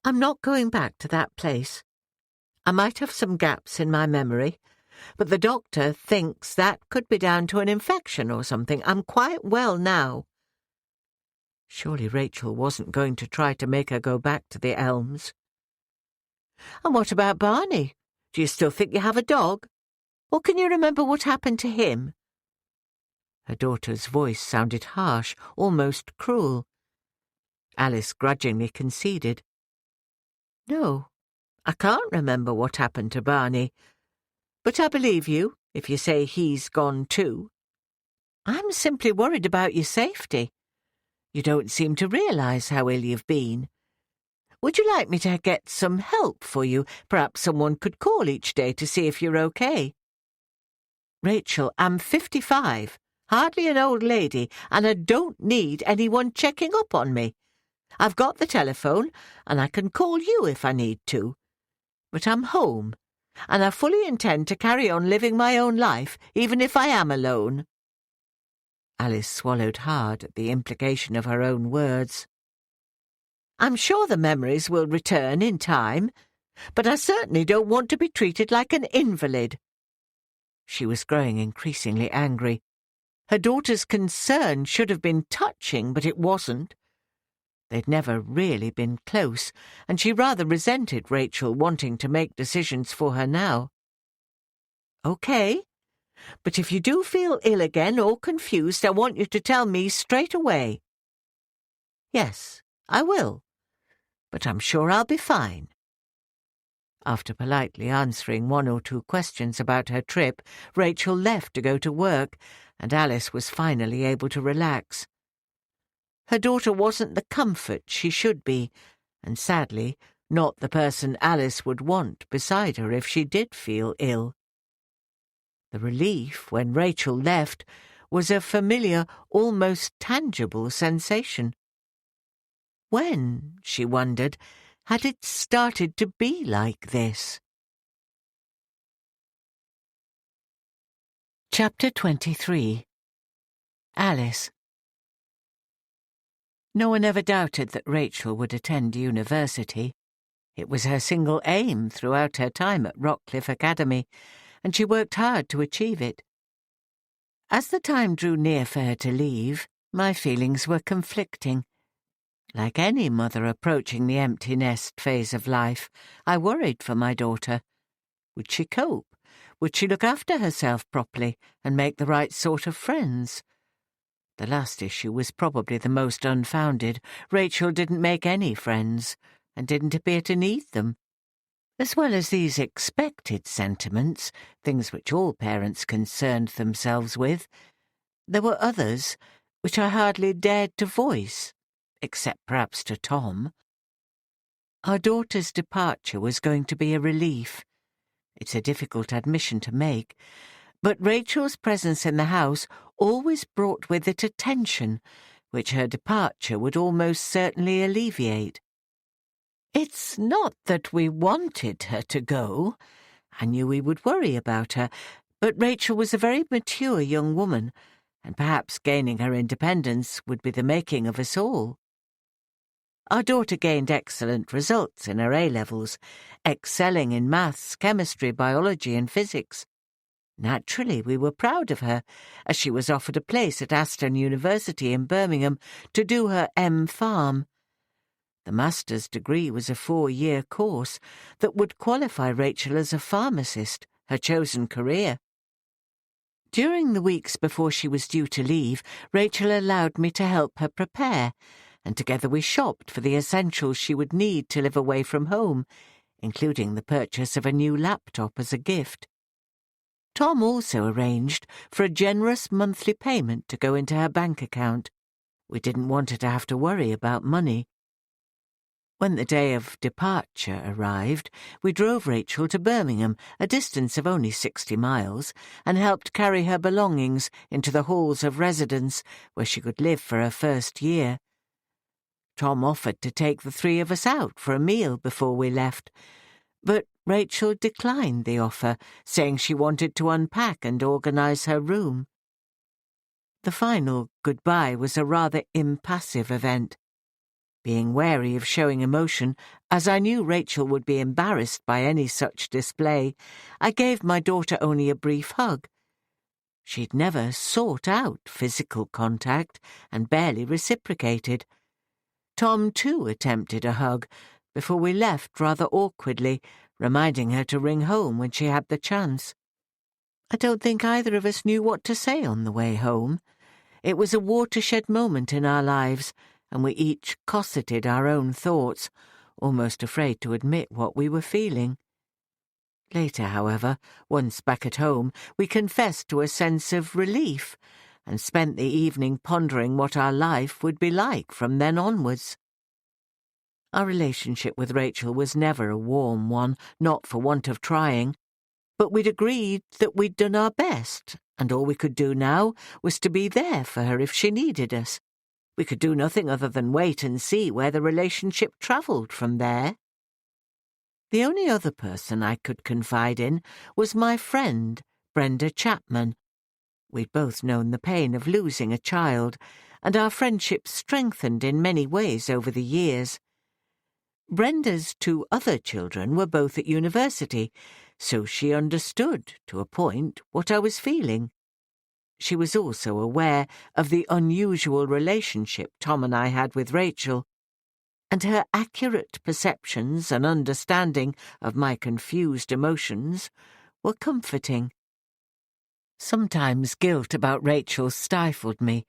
"I'm not going back to that place. I might have some gaps in my memory, but the doctor thinks that could be down to an infection or something. I'm quite well now." Surely Rachel wasn't going to try to make her go back to the Elms. "And what about Barney? Do you still think you have a dog? Or can you remember what happened to him?" Her daughter's voice sounded harsh, almost cruel. Alice grudgingly conceded. "No, I can't remember what happened to Barney. But I believe you if you say he's gone too. I'm simply worried about your safety. You don't seem to realise how ill you've been. Would you like me to get some help for you? Perhaps someone could call each day to see if you're okay." "Rachel, I'm 55. Hardly an old lady, and I don't need anyone checking up on me. I've got the telephone, and I can call you if I need to. But I'm home, and I fully intend to carry on living my own life, even if I am alone." Alice swallowed hard at the implication of her own words. "I'm sure the memories will return in time, but I certainly don't want to be treated like an invalid." She was growing increasingly angry. Her daughter's concern should have been touching, but it wasn't. They'd never really been close, and she rather resented Rachel wanting to make decisions for her now. "Okay, but if you do feel ill again or confused, I want you to tell me straight away." "Yes, I will, but I'm sure I'll be fine." After politely answering one or two questions about her trip, Rachel left to go to work, and Alice was finally able to relax. Her daughter wasn't the comfort she should be, and sadly, not the person Alice would want beside her if she did feel ill. The relief when Rachel left was a familiar, almost tangible sensation. When, she wondered, had it started to be like this? Chapter 23. Alice. No one ever doubted that Rachel would attend university. It was her single aim throughout her time at Rockcliffe Academy, and she worked hard to achieve it. As the time drew near for her to leave, my feelings were conflicting. Like any mother approaching the empty nest phase of life, I worried for my daughter. Would she cope? Would she look after herself properly and make the right sort of friends? The last issue was probably the most unfounded. Rachel didn't make any friends, and didn't appear to need them. As well as these expected sentiments, things which all parents concerned themselves with, there were others which I hardly dared to voice, except perhaps to Tom. Our daughter's departure was going to be a relief. It's a difficult admission to make, but Rachel's presence in the house always brought with it a tension, which her departure would almost certainly alleviate. It's not that we wanted her to go. I knew we would worry about her, but Rachel was a very mature young woman, and perhaps gaining her independence would be the making of us all. Our daughter gained excellent results in her A-levels, excelling in maths, chemistry, biology and physics. Naturally, we were proud of her, as she was offered a place at Aston University in Birmingham to do her M.Pharm. The master's degree was a 4-year course that would qualify Rachel as a pharmacist, her chosen career. During the weeks before she was due to leave, Rachel allowed me to help her prepare, and together we shopped for the essentials she would need to live away from home, including the purchase of a new laptop as a gift. Tom also arranged for a generous monthly payment to go into her bank account. We didn't want her to have to worry about money. When the day of departure arrived, we drove Rachel to Birmingham, a distance of only 60 miles, and helped carry her belongings into the halls of residence where she could live for her first year. Tom offered to take the 3 of us out for a meal before we left, but Rachel declined the offer, saying she wanted to unpack and organise her room. The final goodbye was a rather impassive event. Being wary of showing emotion, as I knew Rachel would be embarrassed by any such display, I gave my daughter only a brief hug. She'd never sought out physical contact and barely reciprocated. Tom, too, attempted a hug, before we left rather awkwardly, reminding her to ring home when she had the chance. I don't think either of us knew what to say on the way home. It was a watershed moment in our lives, and we each cosseted our own thoughts, almost afraid to admit what we were feeling. Later, however, once back at home, we confessed to a sense of relief, and spent the evening pondering what our life would be like from then onwards. Our relationship with Rachel was never a warm one, not for want of trying, but we'd agreed that we'd done our best, and all we could do now was to be there for her if she needed us. We could do nothing other than wait and see where the relationship travelled from there. The only other person I could confide in was my friend, Brenda Chapman. We'd both known the pain of losing a child, and our friendship strengthened in many ways over the years. Brenda's 2 other children were both at university, so she understood, to a point, what I was feeling. She was also aware of the unusual relationship Tom and I had with Rachel, and her accurate perceptions and understanding of my confused emotions were comforting. Sometimes guilt about Rachel stifled me.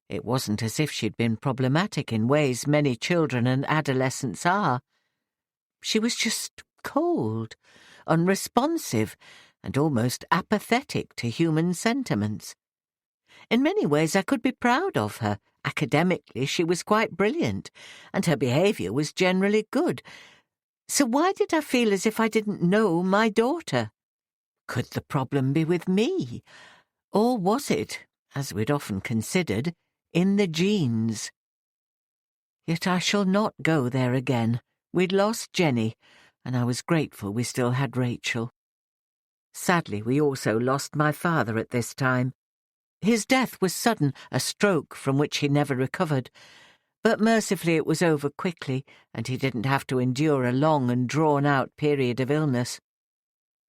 It wasn't as if she'd been problematic in ways many children and adolescents are. She was just cold, unresponsive, and almost apathetic to human sentiments. In many ways I could be proud of her. Academically she was quite brilliant, and her behaviour was generally good. So why did I feel as if I didn't know my daughter? Could the problem be with me? Or was it, as we'd often considered, in the genes? Yet I shall not go there again. We'd lost Jenny, and I was grateful we still had Rachel. Sadly, we also lost my father at this time. His death was sudden, a stroke from which he never recovered, but mercifully it was over quickly, and he didn't have to endure a long and drawn-out period of illness.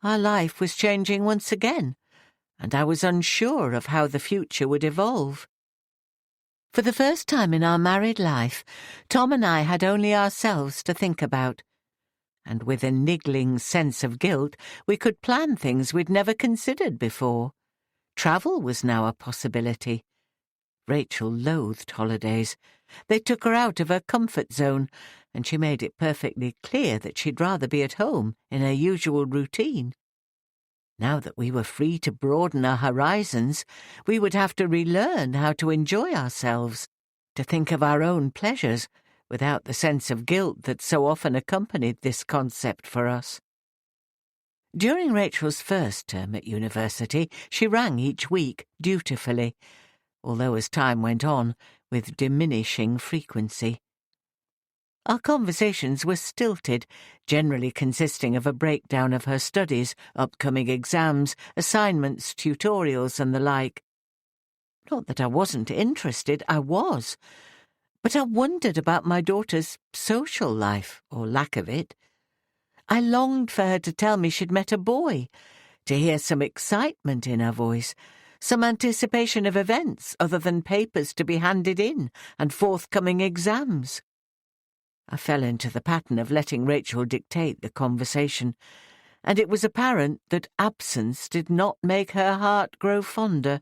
Our life was changing once again, and I was unsure of how the future would evolve. For the first time in our married life, Tom and I had only ourselves to think about, and with a niggling sense of guilt, we could plan things we'd never considered before. Travel was now a possibility. Rachel loathed holidays. They took her out of her comfort zone, and she made it perfectly clear that she'd rather be at home in her usual routine. Now that we were free to broaden our horizons, we would have to relearn how to enjoy ourselves, to think of our own pleasures without the sense of guilt that so often accompanied this concept for us. During Rachel's first term at university, she rang each week, dutifully, although as time went on, with diminishing frequency. Our conversations were stilted, generally consisting of a breakdown of her studies, upcoming exams, assignments, tutorials, and the like. Not that I wasn't interested, I was, but I wondered about my daughter's social life, or lack of it. I longed for her to tell me she'd met a boy, to hear some excitement in her voice, some anticipation of events other than papers to be handed in and forthcoming exams. I fell into the pattern of letting Rachel dictate the conversation, and it was apparent that absence did not make her heart grow fonder.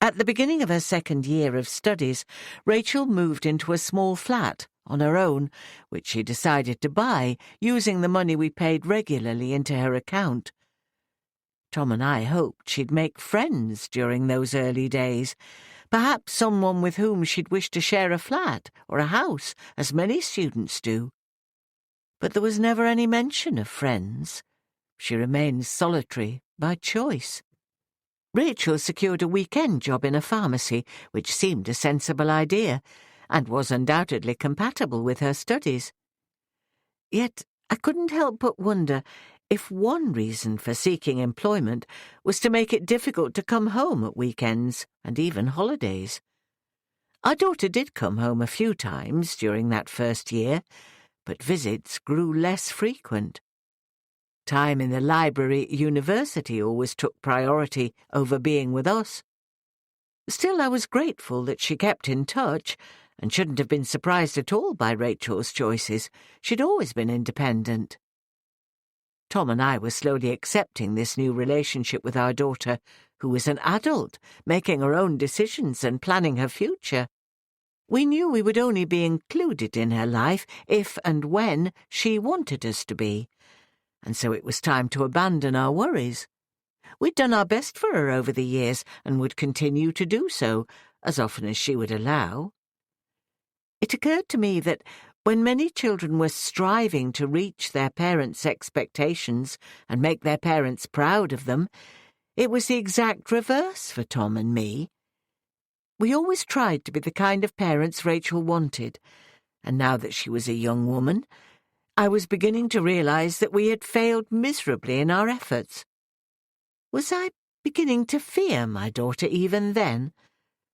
At the beginning of her second year of studies, Rachel moved into a small flat on her own, which she decided to buy, using the money we paid regularly into her account. Tom and I hoped she'd make friends during those early days, perhaps someone with whom she'd wish to share a flat or a house, as many students do. But there was never any mention of friends. She remained solitary by choice. Rachel secured a weekend job in a pharmacy, which seemed a sensible idea, and was undoubtedly compatible with her studies. Yet I couldn't help but wonder if one reason for seeking employment was to make it difficult to come home at weekends and even holidays. Our daughter did come home a few times during that first year, but visits grew less frequent. Time in the library at university always took priority over being with us. Still, I was grateful that she kept in touch, and shouldn't have been surprised at all by Rachel's choices. She'd always been independent. Tom and I were slowly accepting this new relationship with our daughter, who was an adult, making her own decisions and planning her future. We knew we would only be included in her life if and when she wanted us to be, and so it was time to abandon our worries. We'd done our best for her over the years and would continue to do so, as often as she would allow. It occurred to me that when many children were striving to reach their parents' expectations and make their parents proud of them, It was the exact reverse for Tom and me. We always tried to be the kind of parents Rachel wanted, and now that she was a young woman, I was beginning to realize that we had failed miserably in our efforts. Was I beginning to fear my daughter even then?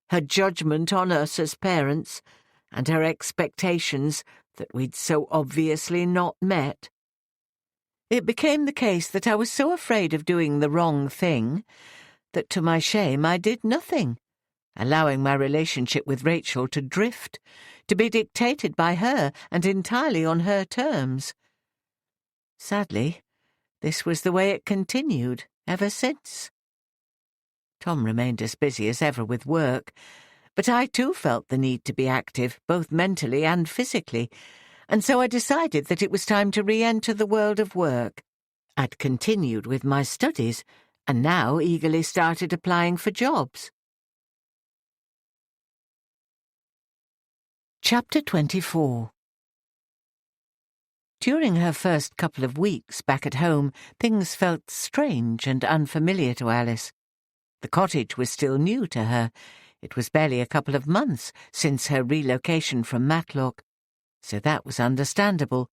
Her judgment on us as parents, and her expectations that we'd so obviously not met? It became the case that I was so afraid of doing the wrong thing that, to my shame, I did nothing, allowing my relationship with Rachel to drift, to be dictated by her and entirely on her terms. Sadly, this was the way it continued ever since. Tom remained as busy as ever with work, but I too felt the need to be active, both mentally and physically, and so I decided that it was time to re-enter the world of work. I'd continued with my studies, and now eagerly started applying for jobs. Chapter 24. During her first couple of weeks back at home, things felt strange and unfamiliar to Alice. The cottage was still new to her. It was barely a couple of months since her relocation from Matlock, so that was understandable.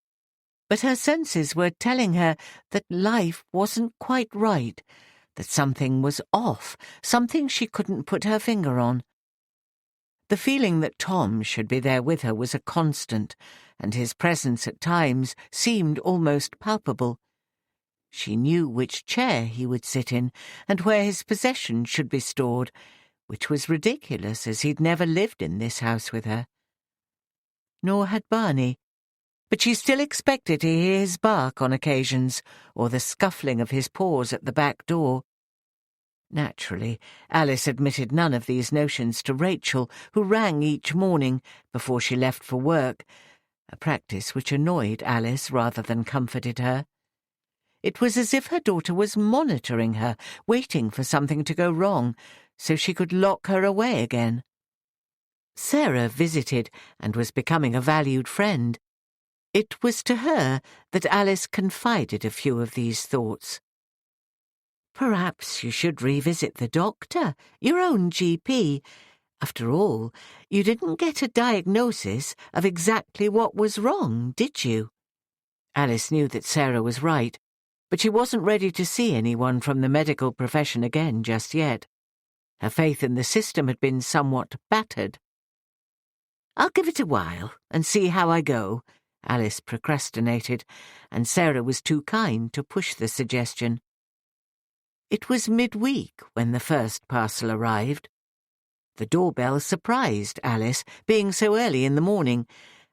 But her senses were telling her that life wasn't quite right, that something was off, something she couldn't put her finger on. The feeling that Tom should be there with her was a constant, and his presence at times seemed almost palpable. She knew which chair he would sit in, and where his possessions should be stored, which was ridiculous, as he'd never lived in this house with her. Nor had Barney, but she still expected to hear his bark on occasions, or the scuffling of his paws at the back door. Naturally, Alice admitted none of these notions to Rachel, who rang each morning before she left for work, a practice which annoyed Alice rather than comforted her. It was as if her daughter was monitoring her, waiting for something to go wrong, so she could lock her away again. Sarah visited and was becoming a valued friend. It was to her that Alice confided a few of these thoughts. Perhaps you should revisit the doctor, your own GP. After all, you didn't get a diagnosis of exactly what was wrong, did you? Alice knew that Sarah was right, but she wasn't ready to see anyone from the medical profession again just yet. Her faith in the system had been somewhat battered. I'll give it a while and see how I go, Alice procrastinated, and Sarah was too kind to push the suggestion. It was midweek when the first parcel arrived. The doorbell surprised Alice, being so early in the morning,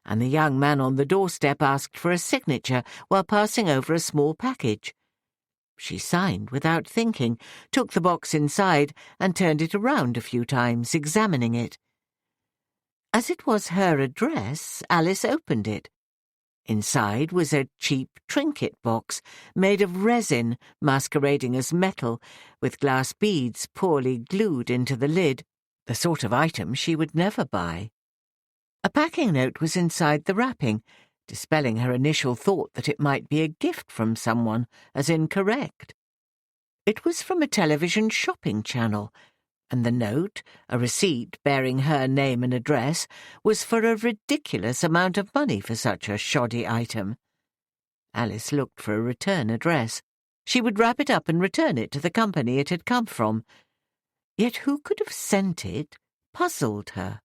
and the young man on the doorstep asked for a signature while passing over a small package. She signed without thinking, took the box inside, and turned it around a few times, examining it. As it was her address, Alice opened it. Inside was a cheap trinket box made of resin masquerading as metal, with glass beads poorly glued into the lid, the sort of item she would never buy. A packing note was inside the wrapping, dispelling her initial thought that it might be a gift from someone as incorrect. It was from a television shopping channel, and the note, a receipt bearing her name and address, was for a ridiculous amount of money for such a shoddy item. Alice looked for a return address. She would wrap it up and return it to the company it had come from. Yet who could have sent it puzzled her.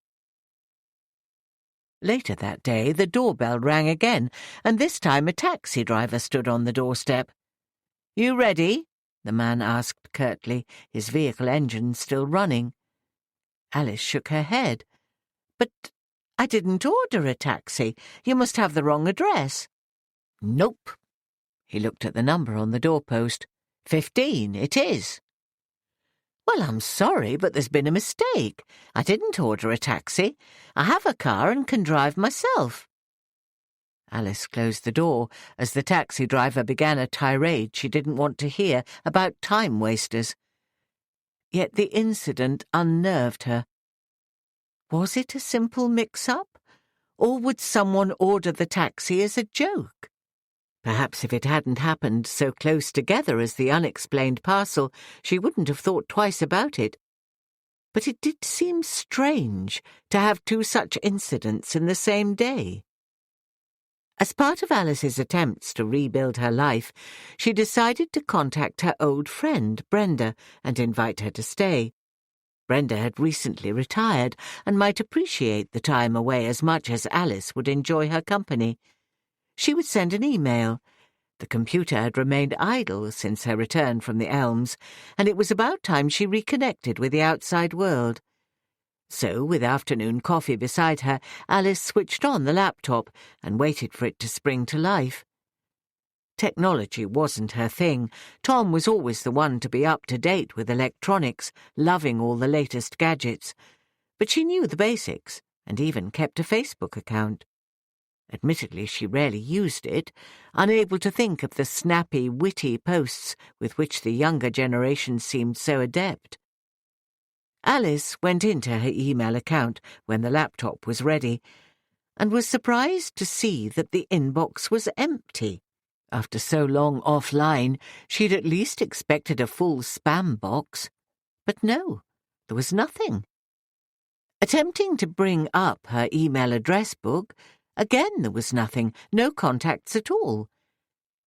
Later that day, the doorbell rang again, and this time a taxi driver stood on the doorstep. "You ready?" the man asked curtly, his vehicle engine still running. Alice shook her head. "But I didn't order a taxi. You must have the wrong address." "Nope." He looked at the number on the doorpost. 15, it is. "Well, I'm sorry, but there's been a mistake. I didn't order a taxi. I have a car and can drive myself." Alice closed the door as the taxi driver began a tirade she didn't want to hear about time-wasters. Yet the incident unnerved her. Was it a simple mix-up, or would someone order the taxi as a joke? Perhaps if it hadn't happened so close together as the unexplained parcel, she wouldn't have thought twice about it. But it did seem strange to have two such incidents in the same day. As part of Alice's attempts to rebuild her life, she decided to contact her old friend, Brenda, and invite her to stay. Brenda had recently retired and might appreciate the time away as much as Alice would enjoy her company. She would send an email. The computer had remained idle since her return from the Elms, and it was about time she reconnected with the outside world. So, with afternoon coffee beside her, Alice switched on the laptop and waited for it to spring to life. Technology wasn't her thing. Tom was always the one to be up to date with electronics, loving all the latest gadgets. But she knew the basics, and even kept a Facebook account. Admittedly, she rarely used it, unable to think of the snappy, witty posts with which the younger generation seemed so adept. Alice went into her email account when the laptop was ready, and was surprised to see that the inbox was empty. After so long offline, she'd at least expected a full spam box. But no, there was nothing. Attempting to bring up her email address book, again there was nothing, no contacts at all.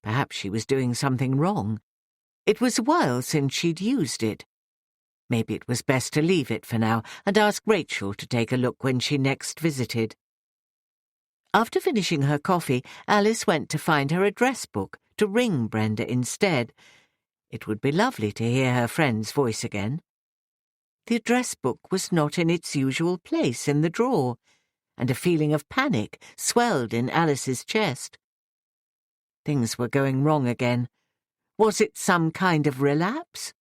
Perhaps she was doing something wrong. It was a while since she'd used it. Maybe it was best to leave it for now and ask Rachel to take a look when she next visited. After finishing her coffee, Alice went to find her address book to ring Brenda instead. It would be lovely to hear her friend's voice again. The address book was not in its usual place in the drawer, and a feeling of panic swelled in Alice's chest. Things were going wrong again. Was it some kind of relapse?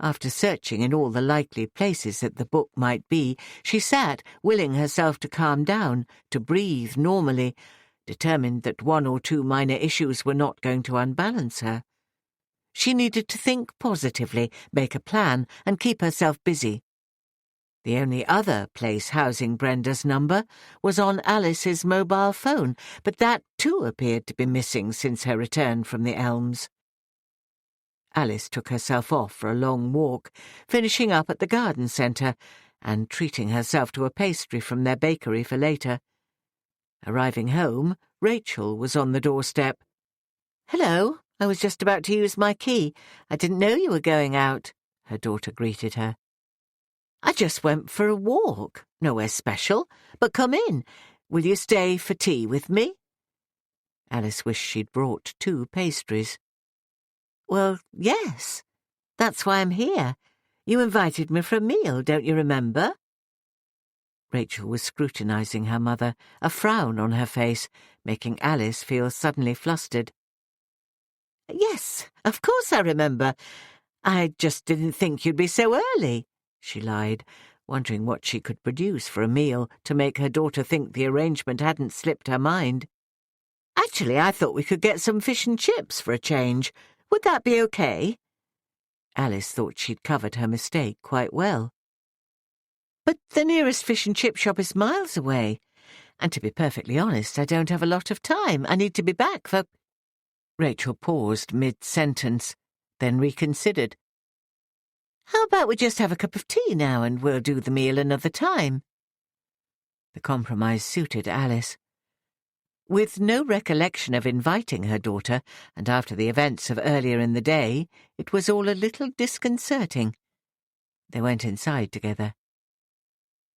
After searching in all the likely places that the book might be, she sat, willing herself to calm down, to breathe normally, determined that one or two minor issues were not going to unbalance her. She needed to think positively, make a plan, and keep herself busy. The only other place housing Brenda's number was on Alice's mobile phone, but that too appeared to be missing since her return from the Elms. Alice took herself off for a long walk, finishing up at the garden centre and treating herself to a pastry from their bakery for later. Arriving home, Rachel was on the doorstep. "Hello, I was just about to use my key. I didn't know you were going out," her daughter greeted her. "I just went for a walk. Nowhere special, but come in. Will you stay for tea with me?" Alice wished she'd brought 2 pastries. "Well, yes. That's why I'm here. You invited me for a meal, don't you remember?" Rachel was scrutinizing her mother, a frown on her face, making Alice feel suddenly flustered. "Yes, of course I remember. I just didn't think you'd be so early," she lied, wondering what she could produce for a meal to make her daughter think the arrangement hadn't slipped her mind. "Actually, I thought we could get some fish and chips for a change. Would that be okay?" Alice thought she'd covered her mistake quite well. "But the nearest fish and chip shop is miles away. And to be perfectly honest, I don't have a lot of time. I need to be back for—" Rachel paused mid-sentence, then reconsidered. "How about we just have a cup of tea now and we'll do the meal another time?" The compromise suited Alice. With no recollection of inviting her daughter, and after the events of earlier in the day, it was all a little disconcerting. They went inside together.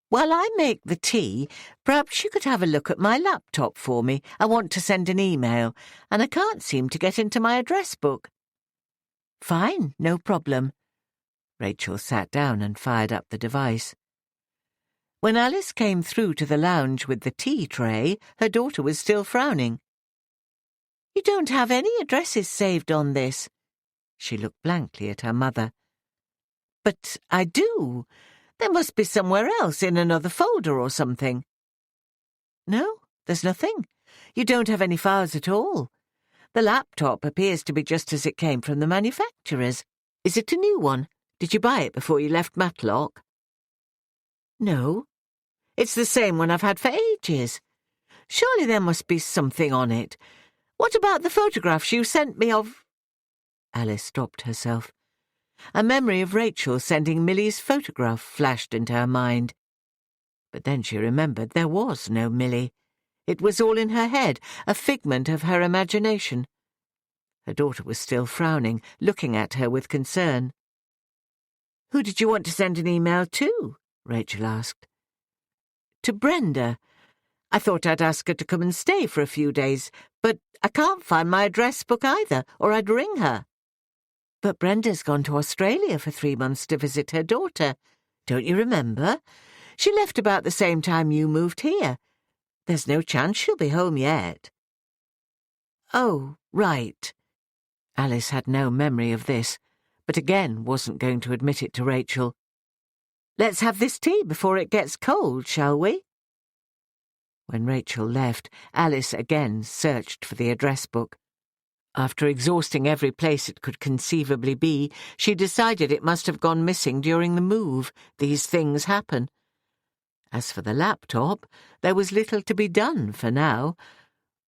"While I make the tea, perhaps you could have a look at my laptop for me. I want to send an email, and I can't seem to get into my address book." "Fine, no problem." Rachel sat down and fired up the device. When Alice came through to the lounge with the tea tray, her daughter was still frowning. "You don't have any addresses saved on this." She looked blankly at her mother. "But I do. There must be somewhere else in another folder or something." "No, there's nothing. You don't have any files at all. The laptop appears to be just as it came from the manufacturers. Is it a new one? Did you buy it before you left Matlock?" "No. It's the same one I've had for ages. Surely there must be something on it. What about the photographs you sent me of—" Alice stopped herself. A memory of Rachel sending Milly's photograph flashed into her mind. But then she remembered there was no Milly. It was all in her head, a figment of her imagination. Her daughter was still frowning, looking at her with concern. "Who did you want to send an email to?" Rachel asked. "To Brenda. I thought I'd ask her to come and stay for a few days, but I can't find my address book either, or I'd ring her." "But Brenda's gone to Australia for 3 months to visit her daughter. Don't you remember? She left about the same time you moved here. There's no chance she'll be home yet." "Oh, right." Alice had no memory of this, but again wasn't going to admit it to Rachel. "Let's have this tea before it gets cold, shall we?" When Rachel left, Alice again searched for the address book. After exhausting every place it could conceivably be, she decided it must have gone missing during the move. These things happen. As for the laptop, there was little to be done for now,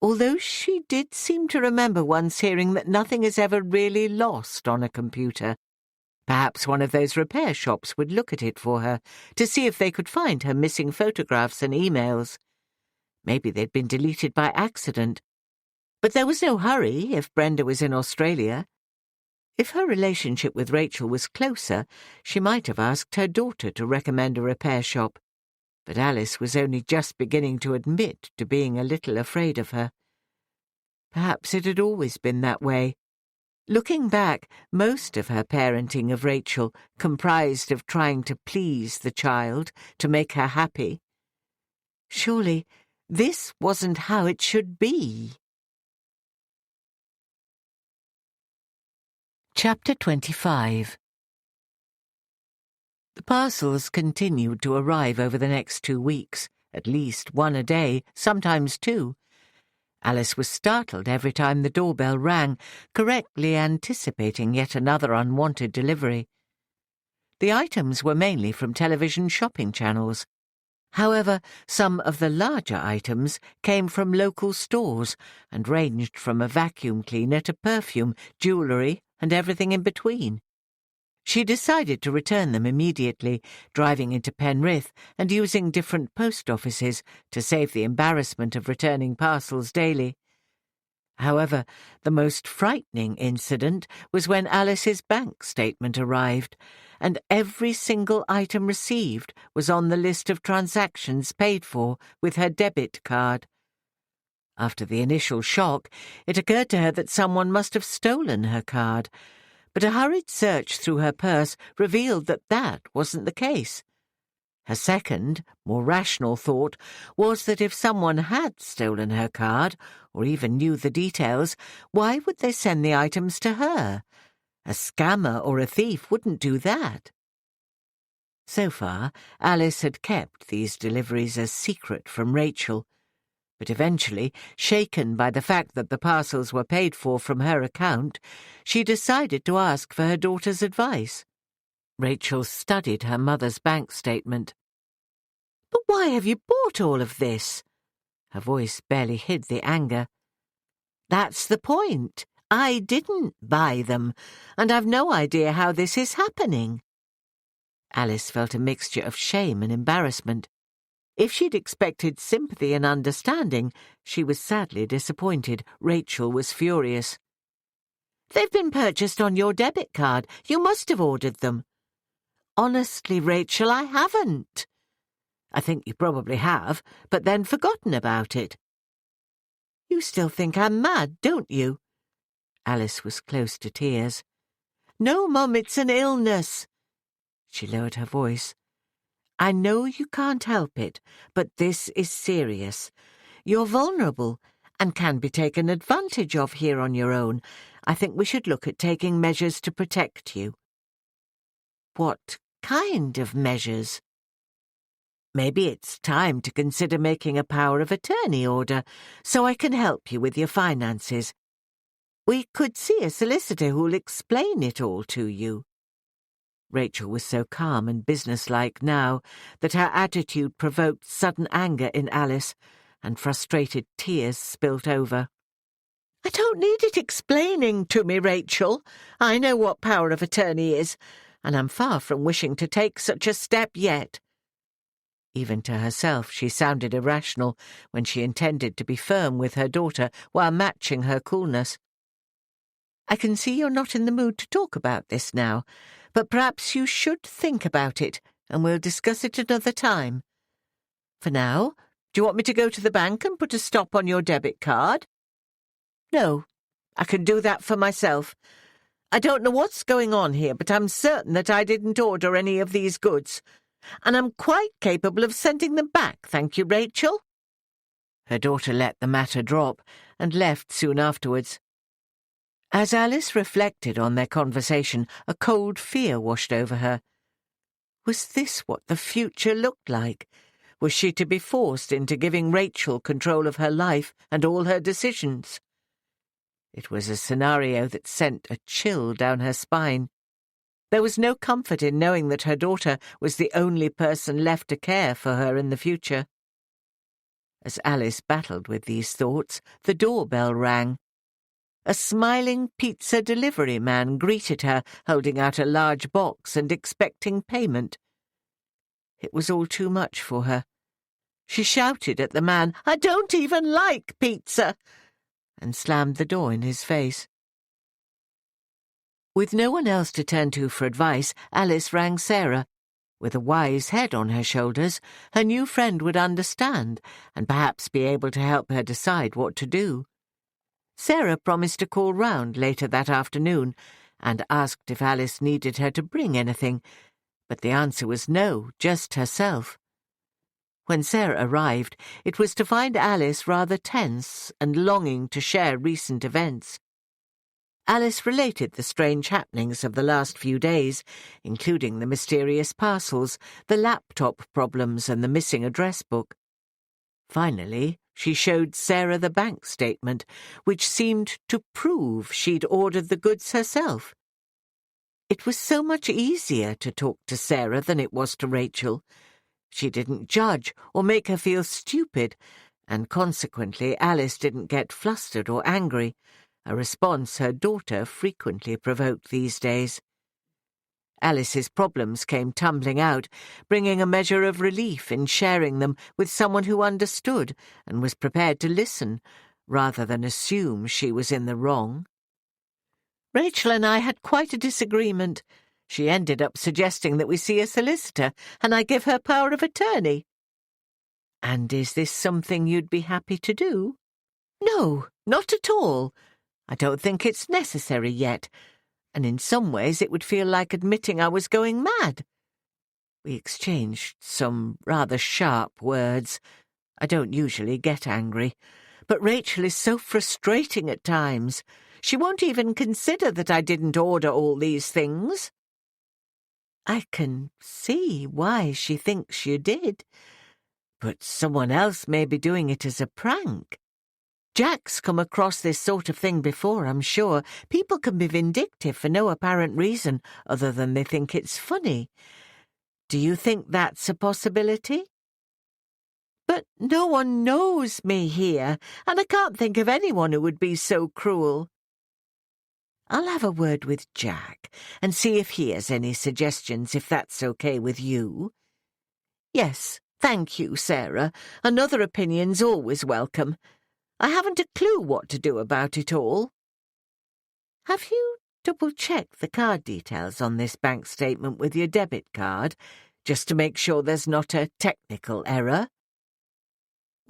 although she did seem to remember once hearing that nothing is ever really lost on a computer. Perhaps one of those repair shops would look at it for her, to see if they could find her missing photographs and emails. Maybe they'd been deleted by accident. But there was no hurry if Brenda was in Australia. If her relationship with Rachel was closer, she might have asked her daughter to recommend a repair shop. But Alice was only just beginning to admit to being a little afraid of her. Perhaps it had always been that way. Looking back, most of her parenting of Rachel comprised of trying to please the child, to make her happy. Surely this wasn't how it should be. Chapter 25. The parcels continued to arrive over the next 2 weeks, at least one a day, sometimes 2. Alice was startled every time the doorbell rang, correctly anticipating yet another unwanted delivery. The items were mainly from television shopping channels. However, some of the larger items came from local stores and ranged from a vacuum cleaner to perfume, jewellery, and everything in between. She decided to return them immediately, driving into Penrith and using different post offices to save the embarrassment of returning parcels daily. However, the most frightening incident was when Alice's bank statement arrived, and every single item received was on the list of transactions paid for with her debit card. After the initial shock, it occurred to her that someone must have stolen her card, but a hurried search through her purse revealed that that wasn't the case. Her second, more rational thought was that if someone had stolen her card, or even knew the details, why would they send the items to her? A scammer or a thief wouldn't do that. So far, Alice had kept these deliveries a secret from Rachel, but eventually, shaken by the fact that the parcels were paid for from her account, she decided to ask for her daughter's advice. Rachel studied her mother's bank statement. "But why have you bought all of this?" Her voice barely hid the anger. "That's the point. I didn't buy them, and I've no idea how this is happening." Alice felt a mixture of shame and embarrassment. If she'd expected sympathy and understanding, she was sadly disappointed. Rachel was furious. "They've been purchased on your debit card. You must have ordered them." "Honestly, Rachel, I haven't." "I think you probably have, but then forgotten about it." "You still think I'm mad, don't you?" Alice was close to tears. "No, Mum, it's an illness." She lowered her voice. "I know you can't help it, but this is serious. You're vulnerable and can be taken advantage of here on your own. I think we should look at taking measures to protect you." "What kind of measures?" "Maybe it's time to consider making a power of attorney order so I can help you with your finances. We could see a solicitor who'll explain it all to you." Rachel was so calm and businesslike now that her attitude provoked sudden anger in Alice, and frustrated tears spilt over. I don't need it explaining to me, Rachel. I know what power of attorney is, and I'm far from wishing to take such a step yet. Even to herself she sounded irrational when she intended to be firm with her daughter while matching her coolness. I can see you're not in the mood to talk about this now, but perhaps you should think about it, and we'll discuss it another time. For now, do you want me to go to the bank and put a stop on your debit card? No, I can do that for myself. I don't know what's going on here, but I'm certain that I didn't order any of these goods, and I'm quite capable of sending them back, thank you, Rachel. Her daughter let the matter drop and left soon afterwards. As Alice reflected on their conversation, a cold fear washed over her. Was this what the future looked like? Was she to be forced into giving Rachel control of her life and all her decisions? It was a scenario that sent a chill down her spine. There was no comfort in knowing that her daughter was the only person left to care for her in the future. As Alice battled with these thoughts, the doorbell rang. A smiling pizza delivery man greeted her, holding out a large box and expecting payment. It was all too much for her. She shouted at the man, "I don't even like pizza!" and slammed the door in his face. With no one else to turn to for advice, Alice rang Sarah. With a wise head on her shoulders, her new friend would understand and perhaps be able to help her decide what to do. Sarah promised to call round later that afternoon and asked if Alice needed her to bring anything, but the answer was no, just herself. When Sarah arrived, it was to find Alice rather tense and longing to share recent events. Alice related the strange happenings of the last few days, including the mysterious parcels, the laptop problems and the missing address book. Finally, she showed Sarah the bank statement, which seemed to prove she'd ordered the goods herself. It was so much easier to talk to Sarah than it was to Rachel. She didn't judge or make her feel stupid, and consequently Alice didn't get flustered or angry, a response her daughter frequently provoked these days. Alice's problems came tumbling out, bringing a measure of relief in sharing them with someone who understood and was prepared to listen, rather than assume she was in the wrong. Rachel and I had quite a disagreement. She ended up suggesting that we see a solicitor, and I give her power of attorney. And is this something you'd be happy to do? No, not at all. I don't think it's necessary yet, and in some ways it would feel like admitting I was going mad. We exchanged some rather sharp words. I don't usually get angry, but Rachel is so frustrating at times. She won't even consider that I didn't order all these things. I can see why she thinks you did, but someone else may be doing it as a prank. Jack's come across this sort of thing before, I'm sure. People can be vindictive for no apparent reason other than they think it's funny. Do you think that's a possibility? But no one knows me here, and I can't think of anyone who would be so cruel. I'll have a word with Jack and see if he has any suggestions, if that's okay with you. Yes, thank you, Sarah. Another opinion's always welcome. I haven't a clue what to do about it all. Have you double-checked the card details on this bank statement with your debit card, just to make sure there's not a technical error?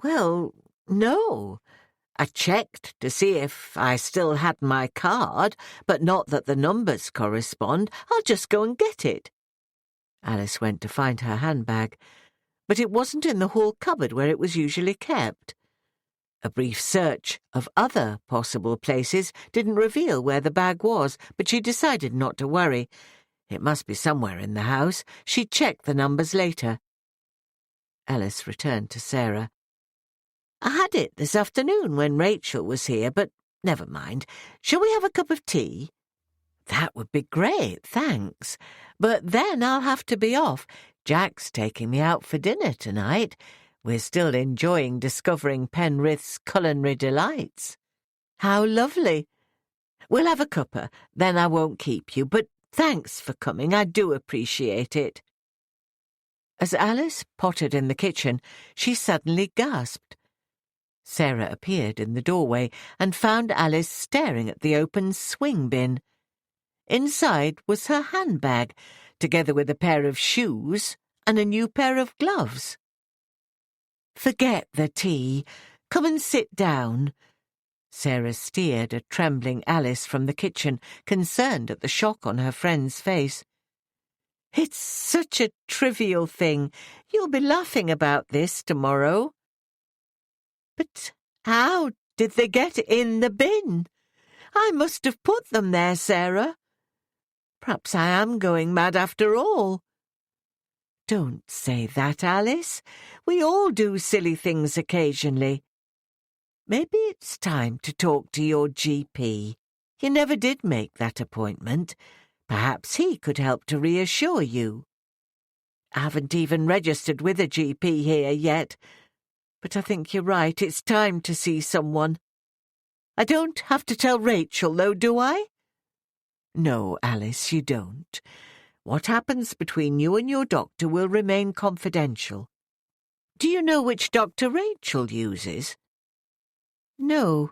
Well, no. I checked to see if I still had my card, but not that the numbers correspond. I'll just go and get it. Alice went to find her handbag, but it wasn't in the hall cupboard where it was usually kept. A brief search of other possible places didn't reveal where the bag was, but she decided not to worry. It must be somewhere in the house. She'd check the numbers later. Alice returned to Sarah. I had it this afternoon when Rachel was here, but never mind. Shall we have a cup of tea? That would be great, thanks. But then I'll have to be off. Jack's taking me out for dinner tonight. We're still enjoying discovering Penrith's culinary delights. How lovely. We'll have a cuppa, then I won't keep you, but thanks for coming, I do appreciate it. As Alice pottered in the kitchen, she suddenly gasped. Sarah appeared in the doorway and found Alice staring at the open swing bin. Inside was her handbag, together with a pair of shoes and a new pair of gloves. "Forget the tea. Come and sit down." Sarah steered a trembling Alice from the kitchen, concerned at the shock on her friend's face. "It's such a trivial thing. You'll be laughing about this tomorrow." "But how did they get in the bin? I must have put them there, Sarah. Perhaps I am going mad after all." "Don't say that, Alice. We all do silly things occasionally. Maybe it's time to talk to your GP. You never did make that appointment. Perhaps he could help to reassure you." "I haven't even registered with a GP here yet. But I think you're right, it's time to see someone. I don't have to tell Rachel, though, do I?" "No, Alice, you don't. What happens between you and your doctor will remain confidential." "Do you know which doctor Rachel uses?" "No,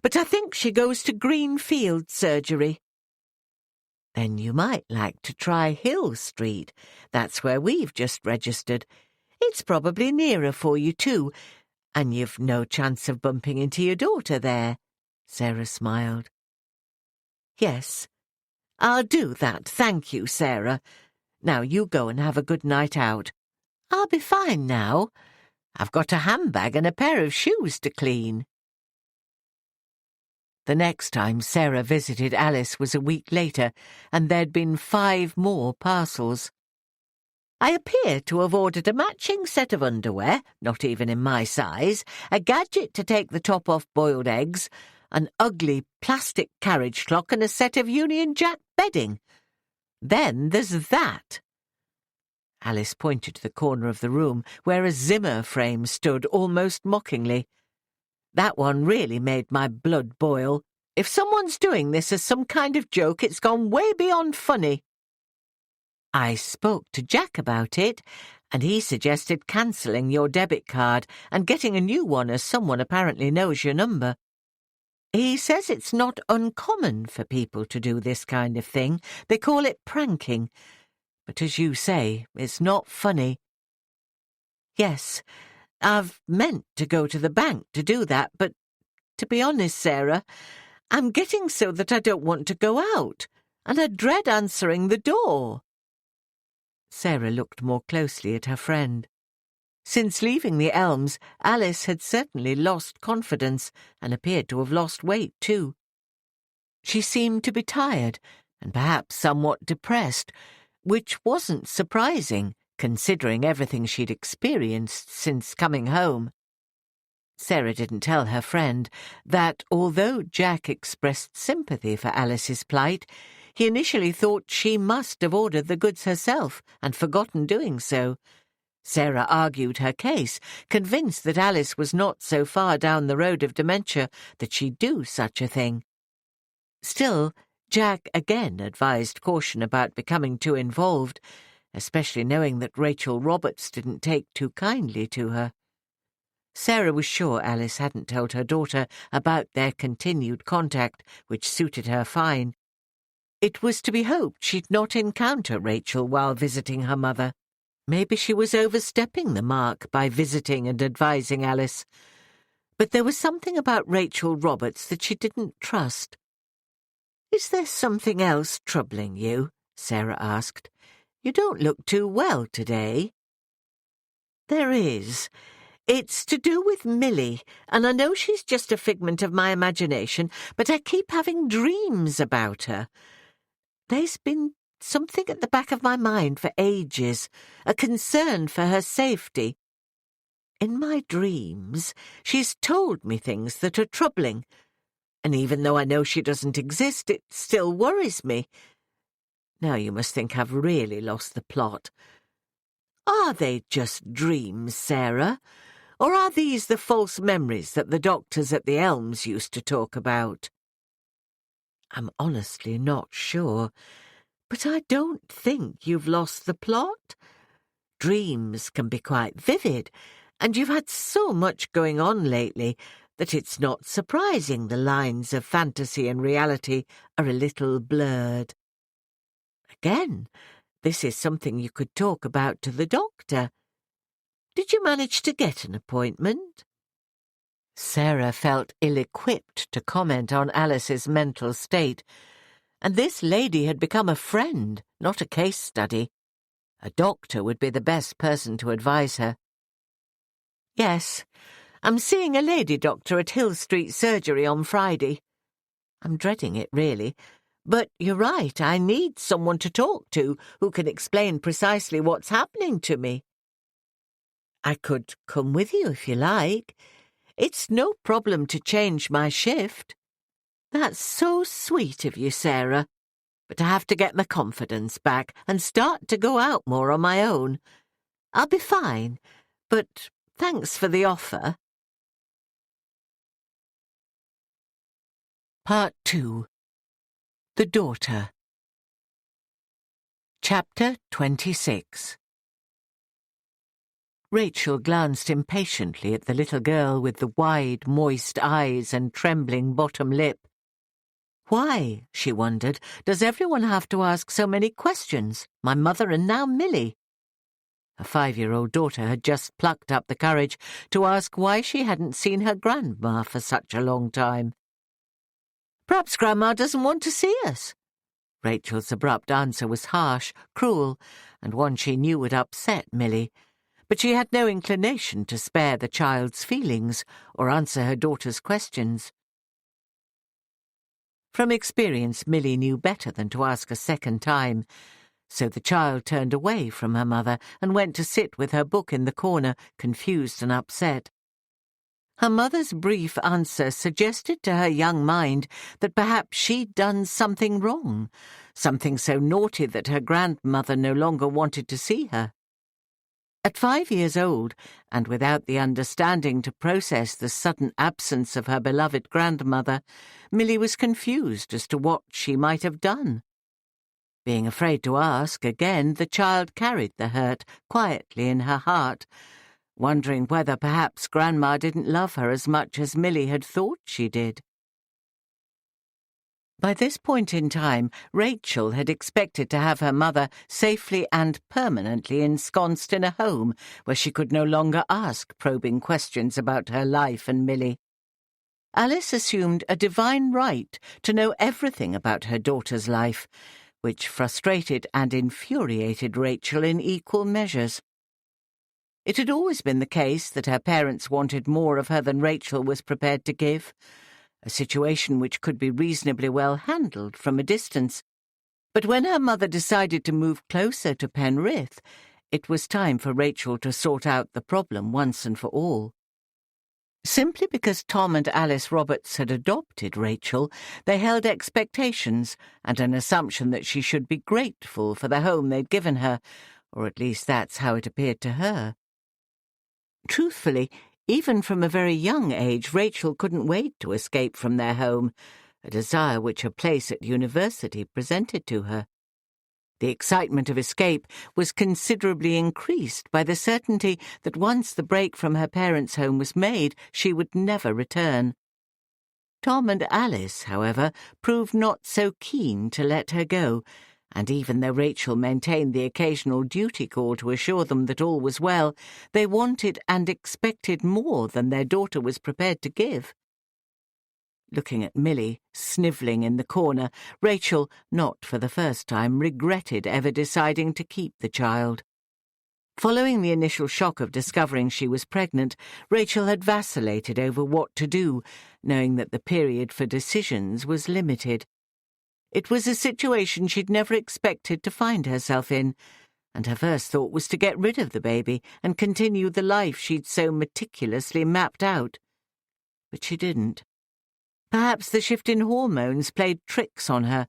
but I think she goes to Greenfield Surgery." "Then you might like to try Hill Street. That's where we've just registered. It's probably nearer for you, too, and you've no chance of bumping into your daughter there." Sarah smiled. "Yes, I'll do that, thank you, Sarah. Now you go and have a good night out. I'll be fine now. I've got a handbag and a pair of shoes to clean." The next time Sarah visited Alice was a week later, and there'd been 5 more parcels. "I appear to have ordered a matching set of underwear, not even in my size, a gadget to take the top off boiled eggs, an ugly plastic carriage clock and a set of Union Jack bedding. Then there's that." Alice pointed to the corner of the room where a Zimmer frame stood almost mockingly. "That one really made my blood boil. If someone's doing this as some kind of joke, it's gone way beyond funny." "I spoke to Jack about it, and he suggested cancelling your debit card and getting a new one as someone apparently knows your number. He says it's not uncommon for people to do this kind of thing. They call it pranking. But as you say, it's not funny." "Yes, I've meant to go to the bank to do that, but to be honest, Sarah, I'm getting so that I don't want to go out, and I dread answering the door." Sarah looked more closely at her friend. Since leaving the Elms, Alice had certainly lost confidence and appeared to have lost weight too. She seemed to be tired and perhaps somewhat depressed, which wasn't surprising, considering everything she'd experienced since coming home. Sarah didn't tell her friend that, although Jack expressed sympathy for Alice's plight, he initially thought she must have ordered the goods herself and forgotten doing so. Sarah argued her case, convinced that Alice was not so far down the road of dementia that she'd do such a thing. Still, Jack again advised caution about becoming too involved, especially knowing that Rachel Roberts didn't take too kindly to her. Sarah was sure Alice hadn't told her daughter about their continued contact, which suited her fine. It was to be hoped she'd not encounter Rachel while visiting her mother. Maybe she was overstepping the mark by visiting and advising Alice. But there was something about Rachel Roberts that she didn't trust. "Is there something else troubling you?" Sarah asked. "You don't look too well today." "There is. It's to do with Millie, and I know she's just a figment of my imagination, but I keep having dreams about her. There's been something at the back of my mind for ages, a concern for her safety. In my dreams, she's told me things that are troubling, and even though I know she doesn't exist, it still worries me. Now you must think I've really lost the plot. Are they just dreams, Sarah? Or are these the false memories that the doctors at the Elms used to talk about? I'm honestly not sure, but I don't think you've lost the plot. Dreams can be quite vivid, and you've had so much going on lately that it's not surprising the lines of fantasy and reality are a little blurred. Again, this is something you could talk about to the doctor. Did you manage to get an appointment? Sarah felt ill-equipped to comment on Alice's mental state, and this lady had become a friend, not a case study. A doctor would be the best person to advise her. Yes, I'm seeing a lady doctor at Hill Street Surgery on Friday. I'm dreading it, really. But you're right, I need someone to talk to who can explain precisely what's happening to me. I could come with you if you like. It's no problem to change my shift. That's so sweet of you, Sarah. But I have to get my confidence back and start to go out more on my own. I'll be fine, but thanks for the offer. Part 2. The Daughter. Chapter 26. Rachel glanced impatiently at the little girl with the wide, moist eyes and trembling bottom lip. Why, she wondered, does everyone have to ask so many questions? My mother and now Millie. Her 5-year-old daughter had just plucked up the courage to ask why she hadn't seen her grandma for such a long time. Perhaps Grandma doesn't want to see us. Rachel's abrupt answer was harsh, cruel, and one she knew would upset Millie. But she had no inclination to spare the child's feelings or answer her daughter's questions. From experience, Millie knew better than to ask a second time, so the child turned away from her mother and went to sit with her book in the corner, confused and upset. Her mother's brief answer suggested to her young mind that perhaps she'd done something wrong, something so naughty that her grandmother no longer wanted to see her. At 5 years old, and without the understanding to process the sudden absence of her beloved grandmother, Millie was confused as to what she might have done. Being afraid to ask again, the child carried the hurt quietly in her heart, wondering whether perhaps Grandma didn't love her as much as Millie had thought she did. By this point in time, Rachel had expected to have her mother safely and permanently ensconced in a home where she could no longer ask probing questions about her life and Millie. Alice assumed a divine right to know everything about her daughter's life, which frustrated and infuriated Rachel in equal measures. It had always been the case that her parents wanted more of her than Rachel was prepared to give, a situation which could be reasonably well handled from a distance. But when her mother decided to move closer to Penrith, it was time for Rachel to sort out the problem once and for all. Simply because Tom and Alice Roberts had adopted Rachel, they held expectations and an assumption that she should be grateful for the home they'd given her, or at least that's how it appeared to her. Truthfully, even from a very young age, Rachel couldn't wait to escape from their home, a desire which her place at university presented to her. The excitement of escape was considerably increased by the certainty that once the break from her parents' home was made, she would never return. Tom and Alice, however, proved not so keen to let her go, and even though Rachel maintained the occasional duty call to assure them that all was well, they wanted and expected more than their daughter was prepared to give. Looking at Millie, snivelling in the corner, Rachel, not for the first time, regretted ever deciding to keep the child. Following the initial shock of discovering she was pregnant, Rachel had vacillated over what to do, knowing that the period for decisions was limited. It was a situation she'd never expected to find herself in, and her first thought was to get rid of the baby and continue the life she'd so meticulously mapped out. But she didn't. Perhaps the shift in hormones played tricks on her,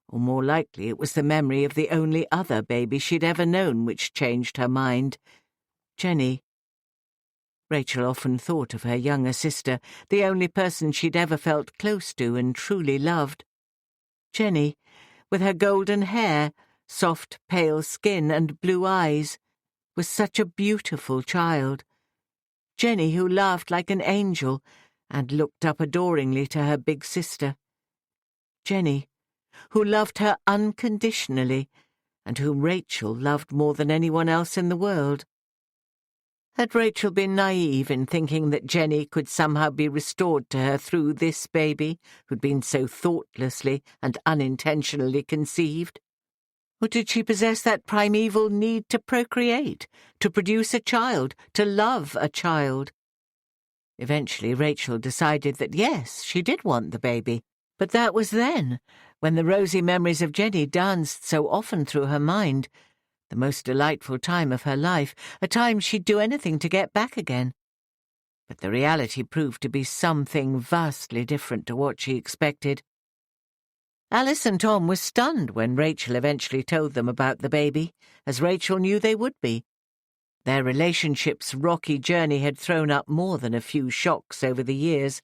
or more likely it was the memory of the only other baby she'd ever known which changed her mind. Jenny. Rachel often thought of her younger sister, the only person she'd ever felt close to and truly loved. Jenny, with her golden hair, soft, pale skin and blue eyes, was such a beautiful child. Jenny, who laughed like an angel and looked up adoringly to her big sister. Jenny, who loved her unconditionally and whom Rachel loved more than anyone else in the world. Had Rachel been naive in thinking that Jenny could somehow be restored to her through this baby who'd been so thoughtlessly and unintentionally conceived? Or did she possess that primeval need to procreate, to produce a child, to love a child? Eventually Rachel decided that yes, she did want the baby, but that was then, when the rosy memories of Jenny danced so often through her mind, the most delightful time of her life, a time she'd do anything to get back again. But the reality proved to be something vastly different to what she expected. Alice and Tom were stunned when Rachel eventually told them about the baby, as Rachel knew they would be. Their relationship's rocky journey had thrown up more than a few shocks over the years,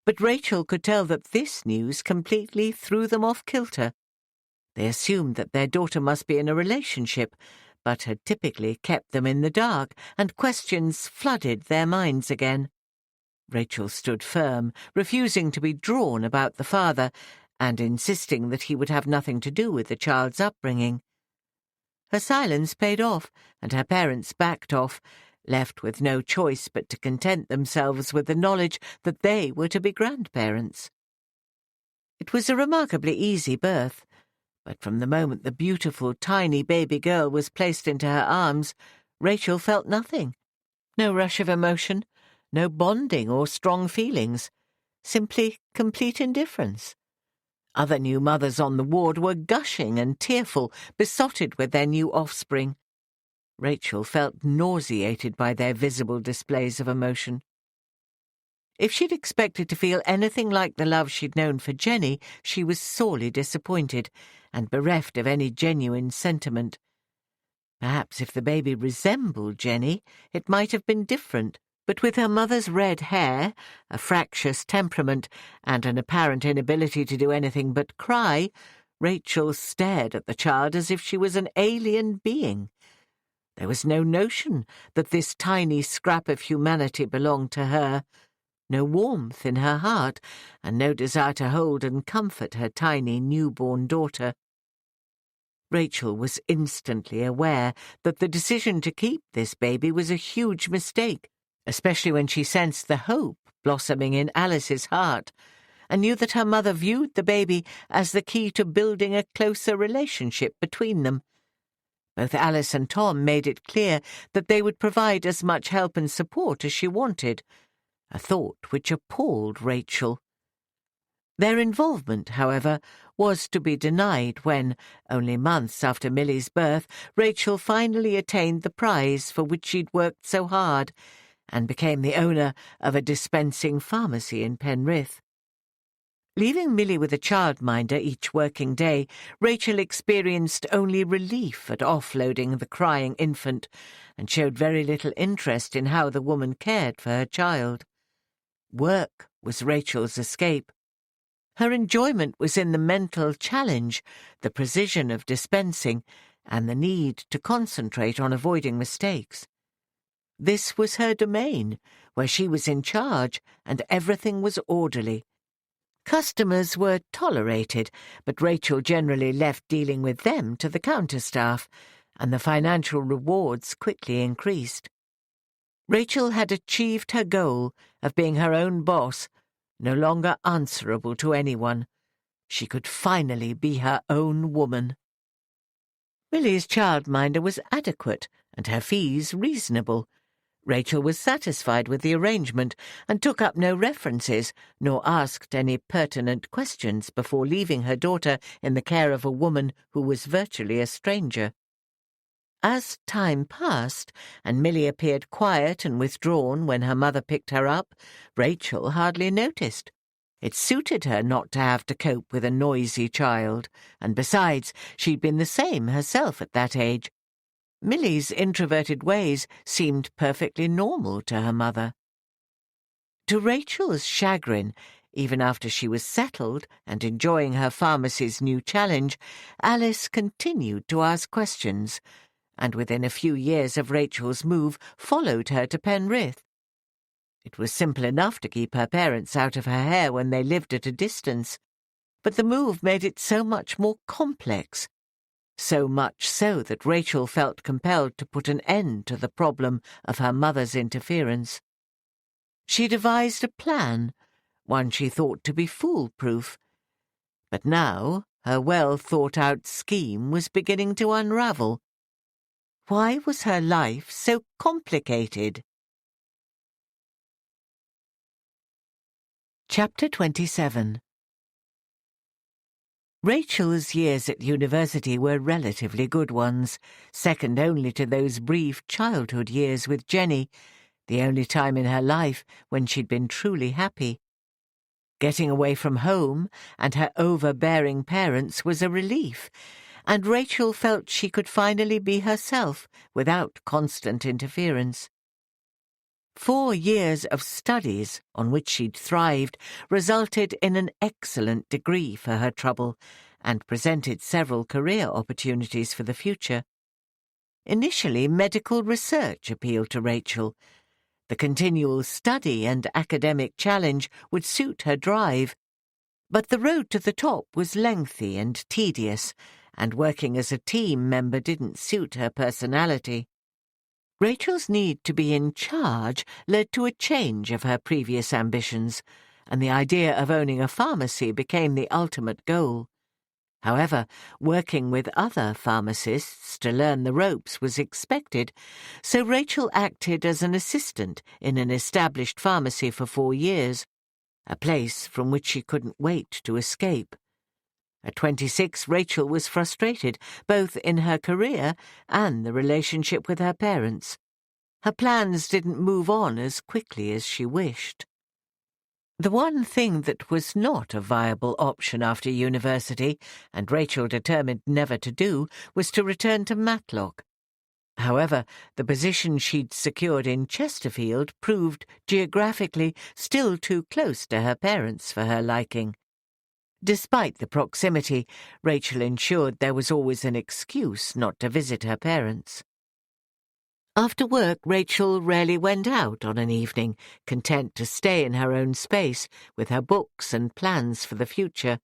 but Rachel could tell that this news completely threw them off kilter. They assumed that their daughter must be in a relationship, but had typically kept them in the dark, and questions flooded their minds again. Rachel stood firm, refusing to be drawn about the father, and insisting that he would have nothing to do with the child's upbringing. Her silence paid off, and her parents backed off, left with no choice but to content themselves with the knowledge that they were to be grandparents. It was a remarkably easy birth, but from the moment the beautiful, tiny baby girl was placed into her arms, Rachel felt nothing. No rush of emotion, no bonding or strong feelings, simply complete indifference. Other new mothers on the ward were gushing and tearful, besotted with their new offspring. Rachel felt nauseated by their visible displays of emotion. If she'd expected to feel anything like the love she'd known for Jenny, she was sorely disappointed and bereft of any genuine sentiment. Perhaps if the baby resembled Jenny, it might have been different, but with her mother's red hair, a fractious temperament, and an apparent inability to do anything but cry, Rachel stared at the child as if she was an alien being. There was no notion that this tiny scrap of humanity belonged to her, no warmth in her heart, and no desire to hold and comfort her tiny newborn daughter. Rachel was instantly aware that the decision to keep this baby was a huge mistake, especially when she sensed the hope blossoming in Alice's heart, and knew that her mother viewed the baby as the key to building a closer relationship between them. Both Alice and Tom made it clear that they would provide as much help and support as she wanted, a thought which appalled Rachel. Their involvement, however, was to be denied when, only months after Millie's birth, Rachel finally attained the prize for which she'd worked so hard, and became the owner of a dispensing pharmacy in Penrith. Leaving Millie with a childminder each working day, Rachel experienced only relief at offloading the crying infant, and showed very little interest in how the woman cared for her child. Work was Rachel's escape. Her enjoyment was in the mental challenge, the precision of dispensing, and the need to concentrate on avoiding mistakes. This was her domain, where she was in charge and everything was orderly. Customers were tolerated, but Rachel generally left dealing with them to the counter staff, and the financial rewards quickly increased. Rachel had achieved her goal of being her own boss, no longer answerable to anyone. She could finally be her own woman. Millie's childminder was adequate, and her fees reasonable. Rachel was satisfied with the arrangement, and took up no references, nor asked any pertinent questions before leaving her daughter in the care of a woman who was virtually a stranger. As time passed, and Millie appeared quiet and withdrawn when her mother picked her up, Rachel hardly noticed. It suited her not to have to cope with a noisy child, and besides, she'd been the same herself at that age. Millie's introverted ways seemed perfectly normal to her mother. To Rachel's chagrin, even after she was settled and enjoying her pharmacy's new challenge, Alice continued to ask questions, and within a few years of Rachel's move followed her to Penrith. It was simple enough to keep her parents out of her hair when they lived at a distance, but the move made it so much more complex, so much so that Rachel felt compelled to put an end to the problem of her mother's interference. She devised a plan, one she thought to be foolproof, but now her well-thought-out scheme was beginning to unravel. Why was her life so complicated? Chapter 27. Rachel's years at university were relatively good ones, second only to those brief childhood years with Jenny, the only time in her life when she'd been truly happy. Getting away from home and her overbearing parents was a relief, and Rachel felt she could finally be herself without constant interference. 4 years of studies on which she'd thrived resulted in an excellent degree for her trouble and presented several career opportunities for the future. Initially, medical research appealed to Rachel. The continual study and academic challenge would suit her drive, but the road to the top was lengthy and tedious, and working as a team member didn't suit her personality. Rachel's need to be in charge led to a change of her previous ambitions, and the idea of owning a pharmacy became the ultimate goal. However, working with other pharmacists to learn the ropes was expected, so Rachel acted as an assistant in an established pharmacy for 4 years, a place from which she couldn't wait to escape. At 26, Rachel was frustrated, both in her career and the relationship with her parents. Her plans didn't move on as quickly as she wished. The one thing that was not a viable option after university, and Rachel determined never to do, was to return to Matlock. However, the position she'd secured in Chesterfield proved geographically still too close to her parents for her liking. Despite the proximity, Rachel ensured there was always an excuse not to visit her parents. After work, Rachel rarely went out on an evening, content to stay in her own space with her books and plans for the future.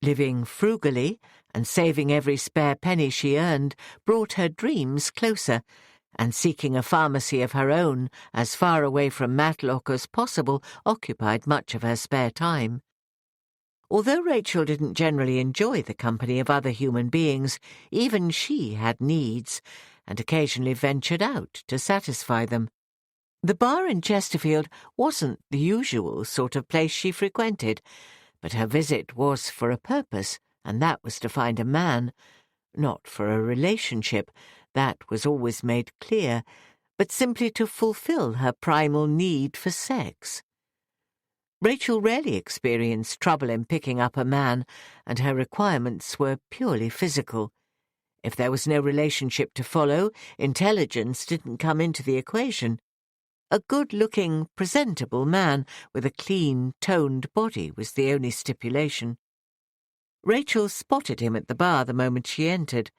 Living frugally and saving every spare penny she earned brought her dreams closer, and seeking a pharmacy of her own as far away from Matlock as possible occupied much of her spare time. Although Rachel didn't generally enjoy the company of other human beings, even she had needs, and occasionally ventured out to satisfy them. The bar in Chesterfield wasn't the usual sort of place she frequented, but her visit was for a purpose, and that was to find a man, not for a relationship, that was always made clear, but simply to fulfill her primal need for sex. Rachel rarely experienced trouble in picking up a man, and her requirements were purely physical. If there was no relationship to follow, intelligence didn't come into the equation. A good-looking, presentable man with a clean, toned body was the only stipulation. Rachel spotted him at the bar the moment she entered.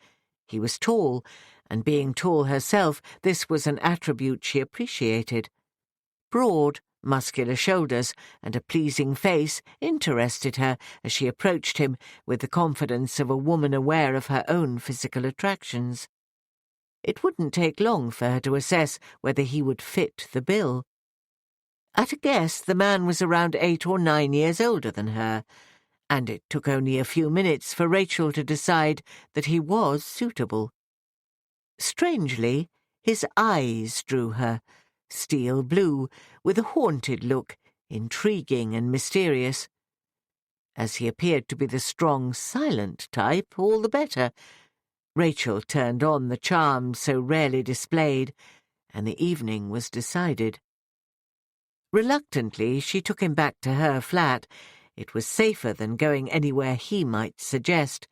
He was tall, and being tall herself, this was an attribute she appreciated. Broad, muscular shoulders and a pleasing face interested her as she approached him with the confidence of a woman aware of her own physical attractions. It wouldn't take long for her to assess whether he would fit the bill. At a guess, the man was around 8 or 9 years older than her, and it took only a few minutes for Rachel to decide that he was suitable. Strangely, his eyes drew her, steel blue, with a haunted look, intriguing and mysterious. As he appeared to be the strong, silent type, all the better. Rachel turned on the charm so rarely displayed, and the evening was decided. Reluctantly, she took him back to her flat. It was safer than going anywhere he might suggest,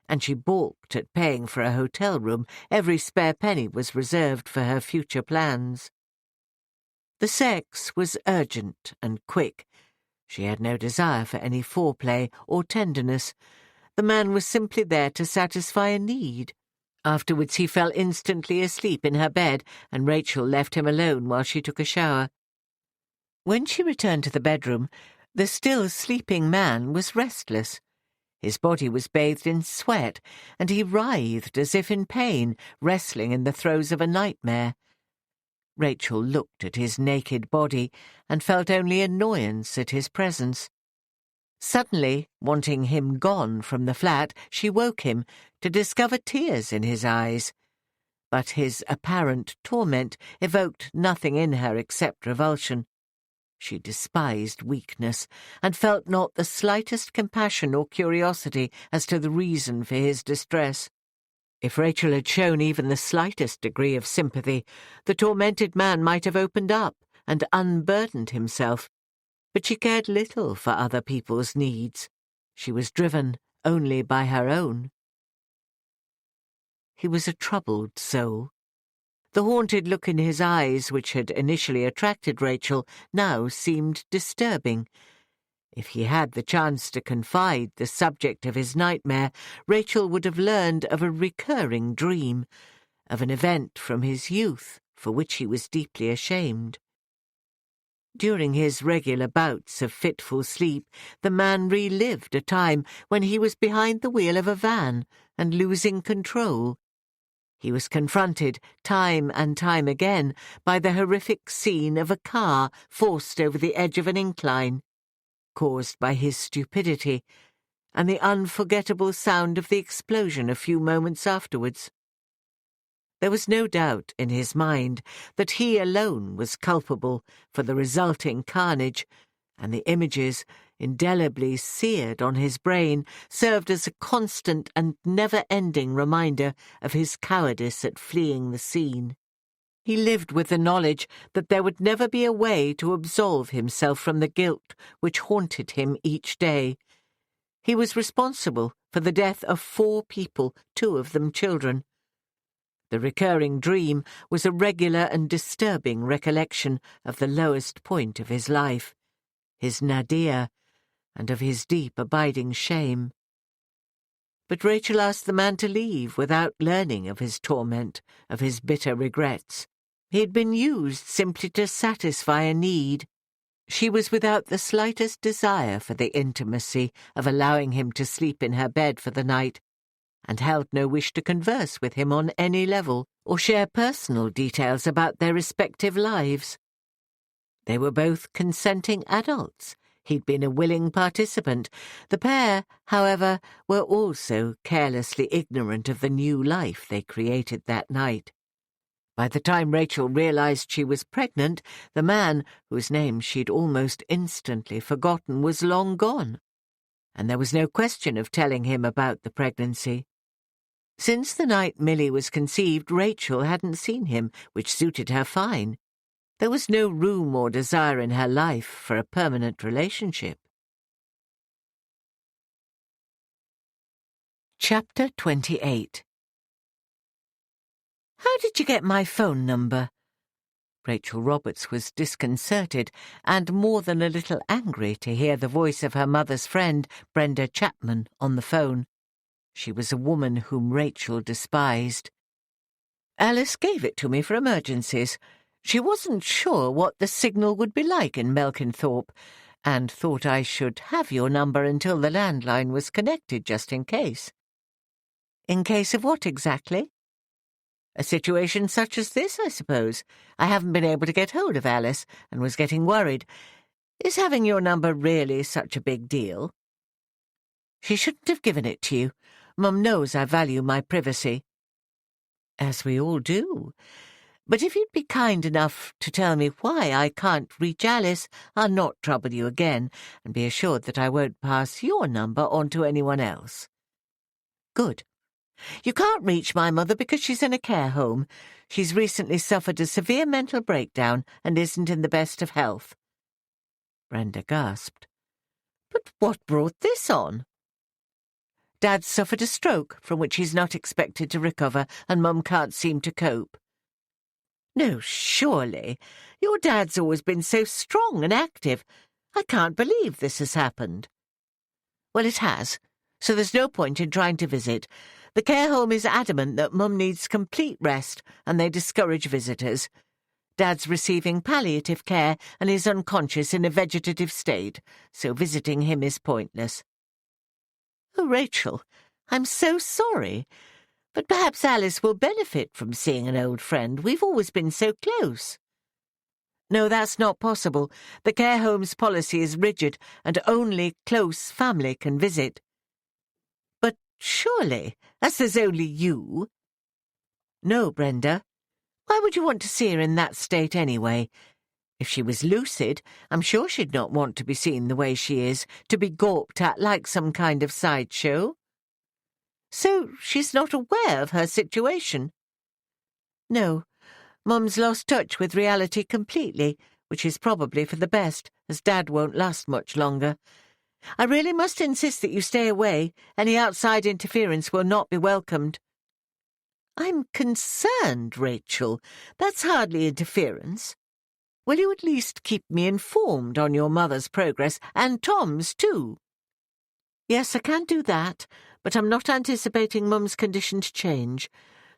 and she balked at paying for a hotel room. Every spare penny was reserved for her future plans. The sex was urgent and quick. She had no desire for any foreplay or tenderness. The man was simply there to satisfy a need. Afterwards he fell instantly asleep in her bed, and Rachel left him alone while she took a shower. When she returned to the bedroom, the still sleeping man was restless. His body was bathed in sweat, and he writhed as if in pain, wrestling in the throes of a nightmare. Rachel looked at his naked body and felt only annoyance at his presence. Suddenly, wanting him gone from the flat, she woke him to discover tears in his eyes. But his apparent torment evoked nothing in her except revulsion. She despised weakness, and felt not the slightest compassion or curiosity as to the reason for his distress. If Rachel had shown even the slightest degree of sympathy, the tormented man might have opened up and unburdened himself. But she cared little for other people's needs. She was driven only by her own. He was a troubled soul. The haunted look in his eyes, which had initially attracted Rachel, now seemed disturbing. If he had the chance to confide the subject of his nightmare, Rachel would have learned of a recurring dream, of an event from his youth for which he was deeply ashamed. During his regular bouts of fitful sleep, the man relived a time when he was behind the wheel of a van and losing control. He was confronted time and time again by the horrific scene of a car forced over the edge of an incline, caused by his stupidity, and the unforgettable sound of the explosion a few moments afterwards. There was no doubt in his mind that he alone was culpable for the resulting carnage, and the images, indelibly seared on his brain, served as a constant and never-ending reminder of his cowardice at fleeing the scene. He lived with the knowledge that there would never be a way to absolve himself from the guilt which haunted him each day. He was responsible for the death of 4 people, 2 of them children. The recurring dream was a regular and disturbing recollection of the lowest point of his life, his nadir, and of his deep abiding shame. But Rachel asked the man to leave without learning of his torment, of his bitter regrets. He had been used simply to satisfy a need. She was without the slightest desire for the intimacy of allowing him to sleep in her bed for the night, and held no wish to converse with him on any level or share personal details about their respective lives. They were both consenting adults. He'd been a willing participant. The pair, however, were also carelessly ignorant of the new life they created that night. By the time Rachel realized she was pregnant, the man, whose name she'd almost instantly forgotten, was long gone, and there was no question of telling him about the pregnancy. Since the night Millie was conceived, Rachel hadn't seen him, which suited her fine. There was no room or desire in her life for a permanent relationship. Chapter 28. "How did you get my phone number?" Rachel Roberts was disconcerted and more than a little angry to hear the voice of her mother's friend, Brenda Chapman, on the phone. She was a woman whom Rachel despised. "Alice gave it to me for emergencies. She wasn't sure what the signal would be like in Melkinthorpe, and thought I should have your number until the landline was connected, just in case." "In case of what exactly?" "A situation such as this, I suppose. I haven't been able to get hold of Alice, and was getting worried. Is having your number really such a big deal?" "She shouldn't have given it to you. Mum knows I value my privacy." "As we all do. But if you'd be kind enough to tell me why I can't reach Alice, I'll not trouble you again, and be assured that I won't pass your number on to anyone else." "Good. You can't reach my mother because she's in a care home. She's recently suffered a severe mental breakdown and isn't in the best of health." Brenda gasped. "But what brought this on?" Dad suffered a stroke from which he's not expected to recover, and Mum can't seem to cope. No, surely. Your dad's always been so strong and active. I can't believe this has happened. Well, it has, so there's no point in trying to visit. The care home is adamant that Mum needs complete rest, and they discourage visitors. Dad's receiving palliative care and is unconscious in a vegetative state, so visiting him is pointless. Oh, Rachel, I'm so sorry. But perhaps Alice will benefit from seeing an old friend. We've always been so close. No, that's not possible. The care home's policy is rigid, and only close family can visit. But surely, as there's only you. No, Brenda. Why would you want to see her in that state anyway? If she was lucid, I'm sure she'd not want to be seen the way she is, to be gawped at like some kind of sideshow. So she's not aware of her situation? No, Mum's lost touch with reality completely, which is probably for the best, as Dad won't last much longer. I really must insist that you stay away. Any outside interference will not be welcomed. I'm concerned, Rachel. That's hardly interference. Will you at least keep me informed on your mother's progress, and Tom's too? Yes, I can do that, but I'm not anticipating Mum's condition to change.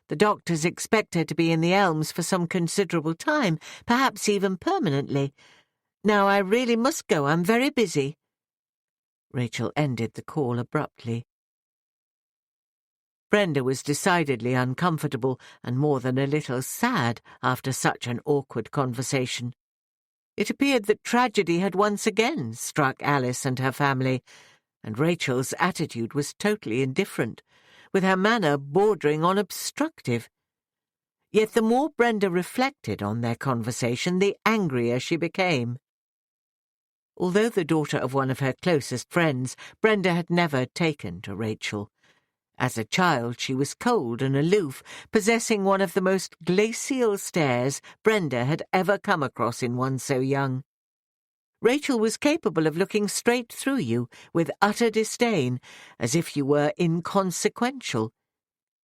The doctors expect her to be in the Elms for some considerable time, perhaps even permanently. Now, I really must go. I'm very busy. Rachel ended the call abruptly. Brenda was decidedly uncomfortable and more than a little sad after such an awkward conversation. It appeared that tragedy had once again struck Alice and her family, and Rachel's attitude was totally indifferent, with her manner bordering on obstructive. Yet the more Brenda reflected on their conversation, the angrier she became. Although the daughter of one of her closest friends, Brenda had never taken to Rachel. As a child, she was cold and aloof, possessing one of the most glacial stares Brenda had ever come across in one so young. Rachel was capable of looking straight through you with utter disdain, as if you were inconsequential.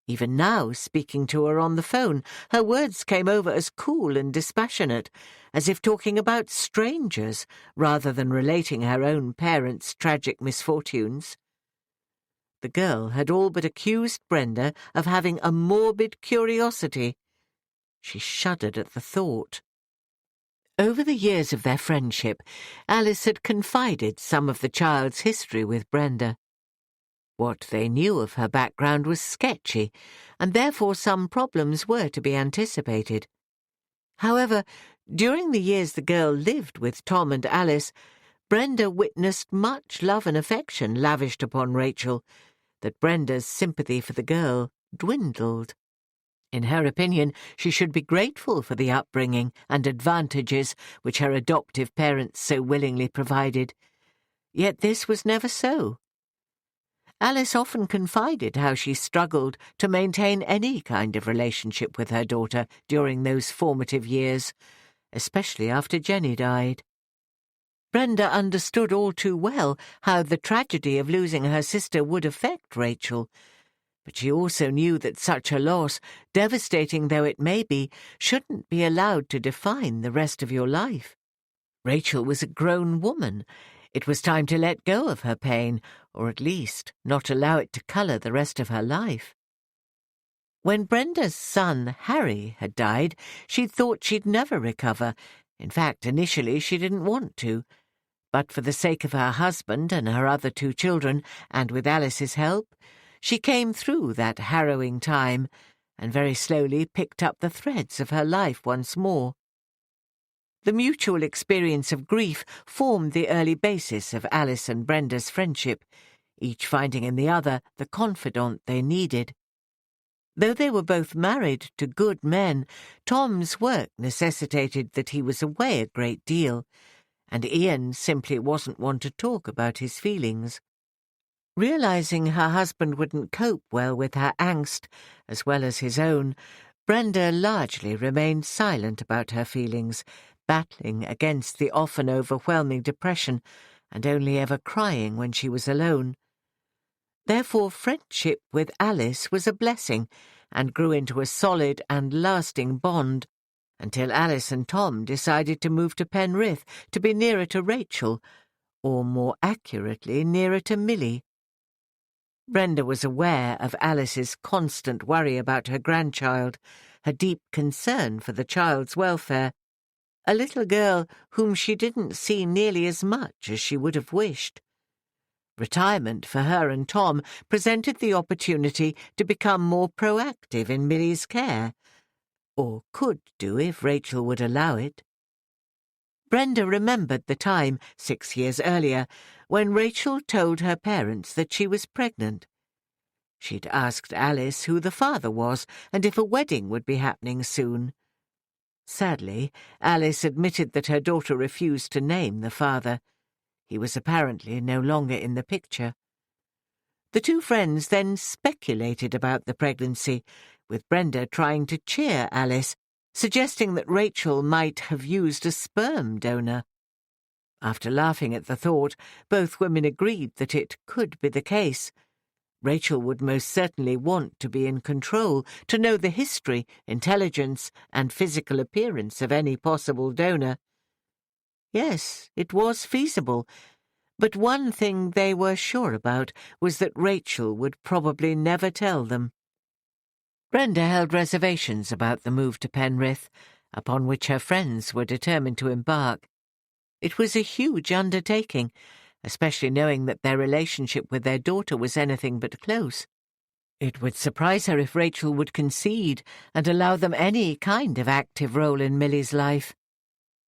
Even now, speaking to her on the phone, her words came over as cool and dispassionate, as if talking about strangers rather than relating her own parents' tragic misfortunes. The girl had all but accused Brenda of having a morbid curiosity. She shuddered at the thought. Over the years of their friendship, Alice had confided some of the child's history with Brenda. What they knew of her background was sketchy, and therefore some problems were to be anticipated. However, during the years the girl lived with Tom and Alice, Brenda witnessed much love and affection lavished upon Rachel, that Brenda's sympathy for the girl dwindled. In her opinion, she should be grateful for the upbringing and advantages which her adoptive parents so willingly provided. Yet this was never so. Alice often confided how she struggled to maintain any kind of relationship with her daughter during those formative years, especially after Jenny died. Brenda understood all too well how the tragedy of losing her sister would affect Rachel, but she also knew that such a loss, devastating though it may be, shouldn't be allowed to define the rest of your life. Rachel was a grown woman. It was time to let go of her pain, or at least not allow it to colour the rest of her life. When Brenda's son, Harry, had died, she'd thought she'd never recover. In fact, initially she didn't want to. But for the sake of her husband and her other 2 children, and with Alice's help, she came through that harrowing time, and very slowly picked up the threads of her life once more. The mutual experience of grief formed the early basis of Alice and Brenda's friendship, each finding in the other the confidant they needed. Though they were both married to good men, Tom's work necessitated that he was away a great deal, and Ian simply wasn't one to talk about his feelings. Realizing her husband wouldn't cope well with her angst, as well as his own, Brenda largely remained silent about her feelings, battling against the often overwhelming depression, and only ever crying when she was alone. Therefore, friendship with Alice was a blessing and grew into a solid and lasting bond until Alice and Tom decided to move to Penrith to be nearer to Rachel, or more accurately, nearer to Millie. Brenda was aware of Alice's constant worry about her grandchild, her deep concern for the child's welfare, a little girl whom she didn't see nearly as much as she would have wished. Retirement for her and Tom presented the opportunity to become more proactive in Millie's care, or could do if Rachel would allow it. Brenda remembered the time, 6 years earlier, when Rachel told her parents that she was pregnant. She'd asked Alice who the father was and if a wedding would be happening soon. Sadly, Alice admitted that her daughter refused to name the father. He was apparently no longer in the picture. The two friends then speculated about the pregnancy, with Brenda trying to cheer Alice, suggesting that Rachel might have used a sperm donor. After laughing at the thought, both women agreed that it could be the case. Rachel would most certainly want to be in control, to know the history, intelligence, and physical appearance of any possible donor. Yes, it was feasible, but one thing they were sure about was that Rachel would probably never tell them. Brenda held reservations about the move to Penrith, upon which her friends were determined to embark. It was a huge undertaking, especially knowing that their relationship with their daughter was anything but close. It would surprise her if Rachel would concede and allow them any kind of active role in Millie's life.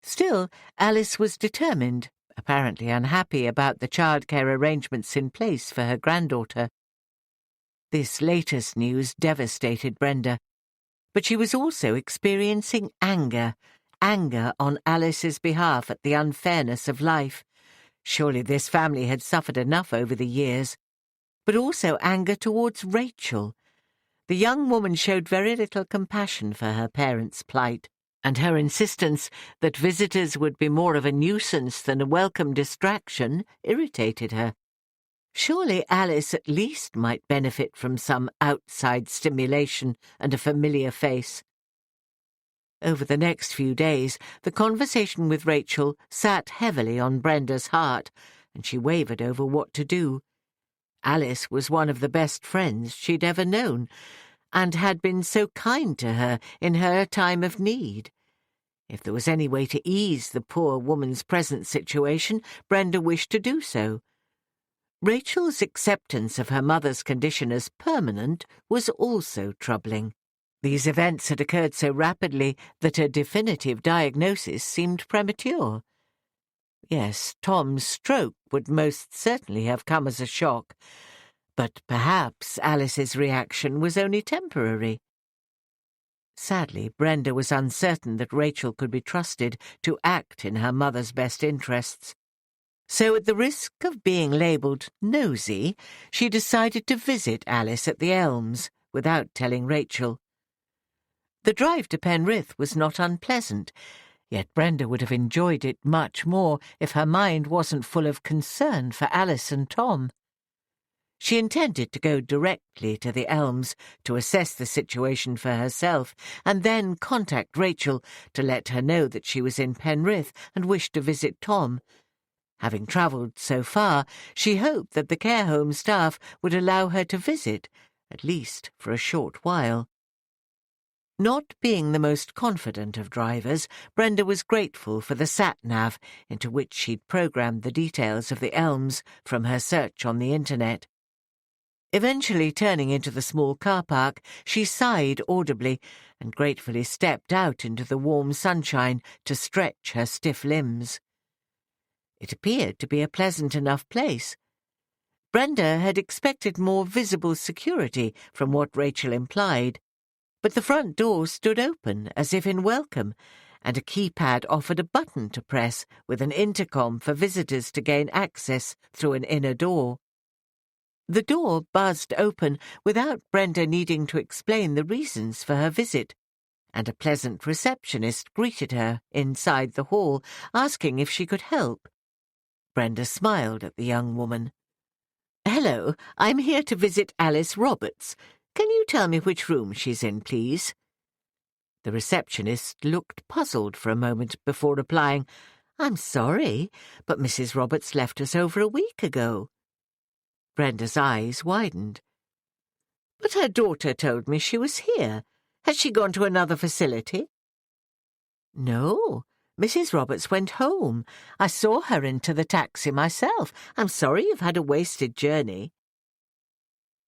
Still, Alice was determined, apparently unhappy about the childcare arrangements in place for her granddaughter. This latest news devastated Brenda, but she was also experiencing anger on Alice's behalf at the unfairness of life. Surely this family had suffered enough over the years, but also anger towards Rachel. The young woman showed very little compassion for her parents' plight, and her insistence that visitors would be more of a nuisance than a welcome distraction irritated her. Surely Alice at least might benefit from some outside stimulation and a familiar face. Over the next few days, the conversation with Rachel sat heavily on Brenda's heart, and she wavered over what to do. Alice was one of the best friends she'd ever known, and had been so kind to her in her time of need. If there was any way to ease the poor woman's present situation, Brenda wished to do so. Rachel's acceptance of her mother's condition as permanent was also troubling. These events had occurred so rapidly that a definitive diagnosis seemed premature. Yes, Tom's stroke would most certainly have come as a shock, but perhaps Alice's reaction was only temporary. Sadly, Brenda was uncertain that Rachel could be trusted to act in her mother's best interests. So at the risk of being labelled nosy, she decided to visit Alice at the Elms without telling Rachel. The drive to Penrith was not unpleasant, yet Brenda would have enjoyed it much more if her mind wasn't full of concern for Alice and Tom. She intended to go directly to the Elms to assess the situation for herself and then contact Rachel to let her know that she was in Penrith and wished to visit Tom. Having travelled so far, she hoped that the care home staff would allow her to visit, at least for a short while. Not being the most confident of drivers, Brenda was grateful for the sat-nav into which she'd programmed the details of the Elms from her search on the internet. Eventually turning into the small car park, she sighed audibly and gratefully stepped out into the warm sunshine to stretch her stiff limbs. It appeared to be a pleasant enough place. Brenda had expected more visible security from what Rachel implied, but the front door stood open as if in welcome, and a keypad offered a button to press with an intercom for visitors to gain access through an inner door. The door buzzed open without Brenda needing to explain the reasons for her visit, and a pleasant receptionist greeted her inside the hall, asking if she could help. Brenda smiled at the young woman. Hello, I'm here to visit Alice Roberts. Can you tell me which room she's in, please? The receptionist looked puzzled for a moment before replying, I'm sorry, but Mrs. Roberts left us over a week ago. Brenda's eyes widened. But her daughter told me she was here. Has she gone to another facility? No, Mrs. Roberts went home. I saw her into the taxi myself. I'm sorry you've had a wasted journey.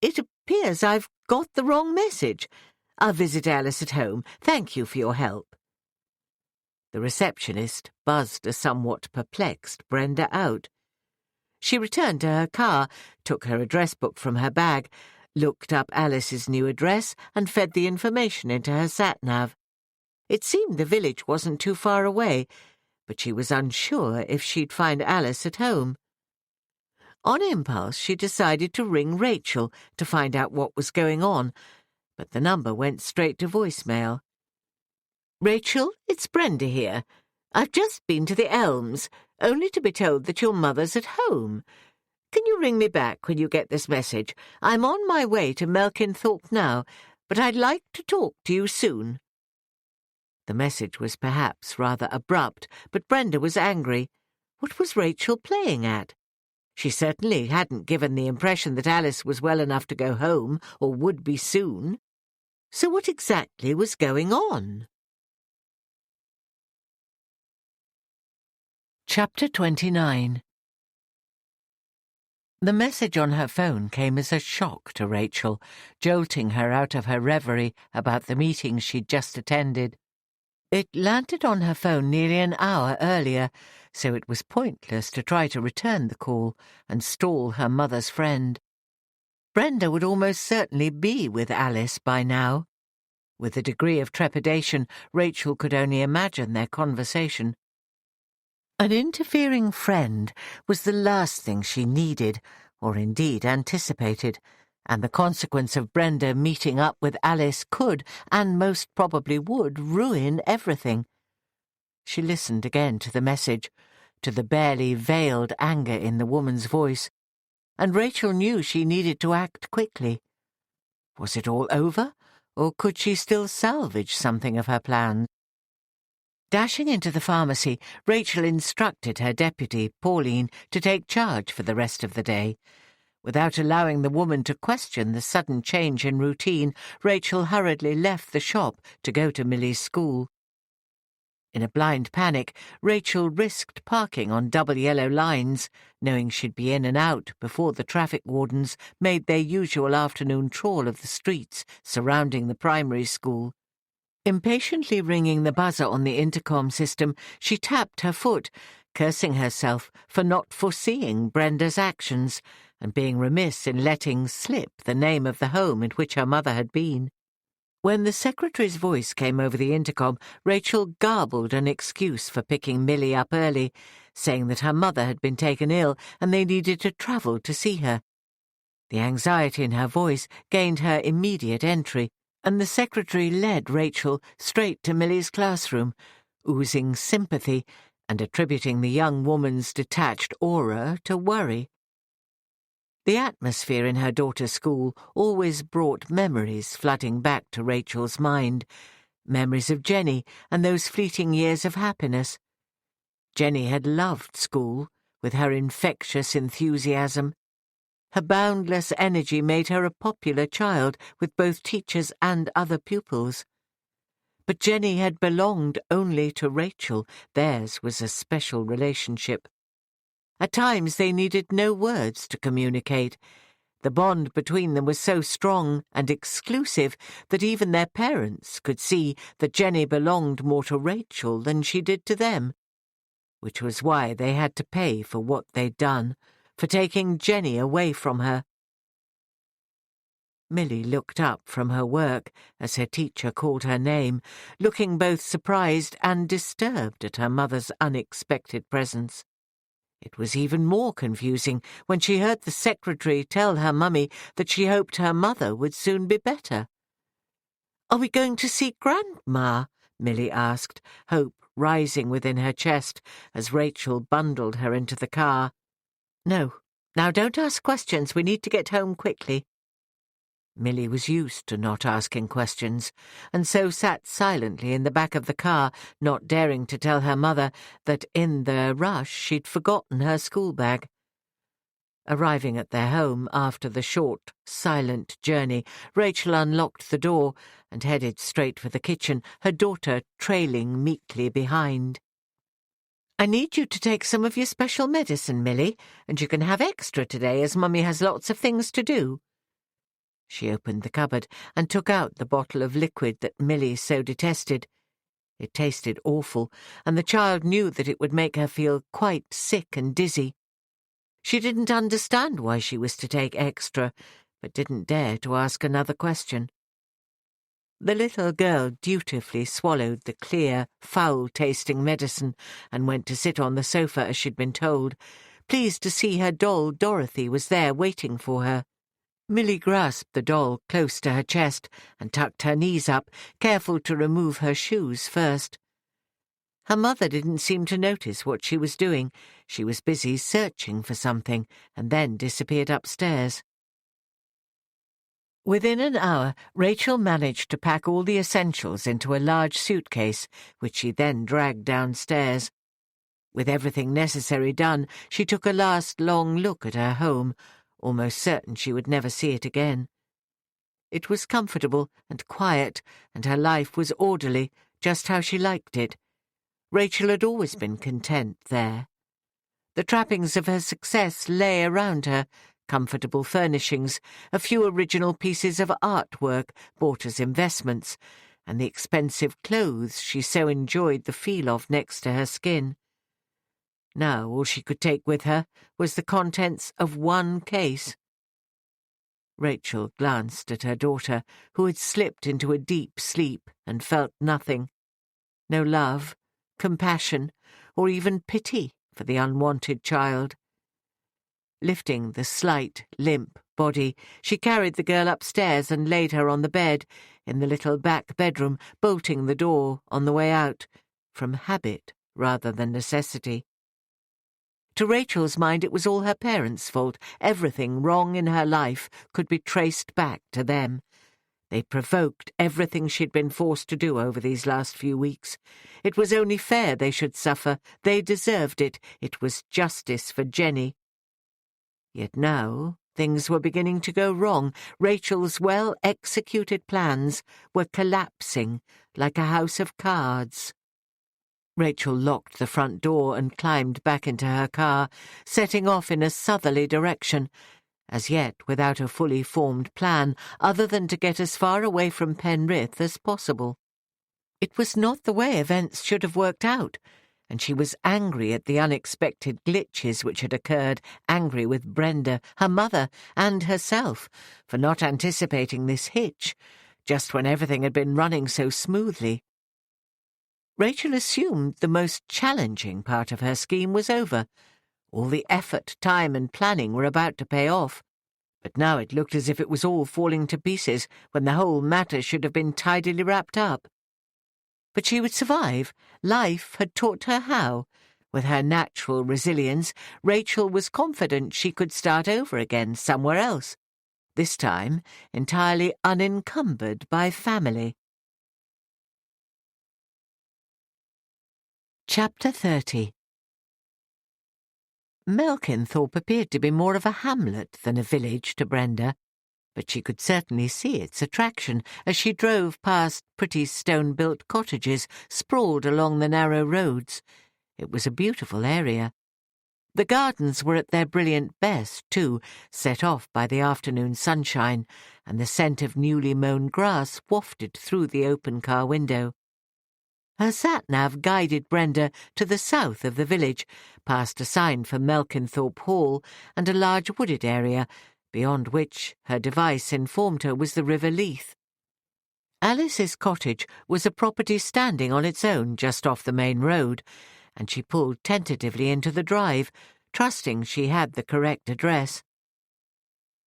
It appears I've got the wrong message. I'll visit Alice at home. Thank you for your help. The receptionist buzzed a somewhat perplexed Brenda out. She returned to her car, took her address book from her bag, looked up Alice's new address and fed the information into her sat-nav. It seemed the village wasn't too far away, but she was unsure if she'd find Alice at home. On impulse, she decided to ring Rachel to find out what was going on, but the number went straight to voicemail. Rachel, it's Brenda here. I've just been to the Elms, only to be told that your mother's at home. Can you ring me back when you get this message? I'm on my way to Melkinthorpe now, but I'd like to talk to you soon. The message was perhaps rather abrupt, but Brenda was angry. What was Rachel playing at? She certainly hadn't given the impression that Alice was well enough to go home, or would be soon. So what exactly was going on? Chapter 29. The message on her phone came as a shock to Rachel, jolting her out of her reverie about the meeting she'd just attended. It landed on her phone nearly an hour earlier, so it was pointless to try to return the call and stall her mother's friend. Brenda would almost certainly be with Alice by now. With a degree of trepidation, Rachel could only imagine their conversation. An interfering friend was the last thing she needed, or indeed anticipated, and the consequence of Brenda meeting up with Alice could, and most probably would, ruin everything. She listened again to the message, to the barely veiled anger in the woman's voice, and Rachel knew she needed to act quickly. Was it all over, or could she still salvage something of her plans? Dashing into the pharmacy, Rachel instructed her deputy, Pauline, to take charge for the rest of the day. Without allowing the woman to question the sudden change in routine, Rachel hurriedly left the shop to go to Millie's school. In a blind panic, Rachel risked parking on double yellow lines, knowing she'd be in and out before the traffic wardens made their usual afternoon trawl of the streets surrounding the primary school. Impatiently ringing the buzzer on the intercom system, she tapped her foot, cursing herself for not foreseeing Brenda's actions and being remiss in letting slip the name of the home in which her mother had been. When the secretary's voice came over the intercom, Rachel garbled an excuse for picking Millie up early, saying that her mother had been taken ill and they needed to travel to see her. The anxiety in her voice gained her immediate entry, and the secretary led Rachel straight to Millie's classroom, oozing sympathy and attributing the young woman's detached aura to worry. The atmosphere in her daughter's school always brought memories flooding back to Rachel's mind, memories of Jenny and those fleeting years of happiness. Jenny had loved school, with her infectious enthusiasm. Her boundless energy made her a popular child with both teachers and other pupils. But Jenny had belonged only to Rachel. Theirs was a special relationship. At times they needed no words to communicate. The bond between them was so strong and exclusive that even their parents could see that Jenny belonged more to Rachel than she did to them, which was why they had to pay for what they'd done, for taking Jenny away from her. Millie looked up from her work as her teacher called her name, looking both surprised and disturbed at her mother's unexpected presence. It was even more confusing when she heard the secretary tell her mummy that she hoped her mother would soon be better. "Are we going to see Grandma?" Millie asked, hope rising within her chest as Rachel bundled her into the car. "No, Now don't ask questions. We need to get home quickly." Milly was used to not asking questions, and so sat silently in the back of the car, not daring to tell her mother that in the rush she'd forgotten her school bag. Arriving at their home after the short, silent journey, Rachel unlocked the door and headed straight for the kitchen, her daughter trailing meekly behind. "I need you to take some of your special medicine, Milly, and you can have extra today as Mummy has lots of things to do." She opened the cupboard and took out the bottle of liquid that Milly so detested. It tasted awful, and the child knew that it would make her feel quite sick and dizzy. She didn't understand why she was to take extra, but didn't dare to ask another question. The little girl dutifully swallowed the clear, foul-tasting medicine and went to sit on the sofa as she'd been told, pleased to see her doll Dorothy was there waiting for her. Milly grasped the doll close to her chest and tucked her knees up, careful to remove her shoes first. Her mother didn't seem to notice what she was doing. She was busy searching for something and then disappeared upstairs. Within an hour, Rachel managed to pack all the essentials into a large suitcase, which she then dragged downstairs. With everything necessary done, she took a last long look at her home, almost certain she would never see it again. It was comfortable and quiet, and her life was orderly, just how she liked it. Rachel had always been content there. The trappings of her success lay around her: comfortable furnishings, a few original pieces of artwork bought as investments, and the expensive clothes she so enjoyed the feel of next to her skin. Now all she could take with her was the contents of one case. Rachel glanced at her daughter, who had slipped into a deep sleep and felt nothing. No love, compassion, or even pity for the unwanted child. Lifting the slight, limp body, she carried the girl upstairs and laid her on the bed in the little back bedroom, bolting the door on the way out, from habit rather than necessity. To Rachel's mind, it was all her parents' fault. Everything wrong in her life could be traced back to them. They provoked everything she'd been forced to do over these last few weeks. It was only fair they should suffer. They deserved it. It was justice for Jenny. Yet now things were beginning to go wrong. Rachel's well-executed plans were collapsing like a house of cards. Rachel locked the front door and climbed back into her car, setting off in a southerly direction, as yet without a fully formed plan other than to get as far away from Penrith as possible. It was not the way events should have worked out, and she was angry at the unexpected glitches which had occurred, angry with Brenda, her mother, and herself for not anticipating this hitch, just when everything had been running so smoothly. Rachel assumed the most challenging part of her scheme was over. All the effort, time, and planning were about to pay off. But now it looked as if it was all falling to pieces when the whole matter should have been tidily wrapped up. But she would survive. Life had taught her how. With her natural resilience, Rachel was confident she could start over again somewhere else, this time entirely unencumbered by family. Chapter 30. Melkinthorpe appeared to be more of a hamlet than a village to Brenda, but she could certainly see its attraction as she drove past pretty stone-built cottages sprawled along the narrow roads. It was a beautiful area. The gardens were at their brilliant best, too, set off by the afternoon sunshine, and the scent of newly mown grass wafted through the open car window. Her sat-nav guided Brenda to the south of the village, past a sign for Melkinthorpe Hall and a large wooded area, beyond which her device informed her was the River Leith. Alice's cottage was a property standing on its own just off the main road, and she pulled tentatively into the drive, trusting she had the correct address.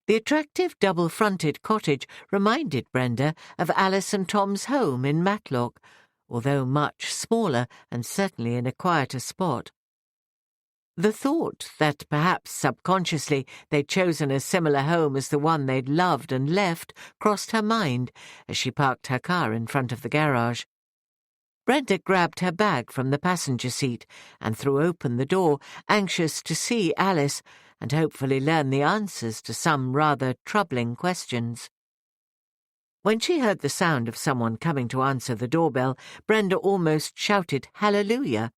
The attractive double-fronted cottage reminded Brenda of Alice and Tom's home in Matlock, although much smaller and certainly in a quieter spot. The thought that perhaps subconsciously they'd chosen a similar home as the one they'd loved and left crossed her mind as she parked her car in front of the garage. Brenda grabbed her bag from the passenger seat and threw open the door, anxious to see Alice and hopefully learn the answers to some rather troubling questions. When she heard the sound of someone coming to answer the doorbell, Brenda almost shouted "Hallelujah!"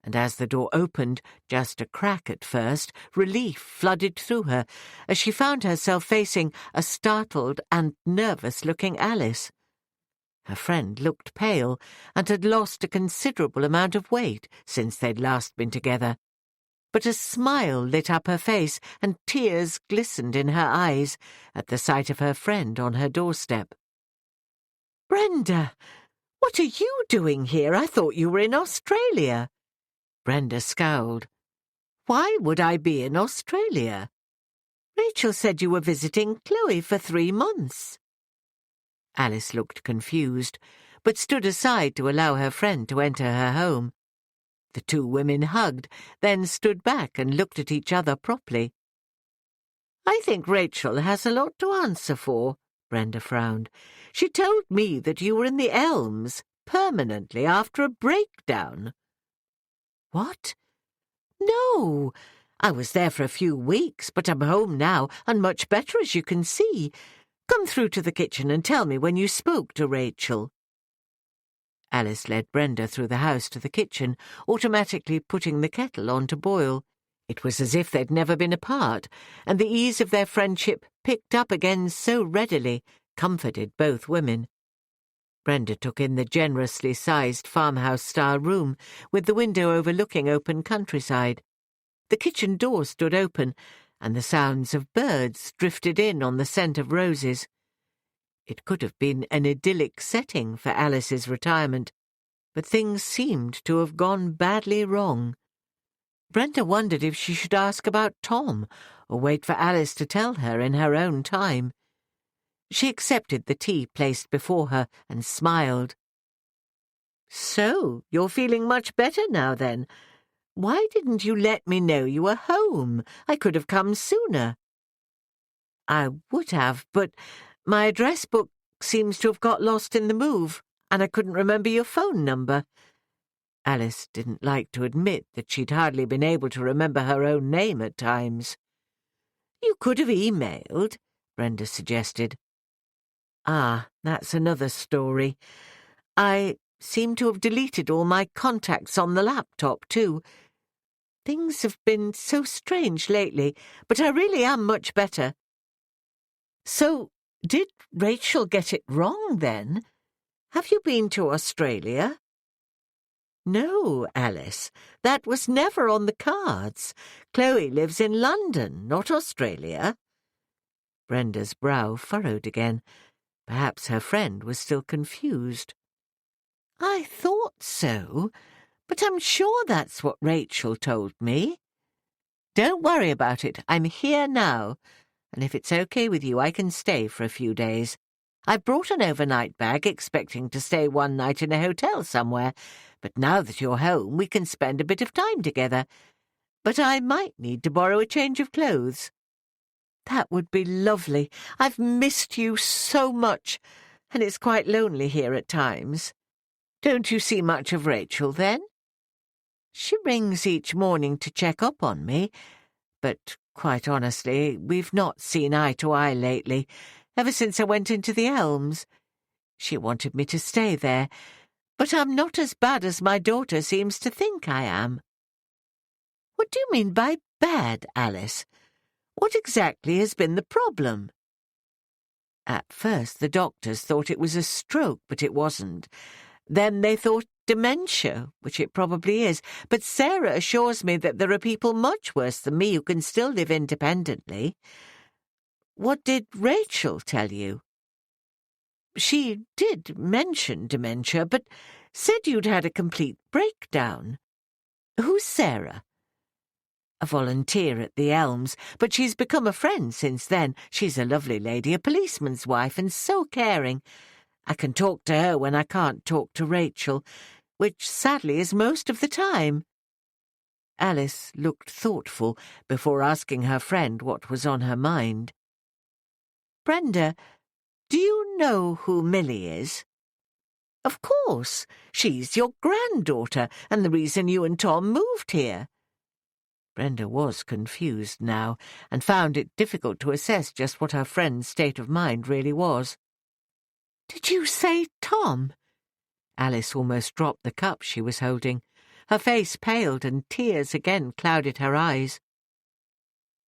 And as the door opened, just a crack at first, relief flooded through her as she found herself facing a startled and nervous-looking Alice. Her friend looked pale and had lost a considerable amount of weight since they'd last been together. But a smile lit up her face and tears glistened in her eyes at the sight of her friend on her doorstep. "Brenda, what are you doing here? I thought you were in Australia." Brenda scowled. "Why would I be in Australia? Rachel said you were visiting Chloe for 3 months. Alice looked confused, but stood aside to allow her friend to enter her home. The two women hugged, then stood back and looked at each other properly. "I think Rachel has a lot to answer for," Brenda frowned. "She told me that you were in the Elms, permanently, after a breakdown." "What?" "No. I was there for a few weeks, but I'm home now, and much better, as you can see. Come through to the kitchen and tell me when you spoke to Rachel." Alice led Brenda through the house to the kitchen, automatically putting the kettle on to boil. It was as if they'd never been apart, and the ease of their friendship, picked up again so readily, comforted both women. Brenda took in the generously sized farmhouse-style room, with the window overlooking open countryside. The kitchen door stood open, and the sounds of birds drifted in on the scent of roses. It could have been an idyllic setting for Alice's retirement, but things seemed to have gone badly wrong. Brenda wondered if she should ask about Tom, or wait for Alice to tell her in her own time. She accepted the tea placed before her and smiled. "So, you're feeling much better now, then? Why didn't you let me know you were home? I could have come sooner." "I would have, but my address book seems to have got lost in the move, and I couldn't remember your phone number." Alice didn't like to admit that she'd hardly been able to remember her own name at times. "You could have emailed," Brenda suggested. "Ah, that's another story. I seem to have deleted all my contacts on the laptop, too. Things have been so strange lately, but I really am much better." "So, did Rachel get it wrong, then? Have you been to Australia?" "No, Alice, that was never on the cards. Chloe lives in London, not Australia." Brenda's brow furrowed again. Perhaps her friend was still confused. "I thought so, but I'm sure that's what Rachel told me." "Don't worry about it. I'm here now, and if it's okay with you, I can stay for a few days. I've brought an overnight bag, expecting to stay one night in a hotel somewhere, but now that you're home, we can spend a bit of time together. But I might need to borrow a change of clothes." "That would be lovely. I've missed you so much, and it's quite lonely here at times." "Don't you see much of Rachel, then?" "She rings each morning to check up on me, but quite honestly, we've not seen eye to eye lately, ever since I went into the Elms. She wanted me to stay there, but I'm not as bad as my daughter seems to think I am." "What do you mean by bad, Alice? What exactly has been the problem?" "At first the doctors thought it was a stroke, but it wasn't. Then they thought dementia, which it probably is, but Sarah assures me that there are people much worse than me who can still live independently." "What did Rachel tell you?" "She did mention dementia, but said you'd had a complete breakdown." "Who's Sarah?" "A volunteer at the Elms, but she's become a friend since then. She's a lovely lady, a policeman's wife, and so caring. I can talk to her when I can't talk to Rachel, which sadly is most of the time." Alice looked thoughtful before asking her friend what was on her mind. "Brenda, do you know who Millie is?" "Of course. She's your granddaughter, and the reason you and Tom moved here." Brenda was confused now, and found it difficult to assess just what her friend's state of mind really was. "Did you say Tom?" Alice almost dropped the cup she was holding. Her face paled and tears again clouded her eyes.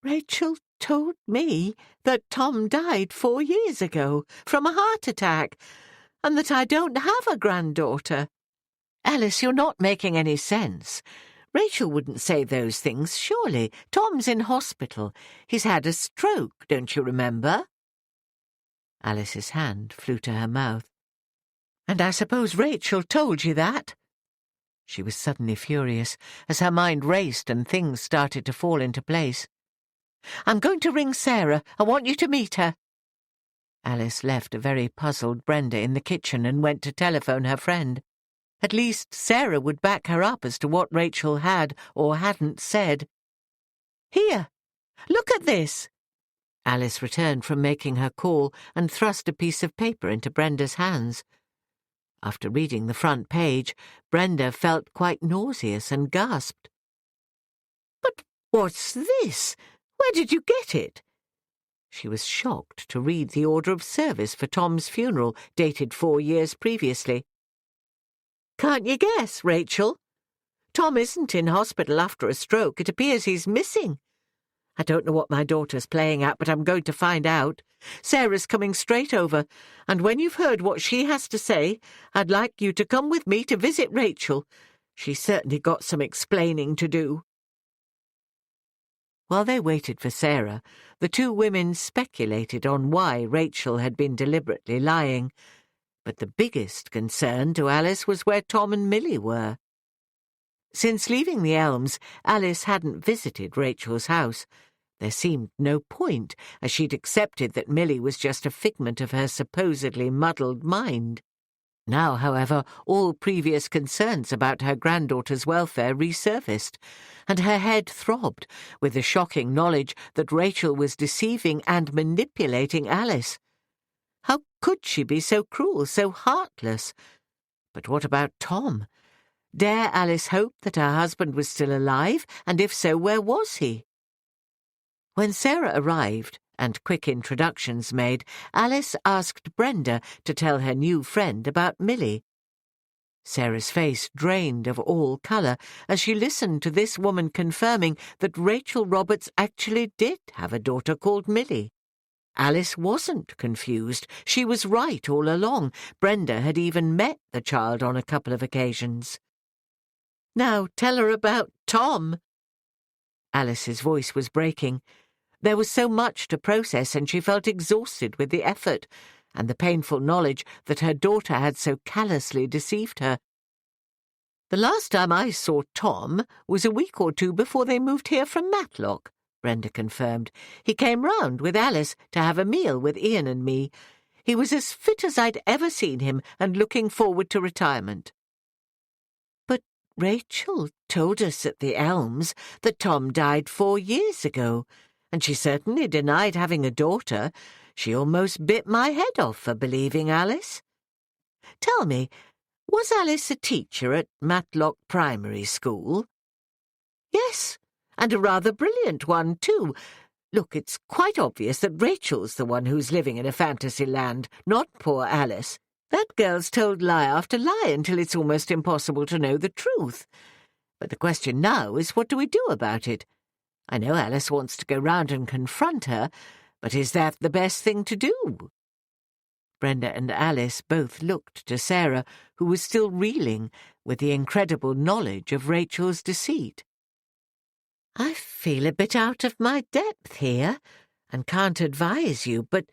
"Rachel told me that Tom died 4 years ago from a heart attack, and that I don't have a granddaughter." "Alice, you're not making any sense. Rachel wouldn't say those things, surely. Tom's in hospital. He's had a stroke, don't you remember?" Alice's hand flew to her mouth. "And I suppose Rachel told you that?" She was suddenly furious, as her mind raced and things started to fall into place. "I'm going to ring Sarah. I want you to meet her." Alice left a very puzzled Brenda in the kitchen and went to telephone her friend. At least Sarah would back her up as to what Rachel had or hadn't said. "Here, look at this." Alice returned from making her call and thrust a piece of paper into Brenda's hands. After reading the front page, Brenda felt quite nauseous and gasped. "But what's this? Where did you get it?" She was shocked to read the order of service for Tom's funeral, dated 4 years previously. "Can't you guess, Rachel? Tom isn't in hospital after a stroke. It appears he's missing. I don't know what my daughter's playing at, but I'm going to find out. Sarah's coming straight over, and when you've heard what she has to say, I'd like you to come with me to visit Rachel. She's certainly got some explaining to do." While they waited for Sarah, the two women speculated on why Rachel had been deliberately lying. But the biggest concern to Alice was where Tom and Millie were. Since leaving the Elms, Alice hadn't visited Rachel's house. There seemed no point, as she'd accepted that Millie was just a figment of her supposedly muddled mind. Now, however, all previous concerns about her granddaughter's welfare resurfaced, and her head throbbed with the shocking knowledge that Rachel was deceiving and manipulating Alice. How could she be so cruel, so heartless? But what about Tom? Dare Alice hope that her husband was still alive, and if so, where was he? When Sarah arrived, and quick introductions made, Alice asked Brenda to tell her new friend about Millie. Sarah's face drained of all colour as she listened to this woman confirming that Rachel Roberts actually did have a daughter called Millie. Alice wasn't confused. She was right all along. Brenda had even met the child on a couple of occasions. "Now tell her about Tom." Alice's voice was breaking. There was so much to process, and she felt exhausted with the effort, and the painful knowledge that her daughter had so callously deceived her. "The last time I saw Tom was a week or 2 before they moved here from Matlock," Brenda confirmed. "He came round with Alice to have a meal with Ian and me. He was as fit as I'd ever seen him and looking forward to retirement." "But Rachel told us at the Elms that Tom died 4 years ago, and she certainly denied having a daughter. She almost bit my head off for believing Alice. Tell me, was Alice a teacher at Matlock Primary School?" "Yes, and a rather brilliant one, too. Look, it's quite obvious that Rachel's the one who's living in a fantasy land, not poor Alice. That girl's told lie after lie until it's almost impossible to know the truth. But the question now is, what do we do about it? I know Alice wants to go round and confront her, but is that the best thing to do?" Brenda and Alice both looked to Sarah, who was still reeling with the incredible knowledge of Rachel's deceit. "I feel a bit out of my depth here, and can't advise you, but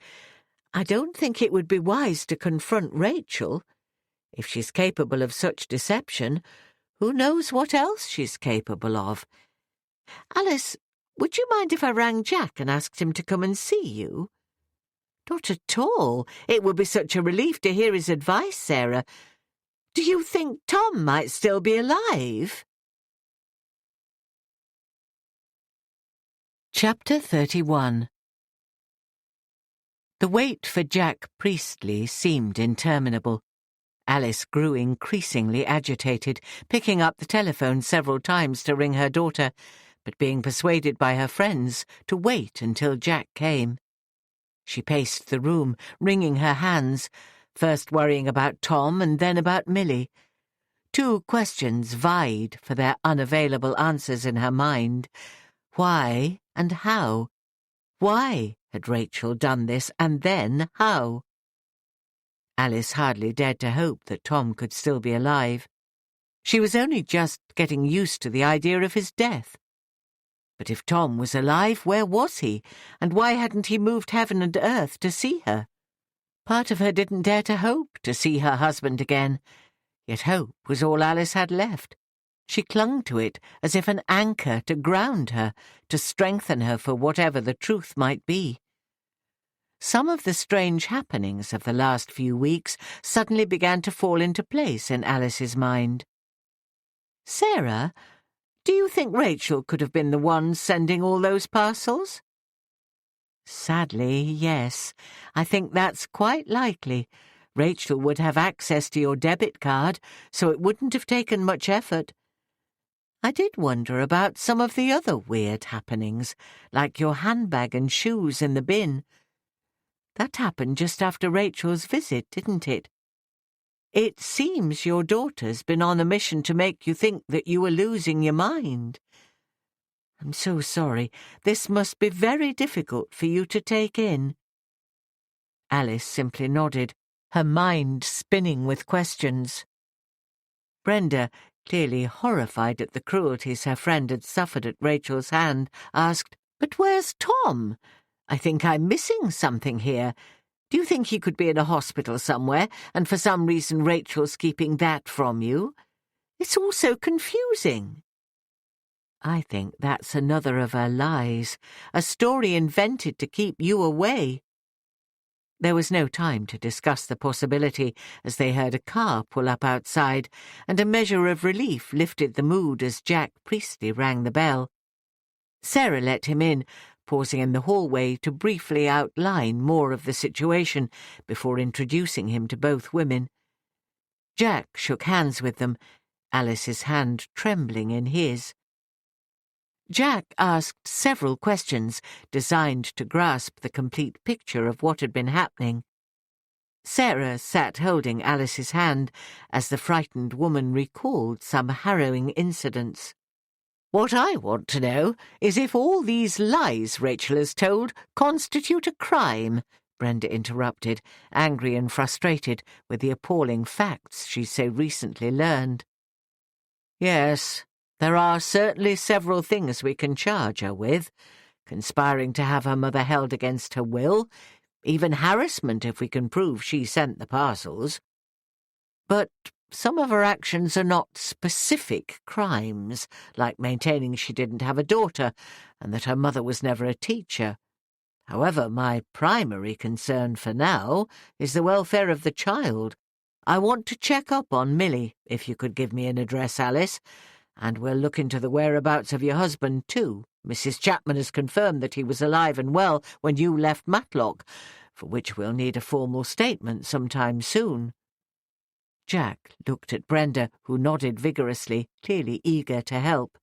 I don't think it would be wise to confront Rachel. If she's capable of such deception, who knows what else she's capable of? Alice, would you mind if I rang Jack and asked him to come and see you?" "Not at all. It would be such a relief to hear his advice, Sarah. Do you think Tom might still be alive?" Chapter 31. The wait for Jack Priestley seemed interminable. Alice grew increasingly agitated, picking up the telephone several times to ring her daughter, but being persuaded by her friends to wait until Jack came. She paced the room, wringing her hands, first worrying about Tom and then about Milly. Two questions vied for their unavailable answers in her mind. Why and how? Why had Rachel done this, and then how? Alice hardly dared to hope that Tom could still be alive. She was only just getting used to the idea of his death. But if Tom was alive, where was he, and why hadn't he moved heaven and earth to see her? Part of her didn't dare to hope to see her husband again, yet hope was all Alice had left. She clung to it as if an anchor to ground her, to strengthen her for whatever the truth might be. Some of the strange happenings of the last few weeks suddenly began to fall into place in Alice's mind. "Sarah, do you think Rachel could have been the one sending all those parcels?" "Sadly, yes. I think that's quite likely. Rachel would have access to your debit card, so it wouldn't have taken much effort. I did wonder about some of the other weird happenings, like your handbag and shoes in the bin. That happened just after Rachel's visit, didn't it? It seems your daughter's been on a mission to make you think that you were losing your mind. I'm so sorry. This must be very difficult for you to take in." Alice simply nodded, her mind spinning with questions. Brenda, clearly horrified at the cruelties her friend had suffered at Rachel's hand, asked, "But where's Tom? I think I'm missing something here. Do you think he could be in a hospital somewhere, and for some reason Rachel's keeping that from you? It's all so confusing." "I think that's another of her lies, a story invented to keep you away." There was no time to discuss the possibility as they heard a car pull up outside, and a measure of relief lifted the mood as Jack Priestley rang the bell. Sarah let him in, pausing in the hallway to briefly outline more of the situation before introducing him to both women. Jack shook hands with them, Alice's hand trembling in his. Jack asked several questions designed to grasp the complete picture of what had been happening. Sarah sat holding Alice's hand as the frightened woman recalled some harrowing incidents. "What I want to know is if all these lies Rachel has told constitute a crime," Brenda interrupted, angry and frustrated with the appalling facts she so recently learned. "Yes, there are certainly several things we can charge her with. Conspiring to have her mother held against her will, even harassment if we can prove she sent the parcels. But some of her actions are not specific crimes, like maintaining she didn't have a daughter and that her mother was never a teacher. However, my primary concern for now is the welfare of the child. I want to check up on Milly, if you could give me an address, Alice, and we'll look into the whereabouts of your husband, too. Mrs. Chapman has confirmed that he was alive and well when you left Matlock, for which we'll need a formal statement sometime soon." Jack looked at Brenda, who nodded vigorously, clearly eager to help.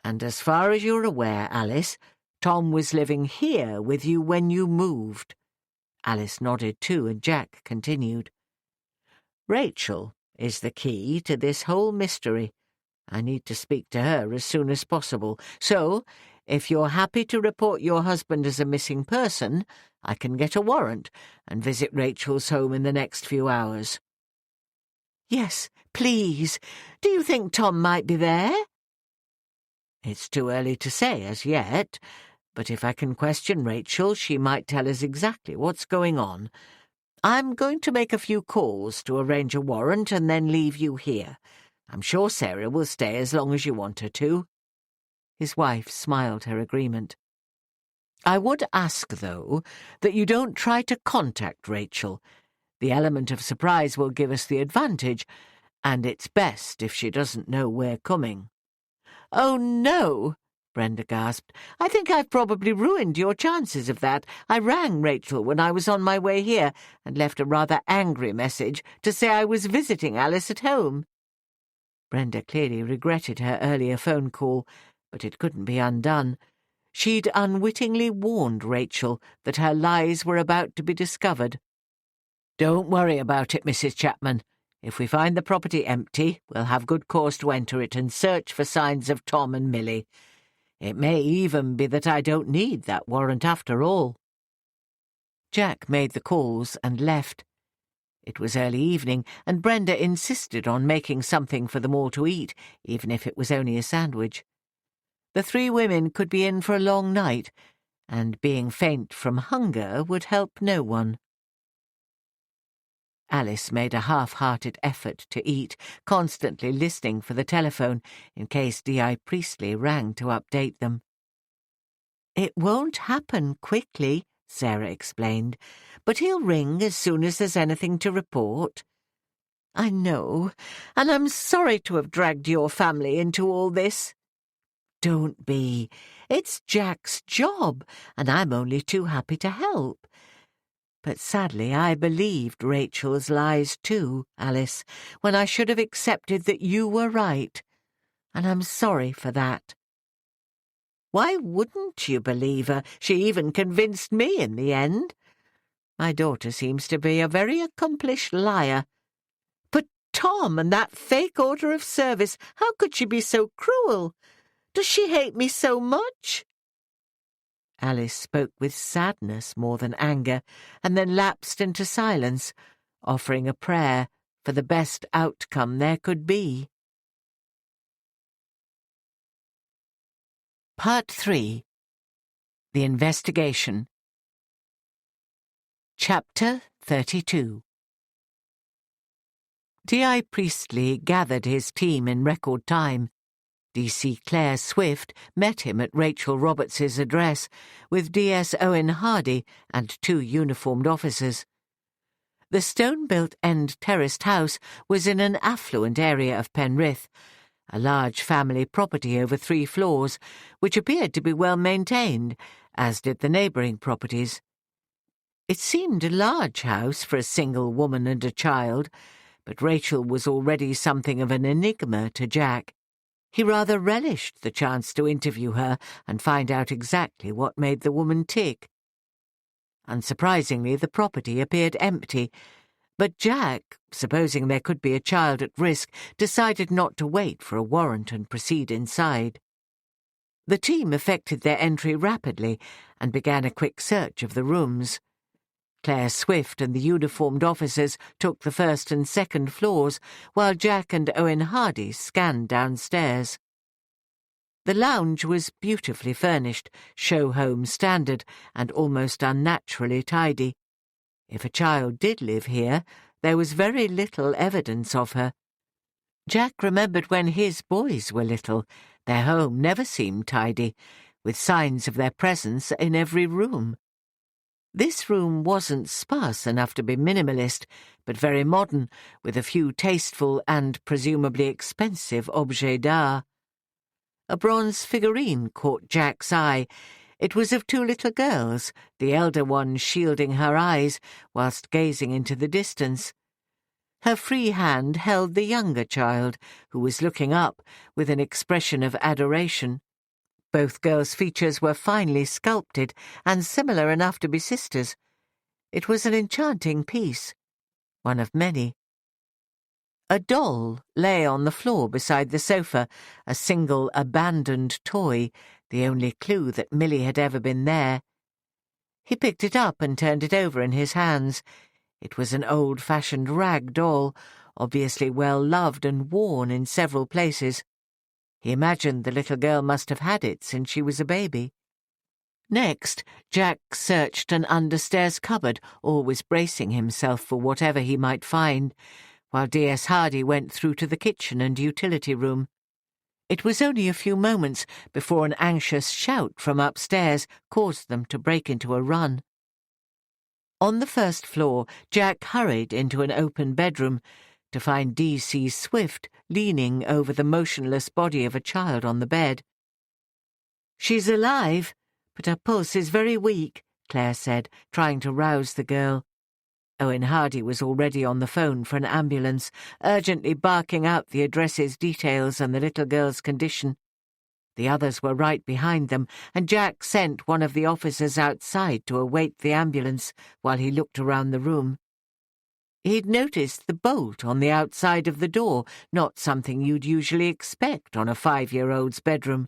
"And as far as you're aware, Alice, Tom was living here with you when you moved?" Alice nodded too, and Jack continued. "Rachel is the key to this whole mystery. I need to speak to her as soon as possible, so if you're happy to report your husband as a missing person, I can get a warrant and visit Rachel's home in the next few hours." "Yes, please. Do you think Tom might be there?" "It's too early to say as yet, but if I can question Rachel, she might tell us exactly what's going on. I'm going to make a few calls to arrange a warrant and then leave you here. I'm sure Sarah will stay as long as you want her to." His wife smiled her agreement. "I would ask, though, that you don't try to contact Rachel. The element of surprise will give us the advantage, and it's best if she doesn't know we're coming." "Oh, no," Brenda gasped. "I think I've probably ruined your chances of that. I rang Rachel when I was on my way here and left a rather angry message to say I was visiting Alice at home." Brenda clearly regretted her earlier phone call, but it couldn't be undone. She'd unwittingly warned Rachel that her lies were about to be discovered. "Don't worry about it, Mrs. Chapman. If we find the property empty, we'll have good cause to enter it and search for signs of Tom and Millie. It may even be that I don't need that warrant after all." Jack made the calls and left. It was early evening, and Brenda insisted on making something for them all to eat, even if it was only a sandwich. The three women could be in for a long night, and being faint from hunger would help no one. Alice made a half-hearted effort to eat, constantly listening for the telephone in case D.I. Priestley rang to update them. "It won't happen quickly," Sarah explained, "but he'll ring as soon as there's anything to report." "I know, and I'm sorry to have dragged your family into all this." "Don't be. It's Jack's job, and I'm only too happy to help. But sadly I believed Rachel's lies too, Alice, when I should have accepted that you were right, and I'm sorry for that." "Why wouldn't you believe her? She even convinced me in the end. My daughter seems to be a very accomplished liar. But Tom and that fake order of service, how could she be so cruel? Does she hate me so much?" Alice spoke with sadness more than anger, and then lapsed into silence, offering a prayer for the best outcome there could be. Part 3. The Investigation. Chapter 32. D.I. Priestley gathered his team in record time. D.C. Claire Swift met him at Rachel Roberts's address with D.S. Owen Hardy and 2 uniformed officers. The stone-built end-terraced house was in an affluent area of Penrith, a large family property over 3 floors, which appeared to be well maintained, as did the neighbouring properties. It seemed a large house for a single woman and a child, but Rachel was already something of an enigma to Jack. He rather relished the chance to interview her and find out exactly what made the woman tick. Unsurprisingly, the property appeared empty, but Jack, supposing there could be a child at risk, decided not to wait for a warrant and proceed inside. The team effected their entry rapidly and began a quick search of the rooms. Claire Swift and the uniformed officers took the first and second floors, while Jack and Owen Hardy scanned downstairs. The lounge was beautifully furnished, show-home standard, and almost unnaturally tidy. If a child did live here, there was very little evidence of her. Jack remembered when his boys were little, their home never seemed tidy, with signs of their presence in every room. This room wasn't sparse enough to be minimalist, but very modern, with a few tasteful and presumably expensive objets d'art. A bronze figurine caught Jack's eye. It was of 2 little girls, the elder one shielding her eyes whilst gazing into the distance. Her free hand held the younger child, who was looking up with an expression of adoration. Both girls' features were finely sculpted and similar enough to be sisters. It was an enchanting piece, one of many. A doll lay on the floor beside the sofa, a single abandoned toy, the only clue that Millie had ever been there. He picked it up and turned it over in his hands. It was an old-fashioned rag doll, obviously well loved and worn in several places. He imagined the little girl must have had it since she was a baby. Next, Jack searched an understairs cupboard, always bracing himself for whatever he might find, while D.S. Hardy went through to the kitchen and utility room. It was only a few moments before an anxious shout from upstairs caused them to break into a run. On the first floor, Jack hurried into an open bedroom to find D.C. Swift leaning over the motionless body of a child on the bed. "She's alive, but her pulse is very weak," Claire said, trying to rouse the girl. Owen Hardy was already on the phone for an ambulance, urgently barking out the address's details and the little girl's condition. The others were right behind them, and Jack sent one of the officers outside to await the ambulance while he looked around the room. He'd noticed the bolt on the outside of the door, not something you'd usually expect on a 5-year-old's bedroom,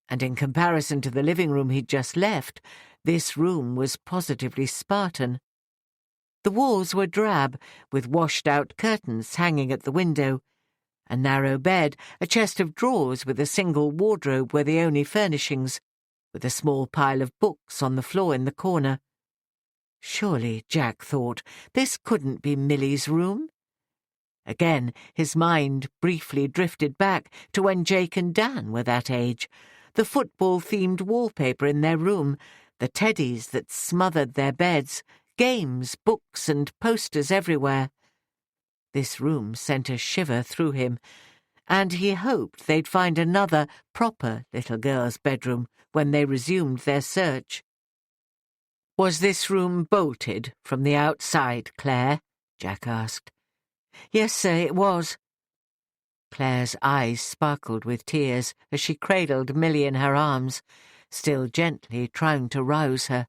and in comparison to the living room he'd just left, this room was positively Spartan. The walls were drab, with washed-out curtains hanging at the window. A narrow bed, a chest of drawers with a single wardrobe were the only furnishings, with a small pile of books on the floor in the corner. Surely, Jack thought, this couldn't be Millie's room. Again, his mind briefly drifted back to when Jake and Dan were that age, the football-themed wallpaper in their room, the teddies that smothered their beds, games, books, and posters everywhere. This room sent a shiver through him, and he hoped they'd find another proper little girl's bedroom when they resumed their search. "Was this room bolted from the outside, Claire?" Jack asked. "Yes, sir, it was." Claire's eyes sparkled with tears as she cradled Millie in her arms, still gently trying to rouse her.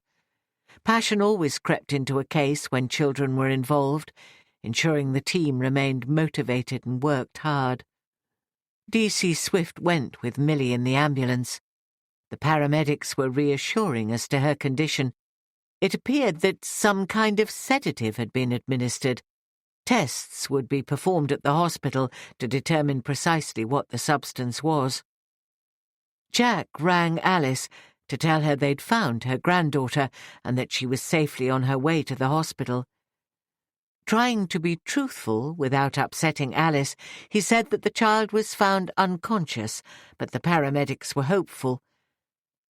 Passion always crept into a case when children were involved, ensuring the team remained motivated and worked hard. DC Swift went with Millie in the ambulance. The paramedics were reassuring as to her condition. It appeared that some kind of sedative had been administered. Tests would be performed at the hospital to determine precisely what the substance was. Jack rang Alice to tell her they'd found her granddaughter and that she was safely on her way to the hospital. Trying to be truthful without upsetting Alice, he said that the child was found unconscious, but the paramedics were hopeful.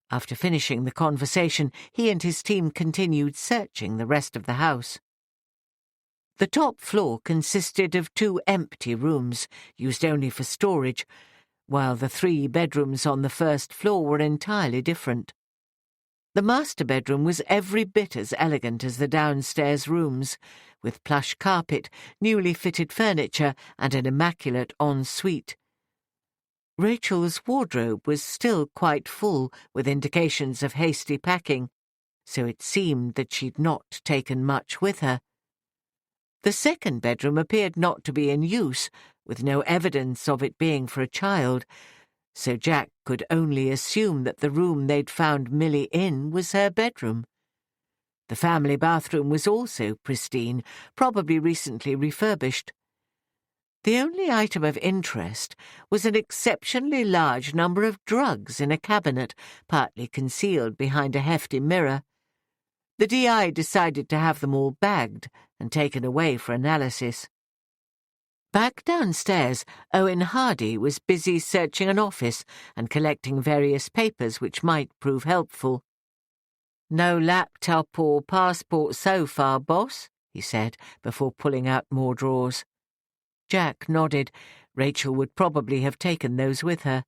After finishing the conversation, he and his team continued searching the rest of the house. The top floor consisted of 2 empty rooms, used only for storage, while the 3 bedrooms on the first floor were entirely different. The master bedroom was every bit as elegant as the downstairs rooms, with plush carpet, newly fitted furniture, and an immaculate ensuite. Rachel's wardrobe was still quite full, with indications of hasty packing, so it seemed that she'd not taken much with her. The second bedroom appeared not to be in use, with no evidence of it being for a child, so Jack could only assume that the room they'd found Millie in was her bedroom. The family bathroom was also pristine, probably recently refurbished. The only item of interest was an exceptionally large number of drugs in a cabinet, partly concealed behind a hefty mirror. The DI decided to have them all bagged and taken away for analysis. Back downstairs, Owen Hardy was busy searching an office and collecting various papers which might prove helpful. "No laptop or passport so far, boss," he said, before pulling out more drawers. Jack nodded. Rachel would probably have taken those with her.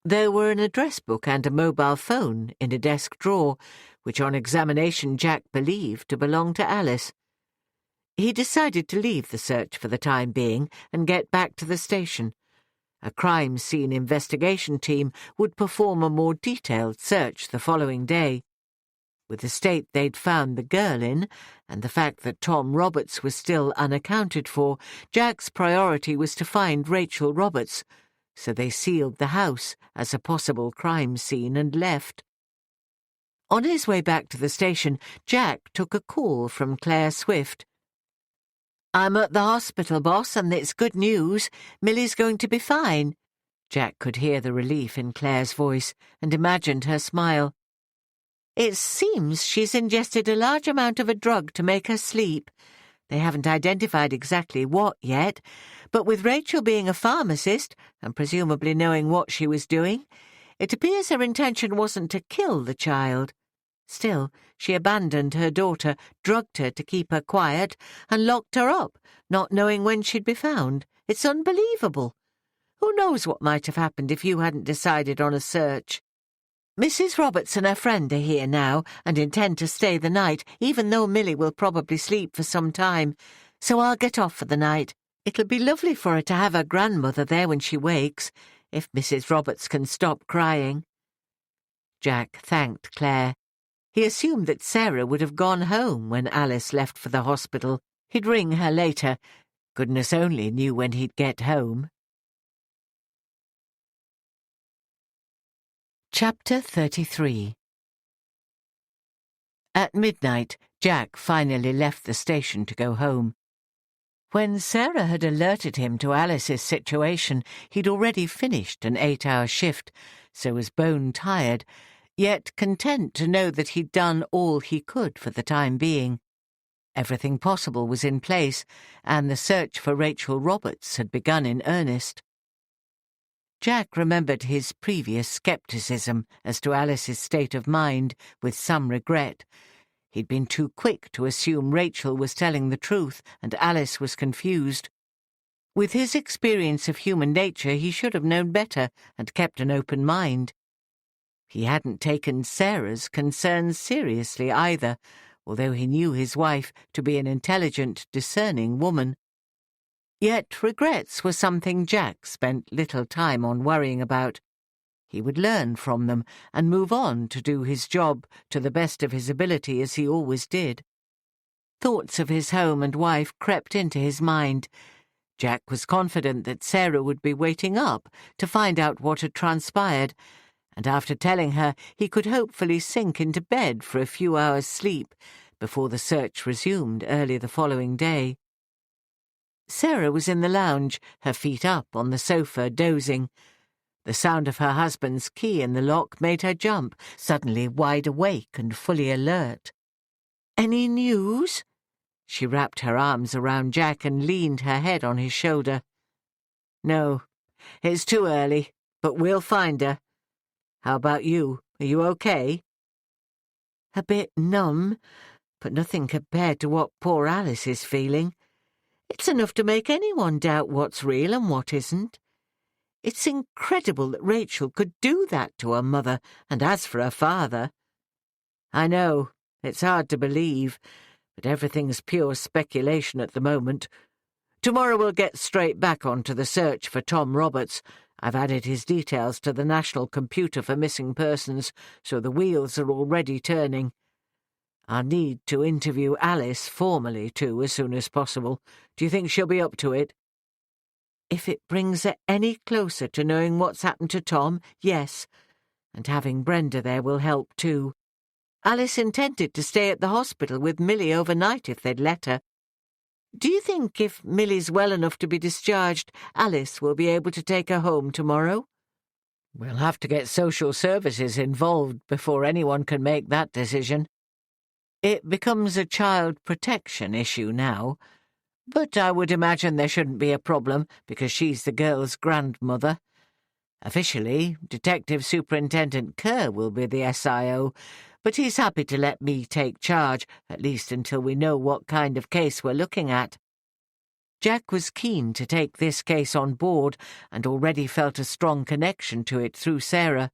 There were an address book and a mobile phone in a desk drawer, which on examination Jack believed to belong to Alice. He decided to leave the search for the time being and get back to the station. A crime scene investigation team would perform a more detailed search the following day. With the state they'd found the girl in, and the fact that Tom Roberts was still unaccounted for, Jack's priority was to find Rachel Roberts, so they sealed the house as a possible crime scene and left. On his way back to the station, Jack took a call from Claire Swift. "I'm at the hospital, boss, and it's good news. Millie's going to be fine." Jack could hear the relief in Claire's voice and imagined her smile. "It seems she's ingested a large amount of a drug to make her sleep. They haven't identified exactly what yet, but with Rachel being a pharmacist, and presumably knowing what she was doing, it appears her intention wasn't to kill the child. Still, she abandoned her daughter, drugged her to keep her quiet, and locked her up, not knowing when she'd be found. It's unbelievable. Who knows what might have happened if you hadn't decided on a search?" Mrs. Roberts and her friend are here now and intend to stay the night, even though Millie will probably sleep for some time, so I'll get off for the night. It'll be lovely for her to have her grandmother there when she wakes, if Mrs. Roberts can stop crying." Jack thanked Claire. He assumed that Sarah would have gone home when Alice left for the hospital. He'd ring her later. Goodness only knew when he'd get home. Chapter 33. At midnight, Jack finally left the station to go home. When Sarah had alerted him to Alice's situation, he'd already finished an 8-hour shift, so was bone-tired, yet content to know that he'd done all he could for the time being. Everything possible was in place, and the search for Rachel Roberts had begun in earnest. Jack remembered his previous scepticism as to Alice's state of mind with some regret. He'd been too quick to assume Rachel was telling the truth and Alice was confused. With his experience of human nature, he should have known better and kept an open mind. He hadn't taken Sarah's concerns seriously either, although he knew his wife to be an intelligent, discerning woman. Yet regrets were something Jack spent little time on worrying about. He would learn from them and move on to do his job to the best of his ability as he always did. Thoughts of his home and wife crept into his mind. Jack was confident that Sarah would be waiting up to find out what had transpired, and after telling her he could hopefully sink into bed for a few hours' sleep before the search resumed early the following day. Sarah was in the lounge, her feet up on the sofa, dozing. The sound of her husband's key in the lock made her jump, suddenly wide awake and fully alert. "Any news?" She wrapped her arms around Jack and leaned her head on his shoulder. "No, it's too early, but we'll find her. How about you? Are you okay?" "A bit numb, but nothing compared to what poor Alice is feeling. It's enough to make anyone doubt what's real and what isn't. It's incredible that Rachel could do that to her mother, and as for her father—" "I know, it's hard to believe, but everything's pure speculation at the moment. Tomorrow we'll get straight back onto the search for Tom Roberts. I've added his details to the National Computer for Missing Persons, so the wheels are already turning. I'll need to interview Alice formally, too, as soon as possible. Do you think she'll be up to it?" "If it brings her any closer to knowing what's happened to Tom, yes. And having Brenda there will help, too. Alice intended to stay at the hospital with Millie overnight if they'd let her. Do you think if Millie's well enough to be discharged, Alice will be able to take her home tomorrow?" "We'll have to get social services involved before anyone can make that decision. It becomes a child protection issue now, but I would imagine there shouldn't be a problem because she's the girl's grandmother. Officially, Detective Superintendent Kerr will be the SIO, but he's happy to let me take charge, at least until we know what kind of case we're looking at." Jack was keen to take this case on board and already felt a strong connection to it through Sarah.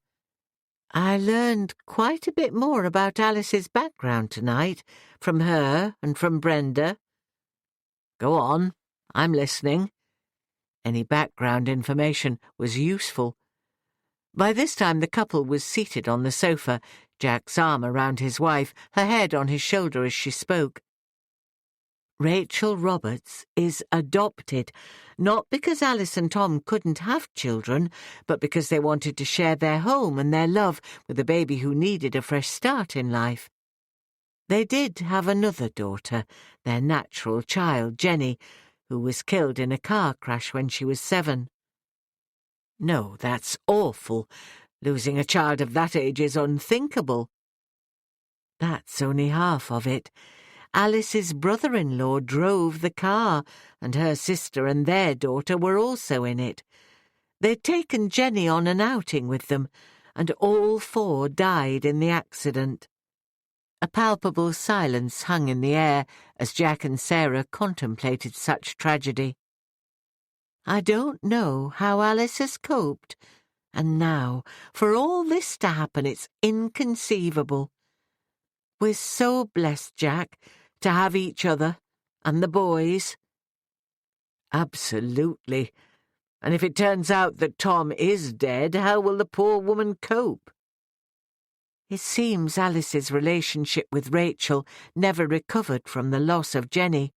"I learned quite a bit more about Alice's background tonight, from her and from Brenda." "Go on, I'm listening." Any background information was useful. By this time the couple was seated on the sofa, Jack's arm around his wife, her head on his shoulder as she spoke. "Rachel Roberts is adopted, not because Alice and Tom couldn't have children, but because they wanted to share their home and their love with a baby who needed a fresh start in life. They did have another daughter, their natural child, Jenny, who was killed in a car crash when she was 7. No, that's awful. Losing a child of that age is unthinkable. That's only half of it. Alice's brother-in-law drove the car, and her sister and their daughter were also in it. They'd taken Jenny on an outing with them, and all 4 died in the accident." A palpable silence hung in the air as Jack and Sarah contemplated such tragedy. "I don't know how Alice has coped," And now, for all this to happen, it's inconceivable. We're so blessed, Jack, to have each other and the boys. Absolutely. And if it turns out that Tom is dead, how will the poor woman cope? It seems Alice's relationship with Rachel never recovered from the loss of Jenny.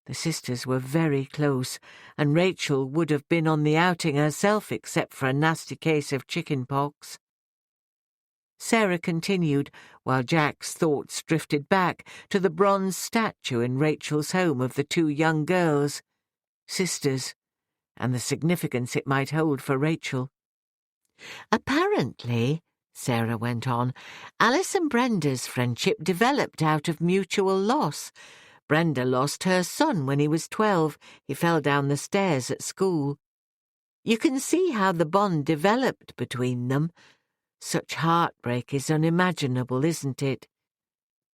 The sisters were very close, and Rachel would have been on the outing herself except for a nasty case of chicken pox. Sarah continued, while Jack's thoughts drifted back to the bronze statue in Rachel's home of the two young girls, sisters, and the significance it might hold for Rachel. Apparently, Sarah went on, Alice and Brenda's friendship developed out of mutual loss. Brenda lost her son when he was 12. He fell down the stairs at school. You can see how the bond developed between them. Such heartbreak is unimaginable, isn't it?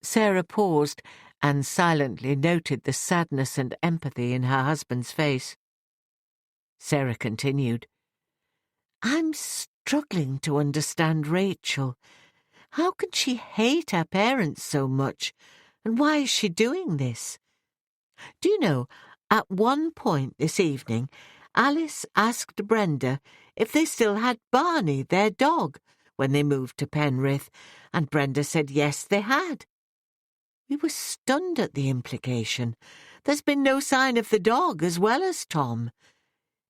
Sarah paused and silently noted the sadness and empathy in her husband's face. Sarah continued, I'm struggling to understand Rachel. How can she hate her parents so much? And why is she doing this? Do you know, at one point this evening, Alice asked Brenda if they still had Barney, their dog, when they moved to Penrith, and Brenda said yes, they had. We were stunned at the implication. There's been no sign of the dog as well as Tom.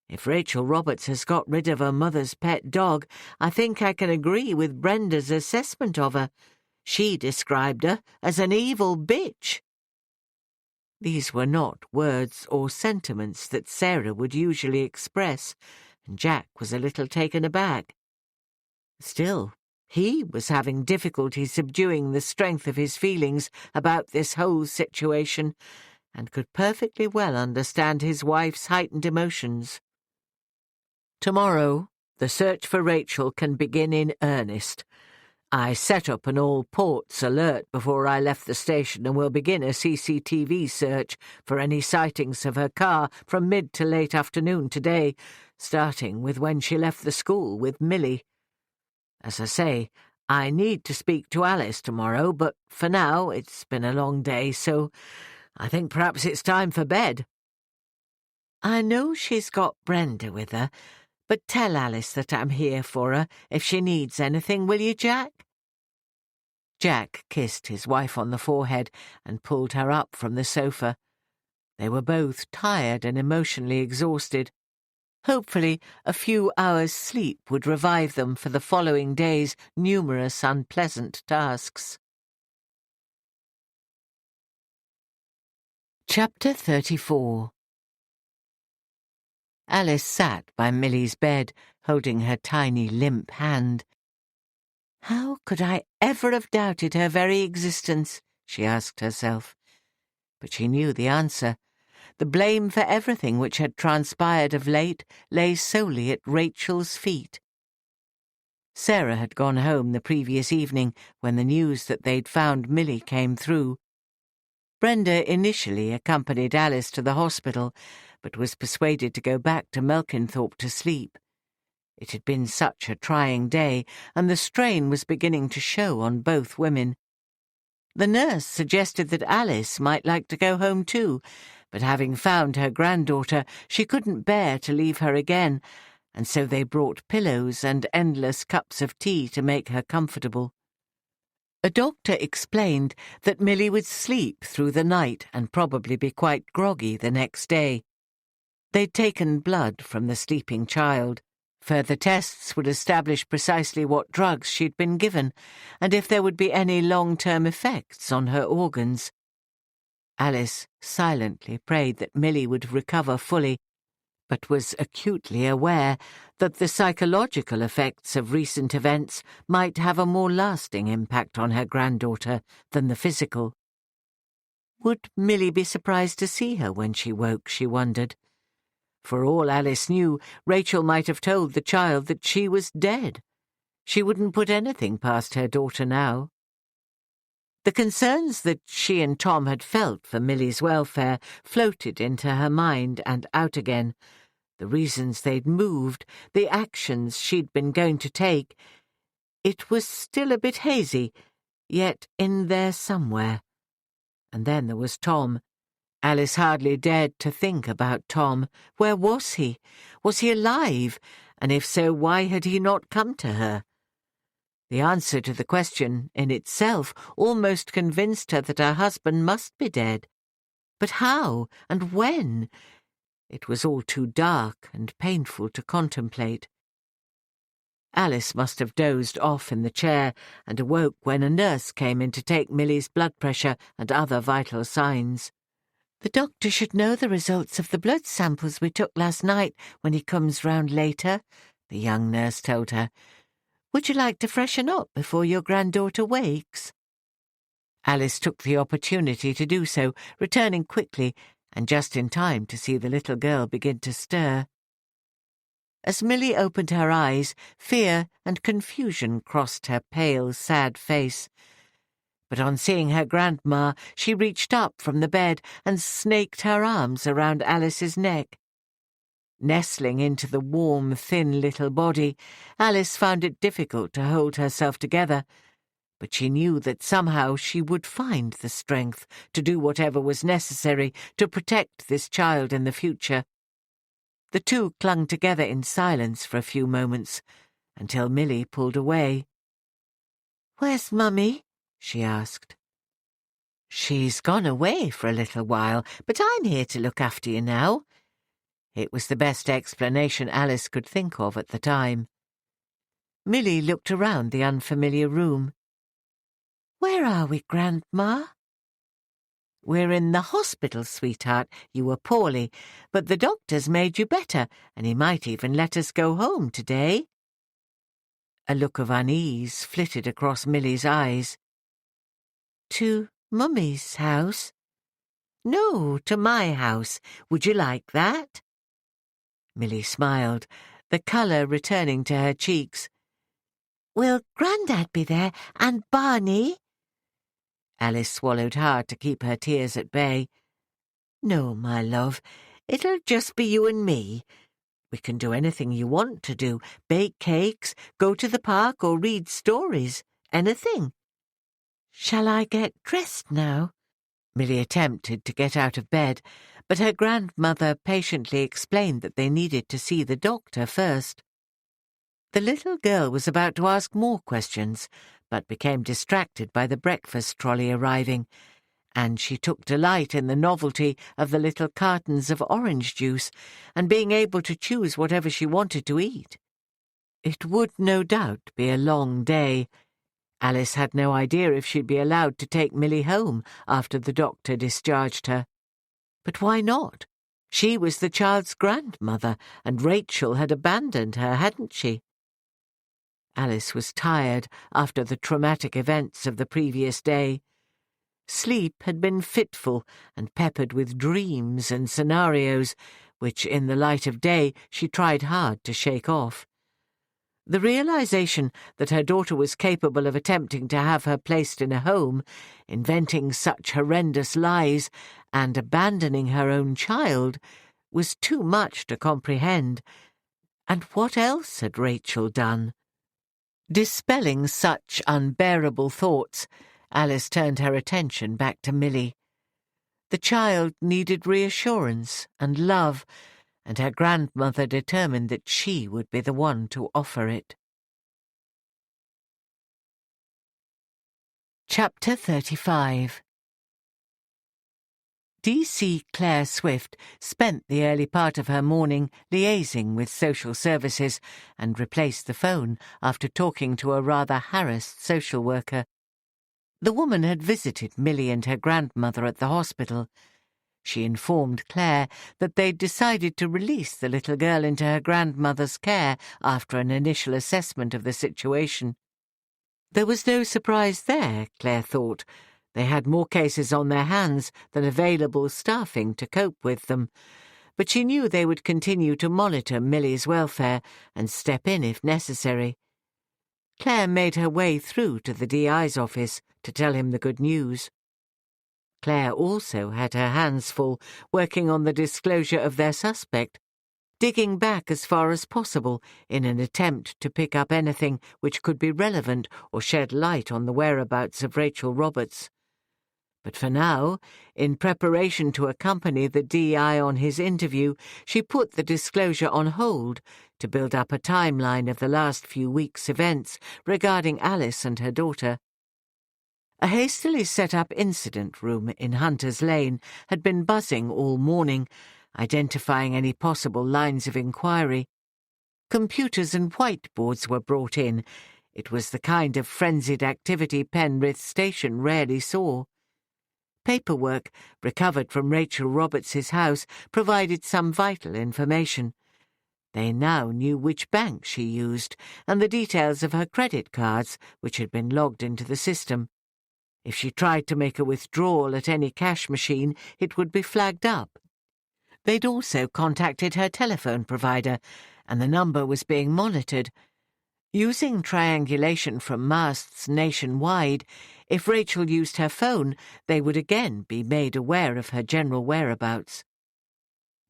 If Rachel Roberts has got rid of her mother's pet dog, I think I can agree with Brenda's assessment of her. She described her as an evil bitch. These were not words or sentiments that Sarah would usually express, and Jack was a little taken aback. Still, he was having difficulty subduing the strength of his feelings about this whole situation, and could perfectly well understand his wife's heightened emotions. Tomorrow, the search for Rachel can begin in earnest. I set up an all-ports alert before I left the station and will begin a CCTV search for any sightings of her car from mid to late afternoon today, starting with when she left the school with Millie. As I say, I need to speak to Alice tomorrow, but for now it's been a long day, so I think perhaps it's time for bed. I know she's got Brenda with her, but tell Alice that I'm here for her if she needs anything, will you, Jack? Jack kissed his wife on the forehead and pulled her up from the sofa. They were both tired and emotionally exhausted. Hopefully, a few hours' sleep would revive them for the following day's numerous unpleasant tasks. Chapter 34. Alice sat by Millie's bed, holding her tiny, limp hand. How could I ever have doubted her very existence? She asked herself. But she knew the answer. The blame for everything which had transpired of late lay solely at Rachel's feet. Sarah had gone home the previous evening when the news that they'd found Millie came through. Brenda initially accompanied Alice to the hospital, but was persuaded to go back to Melkinthorpe to sleep. It had been such a trying day, and the strain was beginning to show on both women. The nurse suggested that Alice might like to go home too, but having found her granddaughter, she couldn't bear to leave her again, and so they brought pillows and endless cups of tea to make her comfortable. A doctor explained that Millie would sleep through the night and probably be quite groggy the next day. They'd taken blood from the sleeping child. Further tests would establish precisely what drugs she'd been given, and if there would be any long-term effects on her organs. Alice silently prayed that Millie would recover fully, but was acutely aware that the psychological effects of recent events might have a more lasting impact on her granddaughter than the physical. Would Millie be surprised to see her when she woke, she wondered. For all Alice knew, Rachel might have told the child that she was dead. She wouldn't put anything past her daughter now. The concerns that she and Tom had felt for Millie's welfare floated into her mind and out again. the reasons they'd moved, the actions she'd been going to take. It was still a bit hazy, yet in there somewhere. And then there was Tom. Alice hardly dared to think about Tom. Where was he? Was he alive? And if so, why had he not come to her? The answer to the question, in itself, almost convinced her that her husband must be dead. But how and when? It was all too dark and painful to contemplate. Alice must have dozed off in the chair and awoke when a nurse came in to take Milly's blood pressure and other vital signs. "The doctor should know the results of the blood samples we took last night when he comes round later," the young nurse told her. "Would you like to freshen up before your granddaughter wakes?" Alice took the opportunity to do so, returning quickly and just in time to see the little girl begin to stir. As Milly opened her eyes, fear and confusion crossed her pale, sad face. But on seeing her grandma, she reached up from the bed and snaked her arms around Alice's neck. Nestling into the warm, thin little body, Alice found it difficult to hold herself together, but she knew that somehow she would find the strength to do whatever was necessary to protect this child in the future. The two clung together in silence for a few moments, until Milly pulled away. "Where's Mummy?" she asked. "She's gone away for a little while, but I'm here to look after you now." It was the best explanation Alice could think of at the time. Milly looked around the unfamiliar room. "Where are we, Grandma?" "We're in the hospital, sweetheart. You were poorly, but the doctor's made you better, and he might even let us go home today." A look of unease flitted across Milly's eyes. "To Mummy's house?" "No, to my house. Would you like that?" Milly smiled, the colour returning to her cheeks. "Will Grandad be there, and Barney?" Alice swallowed hard to keep her tears at bay. "No, my love, it'll just be you and me. We can do anything you want to do, bake cakes, go to the park or read stories, anything." "Shall I get dressed now?" Milly attempted to get out of bed, but her grandmother patiently explained that they needed to see the doctor first. The little girl was about to ask more questions, but became distracted by the breakfast trolley arriving, and she took delight in the novelty of the little cartons of orange juice and being able to choose whatever she wanted to eat. It would no doubt be a long day. Alice had no idea if she'd be allowed to take Milly home after the doctor discharged her. But why not? She was the child's grandmother, and Rachel had abandoned her, hadn't she? Alice was tired after the traumatic events of the previous day. Sleep had been fitful and peppered with dreams and scenarios, which in the light of day she tried hard to shake off. The realization that her daughter was capable of attempting to have her placed in a home, inventing such horrendous lies, and abandoning her own child, was too much to comprehend. And what else had Rachel done? Dispelling such unbearable thoughts, Alice turned her attention back to Milly. The child needed reassurance and love, and her grandmother determined that she would be the one to offer it. Chapter 35. D.C. Claire Swift spent the early part of her morning liaising with social services and replaced the phone after talking to a rather harassed social worker. The woman had visited Milly and her grandmother at the hospital. She informed Claire that they'd decided to release the little girl into her grandmother's care after an initial assessment of the situation. There was no surprise there, Claire thought. They had more cases on their hands than available staffing to cope with them, but she knew they would continue to monitor Milly's welfare and step in if necessary. Claire made her way through to the DI's office to tell him the good news. Claire also had her hands full working on the disclosure of their suspect, digging back as far as possible in an attempt to pick up anything which could be relevant or shed light on the whereabouts of Rachel Roberts. But for now, in preparation to accompany the DI on his interview, she put the disclosure on hold to build up a timeline of the last few weeks' events regarding Alice and her daughter. A hastily set-up incident room in Hunter's Lane had been buzzing all morning, identifying any possible lines of inquiry. Computers and whiteboards were brought in. It was the kind of frenzied activity Penrith Station rarely saw. Paperwork, recovered from Rachel Roberts's house, provided some vital information. They now knew which bank she used, and the details of her credit cards, which had been logged into the system. If she tried to make a withdrawal at any cash machine, it would be flagged up. They'd also contacted her telephone provider, and the number was being monitored. Using triangulation from masts nationwide, if Rachel used her phone, they would again be made aware of her general whereabouts.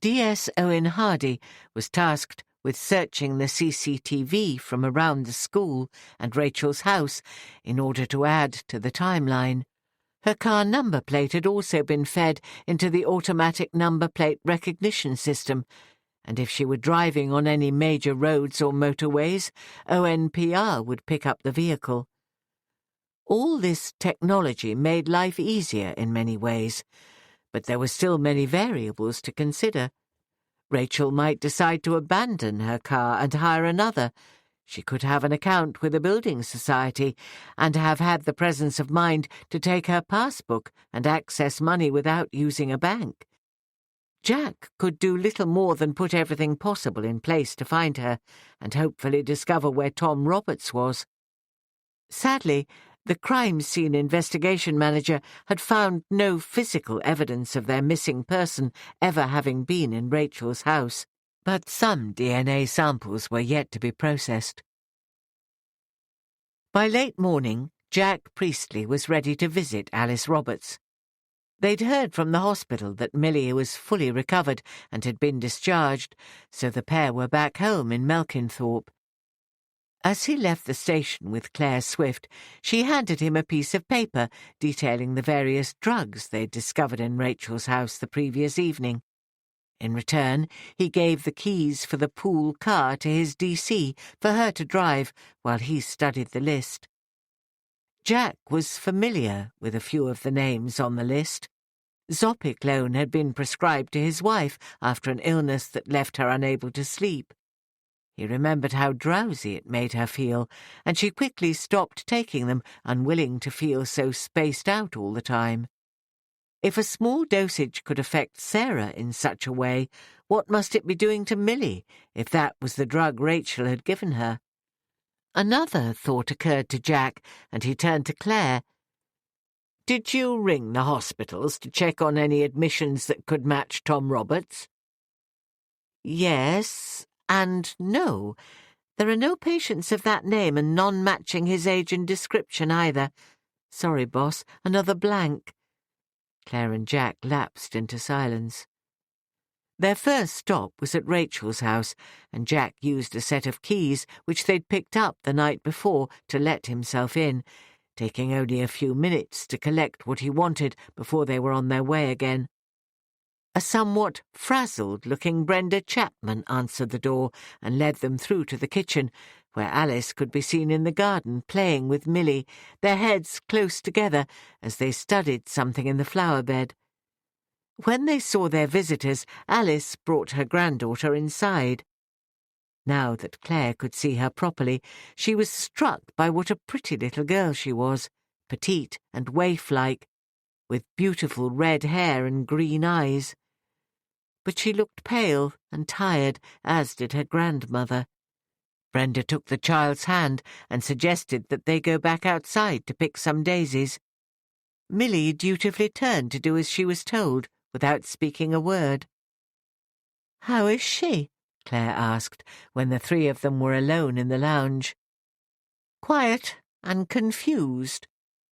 DS Owen Hardy was tasked with searching the CCTV from around the school and Rachel's house in order to add to the timeline. Her car number plate had also been fed into the automatic number plate recognition system, and if she were driving on any major roads or motorways, ONPR would pick up the vehicle. All this technology made life easier in many ways, but there were still many variables to consider. Rachel might decide to abandon her car and hire another. She could have an account with a building society and have had the presence of mind to take her passbook and access money without using a bank. Jack could do little more than put everything possible in place to find her and hopefully discover where Tom Roberts was. Sadly, the crime scene investigation manager had found no physical evidence of their missing person ever having been in Rachel's house, but some DNA samples were yet to be processed. By late morning, Jack Priestley was ready to visit Alice Roberts. They'd heard from the hospital that Millie was fully recovered and had been discharged, so the pair were back home in Melkinthorpe. As he left the station with Claire Swift, she handed him a piece of paper detailing the various drugs they'd discovered in Rachel's house the previous evening. In return, he gave the keys for the pool car to his DC for her to drive while he studied the list. Jack was familiar with a few of the names on the list. Zopiclone had been prescribed to his wife after an illness that left her unable to sleep. He remembered how drowsy it made her feel, and she quickly stopped taking them, unwilling to feel so spaced out all the time. If a small dosage could affect Sarah in such a way, what must it be doing to Millie, if that was the drug Rachel had given her? Another thought occurred to Jack, and he turned to Claire. "Did you ring the hospitals to check on any admissions that could match Tom Roberts?" "Yes, and no. There are no patients of that name and none matching his age and description either. Sorry, boss, another blank." Claire and Jack lapsed into silence. Their first stop was at Rachel's house, and Jack used a set of keys which they'd picked up the night before to let himself in, taking only a few minutes to collect what he wanted before they were on their way again. A somewhat frazzled-looking Brenda Chapman answered the door and led them through to the kitchen, where Alice could be seen in the garden playing with Millie, their heads close together as they studied something in the flower bed. When they saw their visitors, Alice brought her granddaughter inside. Now that Claire could see her properly, she was struck by what a pretty little girl she was, petite and waif-like, with beautiful red hair and green eyes. But she looked pale and tired, as did her grandmother. Brenda took the child's hand and suggested that they go back outside to pick some daisies. Millie dutifully turned to do as she was told, without speaking a word. "How is she?" Claire asked, when the three of them were alone in the lounge. "Quiet and confused,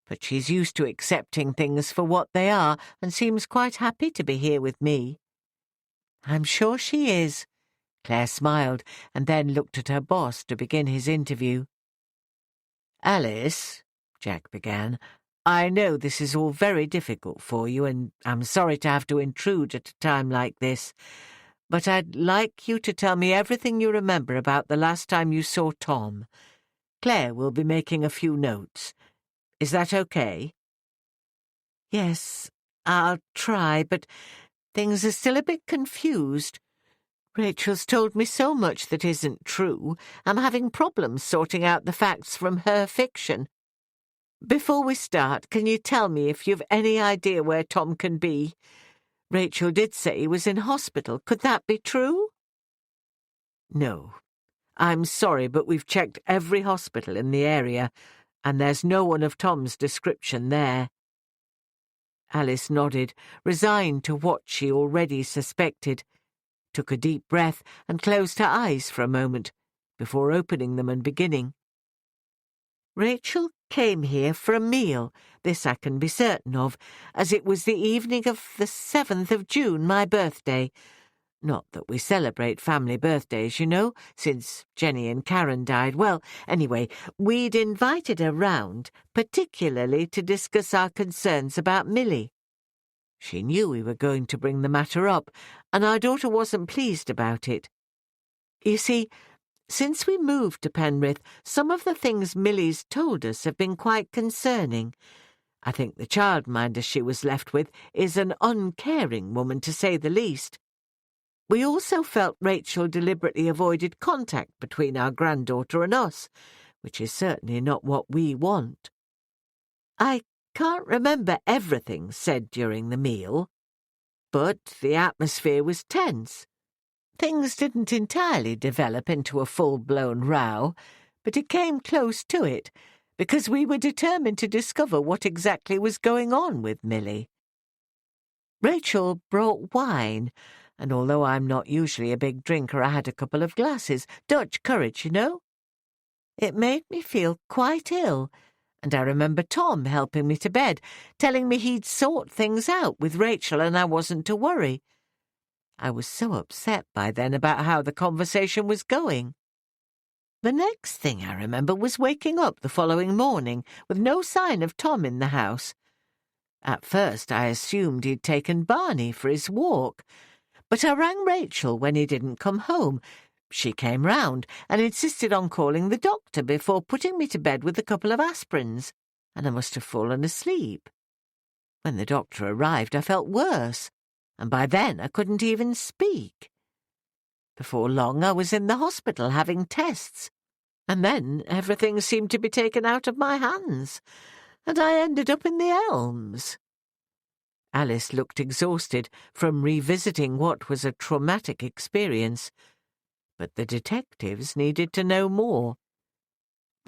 but she's used to accepting things for what they are and seems quite happy to be here with me." "I'm sure she is," Claire smiled and then looked at her boss to begin his interview. "Alice," Jack began, "I know this is all very difficult for you, and I'm sorry to have to intrude at a time like this, but I'd like you to tell me everything you remember about the last time you saw Tom. Claire will be making a few notes. Is that okay?" "Yes, I'll try, but things are still a bit confused. Rachel's told me so much that isn't true. I'm having problems sorting out the facts from her fiction. Before we start, can you tell me if you've any idea where Tom can be? Rachel did say he was in hospital. Could that be true?" "No. I'm sorry, but we've checked every hospital in the area, and there's no one of Tom's description there." Alice nodded, resigned to what she already suspected, took a deep breath and closed her eyes for a moment, before opening them and beginning. "Rachel came here for a meal, this I can be certain of, as it was the evening of the 7th of June, my birthday. Not that we celebrate family birthdays, you know, since Jenny and Karen died. Well, anyway, we'd invited her round, particularly to discuss our concerns about Millie. She knew we were going to bring the matter up, and our daughter wasn't pleased about it. You see, since we moved to Penrith, some of the things Millie's told us have been quite concerning. I think the childminder she was left with is an uncaring woman, to say the least. We also felt Rachel deliberately avoided contact between our granddaughter and us, which is certainly not what we want. I can't remember everything said during the meal, but the atmosphere was tense. Things didn't entirely develop into a full-blown row, but it came close to it, because we were determined to discover what exactly was going on with Millie. Rachel brought wine, and although I'm not usually a big drinker, I had a couple of glasses, Dutch courage, you know. It made me feel quite ill, and I remember Tom helping me to bed, telling me he'd sort things out with Rachel and I wasn't to worry. I was so upset by then about how the conversation was going. The next thing I remember was waking up the following morning with no sign of Tom in the house. At first I assumed he'd taken Barney for his walk, but I rang Rachel when he didn't come home. She came round and insisted on calling the doctor before putting me to bed with a couple of aspirins, and I must have fallen asleep. When the doctor arrived, I felt worse, and by then I couldn't even speak. Before long I was in the hospital having tests, and then everything seemed to be taken out of my hands, and I ended up in the Elms. Alice looked exhausted from revisiting what was a traumatic experience, but the detectives needed to know more.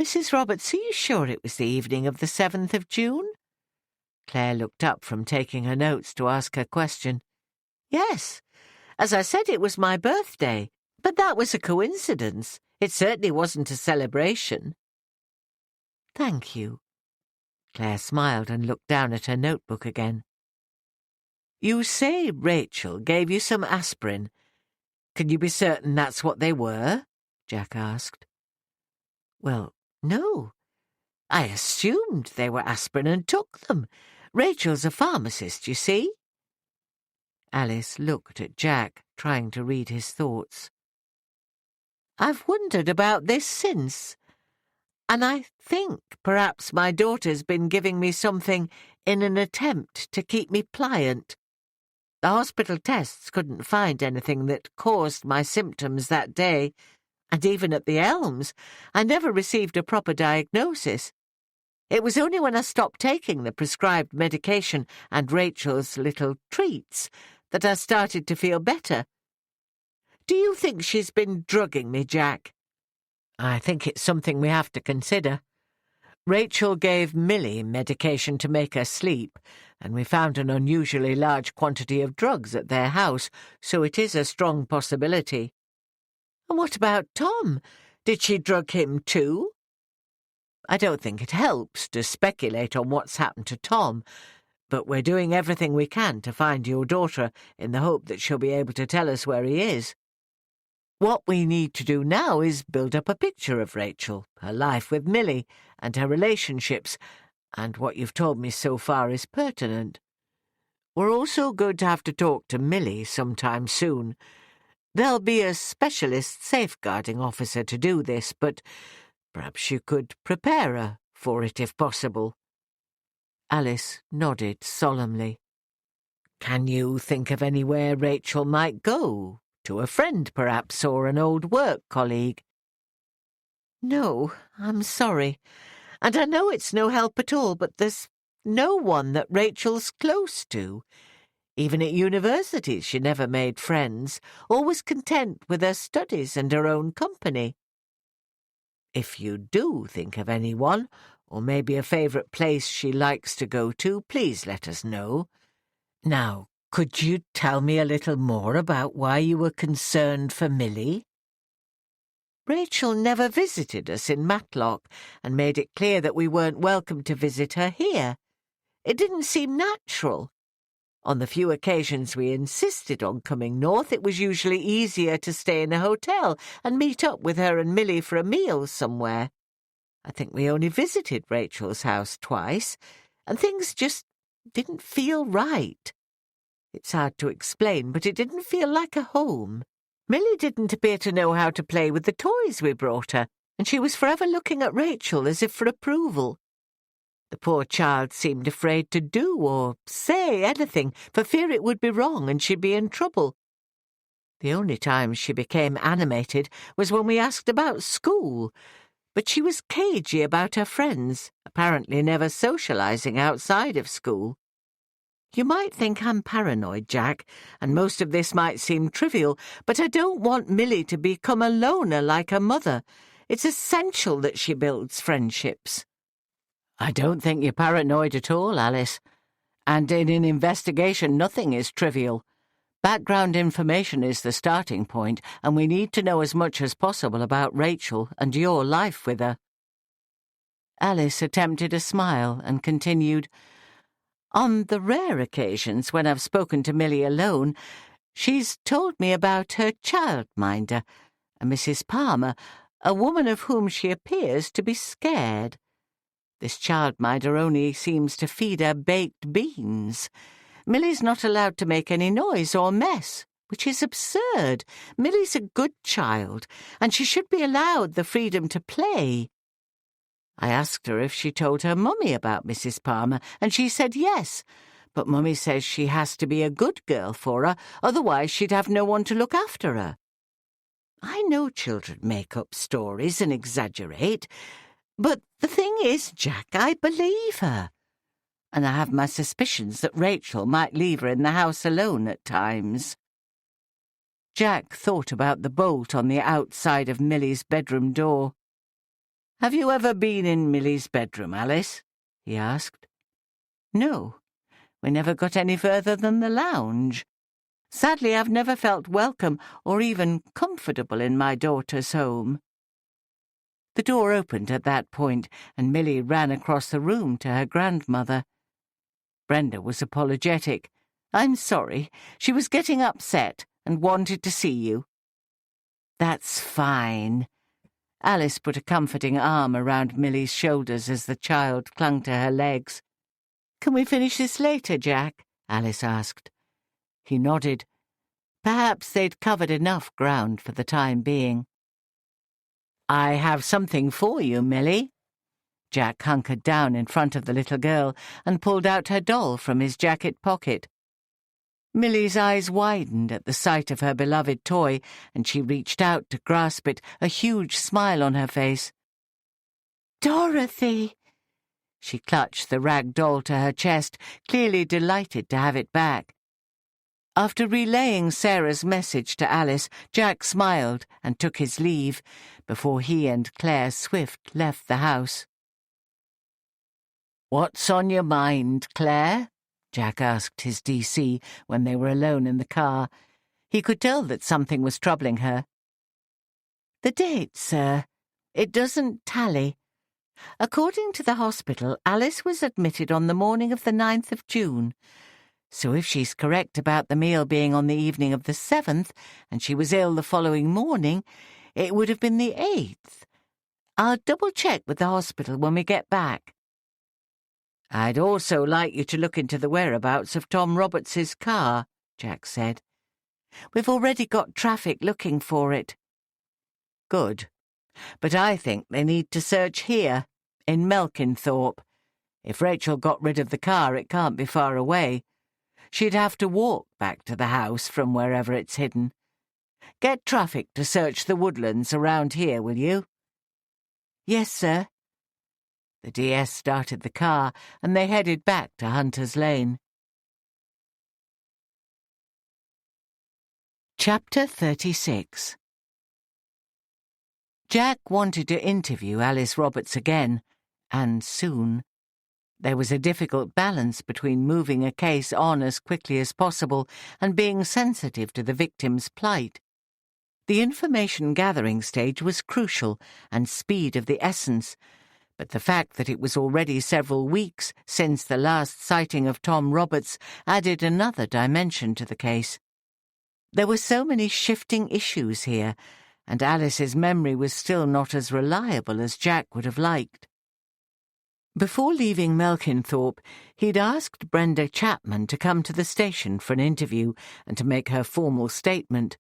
"Mrs. Roberts, are you sure it was the evening of the 7th of June? Claire looked up from taking her notes to ask her question. "Yes. As I said, it was my birthday, but that was a coincidence. It certainly wasn't a celebration." "Thank you." Claire smiled and looked down at her notebook again. "You say Rachel gave you some aspirin. Can you be certain that's what they were?" Jack asked. "Well, no. I assumed they were aspirin and took them. Rachel's a pharmacist, you see." Alice looked at Jack, trying to read his thoughts. "I've wondered about this since, and I think perhaps my daughter's been giving me something in an attempt to keep me pliant. The hospital tests couldn't find anything that caused my symptoms that day, and even at the Elms, I never received a proper diagnosis. It was only when I stopped taking the prescribed medication and Rachel's little treats that I started to feel better. Do you think she's been drugging me, Jack?" "I think it's something we have to consider. Rachel gave Millie medication to make her sleep, and we found an unusually large quantity of drugs at their house, so it is a strong possibility." "And what about Tom? Did she drug him too?" "I don't think it helps to speculate on what's happened to Tom, but we're doing everything we can to find your daughter in the hope that she'll be able to tell us where he is." What we need to do now is build up a picture of Rachel, her life with Millie, and her relationships, and what you've told me so far is pertinent. We're also going to have to talk to Millie sometime soon. There'll be a specialist safeguarding officer to do this, but perhaps you could prepare her for it if possible. Alice nodded solemnly. Can you think of anywhere Rachel might go? To a friend, perhaps, or an old work colleague? No, I'm sorry. And I know it's no help at all, but there's no one that Rachel's close to. Even at university she never made friends, always content with her studies and her own company. If you do think of anyone, or maybe a favourite place she likes to go to, please let us know. Now, could you tell me a little more about why you were concerned for Millie? Rachel never visited us in Matlock and made it clear that we weren't welcome to visit her here. It didn't seem natural. On the few occasions we insisted on coming north, it was usually easier to stay in a hotel and meet up with her and Millie for a meal somewhere. I think we only visited Rachel's house twice, and things just didn't feel right. It's hard to explain, but it didn't feel like a home. Millie didn't appear to know how to play with the toys we brought her, and she was forever looking at Rachel as if for approval. The poor child seemed afraid to do or say anything, for fear it would be wrong and she'd be in trouble. The only time she became animated was when we asked about school, but she was cagey about her friends, apparently never socialising outside of school. You might think I'm paranoid, Jack, and most of this might seem trivial, but I don't want Millie to become a loner like her mother. It's essential that she builds friendships. I don't think you're paranoid at all, Alice. And in an investigation, nothing is trivial. Background information is the starting point, and we need to know as much as possible about Rachel and your life with her. Alice attempted a smile and continued, On the rare occasions when I've spoken to Millie alone, she's told me about her childminder, a Mrs. Palmer, a woman of whom she appears to be scared. This childminder only seems to feed her baked beans. Millie's not allowed to make any noise or mess, which is absurd. Millie's a good child, and she should be allowed the freedom to play. I asked her if she told her mummy about Mrs. Palmer, and she said yes, but mummy says she has to be a good girl for her, otherwise she'd have no one to look after her. I know children make up stories and exaggerate, but the thing is, Jack, I believe her. And I have my suspicions that Rachel might leave her in the house alone at times. Jack thought about the bolt on the outside of Millie's bedroom door. Have you ever been in Millie's bedroom, Alice? He asked. No, we never got any further than the lounge. Sadly, I've never felt welcome or even comfortable in my daughter's home. The door opened at that point, and Millie ran across the room to her grandmother. Brenda was apologetic. I'm sorry. She was getting upset and wanted to see you. That's fine. Alice put a comforting arm around Millie's shoulders as the child clung to her legs. Can we finish this later, Jack? Alice asked. He nodded. Perhaps they'd covered enough ground for the time being. I have something for you, Millie. Jack hunkered down in front of the little girl and pulled out her doll from his jacket pocket. Millie's eyes widened at the sight of her beloved toy, and she reached out to grasp it, a huge smile on her face. Dorothy! She clutched the rag doll to her chest, clearly delighted to have it back. After relaying Sarah's message to Alice, Jack smiled and took his leave before he and Claire Swift left the house. "What's on your mind, Claire?" Jack asked his DC when they were alone in the car. He could tell that something was troubling her. "The date, sir. It doesn't tally. According to the hospital, Alice was admitted on the morning of the 9th of June. So if she's correct about the meal being on the evening of the 7th, and she was ill the following morning, it would have been the 8th. I'll double-check with the hospital when we get back. I'd also like you to look into the whereabouts of Tom Roberts's car, Jack said. We've already got traffic looking for it. Good. But I think they need to search here, in Melkinthorpe. If Rachel got rid of the car, it can't be far away. She'd have to walk back to the house from wherever it's hidden. Get traffic to search the woodlands around here, will you? Yes, sir. The DS started the car, and they headed back to Hunter's Lane. Chapter 36. Jack wanted to interview Alice Roberts again, and soon. There was a difficult balance between moving a case on as quickly as possible and being sensitive to the victim's plight. The information-gathering stage was crucial and speed of the essence, but the fact that it was already several weeks since the last sighting of Tom Roberts added another dimension to the case. There were so many shifting issues here, and Alice's memory was still not as reliable as Jack would have liked. Before leaving Melkinthorpe, he'd asked Brenda Chapman to come to the station for an interview and to make her formal statement.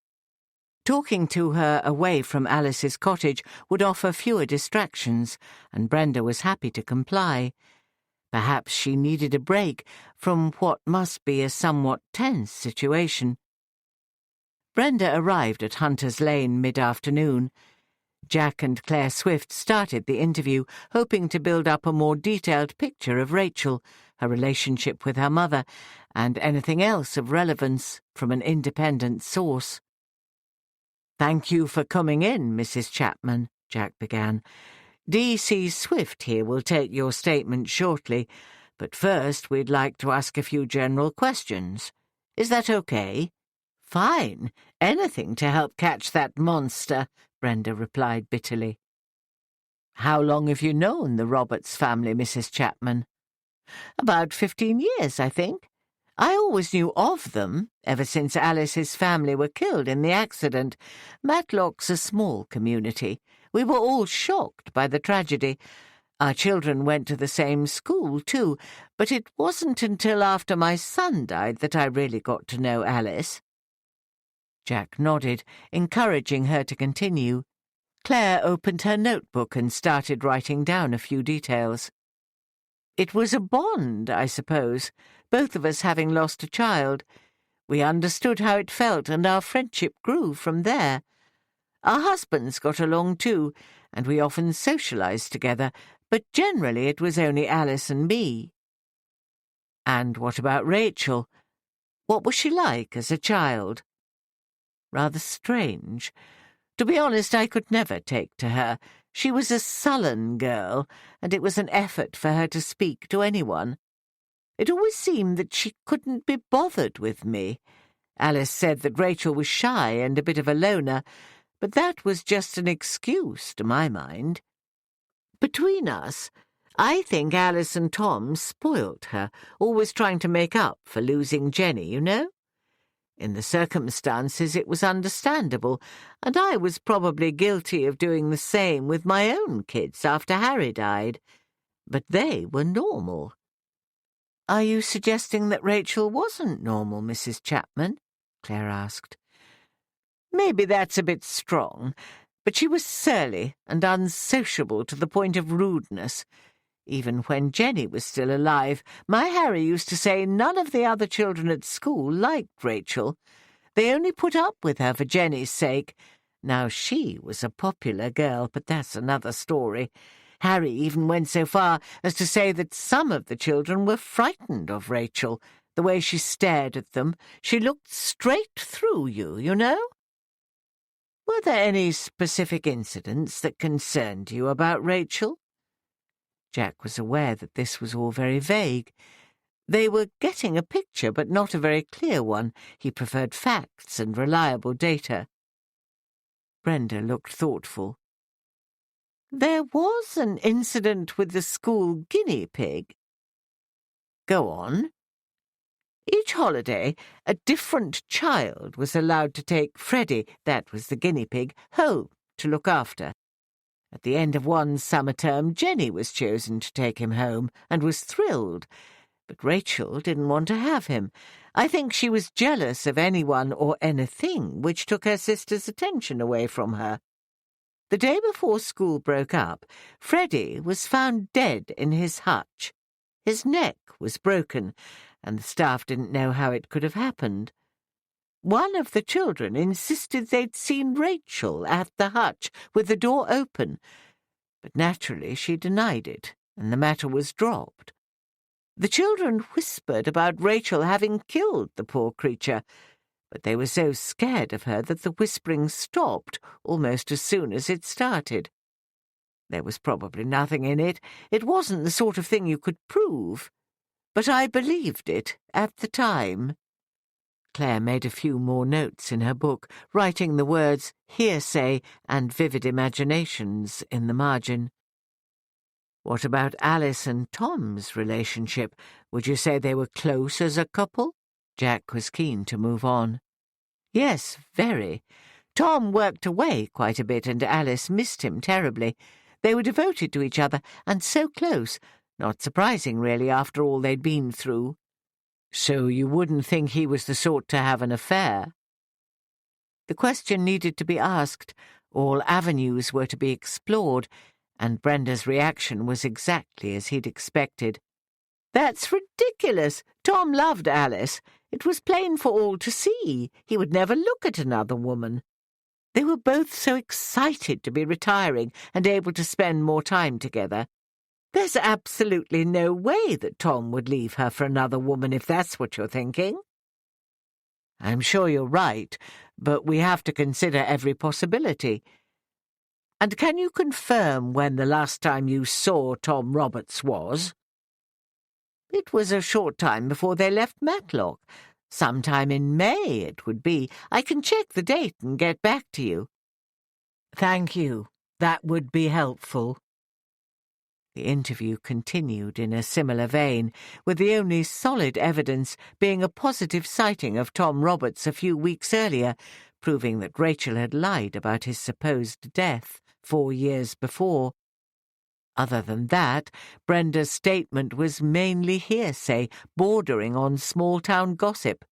Talking to her away from Alice's cottage would offer fewer distractions, and Brenda was happy to comply. Perhaps she needed a break from what must be a somewhat tense situation. Brenda arrived at Hunter's Lane mid-afternoon. Jack and Claire Swift started the interview, hoping to build up a more detailed picture of Rachel, her relationship with her mother, and anything else of relevance from an independent source. "Thank you for coming in, Mrs. Chapman," Jack began. "D.C. Swift here will take your statement shortly, but first we'd like to ask a few general questions. Is that okay?" "Fine. Anything to help catch that monster," Brenda replied bitterly. "How long have you known the Roberts family, Mrs. Chapman?" "About 15 years, I think. I always knew of them, ever since Alice's family were killed in the accident. Matlock's a small community. We were all shocked by the tragedy. Our children went to the same school, too, but it wasn't until after my son died that I really got to know Alice." Jack nodded, encouraging her to continue. Claire opened her notebook and started writing down a few details. "It was a bond, I suppose, both of us having lost a child. We understood how it felt, and our friendship grew from there. Our husbands got along too, and we often socialized together, but generally it was only Alice and me." "And what about Rachel? What was she like as a child?" "Rather strange. To be honest, I could never take to her. She was a sullen girl, and it was an effort for her to speak to anyone. It always seemed that she couldn't be bothered with me. Alice said that Rachel was shy and a bit of a loner, but that was just an excuse to my mind. Between us, I think Alice and Tom spoilt her, always trying to make up for losing Jenny, you know? In the circumstances it was understandable, and I was probably guilty of doing the same with my own kids after Harry died. But they were normal." "Are you suggesting that Rachel wasn't normal, Mrs. Chapman?" Claire asked. "Maybe that's a bit strong, but she was surly and unsociable to the point of rudeness. Even when Jenny was still alive, my Harry used to say none of the other children at school liked Rachel. They only put up with her for Jenny's sake. Now she was a popular girl, but that's another story. Harry even went so far as to say that some of the children were frightened of Rachel, the way she stared at them. She looked straight through you, you know?" "Were there any specific incidents that concerned you about Rachel?" Jack was aware that this was all very vague. They were getting a picture, but not a very clear one. He preferred facts and reliable data. Brenda looked thoughtful. "There was an incident with the school guinea pig." "Go on." Each holiday, a different child was allowed to take Freddie, that was the guinea pig, home to look after. At the end of one summer term, Jenny was chosen to take him home and was thrilled. But Rachel didn't want to have him. I think she was jealous of anyone or anything which took her sister's attention away from her. The day before school broke up, Freddie was found dead in his hutch. His neck was broken, and the staff didn't know how it could have happened. One of the children insisted they'd seen Rachel at the hutch with the door open, but naturally she denied it, and the matter was dropped. The children whispered about Rachel having killed the poor creature, but they were so scared of her that the whispering stopped almost as soon as it started. There was probably nothing in it. It wasn't the sort of thing you could prove, but I believed it at the time. Claire made a few more notes in her book, writing the words hearsay and vivid imaginations in the margin. What about Alice and Tom's relationship? Would you say they were close as a couple? Jack was keen to move on. Yes, very. Tom worked away quite a bit and Alice missed him terribly. They were devoted to each other and so close. Not surprising, really, after all they'd been through. So you wouldn't think he was the sort to have an affair? The question needed to be asked. All avenues were to be explored, and Brenda's reaction was exactly as he'd expected. That's ridiculous. Tom loved Alice. It was plain for all to see. He would never look at another woman. They were both so excited to be retiring and able to spend more time together. There's absolutely no way that Tom would leave her for another woman, if that's what you're thinking. I'm sure you're right, but we have to consider every possibility. And can you confirm when the last time you saw Tom Roberts was? It was a short time before they left Matlock. Sometime in May, it would be. I can check the date and get back to you. Thank you. That would be helpful. The interview continued in a similar vein, with the only solid evidence being a positive sighting of Tom Roberts a few weeks earlier, proving that Rachel had lied about his supposed death 4 years before. Other than that, Brenda's statement was mainly hearsay, bordering on small-town gossip.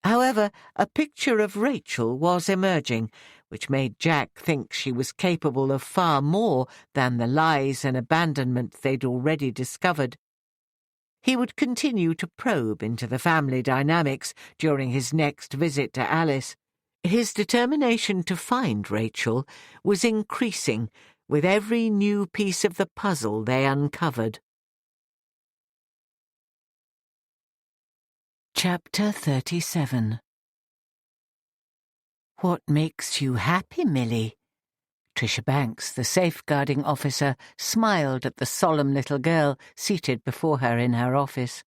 However, a picture of Rachel was emerging, which made Jack think she was capable of far more than the lies and abandonment they'd already discovered. He would continue to probe into the family dynamics during his next visit to Alice. His determination to find Rachel was increasing with every new piece of the puzzle they uncovered. Chapter 37. What makes you happy, Millie? Tricia Banks, the safeguarding officer, smiled at the solemn little girl seated before her in her office.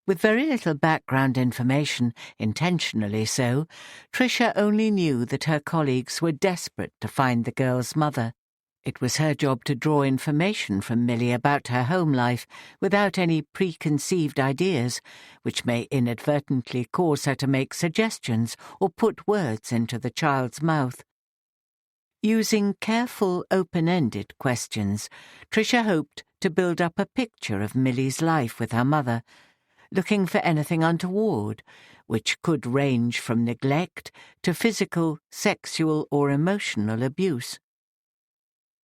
With very little background information, intentionally so, Tricia only knew that her colleagues were desperate to find the girl's mother. It was her job to draw information from Millie about her home life without any preconceived ideas, which may inadvertently cause her to make suggestions or put words into the child's mouth. Using careful, open-ended questions, Tricia hoped to build up a picture of Millie's life with her mother, looking for anything untoward, which could range from neglect to physical, sexual, or emotional abuse.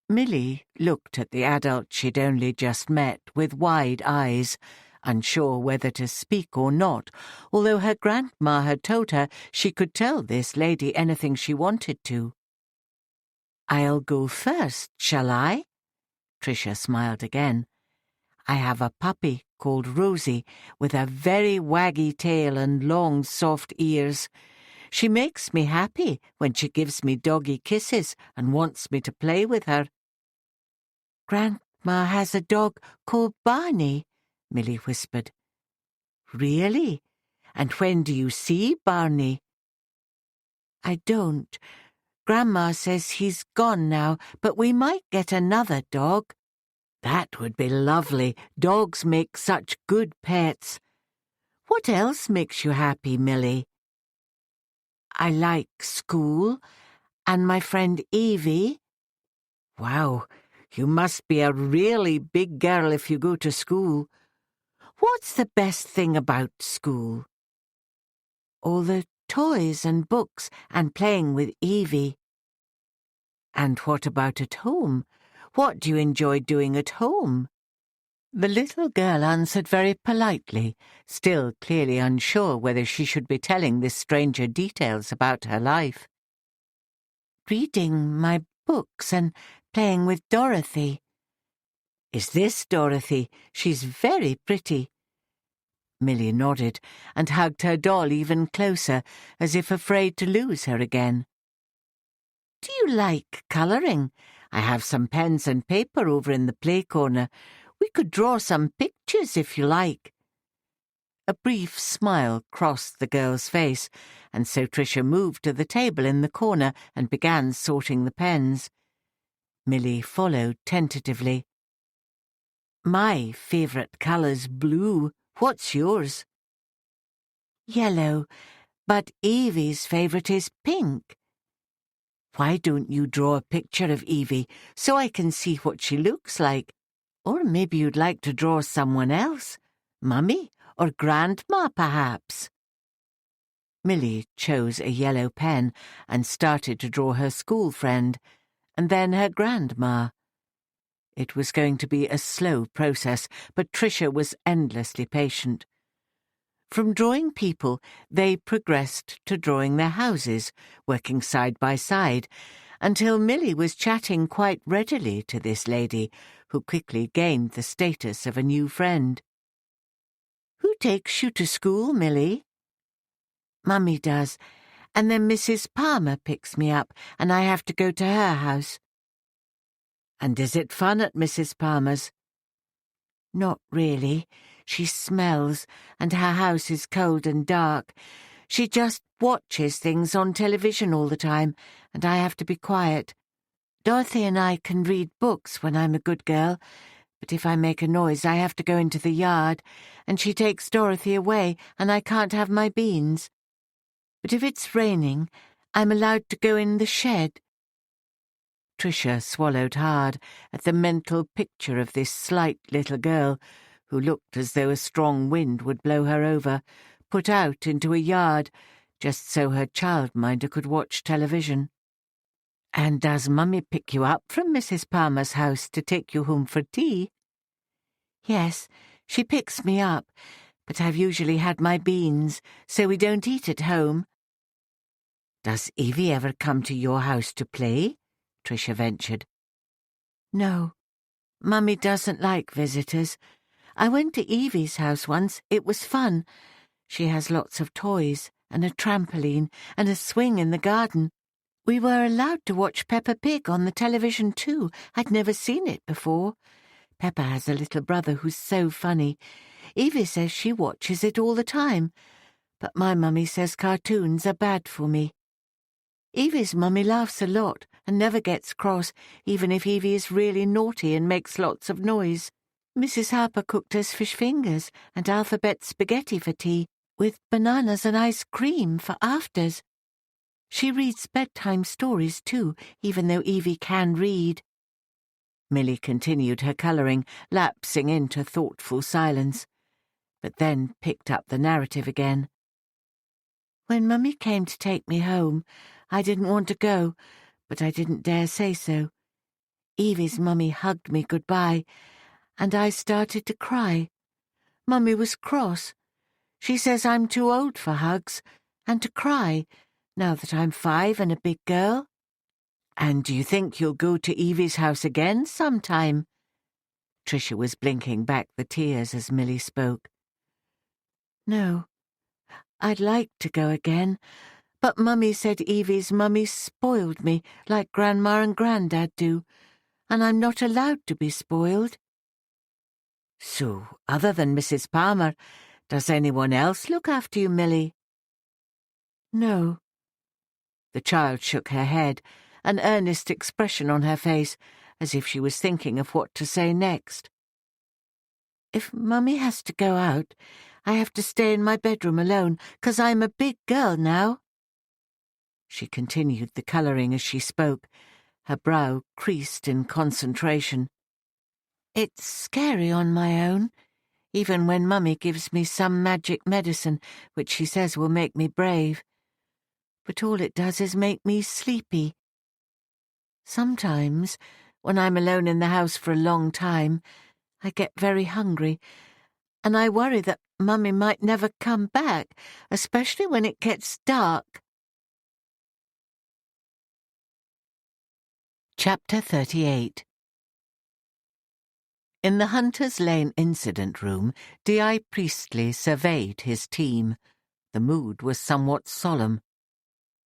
Millie looked at the adult she'd only just met with wide eyes, unsure whether to speak or not, although her grandma had told her she could tell this lady anything she wanted to. "I'll go first, shall I?" Tricia smiled again. "I have a puppy called Rosie, with a very waggy tail and long, soft ears. She makes me happy when she gives me doggy kisses and wants me to play with her." "Grandma has a dog called Barney," Millie whispered. "Really? And when do you see Barney?" "I don't. Grandma says he's gone now, but we might get another dog." "That would be lovely. Dogs make such good pets." What else makes you happy, Millie? I like school and my friend Evie. Wow, you must be a really big girl if you go to school. What's the best thing about school? All the toys and books and playing with Evie. And what about at home? What do you enjoy doing at home? The little girl answered very politely, still clearly unsure whether she should be telling this stranger details about her life. Reading my books and playing with Dorothy. Is this Dorothy? She's very pretty. Millie nodded and hugged her doll even closer, as if afraid to lose her again. Do you like colouring? I have some pens and paper over in the play corner. We could draw some pictures if you like. A brief smile crossed the girl's face, and so Tricia moved to the table in the corner and began sorting the pens. Millie followed tentatively. My favourite colour's blue. What's yours? Yellow, but Evie's favourite is pink. Why don't you draw a picture of Evie so I can see what she looks like? Or maybe you'd like to draw someone else? Mummy or Grandma, perhaps? Millie chose a yellow pen and started to draw her school friend, and then her grandma. It was going to be a slow process, but Tricia was endlessly patient. From drawing people, they progressed to drawing their houses, working side by side, until Millie was chatting quite readily to this lady, who quickly gained the status of a new friend. Who takes you to school, Millie? Mummy does, and then Mrs. Palmer picks me up, and I have to go to her house. And is it fun at Mrs. Palmer's? Not really. She smells, and her house is cold and dark. She just watches things on television all the time, and I have to be quiet. Dorothy and I can read books when I'm a good girl, but if I make a noise I have to go into the yard, and she takes Dorothy away, and I can't have my beans. But if it's raining, I'm allowed to go in the shed. Tricia swallowed hard at the mental picture of this slight little girl, who looked as though a strong wind would blow her over, put out into a yard, just so her childminder could watch television. And does Mummy pick you up from Mrs. Palmer's house to take you home for tea? Yes, she picks me up, but I've usually had my beans, so we don't eat at home. Does Evie ever come to your house to play? Tricia ventured. No, Mummy doesn't like visitors. I went to Evie's house once. It was fun. She has lots of toys and a trampoline and a swing in the garden. We were allowed to watch Peppa Pig on the television too. I'd never seen it before. Peppa has a little brother who's so funny. Evie says she watches it all the time, but my mummy says cartoons are bad for me. Evie's mummy laughs a lot and never gets cross, even if Evie is really naughty and makes lots of noise. Mrs. Harper cooked us fish fingers and alphabet spaghetti for tea, with bananas and ice cream for afters. She reads bedtime stories too, even though Evie can read. Millie continued her colouring, lapsing into thoughtful silence, but then picked up the narrative again. When Mummy came to take me home, I didn't want to go, but I didn't dare say so. Evie's Mummy hugged me goodbye, and I started to cry. Mummy was cross. She says I'm too old for hugs and to cry, now that I'm 5 and a big girl. And do you think you'll go to Evie's house again sometime? Tricia was blinking back the tears as Millie spoke. No, I'd like to go again, but Mummy said Evie's Mummy spoiled me like Grandma and Grandad do, and I'm not allowed to be spoiled. So, other than Mrs. Palmer, does anyone else look after you, Millie? No. The child shook her head, an earnest expression on her face, as if she was thinking of what to say next. If Mummy has to go out, I have to stay in my bedroom alone, 'cause I'm a big girl now." She continued the colouring as she spoke, her brow creased in concentration. "It's scary on my own, even when Mummy gives me some magic medicine which she says will make me brave. But all it does is make me sleepy. Sometimes, when I'm alone in the house for a long time, I get very hungry, and I worry that Mummy might never come back, especially when it gets dark." Chapter 38. In the Hunter's Lane incident room, D.I. Priestley surveyed his team. The mood was somewhat solemn.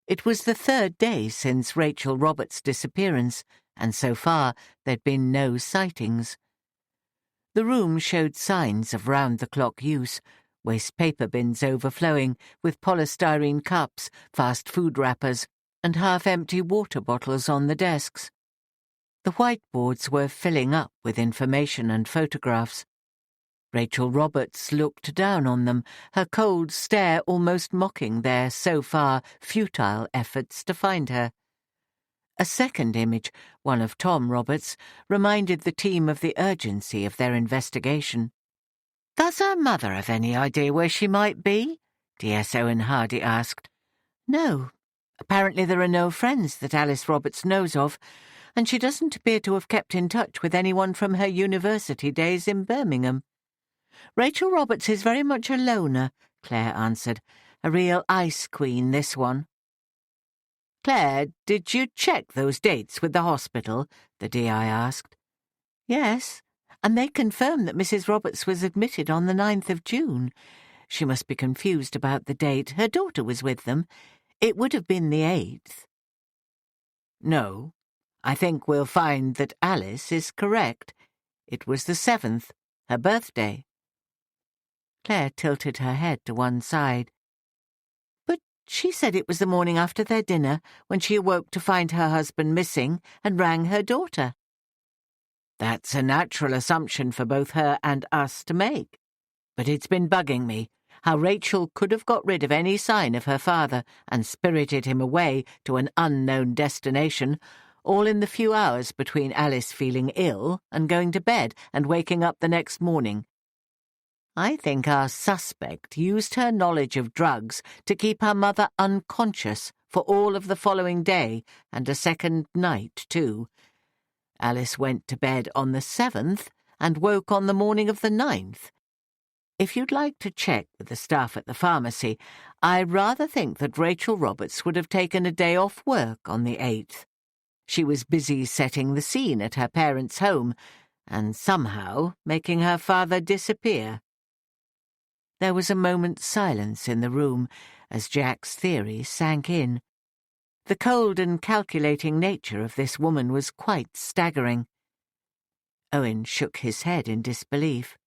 It was the third day since Rachel Roberts' disappearance, and so far there'd been no sightings. The room showed signs of round-the-clock use, waste paper bins overflowing with polystyrene cups, fast food wrappers, and half-empty water bottles on the desks. The whiteboards were filling up with information and photographs. Rachel Roberts looked down on them, her cold stare almost mocking their so far futile efforts to find her. A second image, one of Tom Roberts, reminded the team of the urgency of their investigation. "Does her mother have any idea where she might be?" D.S. Owen Hardy asked. "No. Apparently there are no friends that Alice Roberts knows of, and she doesn't appear to have kept in touch with anyone from her university days in Birmingham. Rachel Roberts is very much a loner," Claire answered. "A real ice queen, this one." "Claire, did you check those dates with the hospital?" the D.I. asked. "Yes, and they confirmed that Mrs. Roberts was admitted on the 9th of June. She must be confused about the date. Her daughter was with them. It would have been the 8th. "No, I think we'll find that Alice is correct. It was the 7th, her birthday." Claire tilted her head to one side. "But she said it was the morning after their dinner, when she awoke to find her husband missing and rang her daughter." "That's a natural assumption for both her and us to make. But it's been bugging me, how Rachel could have got rid of any sign of her father and spirited him away to an unknown destination, all in the few hours between Alice feeling ill and going to bed and waking up the next morning. I think our suspect used her knowledge of drugs to keep her mother unconscious for all of the following day and a second night, too. Alice went to bed on the 7th and woke on the morning of the 9th. If you'd like to check with the staff at the pharmacy, I rather think that Rachel Roberts would have taken a day off work on the 8th. She was busy setting the scene at her parents' home and somehow making her father disappear." There was a moment's silence in the room as Jack's theory sank in. The cold and calculating nature of this woman was quite staggering. Owen shook his head in disbelief.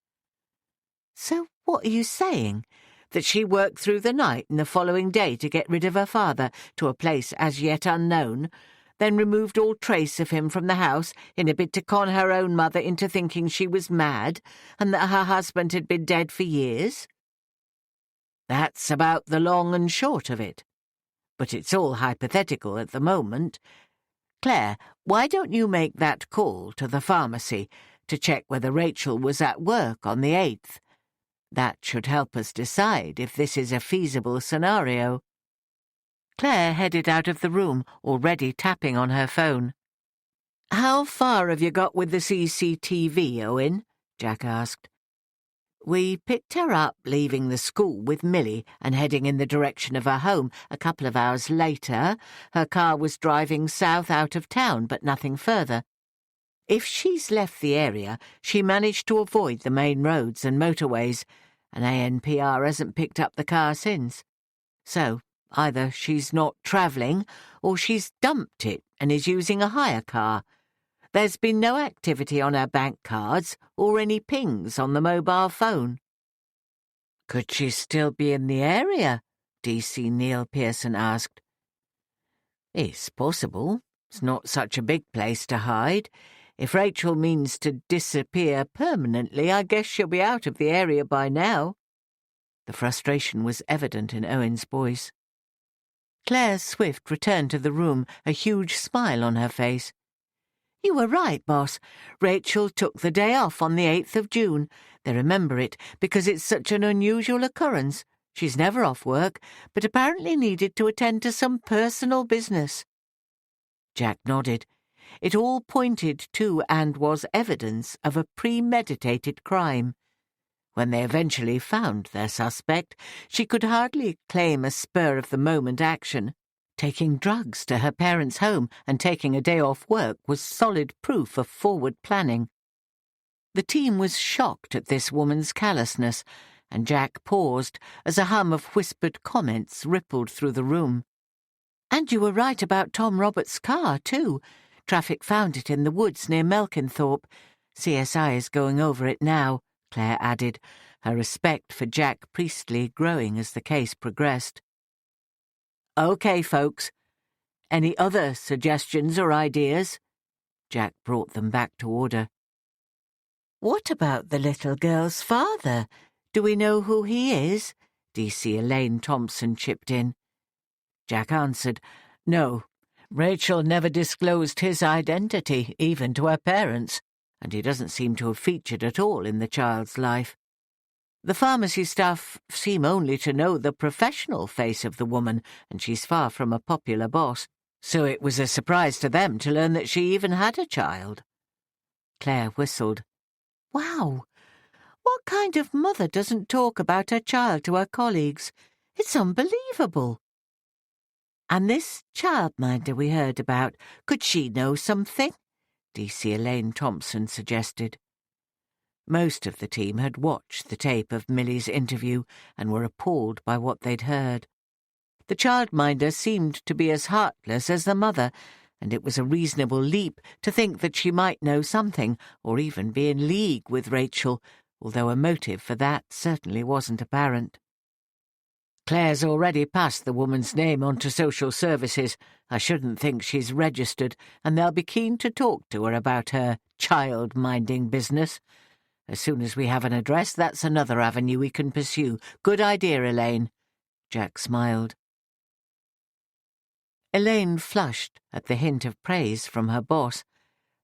"So what are you saying? That she worked through the night and the following day to get rid of her father to a place as yet unknown, then removed all trace of him from the house in a bid to con her own mother into thinking she was mad and that her husband had been dead for years?" "That's about the long and short of it. But it's all hypothetical at the moment. Claire, why don't you make that call to the pharmacy to check whether Rachel was at work on the 8th? That should help us decide if this is a feasible scenario." Claire headed out of the room, already tapping on her phone. "How far have you got with the CCTV, Owen?" Jack asked. "We picked her up leaving the school with Millie and heading in the direction of her home. A couple of hours later, her car was driving south out of town, but nothing further. If she's left the area, she managed to avoid the main roads and motorways, and ANPR hasn't picked up the car since. So either she's not travelling, or she's dumped it and is using a hire car. There's been no activity on her bank cards or any pings on the mobile phone." "Could she still be in the area?" DC Neil Pearson asked. "It's possible. It's not such a big place to hide. If Rachel means to disappear permanently, I guess she'll be out of the area by now." The frustration was evident in Owen's voice. Claire Swift returned to the room, a huge smile on her face. "You were right, boss. Rachel took the day off on the 8th of June. They remember it because it's such an unusual occurrence. She's never off work, but apparently needed to attend to some personal business." Jack nodded. It all pointed to and was evidence of a premeditated crime. When they eventually found their suspect, she could hardly claim a spur-of-the-moment action. Taking drugs to her parents' home and taking a day off work was solid proof of forward planning. The team was shocked at this woman's callousness, and Jack paused as a hum of whispered comments rippled through the room. "And you were right about Tom Roberts' car, too. Traffic found it in the woods near Melkinthorpe. CSI is going over it now," Claire added, her respect for Jack Priestley growing as the case progressed. "OK, folks. Any other suggestions or ideas?" Jack brought them back to order. "What about the little girl's father? Do we know who he is?" DC Elaine Thompson chipped in. Jack answered, "No. Rachel never disclosed his identity, even to her parents, and he doesn't seem to have featured at all in the child's life. The pharmacy staff seem only to know the professional face of the woman, and she's far from a popular boss, so it was a surprise to them to learn that she even had a child." Claire whistled. "Wow! What kind of mother doesn't talk about her child to her colleagues? It's unbelievable." "And this childminder we heard about, could she know something?" DC Elaine Thompson suggested. Most of the team had watched the tape of Millie's interview and were appalled by what they'd heard. The childminder seemed to be as heartless as the mother, and it was a reasonable leap to think that she might know something, or even be in league with Rachel, although a motive for that certainly wasn't apparent. "Claire's already passed the woman's name on to social services. I shouldn't think she's registered, and they'll be keen to talk to her about her child-minding business. As soon as we have an address, that's another avenue we can pursue. Good idea, Elaine." Jack smiled. Elaine flushed at the hint of praise from her boss.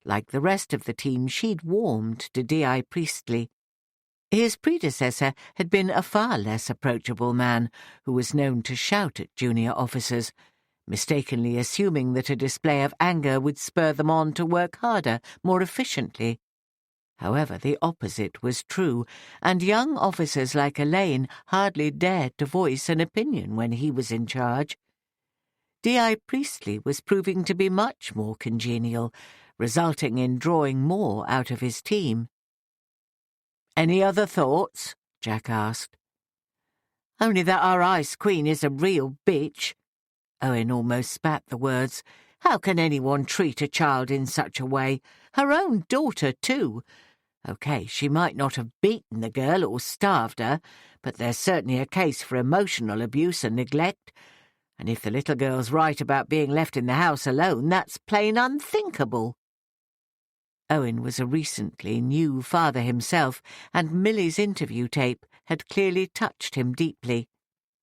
Like the rest of the team, she'd warmed to D.I. Priestley. His predecessor had been a far less approachable man who was known to shout at junior officers, mistakenly assuming that a display of anger would spur them on to work harder, more efficiently. However, the opposite was true, and young officers like Elaine hardly dared to voice an opinion when he was in charge. D.I. Priestley was proving to be much more congenial, resulting in drawing more out of his team. "Any other thoughts?" Jack asked. "Only that our Ice Queen is a real bitch." Owen almost spat the words. "How can anyone treat a child in such a way? Her own daughter, too. OK, she might not have beaten the girl or starved her, but there's certainly a case for emotional abuse and neglect. And if the little girl's right about being left in the house alone, that's plain unthinkable." Owen was a recently new father himself, and Millie's interview tape had clearly touched him deeply.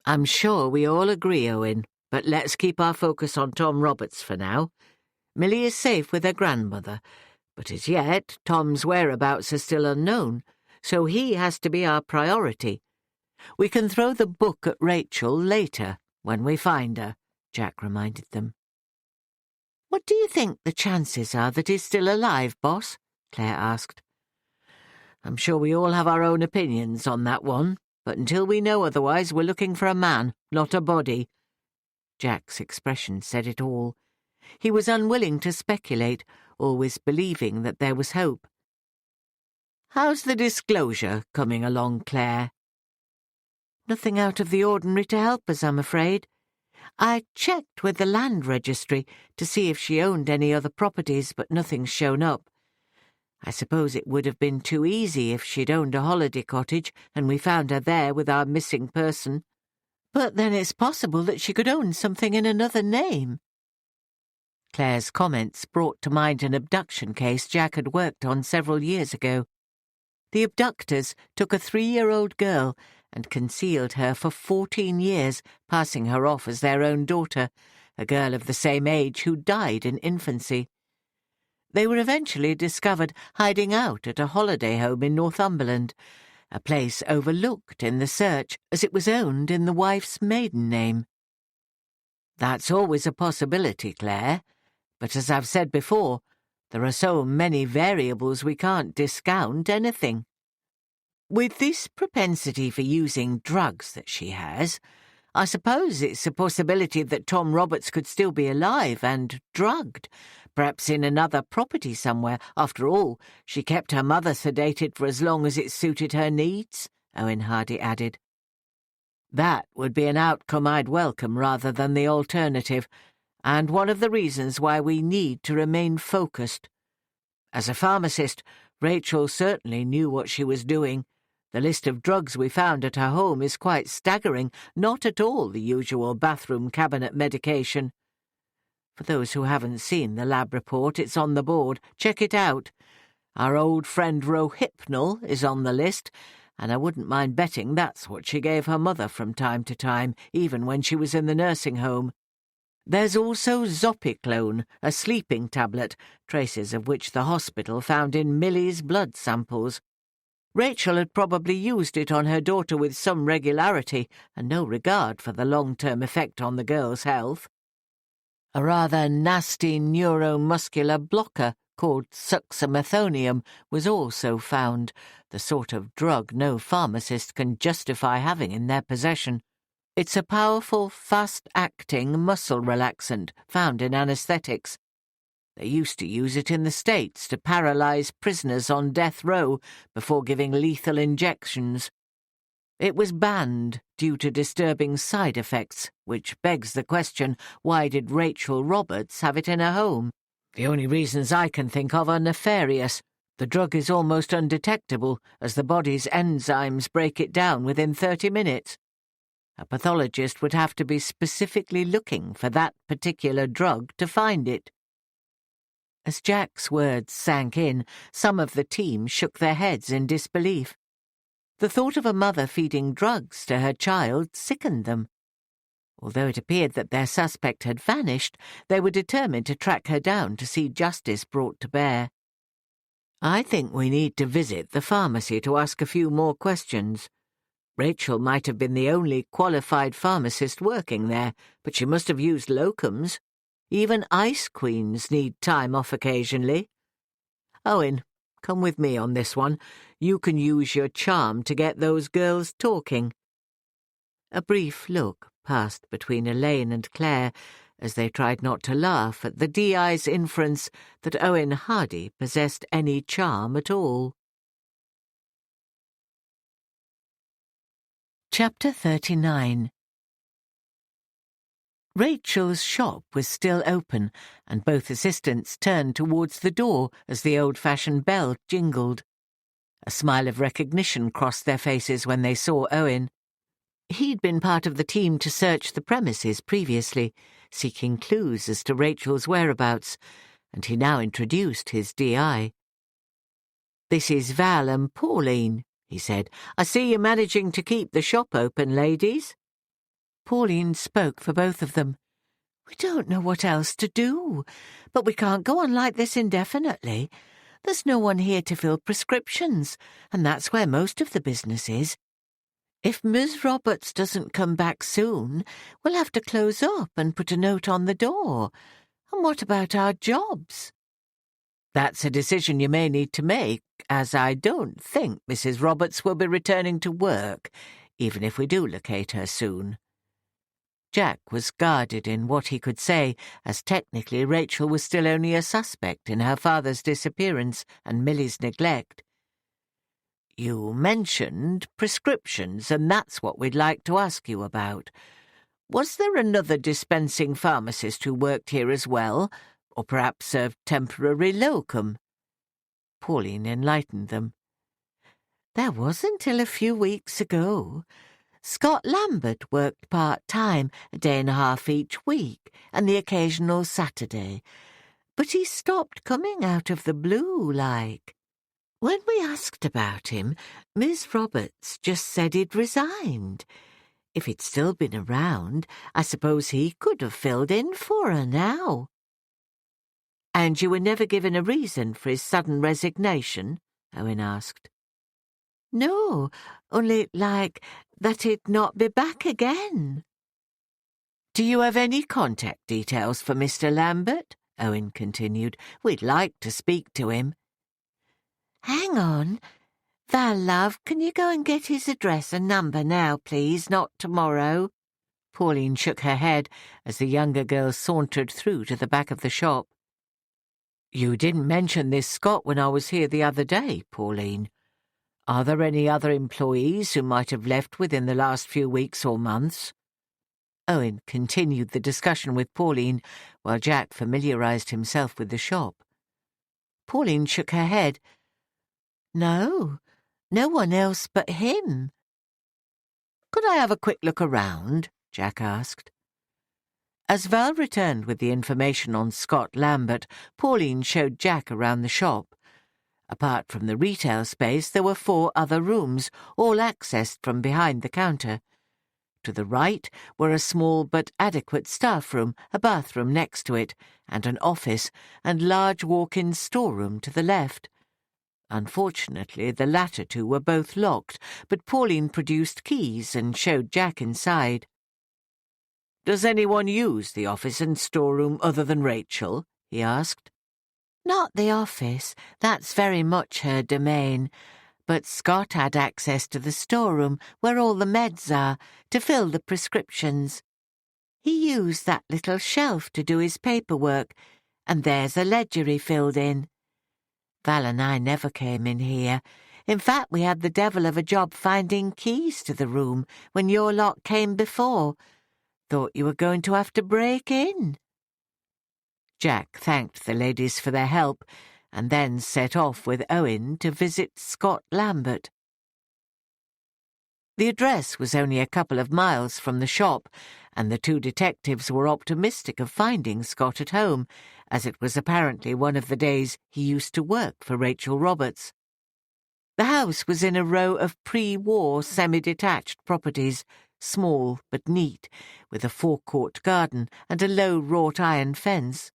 "I'm sure we all agree, Owen, but let's keep our focus on Tom Roberts for now. Millie is safe with her grandmother, but as yet Tom's whereabouts are still unknown, so he has to be our priority. We can throw the book at Rachel later, when we find her," Jack reminded them. "What do you think the chances are that he's still alive, boss?" Claire asked. "I'm sure we all have our own opinions on that one, but until we know otherwise, we're looking for a man, not a body." Jack's expression said it all. He was unwilling to speculate, always believing that there was hope. "How's the disclosure coming along, Claire?" "Nothing out of the ordinary to help us, I'm afraid. I checked with the land registry to see if she owned any other properties, but nothing's shown up. I suppose it would have been too easy if she'd owned a holiday cottage and we found her there with our missing person. But then it's possible that she could own something in another name." Claire's comments brought to mind an abduction case Jack had worked on several years ago. The abductors took a 3-year-old girl and concealed her for 14 years, passing her off as their own daughter, a girl of the same age who died in infancy. They were eventually discovered hiding out at a holiday home in Northumberland, a place overlooked in the search as it was owned in the wife's maiden name. That's always a possibility, Claire, but as I've said before, there are so many variables we can't discount anything. With this propensity for using drugs that she has, I suppose it's a possibility that Tom Roberts could still be alive and drugged, perhaps in another property somewhere. After all, she kept her mother sedated for as long as it suited her needs, Owen Hardy added. That would be an outcome I'd welcome rather than the alternative, and one of the reasons why we need to remain focused. As a pharmacist, Rachel certainly knew what she was doing. The list of drugs we found at her home is quite staggering, not at all the usual bathroom cabinet medication. For those who haven't seen the lab report, it's on the board. Check it out. Our old friend Rohypnol is on the list, and I wouldn't mind betting that's what she gave her mother from time to time, even when she was in the nursing home. There's also Zopiclone, a sleeping tablet, traces of which the hospital found in Millie's blood samples. Rachel had probably used it on her daughter with some regularity and no regard for the long-term effect on the girl's health. A rather nasty neuromuscular blocker called suxamethonium was also found, the sort of drug no pharmacist can justify having in their possession. It's a powerful, fast-acting muscle relaxant found in anesthetics. They used to use it in the States to paralyze prisoners on death row before giving lethal injections. It was banned due to disturbing side effects, which begs the question, why did Rachel Roberts have it in her home? The only reasons I can think of are nefarious. The drug is almost undetectable, as the body's enzymes break it down within 30 minutes. A pathologist would have to be specifically looking for that particular drug to find it. As Jack's words sank in, some of the team shook their heads in disbelief. The thought of a mother feeding drugs to her child sickened them. Although it appeared that their suspect had vanished, they were determined to track her down to see justice brought to bear. I think we need to visit the pharmacy to ask a few more questions. Rachel might have been the only qualified pharmacist working there, but she must have used locums. Even ice queens need time off occasionally. Owen, come with me on this one. You can use your charm to get those girls talking. A brief look passed between Elaine and Claire as they tried not to laugh at the DI's inference that Owen Hardy possessed any charm at all. Chapter 39. Rachel's shop was still open, and both assistants turned towards the door as the old-fashioned bell jingled. A smile of recognition crossed their faces when they saw Owen. He'd been part of the team to search the premises previously, seeking clues as to Rachel's whereabouts, and he now introduced his DI. "This is Val and Pauline," he said. "I see you're managing to keep the shop open, ladies." Pauline spoke for both of them. "We don't know what else to do, but we can't go on like this indefinitely. There's no one here to fill prescriptions, and that's where most of the business is. If Ms. Roberts doesn't come back soon, we'll have to close up and put a note on the door. And what about our jobs?" "That's a decision you may need to make, as I don't think Mrs. Roberts will be returning to work, even if we do locate her soon." Jack was guarded in what he could say, as technically Rachel was still only a suspect in her father's disappearance and Millie's neglect. "You mentioned prescriptions, and that's what we'd like to ask you about. Was there another dispensing pharmacist who worked here as well, or perhaps served temporary locum?" Pauline enlightened them. "There was until a few weeks ago. Scott Lambert worked part-time, a day and a half each week, and the occasional Saturday. But he stopped coming out of the blue, like." When we asked about him, Miss Roberts just said he'd resigned. If he'd still been around, I suppose he could have filled in for her now." "And you were never given a reason for his sudden resignation?" Owen asked. "No, only, that he'd not be back again." "Do you have any contact details for Mr. Lambert?" Owen continued. "We'd like to speak to him." "Hang on. Val, love, can you go and get his address and number now, please, not tomorrow?" Pauline shook her head as the younger girl sauntered through to the back of the shop. "You didn't mention this Scott when I was here the other day, Pauline. Are there any other employees who might have left within the last few weeks or months?" Owen continued the discussion with Pauline while Jack familiarised himself with the shop. Pauline shook her head. "No, no one else but him." "Could I have a quick look around?" Jack asked. As Val returned with the information on Scott Lambert, Pauline showed Jack around the shop. Apart from the retail space, there were 4 other rooms, all accessed from behind the counter. To the right were a small but adequate staff room, a bathroom next to it, and an office and large walk-in storeroom to the left. Unfortunately, the latter 2 were both locked, but Pauline produced keys and showed Jack inside. "Does anyone use the office and storeroom other than Rachel?" he asked. "Not the office. That's very much her domain. But Scott had access to the storeroom, where all the meds are, to fill the prescriptions. He used that little shelf to do his paperwork, and there's a ledger he filled in. Val and I never came in here. In fact, we had the devil of a job finding keys to the room when your lot came before. Thought you were going to have to break in." Jack thanked the ladies for their help and then set off with Owen to visit Scott Lambert. The address was only a couple of miles from the shop, and the 2 detectives were optimistic of finding Scott at home, as it was apparently one of the days he used to work for Rachel Roberts. The house was in a row of pre-war semi-detached properties, small but neat, with a forecourt garden and a low wrought-iron fence.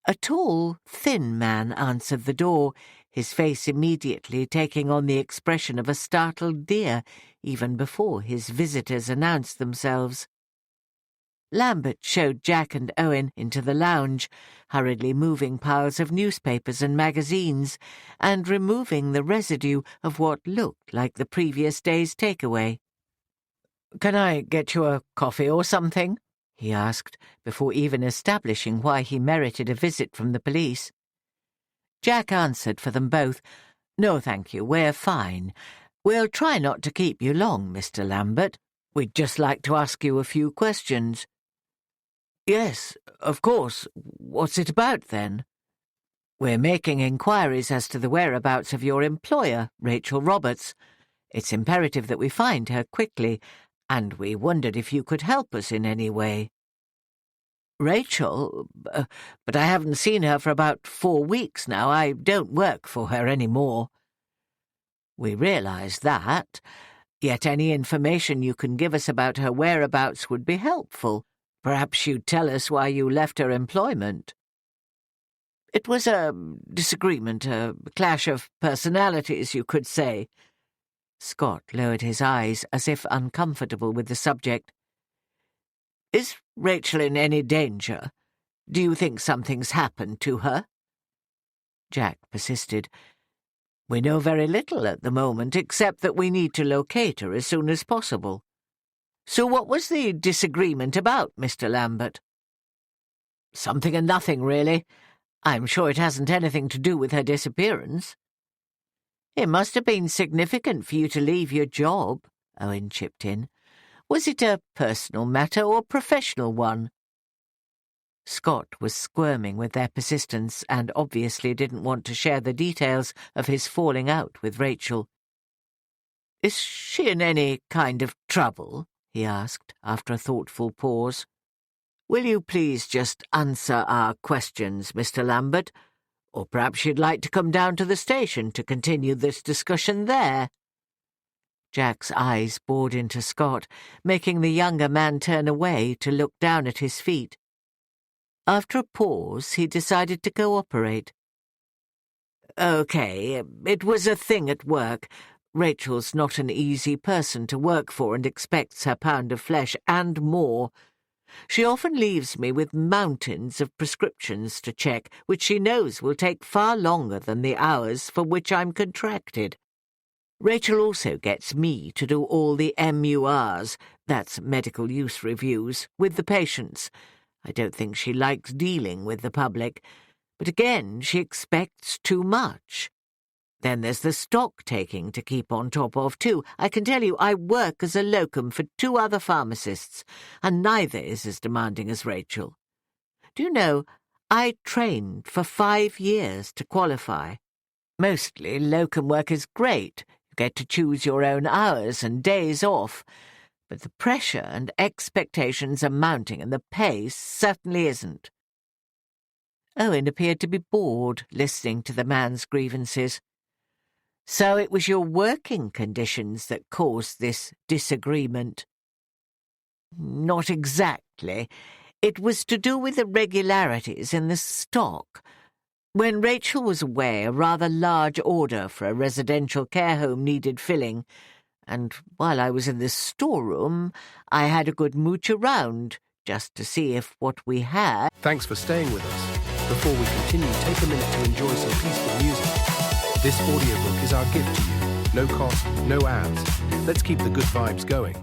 A tall, thin man answered the door, his face immediately taking on the expression of a startled deer, even before his visitors announced themselves. Lambert showed Jack and Owen into the lounge, hurriedly moving piles of newspapers and magazines, and removing the residue of what looked like the previous day's takeaway. "Can I get you a coffee or something?" he asked, before even establishing why he merited a visit from the police. Jack answered for them both. "No, thank you, we're fine. We'll try not to keep you long, Mr. Lambert. We'd just like to ask you a few questions." "Yes, of course. What's it about, then?" "We're making inquiries as to the whereabouts of your employer, Rachel Roberts. It's imperative that we find her quickly, and we wondered if you could help us in any way." "Rachel? But I haven't seen her for about 4 weeks now. I don't work for her any more." "We realise that. Yet any information you can give us about her whereabouts would be helpful. Perhaps you'd tell us why you left her employment." "It was a disagreement, a clash of personalities, you could say." Scott lowered his eyes as if uncomfortable with the subject. "Is Rachel in any danger? Do you think something's happened to her?" Jack persisted. "We know very little at the moment, except that we need to locate her as soon as possible. So what was the disagreement about, Mr. Lambert?" "Something and nothing, really. I'm sure it hasn't anything to do with her disappearance." "It must have been significant for you to leave your job," Owen chipped in. "Was it a personal matter or professional one?" Scott was squirming with their persistence and obviously didn't want to share the details of his falling out with Rachel. "Is she in any kind of trouble?" he asked, after a thoughtful pause. "Will you please just answer our questions, Mr. Lambert? Or perhaps she'd like to come down to the station to continue this discussion there." Jack's eyes bored into Scott, making the younger man turn away to look down at his feet. After a pause, he decided to cooperate. "Okay, it was a thing at work. Rachel's not an easy person to work for and expects her pound of flesh and more. She often leaves me with mountains of prescriptions to check, which she knows will take far longer than the hours for which I'm contracted. Rachel also gets me to do all the MURs, that's medical use reviews, with the patients. I don't think she likes dealing with the public, but again she expects too much. Then there's the stock-taking to keep on top of, too. I can tell you I work as a locum for 2 other pharmacists, and neither is as demanding as Rachel. Do you know, I trained for 5 years to qualify. Mostly locum work is great. You get to choose your own hours and days off. But the pressure and expectations are mounting, and the pay certainly isn't." Owen appeared to be bored listening to the man's grievances. "So it was your working conditions that caused this disagreement?" "Not exactly. It was to do with irregularities in the stock. When Rachel was away, a rather large order for a residential care home needed filling, and while I was in the storeroom, I had a good mooch around, just to see if what we had—" Thanks for staying with us. Before we continue, take a minute to enjoy some peaceful music. This audiobook is our gift to you. No cost, no ads. Let's keep the good vibes going.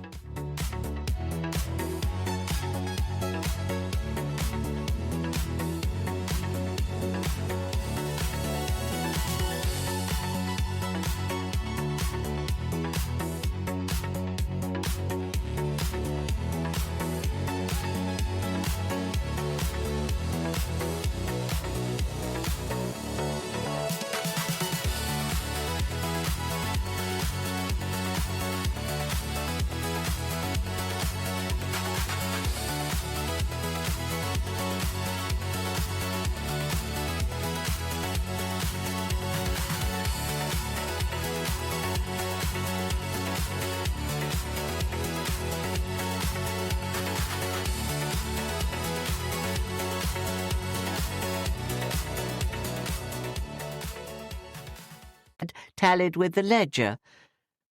tallied with the ledger.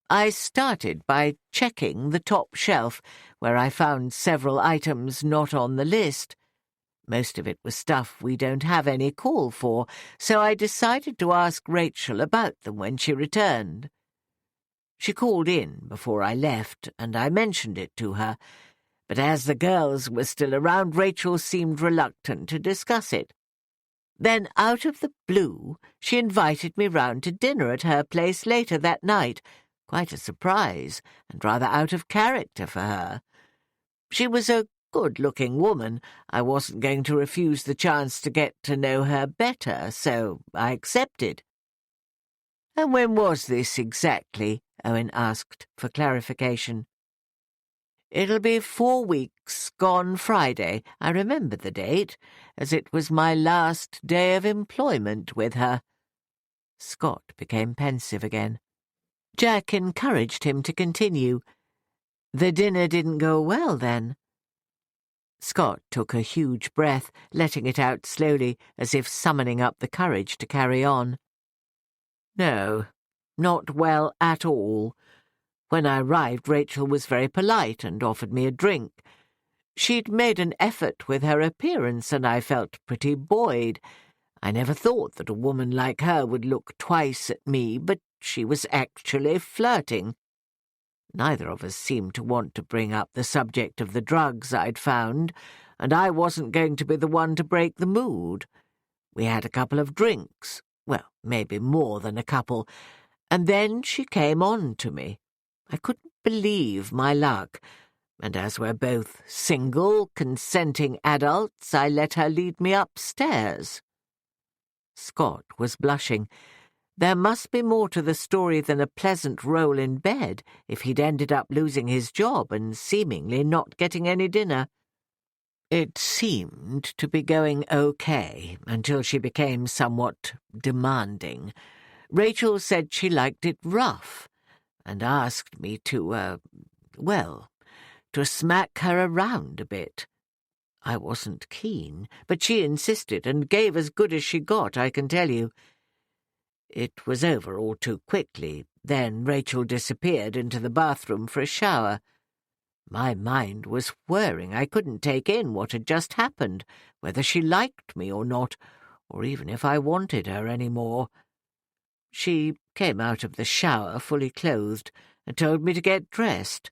I started by checking the top shelf, where I found several items not on the list. Most of it was stuff we don't have any call for, so I decided to ask Rachel about them when she returned. She called in before I left, and I mentioned it to her, but as the girls were still around, Rachel seemed reluctant to discuss it. Then, out of the blue, she invited me round to dinner at her place later that night, quite a surprise, and rather out of character for her. She was a good-looking woman. I wasn't going to refuse the chance to get to know her better, so I accepted. "And when was this exactly?" Owen asked for clarification. "It'll be 4 weeks gone Friday. I remember the date, as it was my last day of employment with her." Scott became pensive again. Jack encouraged him to continue. "The dinner didn't go well, then?" Scott took a huge breath, letting it out slowly, as if summoning up the courage to carry on. "No, not well at all. When I arrived, Rachel was very polite and offered me a drink. She'd made an effort with her appearance, and I felt pretty buoyed. I never thought that a woman like her would look twice at me, but she was actually flirting. Neither of us seemed to want to bring up the subject of the drugs I'd found, and I wasn't going to be the one to break the mood. We had a couple of drinks, well, maybe more than a couple, and then she came on to me. I couldn't believe my luck, and as we're both single, consenting adults, I let her lead me upstairs." Scott was blushing. There must be more to the story than a pleasant roll in bed if he'd ended up losing his job and seemingly not getting any dinner. It seemed to be going okay until she became somewhat demanding. Rachel said she liked it rough and asked me to smack her around a bit. I wasn't keen, but she insisted and gave as good as she got, I can tell you. It was over all too quickly. Then Rachel disappeared into the bathroom for a shower. My mind was whirring. I couldn't take in what had just happened, whether she liked me or not, or even if I wanted her any more. She came out of the shower fully clothed and told me to get dressed.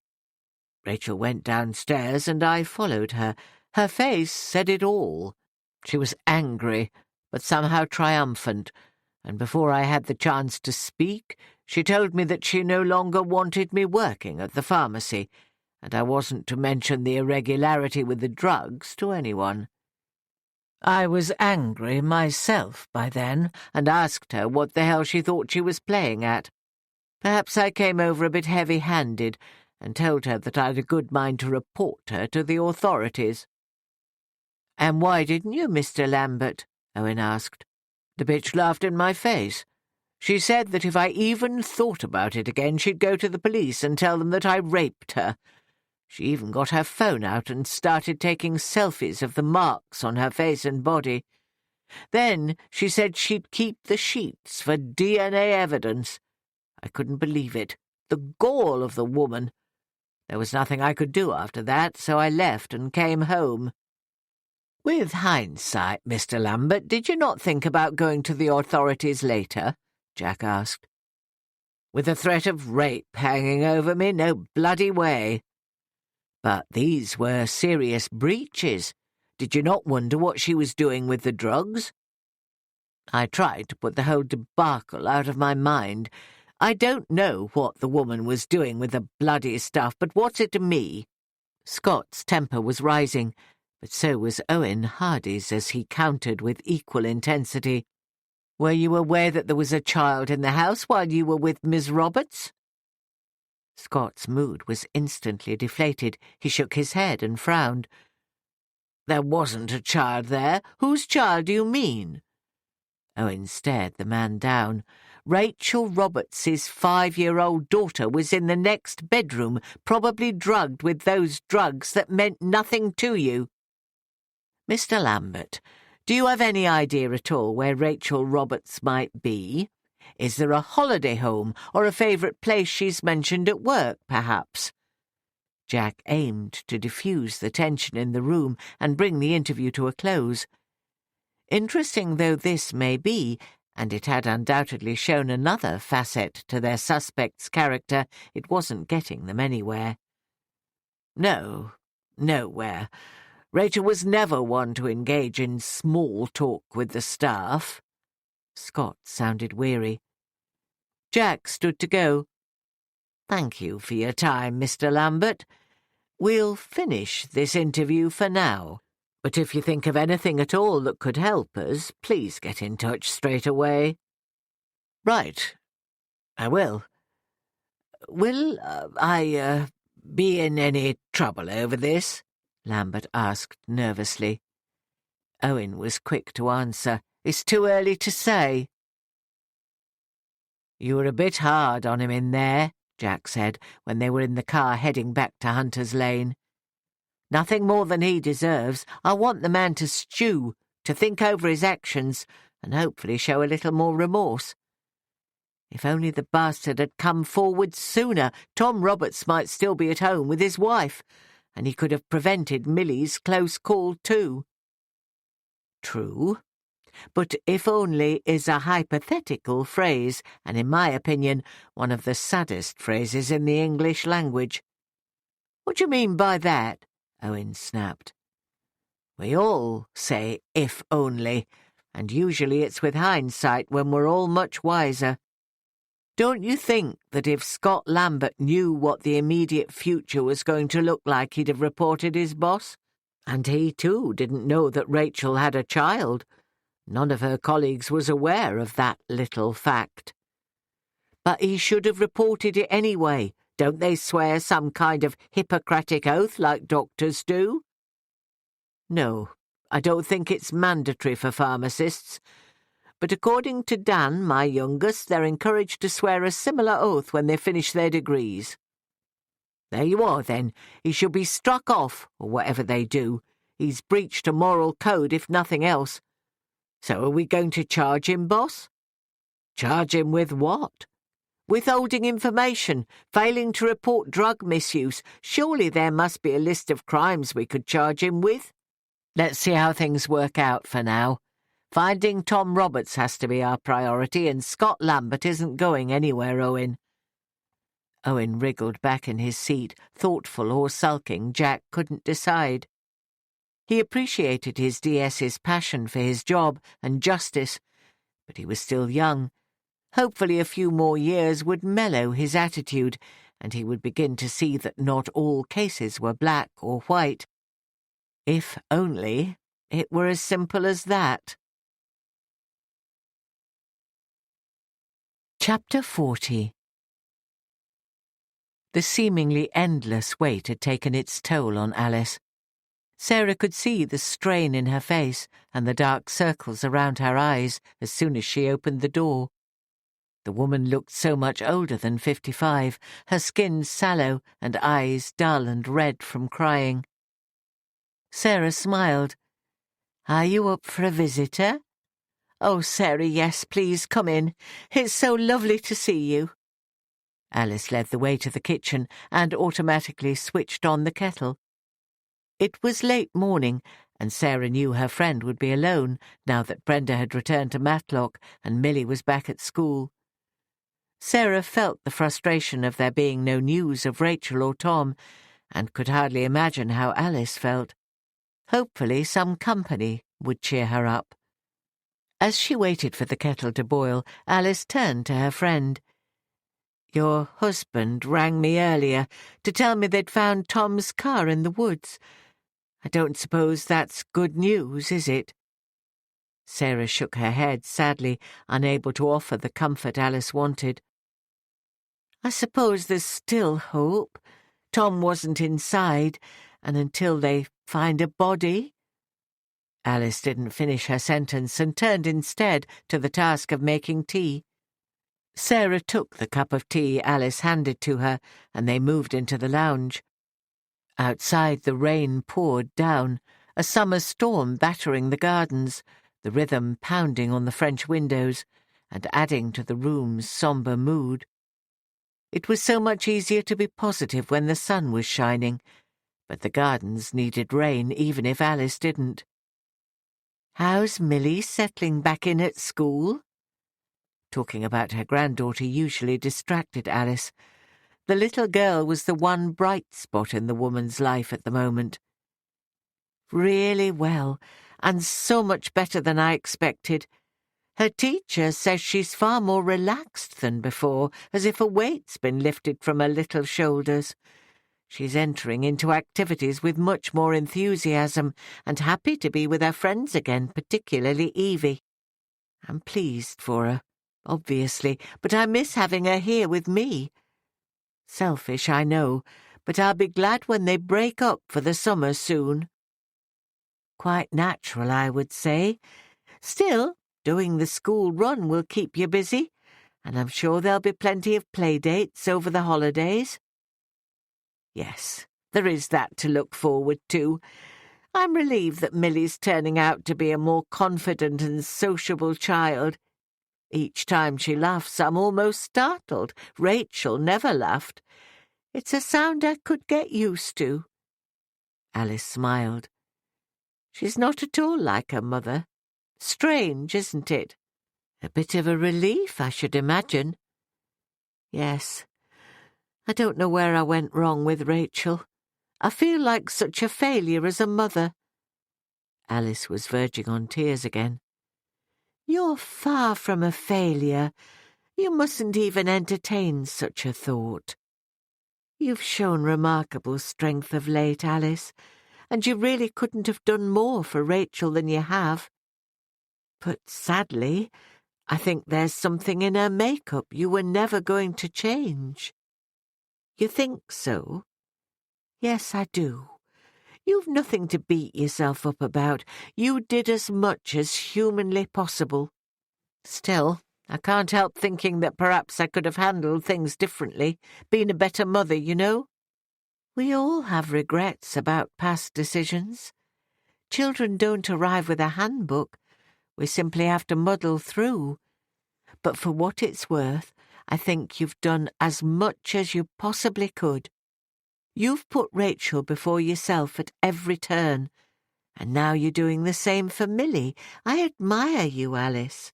Rachel went downstairs and I followed her. Her face said it all. She was angry, but somehow triumphant, and before I had the chance to speak, she told me that she no longer wanted me working at the pharmacy, and I wasn't to mention the irregularity with the drugs to anyone. I was angry myself by then, and asked her what the hell she thought she was playing at. Perhaps I came over a bit heavy-handed, and told her that I'd a good mind to report her to the authorities. "And why didn't you, Mr. Lambert?" Owen asked. The bitch laughed in my face. She said that if I even thought about it again, she'd go to the police and tell them that I raped her. She even got her phone out and started taking selfies of the marks on her face and body. Then she said she'd keep the sheets for DNA evidence. I couldn't believe it. The gall of the woman. There was nothing I could do after that, so I left and came home. With hindsight, Mr. Lambert, did you not think about going to the authorities later? Jack asked. With the threat of rape hanging over me? No bloody way. But these were serious breaches. Did you not wonder what she was doing with the drugs? I tried to put the whole debacle out of my mind. I don't know what the woman was doing with the bloody stuff, but what's it to me? Scott's temper was rising, but so was Owen Hardy's as he countered with equal intensity. Were you aware that there was a child in the house while you were with Miss Roberts? Scott's mood was instantly deflated. He shook his head and frowned. There wasn't a child there. Whose child do you mean? Owen stared the man down. Rachel Roberts's 5-year-old daughter was in the next bedroom, probably drugged with those drugs that meant nothing to you. Mr. Lambert, do you have any idea at all where Rachel Roberts might be? Is there a holiday home or a favourite place she's mentioned at work, perhaps? Jack aimed to diffuse the tension in the room and bring the interview to a close. Interesting though this may be, and it had undoubtedly shown another facet to their suspect's character, it wasn't getting them anywhere. No, nowhere. Rachel was never one to engage in small talk with the staff. Scott sounded weary. Jack stood to go. Thank you for your time, Mr. Lambert. We'll finish this interview for now. But if you think of anything at all that could help us, please get in touch straight away. Right. I will. Will I be in any trouble over this? Lambert asked nervously. Owen was quick to answer. It's too early to say. You were a bit hard on him in there, Jack said, when they were in the car heading back to Hunter's Lane. Nothing more than he deserves. I want the man to stew, to think over his actions, and hopefully show a little more remorse. If only the bastard had come forward sooner, Tom Roberts might still be at home with his wife, and he could have prevented Millie's close call too. True. But if only is a hypothetical phrase, and in my opinion, one of the saddest phrases in the English language. What do you mean by that? Owen snapped. We all say if only, and usually it's with hindsight when we're all much wiser. Don't you think that if Scott Lambert knew what the immediate future was going to look like, he'd have reported his boss? And he, too, didn't know that Rachel had a child. None of her colleagues was aware of that little fact. But he should have reported it anyway. Don't they swear some kind of Hippocratic oath like doctors do? No, I don't think it's mandatory for pharmacists. But according to Dan, my youngest, they're encouraged to swear a similar oath when they finish their degrees. There you are, then. He should be struck off, or whatever they do. He's breached a moral code, if nothing else. So are we going to charge him, boss? Charge him with what? Withholding information, failing to report drug misuse. Surely there must be a list of crimes we could charge him with. Let's see how things work out for now. Finding Tom Roberts has to be our priority, and Scott Lambert isn't going anywhere, Owen. Owen wriggled back in his seat, thoughtful or sulking, Jack couldn't decide. He appreciated his DS's passion for his job and justice, but he was still young. Hopefully a few more years would mellow his attitude, and he would begin to see that not all cases were black or white. If only it were as simple as that. Chapter 40. The seemingly endless wait had taken its toll on Alice. Sarah could see the strain in her face and the dark circles around her eyes as soon as she opened the door. The woman looked so much older than 55, her skin sallow and eyes dull and red from crying. Sarah smiled. "Are you up for a visitor?" "Oh, Sarah, yes, please, come in. It's so lovely to see you." Alice led the way to the kitchen and automatically switched on the kettle. It was late morning, and Sarah knew her friend would be alone now that Brenda had returned to Matlock and Millie was back at school. Sarah felt the frustration of there being no news of Rachel or Tom, and could hardly imagine how Alice felt. Hopefully some company would cheer her up. As she waited for the kettle to boil, Alice turned to her friend. "Your husband rang me earlier to tell me they'd found Tom's car in the woods. I don't suppose that's good news, is it?" Sarah shook her head sadly, unable to offer the comfort Alice wanted. "I suppose there's still hope. Tom wasn't inside, and until they find a body—" Alice didn't finish her sentence and turned instead to the task of making tea. Sarah took the cup of tea Alice handed to her, and they moved into the lounge. Outside the rain poured down, a summer storm battering the gardens, the rhythm pounding on the French windows, and adding to the room's sombre mood. It was so much easier to be positive when the sun was shining, but the gardens needed rain even if Alice didn't. "How's Millie settling back in at school?" Talking about her granddaughter usually distracted Alice. The little girl was the one bright spot in the woman's life at the moment. "Really well, and so much better than I expected. Her teacher says she's far more relaxed than before, as if a weight's been lifted from her little shoulders. She's entering into activities with much more enthusiasm and happy to be with her friends again, particularly Evie. I'm pleased for her, obviously, but I miss having her here with me. Selfish, I know, but I'll be glad when they break up for the summer soon." "Quite natural, I would say. Still, doing the school run will keep you busy, and I'm sure there'll be plenty of play dates over the holidays." "Yes, there is that to look forward to. I'm relieved that Millie's turning out to be a more confident and sociable child. Each time she laughs, I'm almost startled. Rachel never laughed. It's a sound I could get used to." Alice smiled. "She's not at all like her mother. Strange, isn't it? A bit of a relief, I should imagine." "Yes. I don't know where I went wrong with Rachel. I feel like such a failure as a mother." Alice was verging on tears again. "You're far from a failure. You mustn't even entertain such a thought. You've shown remarkable strength of late, Alice, and you really couldn't have done more for Rachel than you have. But sadly, I think there's something in her makeup you were never going to change." "You think so?" "Yes, I do. You've nothing to beat yourself up about. You did as much as humanly possible. Still, I can't help thinking that perhaps I could have handled things differently, been a better mother, you know. We all have regrets about past decisions. Children don't arrive with a handbook. We simply have to muddle through. But for what it's worth, I think you've done as much as you possibly could. You've put Rachel before yourself at every turn, and now you're doing the same for Millie. I admire you, Alice.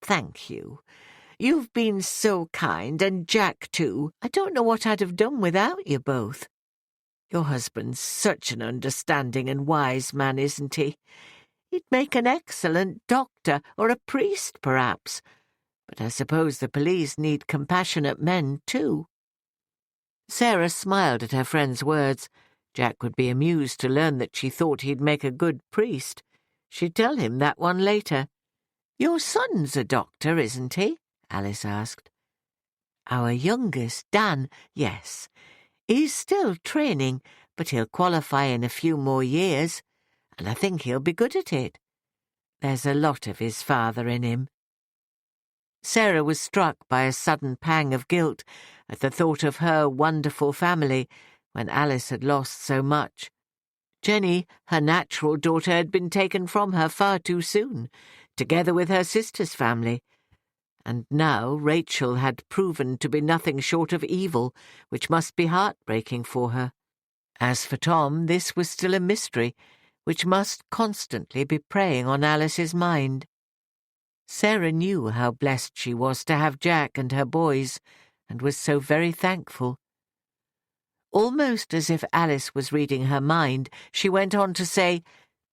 Thank you. You've been so kind, and Jack too. I don't know what I'd have done without you both. Your husband's such an understanding and wise man, isn't he? He'd make an excellent doctor, or a priest, perhaps. But I suppose the police need compassionate men, too. Sarah smiled at her friend's words. Jack would be amused to learn that she thought he'd make a good priest. She'd tell him that one later. Your son's a doctor, isn't he? Alice asked. Our youngest, Dan, yes. He's still training, but he'll qualify in a few more years, and I think he'll be good at it. There's a lot of his father in him. Sarah was struck by a sudden pang of guilt at the thought of her wonderful family when Alice had lost so much. Jenny, her natural daughter, had been taken from her far too soon, together with her sister's family, and now Rachel had proven to be nothing short of evil, which must be heartbreaking for her. As for Tom, this was still a mystery, which must constantly be preying on Alice's mind. Sarah knew how blessed she was to have Jack and her boys, and was so very thankful. Almost as if Alice was reading her mind, she went on to say,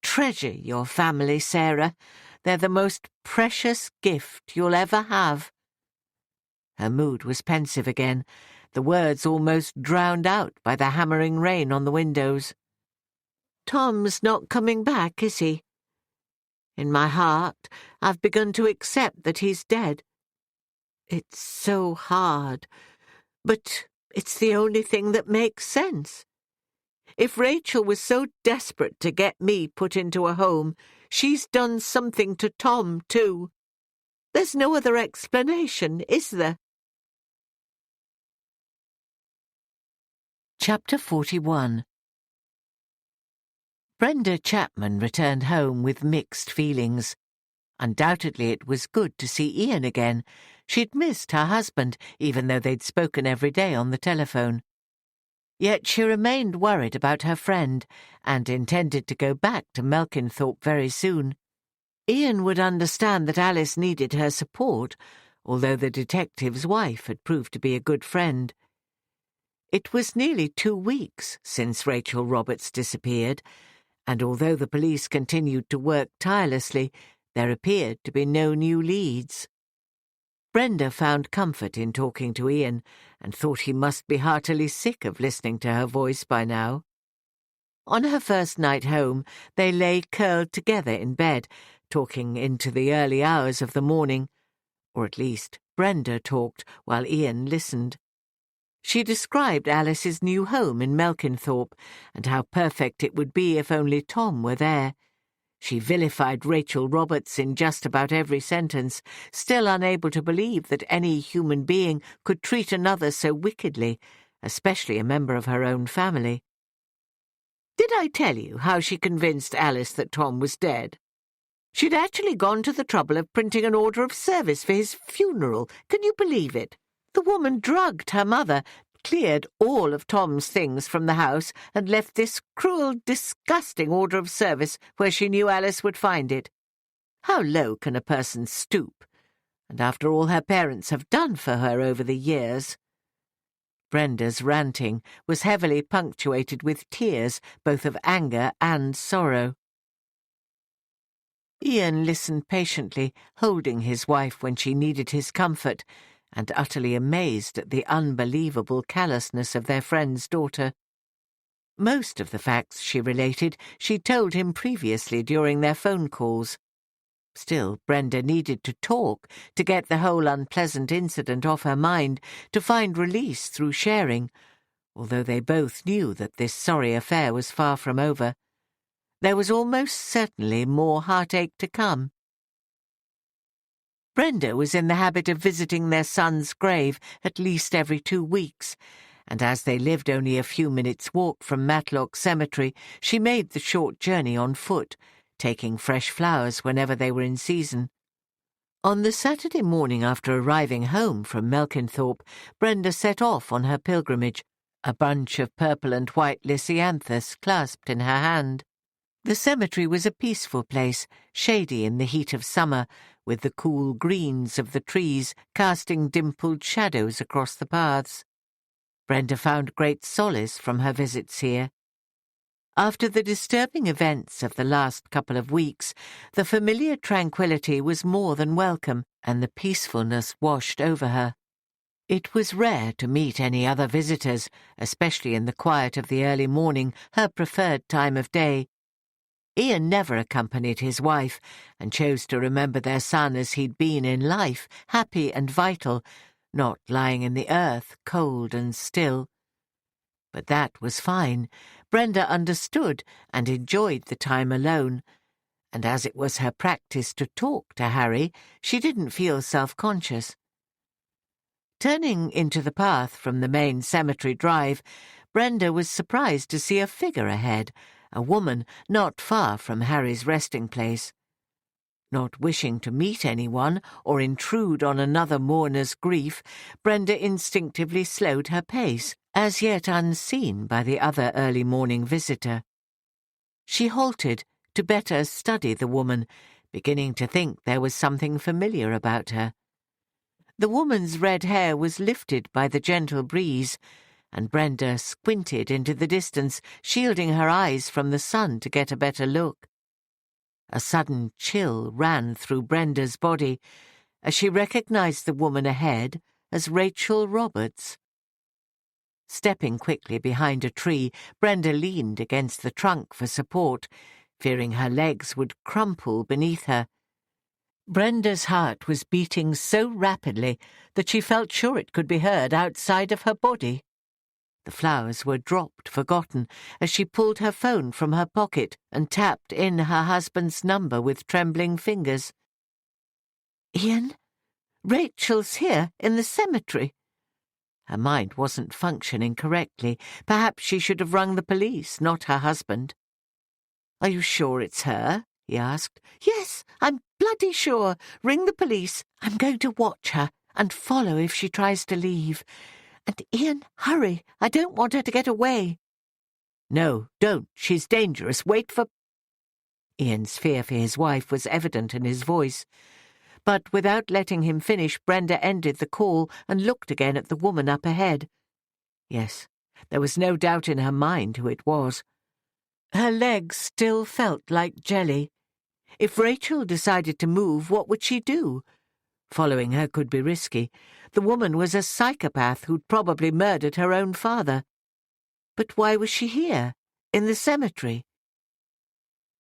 Treasure your family, Sarah. They're the most precious gift you'll ever have. Her mood was pensive again, the words almost drowned out by the hammering rain on the windows. Tom's not coming back, is he? In my heart, I've begun to accept that he's dead. It's so hard, but it's the only thing that makes sense. If Rachel was so desperate to get me put into a home, she's done something to Tom, too. There's no other explanation, is there? Chapter 41. Brenda Chapman returned home with mixed feelings. Undoubtedly it was good to see Ian again. She'd missed her husband, even though they'd spoken every day on the telephone. Yet she remained worried about her friend, and intended to go back to Melkinthorpe very soon. Ian would understand that Alice needed her support, although the detective's wife had proved to be a good friend. It was nearly 2 weeks since Rachel Roberts disappeared, and although the police continued to work tirelessly, there appeared to be no new leads. Brenda found comfort in talking to Ian, and thought he must be heartily sick of listening to her voice by now. On her first night home, they lay curled together in bed, talking into the early hours of the morning, or at least Brenda talked while Ian listened. She described Alice's new home in Melkinthorpe, and how perfect it would be if only Tom were there. She vilified Rachel Roberts in just about every sentence, still unable to believe that any human being could treat another so wickedly, especially a member of her own family. Did I tell you how she convinced Alice that Tom was dead? She'd actually gone to the trouble of printing an order of service for his funeral. Can you believe it? The woman drugged her mother, cleared all of Tom's things from the house, and left this cruel, disgusting order of service where she knew Alice would find it. How low can a person stoop? And after all her parents have done for her over the years. Brenda's ranting was heavily punctuated with tears, both of anger and sorrow. Ian listened patiently, holding his wife when she needed his comfort, and utterly amazed at the unbelievable callousness of their friend's daughter. Most of the facts she related she'd told him previously during their phone calls. Still, Brenda needed to talk, to get the whole unpleasant incident off her mind, to find release through sharing, Although they both knew that this sorry affair was far from over, there was almost certainly more heartache to come. Brenda was in the habit of visiting their son's grave at least every 2 weeks, and as they lived only a few minutes' walk from Matlock Cemetery, she made the short journey on foot, taking fresh flowers whenever they were in season. On the Saturday morning after arriving home from Melkinthorpe, Brenda set off on her pilgrimage, a bunch of purple and white lisianthus clasped in her hand. The cemetery was a peaceful place, shady in the heat of summer, with the cool greens of the trees casting dimpled shadows across the paths. Brenda found great solace from her visits here. After the disturbing events of the last couple of weeks, the familiar tranquillity was more than welcome, and the peacefulness washed over her. It was rare to meet any other visitors, especially in the quiet of the early morning, her preferred time of day. Ian never accompanied his wife, and chose to remember their son as he'd been in life, happy and vital, not lying in the earth, cold and still. But that was fine. Brenda understood and enjoyed the time alone, and as it was her practice to talk to Harry, she didn't feel self-conscious. Turning into the path from the main cemetery drive, Brenda was surprised to see a figure ahead, a woman not far from Harry's resting place. Not wishing to meet anyone or intrude on another mourner's grief, Brenda instinctively slowed her pace, as yet unseen by the other early morning visitor. She halted to better study the woman, beginning to think there was something familiar about her. The woman's red hair was lifted by the gentle breeze, and Brenda squinted into the distance, shielding her eyes from the sun to get a better look. A sudden chill ran through Brenda's body as she recognized the woman ahead as Rachel Roberts. Stepping quickly behind a tree, Brenda leaned against the trunk for support, fearing her legs would crumple beneath her. Brenda's heart was beating so rapidly that she felt sure it could be heard outside of her body. The flowers were dropped, forgotten, as she pulled her phone from her pocket and tapped in her husband's number with trembling fingers. "Ian, Rachel's here in the cemetery." Her mind wasn't functioning correctly. Perhaps she should have rung the police, not her husband. "Are you sure it's her?" he asked. "Yes, I'm bloody sure. Ring the police. I'm going to watch her and follow if she tries to leave. And Ian, hurry. I don't want her to get away." "No, don't. She's dangerous. Wait for—" Ian's fear for his wife was evident in his voice. But without letting him finish, Brenda ended the call and looked again at the woman up ahead. Yes, there was no doubt in her mind who it was. Her legs still felt like jelly. If Rachel decided to move, what would she do? Following her could be risky. The woman was a psychopath who'd probably murdered her own father. But why was she here, in the cemetery?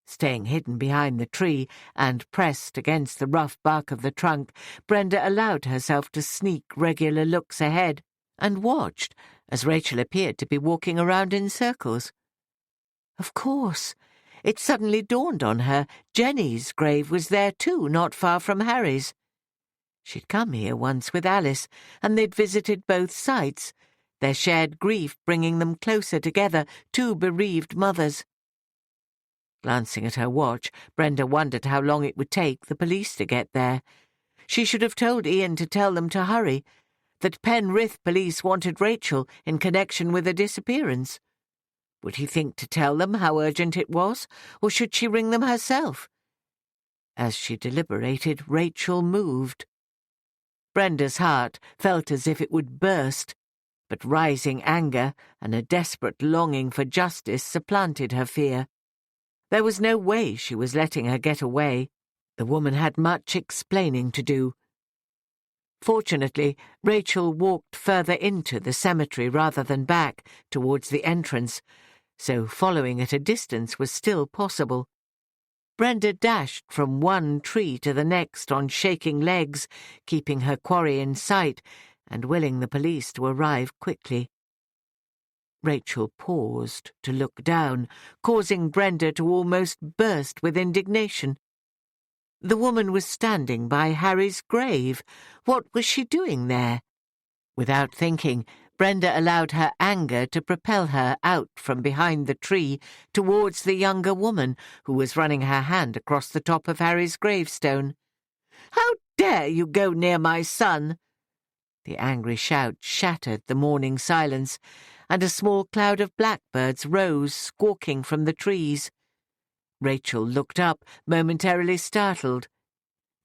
Staying hidden behind the tree and pressed against the rough bark of the trunk, Brenda allowed herself to sneak regular looks ahead and watched as Rachel appeared to be walking around in circles. Of course, it suddenly dawned on her Jenny's grave was there too, not far from Harry's. She'd come here once with Alice, and they'd visited both sites, their shared grief bringing them closer together, two bereaved mothers. Glancing at her watch, Brenda wondered how long it would take the police to get there. She should have told Ian to tell them to hurry, that Penrith police wanted Rachel in connection with a disappearance. Would he think to tell them how urgent it was, or should she ring them herself? As she deliberated, Rachel moved. Brenda's heart felt as if it would burst, but rising anger and a desperate longing for justice supplanted her fear. There was no way she was letting her get away. The woman had much explaining to do. Fortunately, Rachel walked further into the cemetery rather than back towards the entrance, so following at a distance was still possible. Brenda dashed from one tree to the next on shaking legs, keeping her quarry in sight and willing the police to arrive quickly. Rachel paused to look down, causing Brenda to almost burst with indignation. The woman was standing by Harry's grave. What was she doing there? Without thinking, Brenda allowed her anger to propel her out from behind the tree towards the younger woman, who was running her hand across the top of Harry's gravestone. "How dare you go near my son?" The angry shout shattered the morning silence, and a small cloud of blackbirds rose squawking from the trees. Rachel looked up, momentarily startled.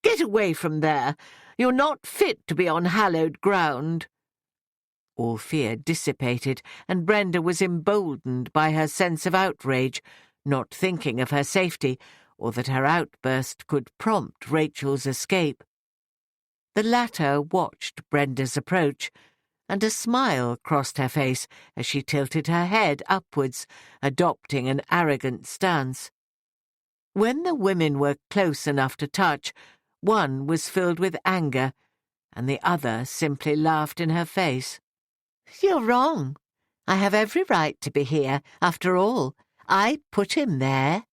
"Get away from there! You're not fit to be on hallowed ground." All fear dissipated, and Brenda was emboldened by her sense of outrage, not thinking of her safety, or that her outburst could prompt Rachel's escape. The latter watched Brenda's approach, and a smile crossed her face as she tilted her head upwards, adopting an arrogant stance. When the women were close enough to touch, one was filled with anger, and the other simply laughed in her face. "You're wrong. I have every right to be here. After all, I put him there."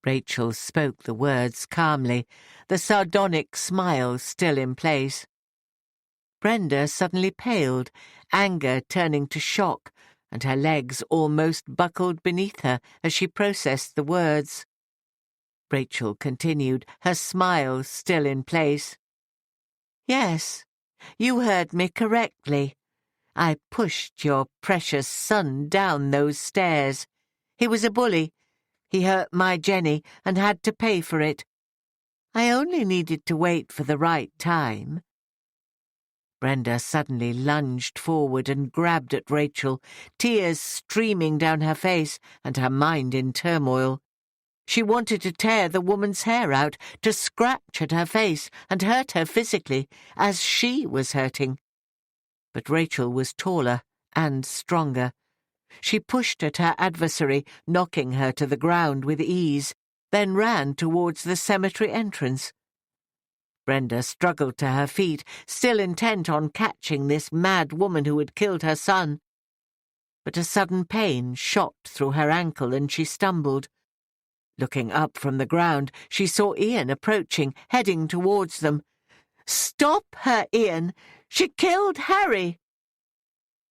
Rachel spoke the words calmly, the sardonic smile still in place. Brenda suddenly paled, anger turning to shock, and her legs almost buckled beneath her as she processed the words. Rachel continued, her smile still in place. "Yes, you heard me correctly. I pushed your precious son down those stairs. He was a bully. He hurt my Jenny and had to pay for it. I only needed to wait for the right time." Brenda suddenly lunged forward and grabbed at Rachel, tears streaming down her face and her mind in turmoil. She wanted to tear the woman's hair out, to scratch at her face and hurt her physically, as she was hurting. But Rachel was taller and stronger. She pushed at her adversary, knocking her to the ground with ease, then ran towards the cemetery entrance. Brenda struggled to her feet, still intent on catching this mad woman who had killed her son. But a sudden pain shot through her ankle and she stumbled. Looking up from the ground, she saw Ian approaching, heading towards them. "Stop her, Ian! She killed Harry!"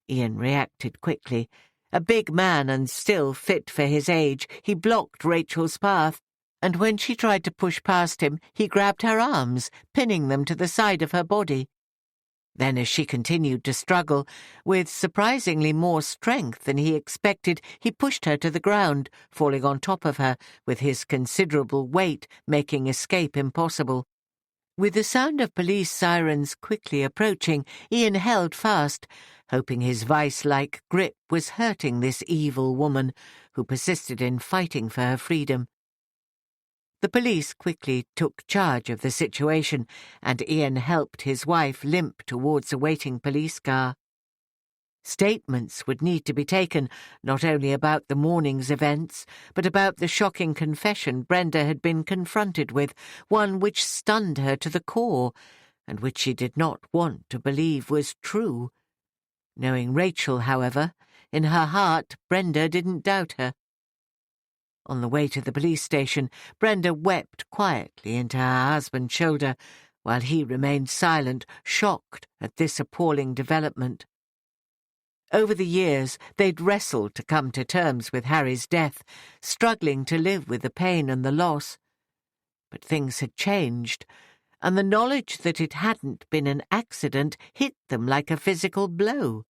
Ian reacted quickly. A big man and still fit for his age, he blocked Rachel's path, and when she tried to push past him, he grabbed her arms, pinning them to the side of her body. Then, as she continued to struggle, with surprisingly more strength than he expected, he pushed her to the ground, falling on top of her, with his considerable weight making escape impossible. With the sound of police sirens quickly approaching, Ian held fast, hoping his vice-like grip was hurting this evil woman, who persisted in fighting for her freedom. The police quickly took charge of the situation, and Ian helped his wife limp towards a waiting police car. Statements would need to be taken, not only about the morning's events, but about the shocking confession Brenda had been confronted with, one which stunned her to the core, and which she did not want to believe was true. Knowing Rachel, however, in her heart Brenda didn't doubt her. On the way to the police station, Brenda wept quietly into her husband's shoulder, while he remained silent, shocked at this appalling development. Over the years, they'd wrestled to come to terms with Harry's death, struggling to live with the pain and the loss. But things had changed, and the knowledge that it hadn't been an accident hit them like a physical blow.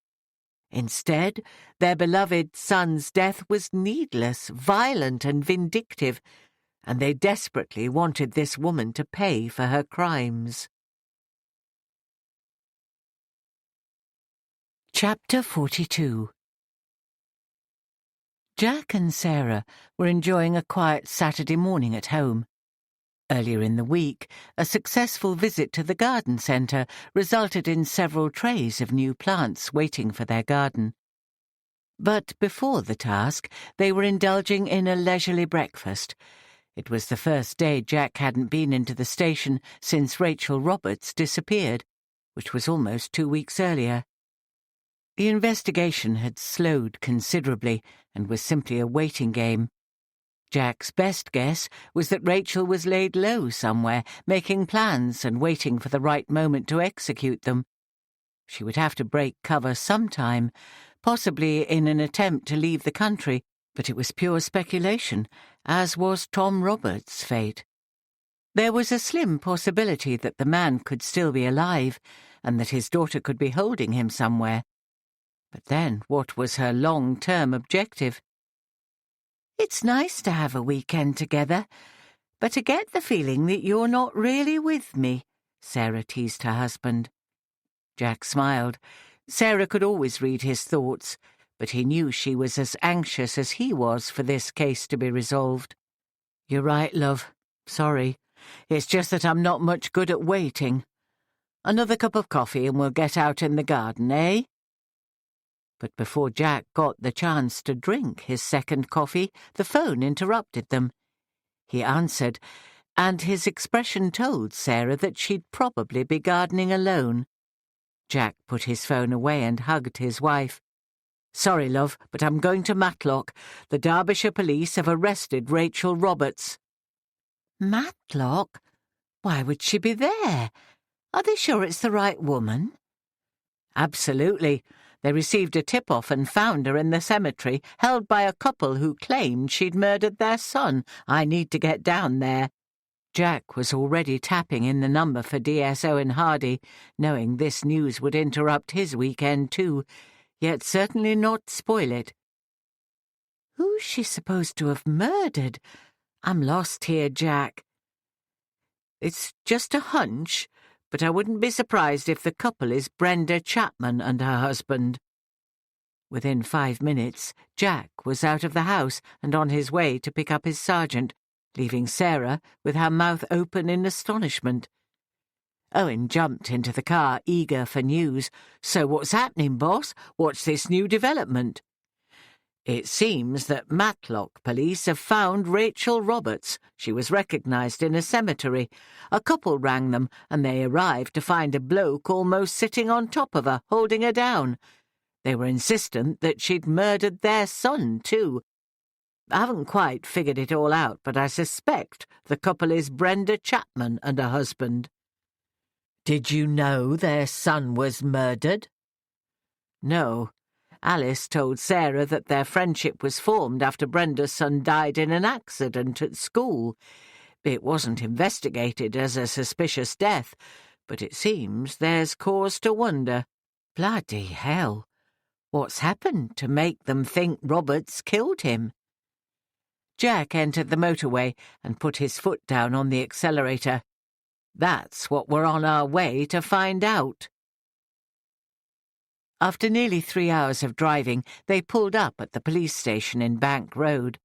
Instead, their beloved son's death was needless, violent, and vindictive, and they desperately wanted this woman to pay for her crimes. Chapter 42. Jack and Sarah were enjoying a quiet Saturday morning at home. Earlier in the week, a successful visit to the garden centre resulted in several trays of new plants waiting for their garden. But before the task, they were indulging in a leisurely breakfast. It was the first day Jack hadn't been into the station since Rachel Roberts disappeared, which was almost 2 weeks earlier. The investigation had slowed considerably and was simply a waiting game. Jack's best guess was that Rachel was laid low somewhere, making plans and waiting for the right moment to execute them. She would have to break cover sometime, possibly in an attempt to leave the country, but it was pure speculation, as was Tom Roberts' fate. There was a slim possibility that the man could still be alive, and that his daughter could be holding him somewhere. But then, what was her long-term objective? "It's nice to have a weekend together, but I get the feeling that you're not really with me," Sarah teased her husband. Jack smiled. Sarah could always read his thoughts, but he knew she was as anxious as he was for this case to be resolved. "You're right, love. Sorry. It's just that I'm not much good at waiting. Another cup of coffee and we'll get out in the garden, eh?" But before Jack got the chance to drink his second coffee, the phone interrupted them. He answered, and his expression told Sarah that she'd probably be gardening alone. Jack put his phone away and hugged his wife. "Sorry, love, but I'm going to Matlock. The Derbyshire police have arrested Rachel Roberts." "Matlock? Why would she be there? Are they sure it's the right woman?" "Absolutely. They received a tip-off and found her in the cemetery, held by a couple who claimed she'd murdered their son. I need to get down there." Jack was already tapping in the number for DSO in Hardy, knowing this news would interrupt his weekend too, yet certainly not spoil it. "Who's she supposed to have murdered? I'm lost here, Jack." "It's just a hunch, but I wouldn't be surprised if the couple is Brenda Chapman and her husband." Within 5 minutes, Jack was out of the house and on his way to pick up his sergeant, leaving Sarah with her mouth open in astonishment. Owen jumped into the car, eager for news. "So what's happening, boss? What's this new development?" "It seems that Matlock police have found Rachel Roberts. She was recognised in a cemetery. A couple rang them, and they arrived to find a bloke almost sitting on top of her, holding her down. They were insistent that she'd murdered their son, too. I haven't quite figured it all out, but I suspect the couple is Brenda Chapman and her husband." "Did you know their son was murdered?" "No. Alice told Sarah that their friendship was formed after Brenda's son died in an accident at school. It wasn't investigated as a suspicious death, but it seems there's cause to wonder." "Bloody hell! What's happened to make them think Roberts killed him?" Jack entered the motorway and put his foot down on the accelerator. "That's what we're on our way to find out." After nearly 3 hours of driving, they pulled up at the police station in Bank Road.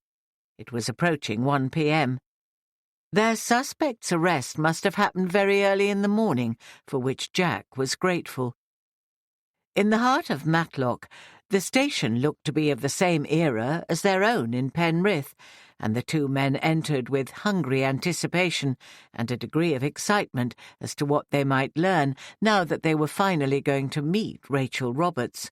It was approaching 1 p.m. Their suspect's arrest must have happened very early in the morning, for which Jack was grateful. In the heart of Matlock, the station looked to be of the same era as their own in Penrith, and the two men entered with hungry anticipation and a degree of excitement as to what they might learn now that they were finally going to meet Rachel Roberts.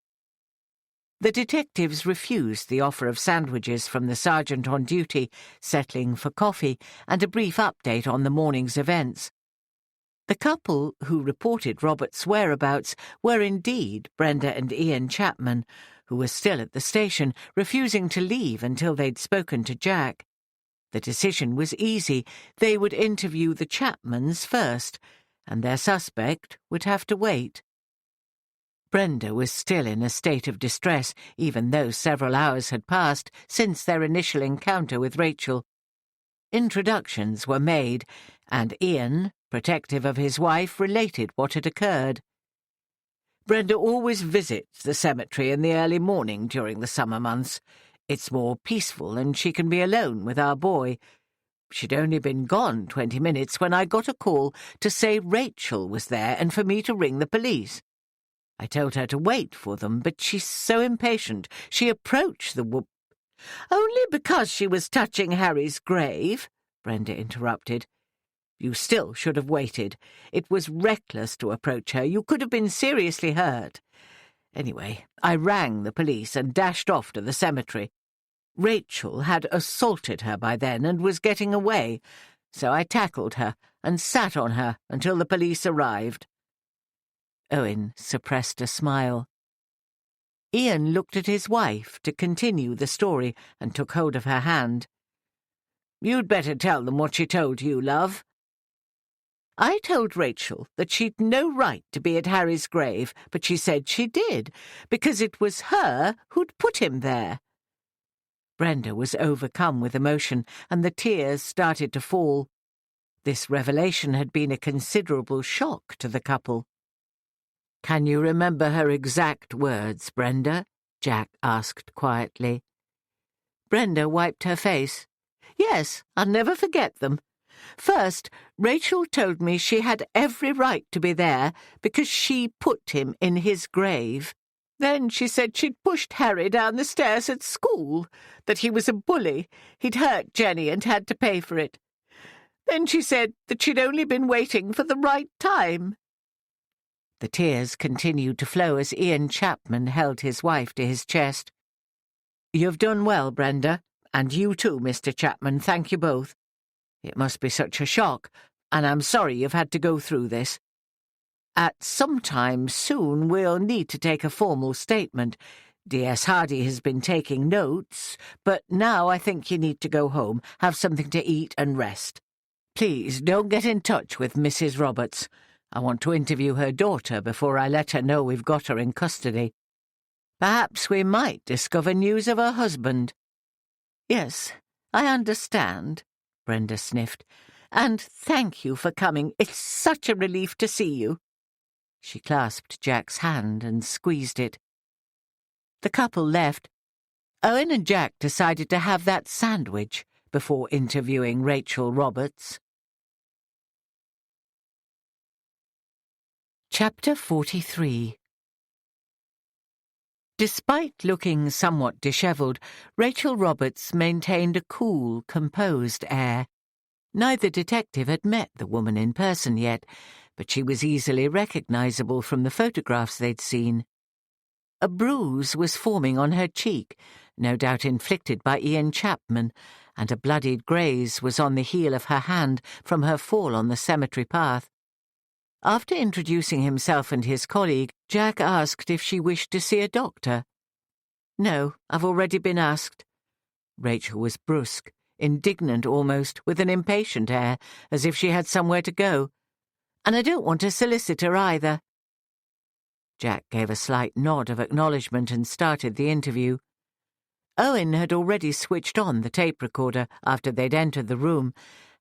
The detectives refused the offer of sandwiches from the sergeant on duty, settling for coffee and a brief update on the morning's events. The couple who reported Roberts' whereabouts were indeed Brenda and Ian Chapman, who were still at the station, refusing to leave until they'd spoken to Jack. The decision was easy. They would interview the Chapmans first, and their suspect would have to wait. Brenda was still in a state of distress, even though several hours had passed since their initial encounter with Rachel. Introductions were made, and Ian, protective of his wife, related what had occurred. "Brenda always visits the cemetery in the early morning during the summer months. It's more peaceful and she can be alone with our boy. She'd only been gone 20 minutes when I got a call to say Rachel was there and for me to ring the police. I told her to wait for them, but she's so impatient she approached the "Only because she was touching Harry's grave," Brenda interrupted. "You still should have waited. It was reckless to approach her. You could have been seriously hurt. Anyway, I rang the police and dashed off to the cemetery. Rachel had assaulted her by then and was getting away, so I tackled her and sat on her until the police arrived." Owen suppressed a smile. Ian looked at his wife to continue the story and took hold of her hand. "You'd better tell them what she told you, love." "I told Rachel that she'd no right to be at Harry's grave, but she said she did, because it was her who'd put him there." Brenda was overcome with emotion, and the tears started to fall. This revelation had been a considerable shock to the couple. "Can you remember her exact words, Brenda?" Jack asked quietly. Brenda wiped her face. "Yes, I'll never forget them. First, Rachel told me she had every right to be there because she put him in his grave. Then she said she'd pushed Harry down the stairs at school, that he was a bully, he'd hurt Jenny and had to pay for it. Then she said that she'd only been waiting for the right time." The tears continued to flow as Ian Chapman held his wife to his chest. "You've done well, Brenda, and you too, Mr. Chapman, thank you both. It must be such a shock, and I'm sorry you've had to go through this. At some time soon we'll need to take a formal statement. D.S. Hardy has been taking notes, but now I think you need to go home, have something to eat and rest. Please don't get in touch with Mrs. Roberts. I want to interview her daughter before I let her know we've got her in custody. Perhaps we might discover news of her husband." "Yes, I understand," Brenda sniffed. "And thank you for coming. It's such a relief to see you." She clasped Jack's hand and squeezed it. The couple left. Owen and Jack decided to have that sandwich before interviewing Rachel Roberts. Chapter 43. Despite looking somewhat dishevelled, Rachel Roberts maintained a cool, composed air. Neither detective had met the woman in person yet, but she was easily recognisable from the photographs they'd seen. A bruise was forming on her cheek, no doubt inflicted by Ian Chapman, and a bloodied graze was on the heel of her hand from her fall on the cemetery path. After introducing himself and his colleague, Jack asked if she wished to see a doctor. "No, I've already been asked." Rachel was brusque, indignant almost, with an impatient air, as if she had somewhere to go. "And I don't want a solicitor either." Jack gave a slight nod of acknowledgement and started the interview. Owen had already switched on the tape recorder after they'd entered the room,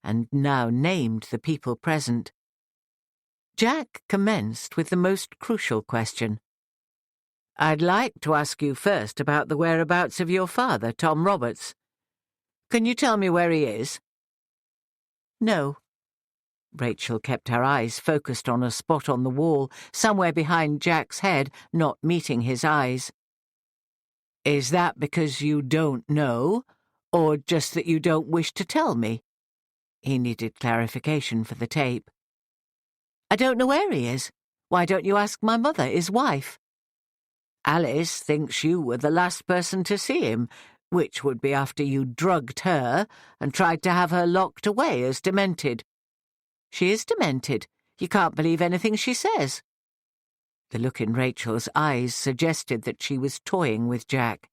and now named the people present. Jack commenced with the most crucial question. "I'd like to ask you first about the whereabouts of your father, Tom Roberts. Can you tell me where he is?" "No." Rachel kept her eyes focused on a spot on the wall, somewhere behind Jack's head, not meeting his eyes. "Is that because you don't know, or just that you don't wish to tell me?" He needed clarification for the tape. "I don't know where he is. Why don't you ask my mother, his wife?" "Alice thinks you were the last person to see him, which would be after you drugged her and tried to have her locked away as demented." "She is demented. You can't believe anything she says." The look in Rachel's eyes suggested that she was toying with Jack.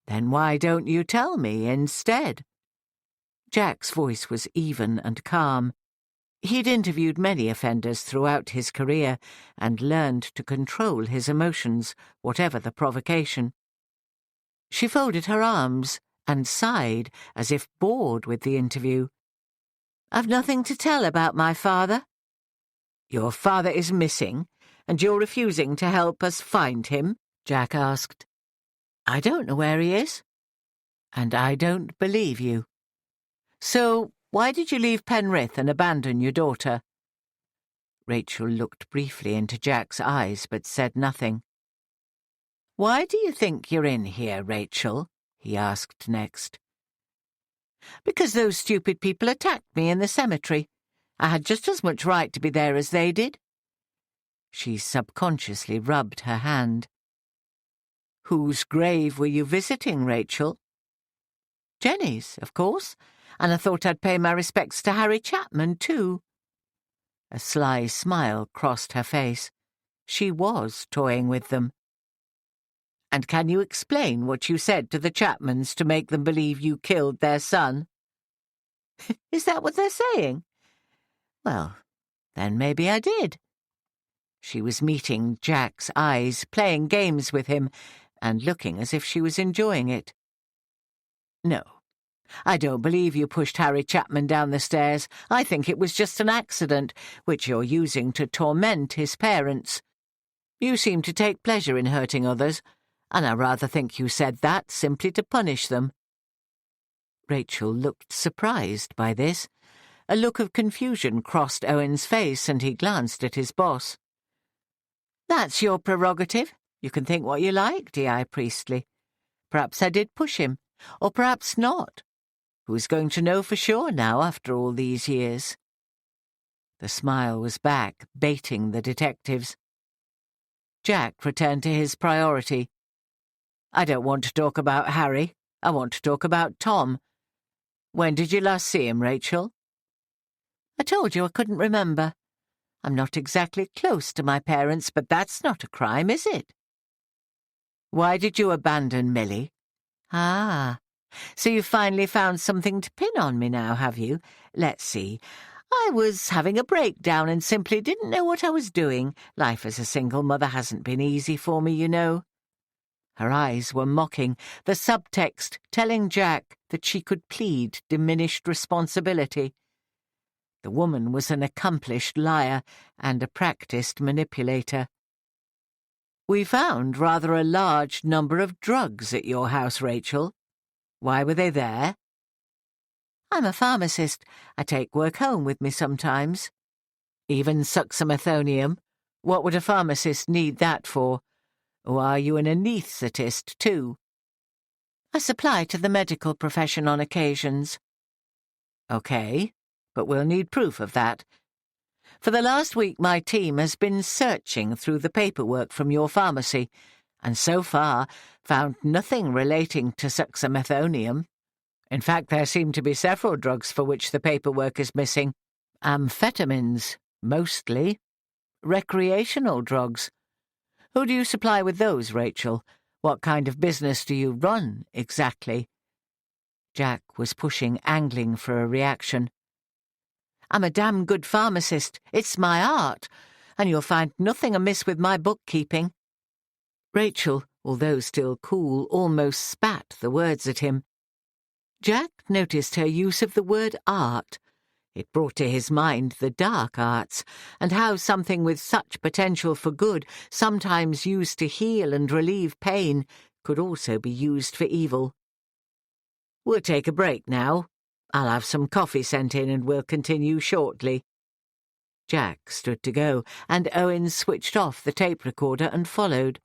"Then why don't you tell me instead?" Jack's voice was even and calm. He'd interviewed many offenders throughout his career and learned to control his emotions, whatever the provocation. She folded her arms and sighed as if bored with the interview. "I've nothing to tell about my father." "Your father is missing, and you're refusing to help us find him?" Jack asked. "I don't know where he is." "And I don't believe you. So why did you leave Penrith and abandon your daughter?" Rachel looked briefly into Jack's eyes but said nothing. "Why do you think you're in here, Rachel?" he asked next. "Because those stupid people attacked me in the cemetery. I had just as much right to be there as they did." She subconsciously rubbed her hand. "Whose grave were you visiting, Rachel?" "Jenny's, of course, and I thought I'd pay my respects to Harry Chapman, too." A sly smile crossed her face. She was toying with them. "And can you explain what you said to the Chapmans to make them believe you killed their son?" "Is that what they're saying?" "Well, then maybe I did." She was meeting Jack's eyes, playing games with him, and looking as if she was enjoying it. "No, I don't believe you pushed Harry Chapman down the stairs. I think it was just an accident, which you're using to torment his parents. You seem to take pleasure in hurting others, and I rather think you said that simply to punish them." Rachel looked surprised by this. A look of confusion crossed Owen's face, and he glanced at his boss. "That's your prerogative. You can think what you like, D.I. Priestley. Perhaps I did push him, or perhaps not. Who's going to know for sure now after all these years?" The smile was back, baiting the detectives. Jack returned to his priority. "I don't want to talk about Harry. I want to talk about Tom. When did you last see him, Rachel?" "I told you I couldn't remember. I'm not exactly close to my parents, but that's not a crime, is it?" "Why did you abandon Millie?" "Ah, so you've finally found something to pin on me now, have you? Let's see. I was having a breakdown and simply didn't know what I was doing. Life as a single mother hasn't been easy for me, you know." Her eyes were mocking, the subtext telling Jack that she could plead diminished responsibility. The woman was an accomplished liar and a practiced manipulator. "We found rather a large number of drugs at your house, Rachel. Why were they there?" "I'm a pharmacist. I take work home with me sometimes." "Even suxamethonium? What would a pharmacist need that for? Or are you an anaesthetist, too?" "I supply to the medical profession on occasions." "Okay, but we'll need proof of that. For the last week my team has been searching through the paperwork from your pharmacy, and so far found nothing relating to suxamethonium. In fact, there seem to be several drugs for which the paperwork is missing. Amphetamines, mostly. Recreational drugs. Who do you supply with those, Rachel? What kind of business do you run, exactly?" Jack was pushing, angling for a reaction. "I'm a damn good pharmacist. It's my art, and you'll find nothing amiss with my bookkeeping." Rachel, although still cool, almost spat the words at him. Jack noticed her use of the word art. It brought to his mind the dark arts, and how something with such potential for good, sometimes used to heal and relieve pain, could also be used for evil. "We'll take a break now. I'll have some coffee sent in and we'll continue shortly." Jack stood to go, and Owen switched off the tape recorder and followed.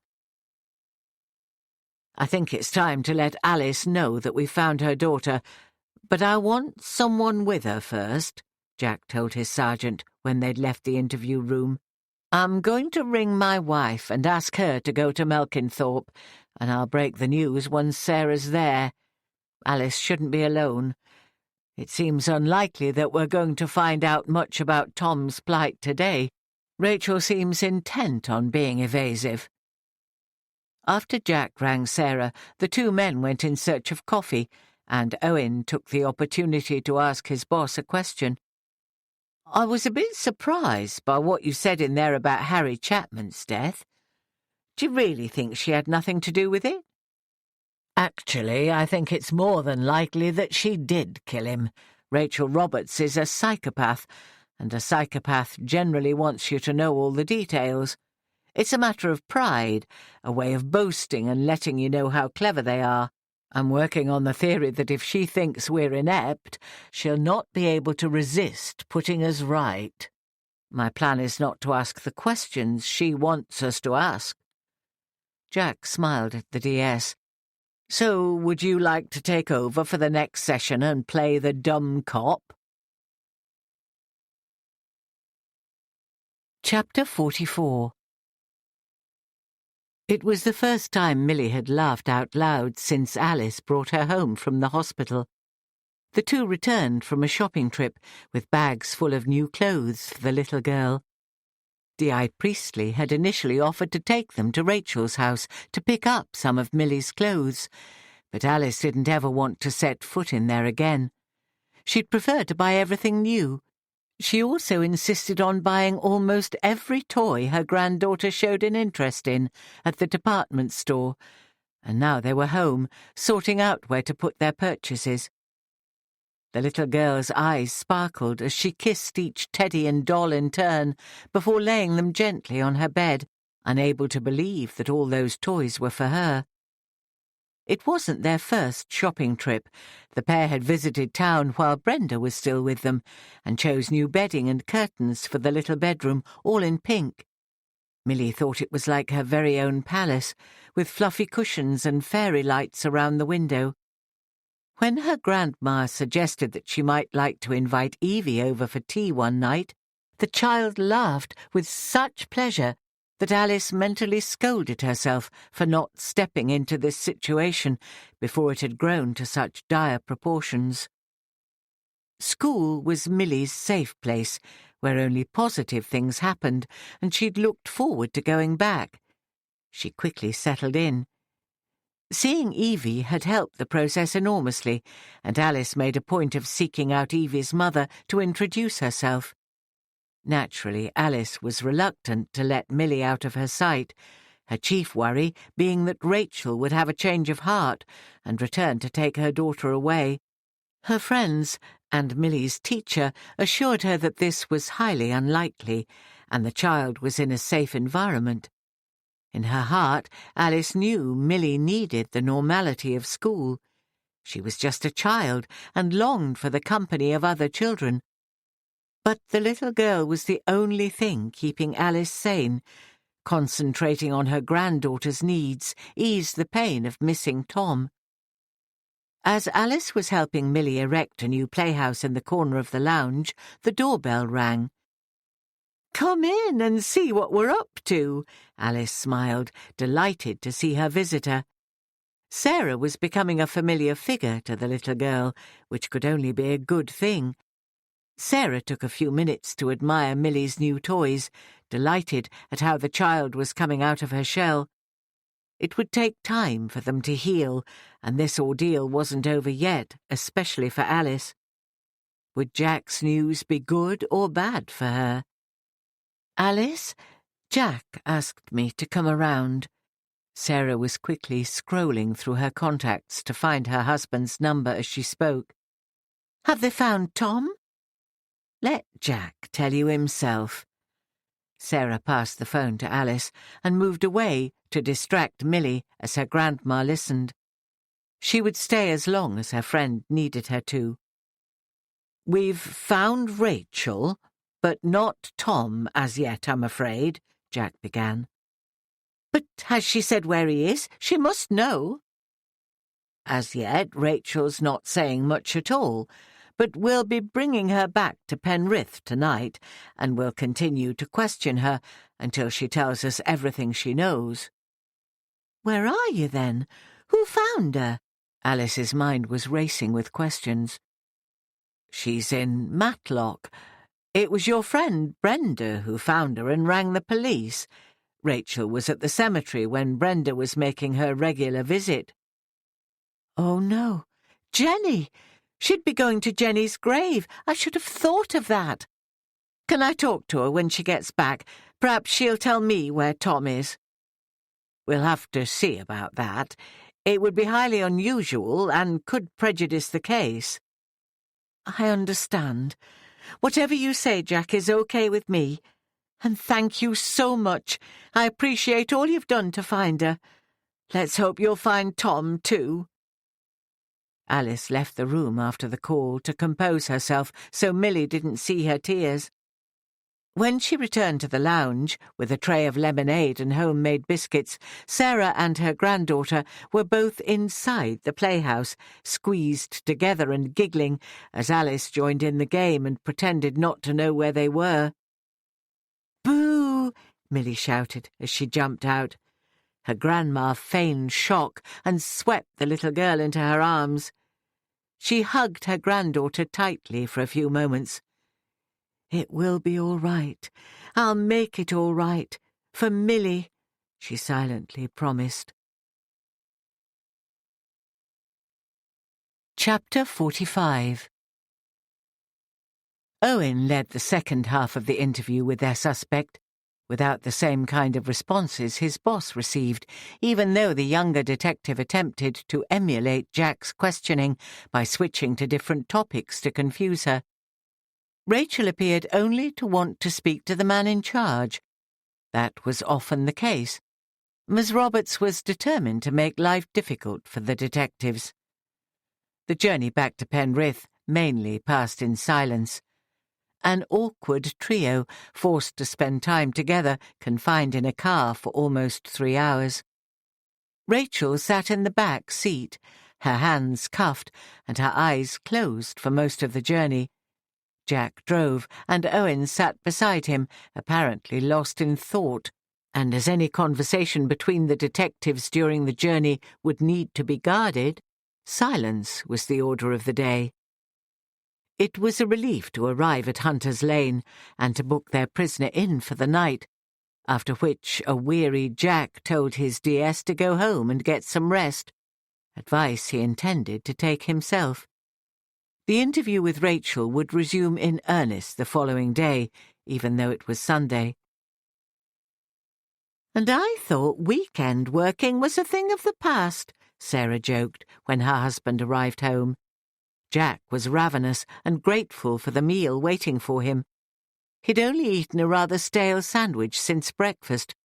"I think it's time to let Alice know that we found her daughter, but I want someone with her first," Jack told his sergeant when they'd left the interview room. "I'm going to ring my wife and ask her to go to Melkinthorpe, and I'll break the news once Sarah's there. Alice shouldn't be alone. It seems unlikely that we're going to find out much about Tom's plight today. Rachel seems intent on being evasive." After Jack rang Sarah, the two men went in search of coffee, and Owen took the opportunity to ask his boss a question. "I was a bit surprised by what you said in there about Harry Chapman's death. Do you really think she had nothing to do with it?" "Actually, I think it's more than likely that she did kill him. Rachel Roberts is a psychopath, and a psychopath generally wants you to know all the details. It's a matter of pride, a way of boasting and letting you know how clever they are. I'm working on the theory that if she thinks we're inept, she'll not be able to resist putting us right. My plan is not to ask the questions she wants us to ask." Jack smiled at the DS. "So, would you like to take over for the next session and play the dumb cop?" Chapter 44 It was the first time Milly had laughed out loud since Alice brought her home from the hospital. The two returned from a shopping trip with bags full of new clothes for the little girl. D.I. Priestley had initially offered to take them to Rachel's house to pick up some of Milly's clothes, but Alice didn't ever want to set foot in there again. She'd prefer to buy everything new. She also insisted on buying almost every toy her granddaughter showed an interest in at the department store, and now they were home, sorting out where to put their purchases. The little girl's eyes sparkled as she kissed each teddy and doll in turn before laying them gently on her bed, unable to believe that all those toys were for her. It wasn't their first shopping trip. The pair had visited town while Brenda was still with them, and chose new bedding and curtains for the little bedroom, all in pink. Milly thought it was like her very own palace, with fluffy cushions and fairy lights around the window. When her grandma suggested that she might like to invite Evie over for tea one night, the child laughed with such pleasure that Alice mentally scolded herself for not stepping into this situation before it had grown to such dire proportions. School was Milly's safe place, where only positive things happened, and she'd looked forward to going back. She quickly settled in. Seeing Evie had helped the process enormously, and Alice made a point of seeking out Evie's mother to introduce herself. Naturally, Alice was reluctant to let Milly out of her sight, her chief worry being that Rachel would have a change of heart and return to take her daughter away. Her friends and Milly's teacher assured her that this was highly unlikely, and the child was in a safe environment. In her heart, Alice knew Milly needed the normality of school. She was just a child and longed for the company of other children. But the little girl was the only thing keeping Alice sane. Concentrating on her granddaughter's needs eased the pain of missing Tom. As Alice was helping Milly erect a new playhouse in the corner of the lounge, the doorbell rang. "Come in and see what we're up to," Alice smiled, delighted to see her visitor. Sarah was becoming a familiar figure to the little girl, which could only be a good thing. Sarah took a few minutes to admire Milly's new toys, delighted at how the child was coming out of her shell. It would take time for them to heal, and this ordeal wasn't over yet, especially for Alice. Would Jack's news be good or bad for her? "Alice, Jack asked me to come around." Sarah was quickly scrolling through her contacts to find her husband's number as she spoke. "Have they found Tom?" "Let Jack tell you himself." Sarah passed the phone to Alice and moved away to distract Milly as her grandma listened. She would stay as long as her friend needed her to. "We've found Rachel, but not Tom as yet, I'm afraid," Jack began. "But has she said where he is? She must know." "As yet, Rachel's not saying much at all, but we'll be bringing her back to Penrith tonight, and we'll continue to question her until she tells us everything she knows." "Where are you, then? Who found her?" Alice's mind was racing with questions. "She's in Matlock. It was your friend Brenda who found her and rang the police. Rachel was at the cemetery when Brenda was making her regular visit." "Oh, no. Jenny! She'd be going to Jenny's grave. I should have thought of that. Can I talk to her when she gets back? Perhaps she'll tell me where Tom is." "We'll have to see about that. It would be highly unusual and could prejudice the case." "I understand. Whatever you say, Jack, is okay with me. And thank you so much. I appreciate all you've done to find her. Let's hope you'll find Tom, too." Alice left the room after the call to compose herself so Milly didn't see her tears. When she returned to the lounge, with a tray of lemonade and homemade biscuits, Sarah and her granddaughter were both inside the playhouse, squeezed together and giggling, as Alice joined in the game and pretended not to know where they were. "Boo!" Milly shouted as she jumped out. Her grandma feigned shock and swept the little girl into her arms. She hugged her granddaughter tightly for a few moments. "It will be all right. I'll make it all right. For Millie," she silently promised. Chapter 45. Owen led the second half of the interview with their suspect, without the same kind of responses his boss received, even though the younger detective attempted to emulate Jack's questioning by switching to different topics to confuse her. Rachel appeared only to want to speak to the man in charge. That was often the case. Ms. Roberts was determined to make life difficult for the detectives. The journey back to Penrith mainly passed in silence. An awkward trio, forced to spend time together, confined in a car for almost 3 hours. Rachel sat in the back seat, her hands cuffed and her eyes closed for most of the journey. Jack drove, and Owen sat beside him, apparently lost in thought, and as any conversation between the detectives during the journey would need to be guarded, silence was the order of the day. It was a relief to arrive at Hunter's Lane and to book their prisoner in for the night, after which a weary Jack told his DS to go home and get some rest, advice he intended to take himself. The interview with Rachel would resume in earnest the following day, even though it was Sunday. "And I thought weekend working was a thing of the past," Sarah joked when her husband arrived home. Jack was ravenous and grateful for the meal waiting for him. He'd only eaten a rather stale sandwich since breakfast.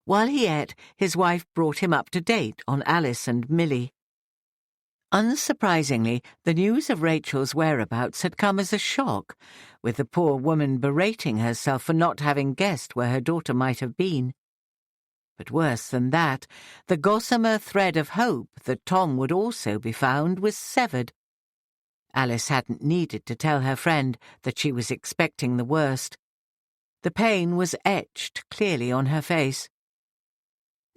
While he ate, his wife brought him up to date on Alice and Millie. Unsurprisingly, the news of Rachel's whereabouts had come as a shock, with the poor woman berating herself for not having guessed where her daughter might have been. But worse than that, the gossamer thread of hope that Tom would also be found was severed. Alice hadn't needed to tell her friend that she was expecting the worst. The pain was etched clearly on her face.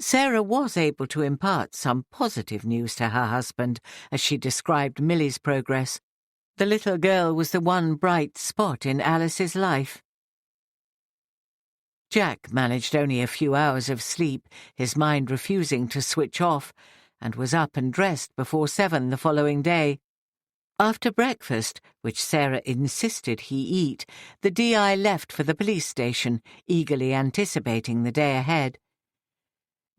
Sarah was able to impart some positive news to her husband as she described Millie's progress. The little girl was the one bright spot in Alice's life. Jack managed only a few hours of sleep, his mind refusing to switch off, and was up and dressed before 7 the following day. After breakfast, which Sarah insisted he eat, the DI left for the police station, eagerly anticipating the day ahead.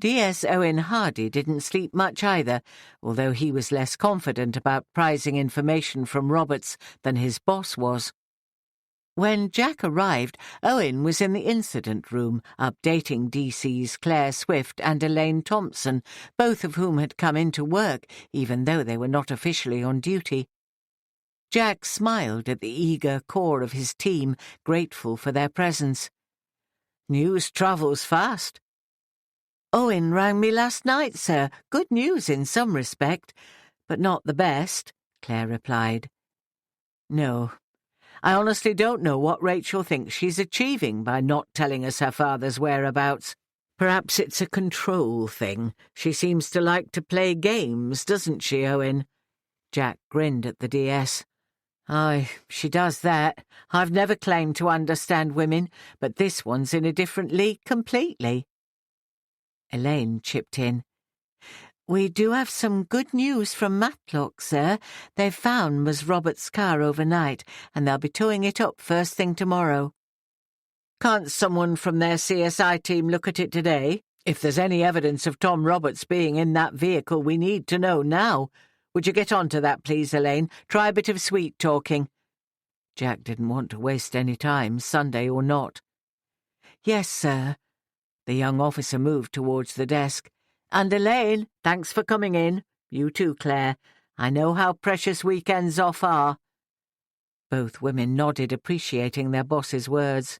DS Owen Hardy didn't sleep much either, although he was less confident about prizing information from Roberts than his boss was. When Jack arrived, Owen was in the incident room, updating DC's Claire Swift and Elaine Thompson, both of whom had come into work, even though they were not officially on duty. Jack smiled at the eager core of his team, grateful for their presence. "News travels fast." "Owen rang me last night, sir. Good news in some respect, but not the best," Claire replied. "No. I honestly don't know what Rachel thinks she's achieving by not telling us her father's whereabouts. Perhaps it's a control thing. She seems to like to play games, doesn't she, Owen?" Jack grinned at the DS. "Aye, she does that. I've never claimed to understand women, but this one's in a different league completely." Elaine chipped in. "We do have some good news from Matlock, sir. They've found Ms. Roberts' car overnight, and they'll be towing it up first thing tomorrow." "Can't someone from their CSI team look at it today? If there's any evidence of Tom Roberts being in that vehicle, we need to know now. Would you get on to that, please, Elaine? Try a bit of sweet talking." Jack didn't want to waste any time, Sunday or not. "Yes, sir." The young officer moved towards the desk. "And Elaine, thanks for coming in. You too, Claire. I know how precious weekends off are." Both women nodded, appreciating their boss's words.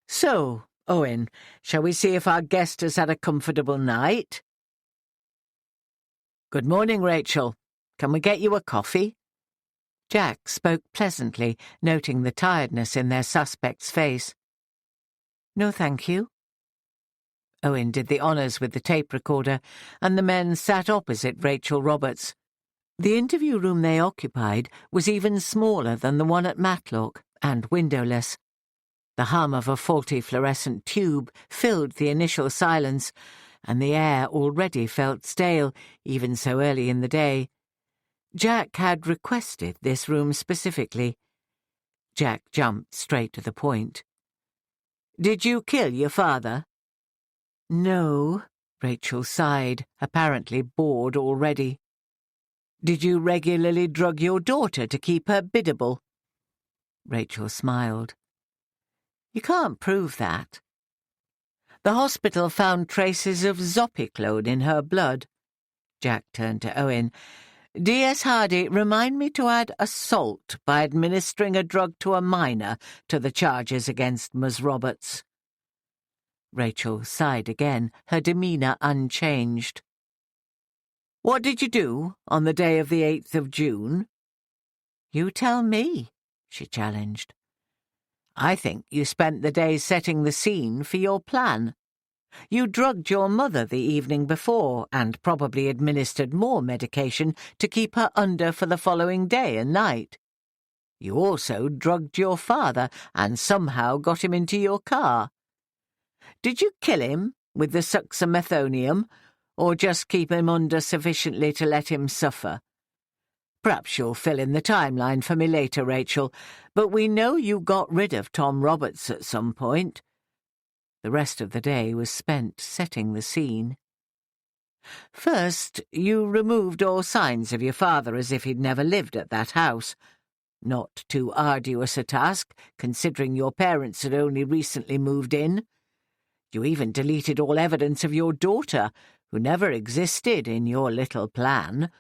"So, Owen, shall we see if our guest has had a comfortable night?" "Good morning, Rachel. Can we get you a coffee?" Jack spoke pleasantly, noting the tiredness in their suspect's face. "No, thank you." Owen did the honours with the tape recorder, and the men sat opposite Rachel Roberts. The interview room they occupied was even smaller than the one at Matlock, and windowless. The hum of a faulty fluorescent tube filled the initial silence, and the air already felt stale, even so early in the day. Jack had requested this room specifically. Jack jumped straight to the point. "Did you kill your father?" "No," Rachel sighed, apparently bored already. "Did you regularly drug your daughter to keep her biddable?" Rachel smiled. "You can't prove that." "The hospital found traces of zopiclone in her blood." Jack turned to Owen. "D.S. Hardy, remind me to add assault by administering a drug to a minor to the charges against Ms. Roberts." Rachel sighed again, her demeanour unchanged. "What did you do on the day of the 8th of June?" "You tell me," she challenged. "I think you spent the day setting the scene for your plan. You drugged your mother the evening before and probably administered more medication to keep her under for the following day and night. You also drugged your father and somehow got him into your car. Did you kill him with the suxamethonium, or just keep him under sufficiently to let him suffer? Perhaps you'll fill in the timeline for me later, Rachel, but we know you got rid of Tom Roberts at some point." The rest of the day was spent setting the scene. "First, you removed all signs of your father as if he'd never lived at that house. Not too arduous a task, considering your parents had only recently moved in. You even deleted all evidence of your daughter, who never existed in your little plan.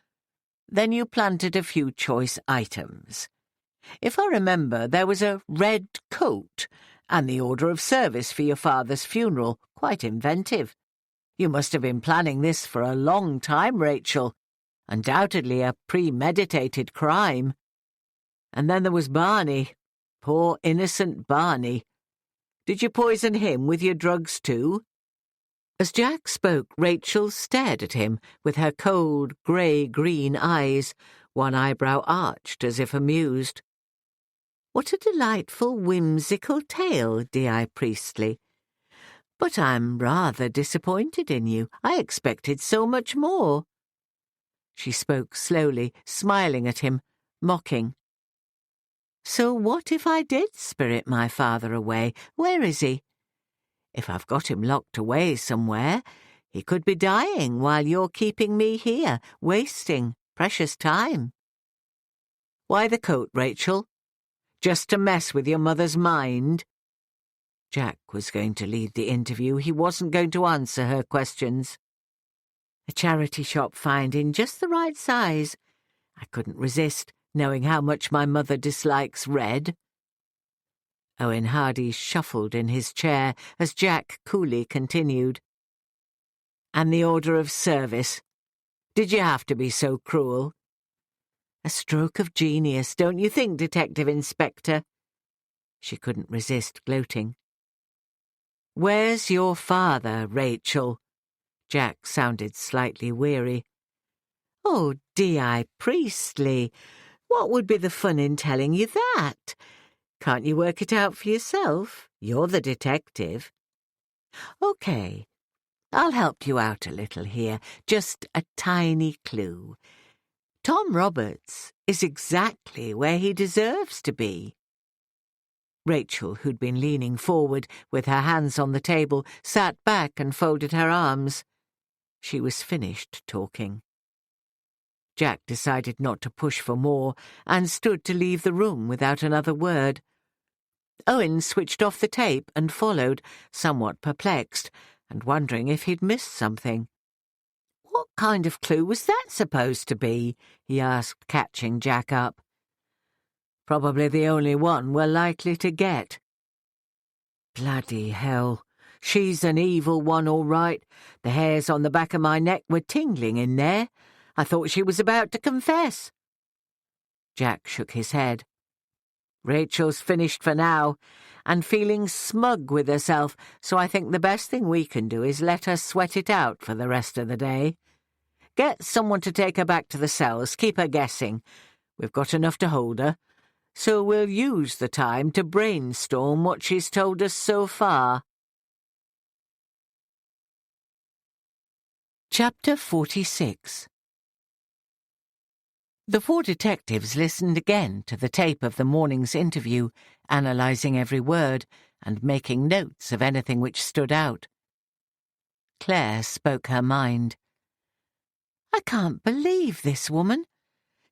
Then you planted a few choice items. If I remember, there was a red coat and the order of service for your father's funeral. Quite inventive. You must have been planning this for a long time, Rachel. Undoubtedly a premeditated crime. And then there was Barney. Poor innocent Barney. Did you poison him with your drugs too?" As Jack spoke, Rachel stared at him with her cold, grey-green eyes, one eyebrow arched as if amused. "What a delightful, whimsical tale, D.I. Priestley. But I'm rather disappointed in you. I expected so much more." She spoke slowly, smiling at him, mocking. "So what if I did spirit my father away? Where is he? If I've got him locked away somewhere, he could be dying while you're keeping me here, wasting precious time." "Why the coat, Rachel? Just to mess with your mother's mind?" Jack was going to lead the interview. He wasn't going to answer her questions. "A charity shop find in just the right size. I couldn't resist, knowing how much my mother dislikes red." Owen Hardy shuffled in his chair as Jack coolly continued. "And the order of service. Did you have to be so cruel?" "A stroke of genius, don't you think, Detective Inspector?" She couldn't resist gloating. "Where's your father, Rachel?" Jack sounded slightly weary. "Oh, D.I. Priestley, what would be the fun in telling you that? Can't you work it out for yourself? You're the detective." "Okay, I'll help you out a little here, just a tiny clue. Tom Roberts is exactly where he deserves to be." Rachel, who'd been leaning forward with her hands on the table, sat back and folded her arms. She was finished talking. Jack decided not to push for more and stood to leave the room without another word. Owen switched off the tape and followed, somewhat perplexed and wondering if he'd missed something. "What kind of clue was that supposed to be?" he asked, catching Jack up. "Probably the only one we're likely to get." "Bloody hell. She's an evil one, all right. The hairs on the back of my neck were tingling in there. I thought she was about to confess." Jack shook his head. "Rachel's finished for now. and feeling smug with herself, so I think the best thing we can do is let her sweat it out for the rest of the day. Get someone to take her back to the cells, keep her guessing. We've got enough to hold her, so we'll use the time to brainstorm what she's told us so far. Chapter 46. The four detectives listened again to the tape of the morning's interview, analysing every word and making notes of anything which stood out. Claire spoke her mind. I can't believe this woman.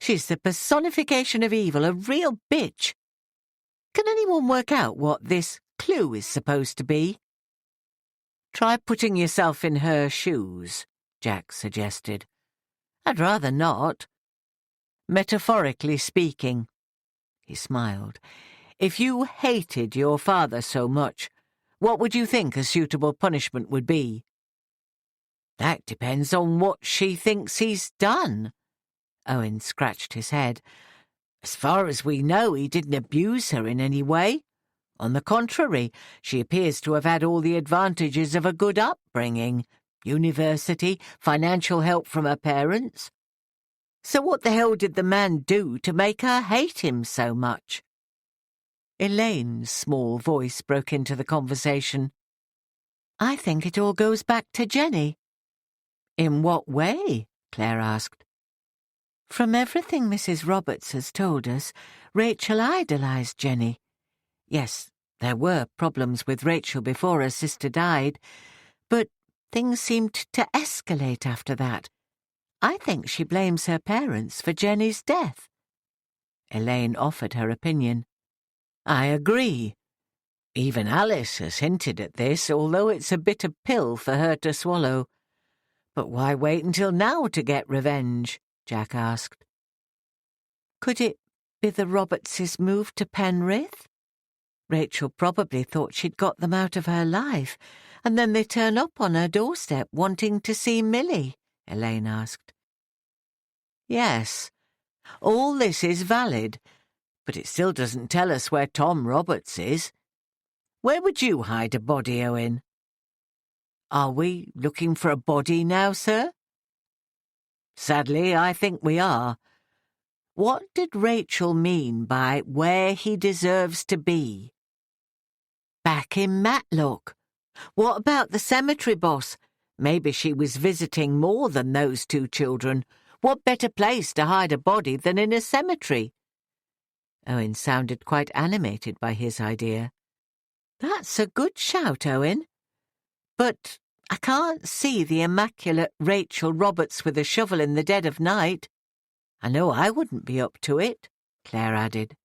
She's the personification of evil, a real bitch. Can anyone work out what this clue is supposed to be? Try putting yourself in her shoes, Jack suggested. I'd rather not. Metaphorically speaking, he smiled, if you hated your father so much, what would you think a suitable punishment would be? That depends on what she thinks he's done. Owen scratched his head. As far as we know, he didn't abuse her in any way. On the contrary, she appears to have had all the advantages of a good upbringing, university, financial help from her parents. So what the hell did the man do to make her hate him so much? Elaine's small voice broke into the conversation. I think it all goes back to Jenny. In what way? Claire asked. From everything Mrs. Roberts has told us, Rachel idolised Jenny. Yes, there were problems with Rachel before her sister died, but things seemed to escalate after that. I think she blames her parents for Jenny's death. Elaine offered her opinion. I agree. Even Alice has hinted at this, although it's a bitter pill for her to swallow. But why wait until now to get revenge? Jack asked. Could it be the Robertses' move to Penrith? Rachel probably thought she'd got them out of her life, and then they turn up on her doorstep wanting to see Millie, Elaine asked. Yes, all this is valid, but it still doesn't tell us where Tom Roberts is. Where would you hide a body, Owen? Are we looking for a body now, sir? Sadly, I think we are. What did Rachel mean by where he deserves to be? Back in Matlock. What about the cemetery boss? Maybe she was visiting more than those two children. What better place to hide a body than in a cemetery? Owen sounded quite animated by his idea. That's a good shout, Owen. But I can't see the immaculate Rachel Roberts with a shovel in the dead of night. I know I wouldn't be up to it, Claire added.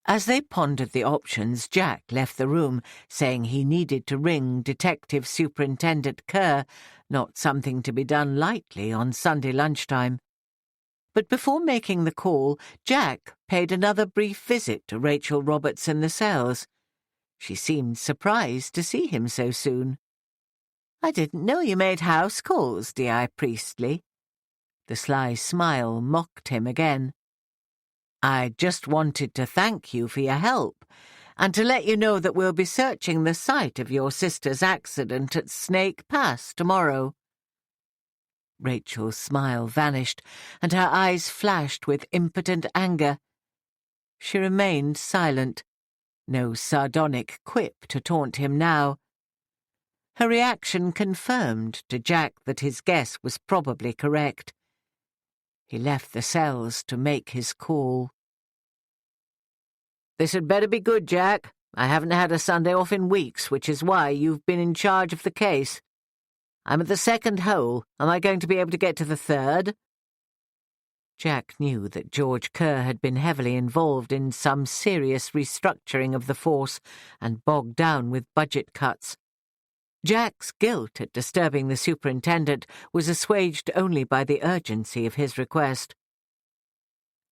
As they pondered the options, Jack left the room, saying he needed to ring Detective Superintendent Kerr, not something to be done lightly on Sunday lunchtime. But before making the call, Jack paid another brief visit to Rachel Roberts in the cells. She seemed surprised to see him so soon. I didn't know you made house calls, D.I. Priestley. The sly smile mocked him again. I just wanted to thank you for your help, and to let you know that we'll be searching the site of your sister's accident at Snake Pass tomorrow. Rachel's smile vanished, and her eyes flashed with impotent anger. She remained silent. No sardonic quip to taunt him now. Her reaction confirmed to Jack that his guess was probably correct. He left the cells to make his call. This had better be good, Jack. I haven't had a Sunday off in weeks, which is why you've been in charge of the case. I'm at the second hole. Am I going to be able to get to the third? Jack knew that George Kerr had been heavily involved in some serious restructuring of the force and bogged down with budget cuts. Jack's guilt at disturbing the superintendent was assuaged only by the urgency of his request.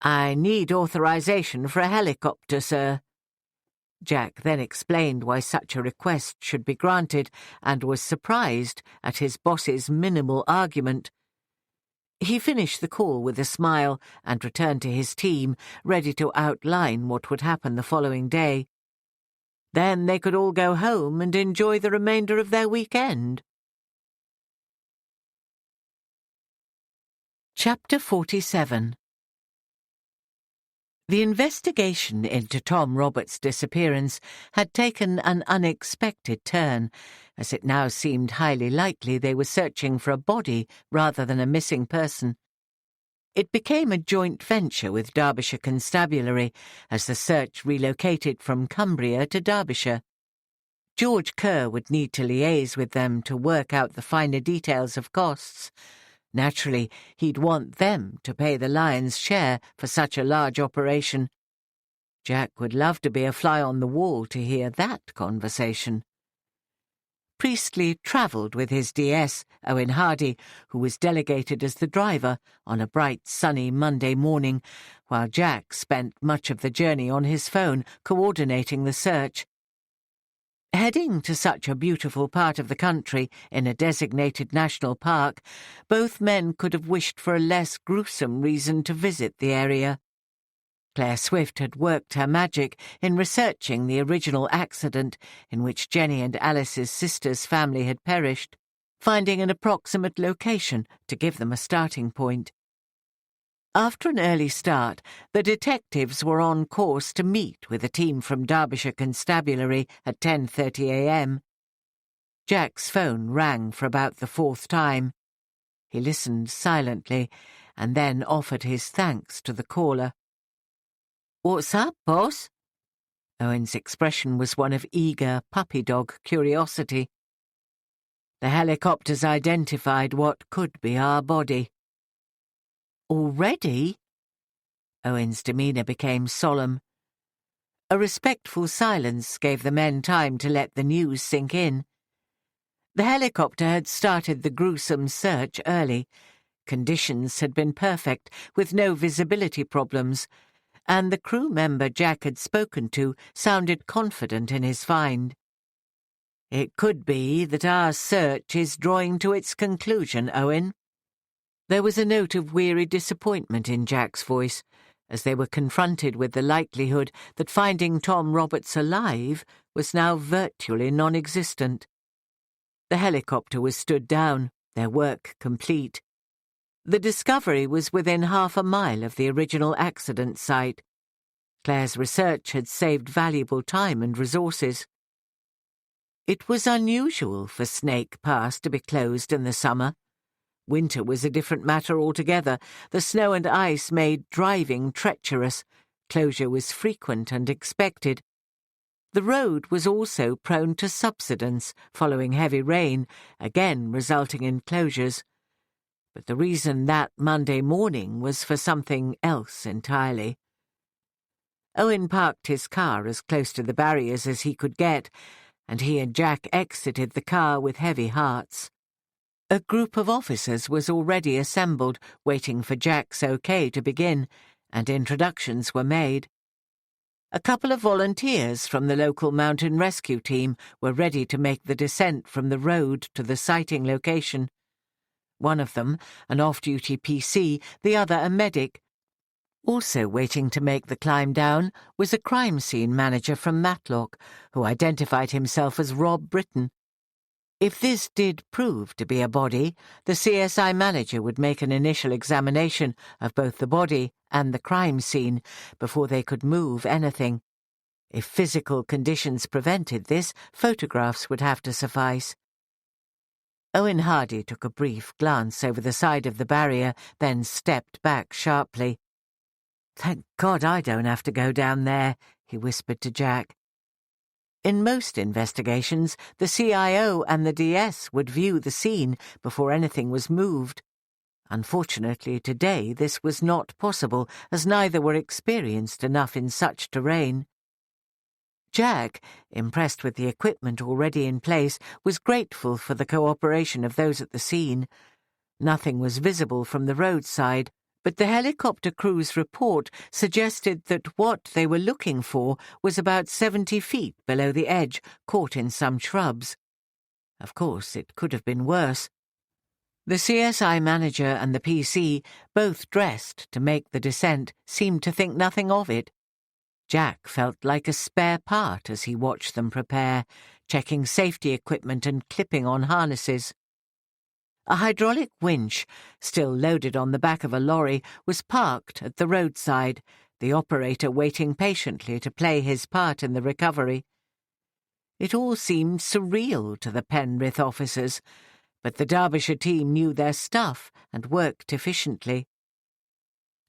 I need authorization for a helicopter, sir. Jack then explained why such a request should be granted and was surprised at his boss's minimal argument. He finished the call with a smile and returned to his team, ready to outline what would happen the following day. Then they could all go home and enjoy the remainder of their weekend. Chapter 47. The investigation into Tom Roberts' disappearance had taken an unexpected turn, as it now seemed highly likely they were searching for a body rather than a missing person. It became a joint venture with Derbyshire Constabulary, as the search relocated from Cumbria to Derbyshire. George Kerr would need to liaise with them to work out the finer details of costs. Naturally, he'd want them to pay the lion's share for such a large operation. Jack would love to be a fly on the wall to hear that conversation. Priestley travelled with his DS, Owen Hardy, who was delegated as the driver, on a bright, sunny Monday morning, while Jack spent much of the journey on his phone, coordinating the search. Heading to such a beautiful part of the country in a designated national park, both men could have wished for a less gruesome reason to visit the area. Claire Swift had worked her magic in researching the original accident in which Jenny and Alice's sister's family had perished, finding an approximate location to give them a starting point. After an early start, the detectives were on course to meet with a team from Derbyshire Constabulary at 10:30 a.m. Jack's phone rang for about the fourth time. He listened silently and then offered his thanks to the caller. "What's up, boss?" Owen's expression was one of eager puppy-dog curiosity. "The helicopter's identified what could be our body." "Already?" Owen's demeanour became solemn. A respectful silence gave the men time to let the news sink in. The helicopter had started the gruesome search early. Conditions had been perfect, with no visibility problems, and the crew member Jack had spoken to sounded confident in his find. "It could be that our search is drawing to its conclusion, Owen." There was a note of weary disappointment in Jack's voice, as they were confronted with the likelihood that finding Tom Roberts alive was now virtually non-existent. The helicopter was stood down, their work complete. The Discovery was within half a mile of the original accident site. Claire's research had saved valuable time and resources. It was unusual for Snake Pass to be closed in the summer. Winter was a different matter altogether. The snow and ice made driving treacherous. Closure was frequent and expected. The road was also prone to subsidence following heavy rain, again resulting in closures. But the reason that Monday morning was for something else entirely. Owen parked his car as close to the barriers as he could get, and he and Jack exited the car with heavy hearts. A group of officers was already assembled, waiting for Jack's okay to begin, and introductions were made. A couple of volunteers from the local mountain rescue team were ready to make the descent from the road to the sighting location. One of them, an off-duty PC, the other a medic. Also waiting to make the climb down was a crime scene manager from Matlock, who identified himself as Rob Britton. If this did prove to be a body, the CSI manager would make an initial examination of both the body and the crime scene before they could move anything. If physical conditions prevented this, photographs would have to suffice. Owen Hardy took a brief glance over the side of the barrier, then stepped back sharply. "Thank God I don't have to go down there," he whispered to Jack. In most investigations, the CIO and the DS would view the scene before anything was moved. Unfortunately, today this was not possible, as neither were experienced enough in such terrain. Jack, impressed with the equipment already in place, was grateful for the cooperation of those at the scene. Nothing was visible from the roadside, but the helicopter crew's report suggested that what they were looking for was about 70 feet below the edge, caught in some shrubs. Of course, it could have been worse. The CSI manager and the PC, both dressed to make the descent, seemed to think nothing of it. Jack felt like a spare part as he watched them prepare, checking safety equipment and clipping on harnesses. A hydraulic winch, still loaded on the back of a lorry, was parked at the roadside, the operator waiting patiently to play his part in the recovery. It all seemed surreal to the Penrith officers, but the Derbyshire team knew their stuff and worked efficiently.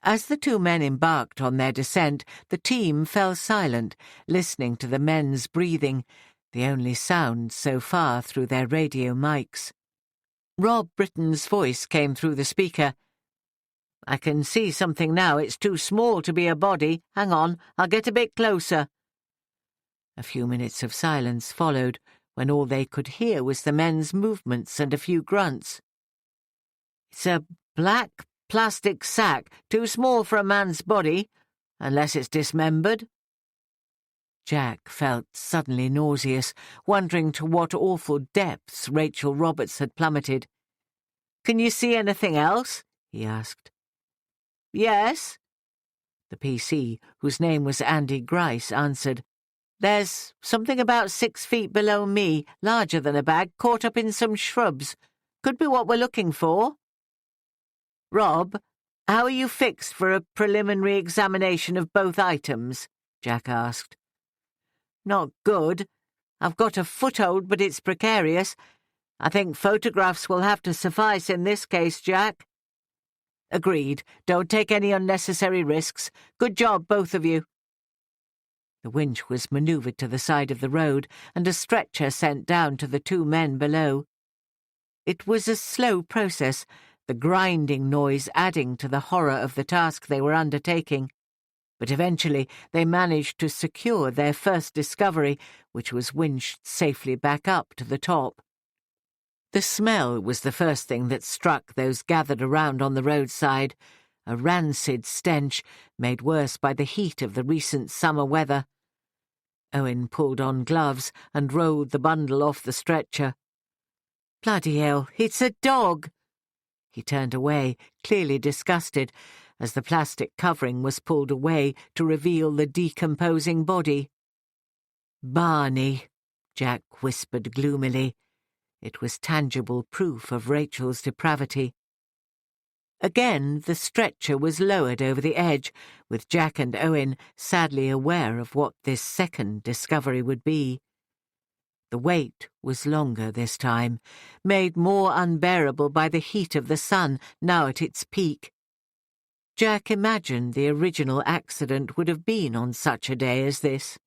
As the two men embarked on their descent, the team fell silent, listening to the men's breathing, the only sound so far through their radio mics. Rob Britton's voice came through the speaker. "I can see something now. It's too small to be a body. Hang on, I'll get a bit closer." A few minutes of silence followed, when all they could hear was the men's movements and a few grunts. "It's a black plastic sack, too small for a man's body, unless it's dismembered." Jack felt suddenly nauseous, wondering to what awful depths Rachel Roberts had plummeted. "Can you see anything else?" he asked. "Yes." The PC, whose name was Andy Grice, answered. "There's something about 6 feet below me, larger than a bag, caught up in some shrubs. Could be what we're looking for." "Rob, how are you fixed for a preliminary examination of both items?" Jack asked. "Not good. I've got a foothold, but it's precarious. I think photographs will have to suffice in this case, Jack." "Agreed. Don't take any unnecessary risks. Good job, both of you." The winch was manoeuvred to the side of the road, and a stretcher sent down to the two men below. It was a slow process, the grinding noise adding to the horror of the task they were undertaking. But eventually they managed to secure their first discovery, which was winched safely back up to the top. The smell was the first thing that struck those gathered around on the roadside, a rancid stench made worse by the heat of the recent summer weather. Owen pulled on gloves and rolled the bundle off the stretcher. "Bloody hell, it's a dog!" He turned away, clearly disgusted, as the plastic covering was pulled away to reveal the decomposing body. "Barney," Jack whispered gloomily. It was tangible proof of Rachel's depravity. Again the stretcher was lowered over the edge, with Jack and Owen sadly aware of what this second discovery would be. The wait was longer this time, made more unbearable by the heat of the sun now at its peak. Jack imagined the original accident would have been on such a day as this.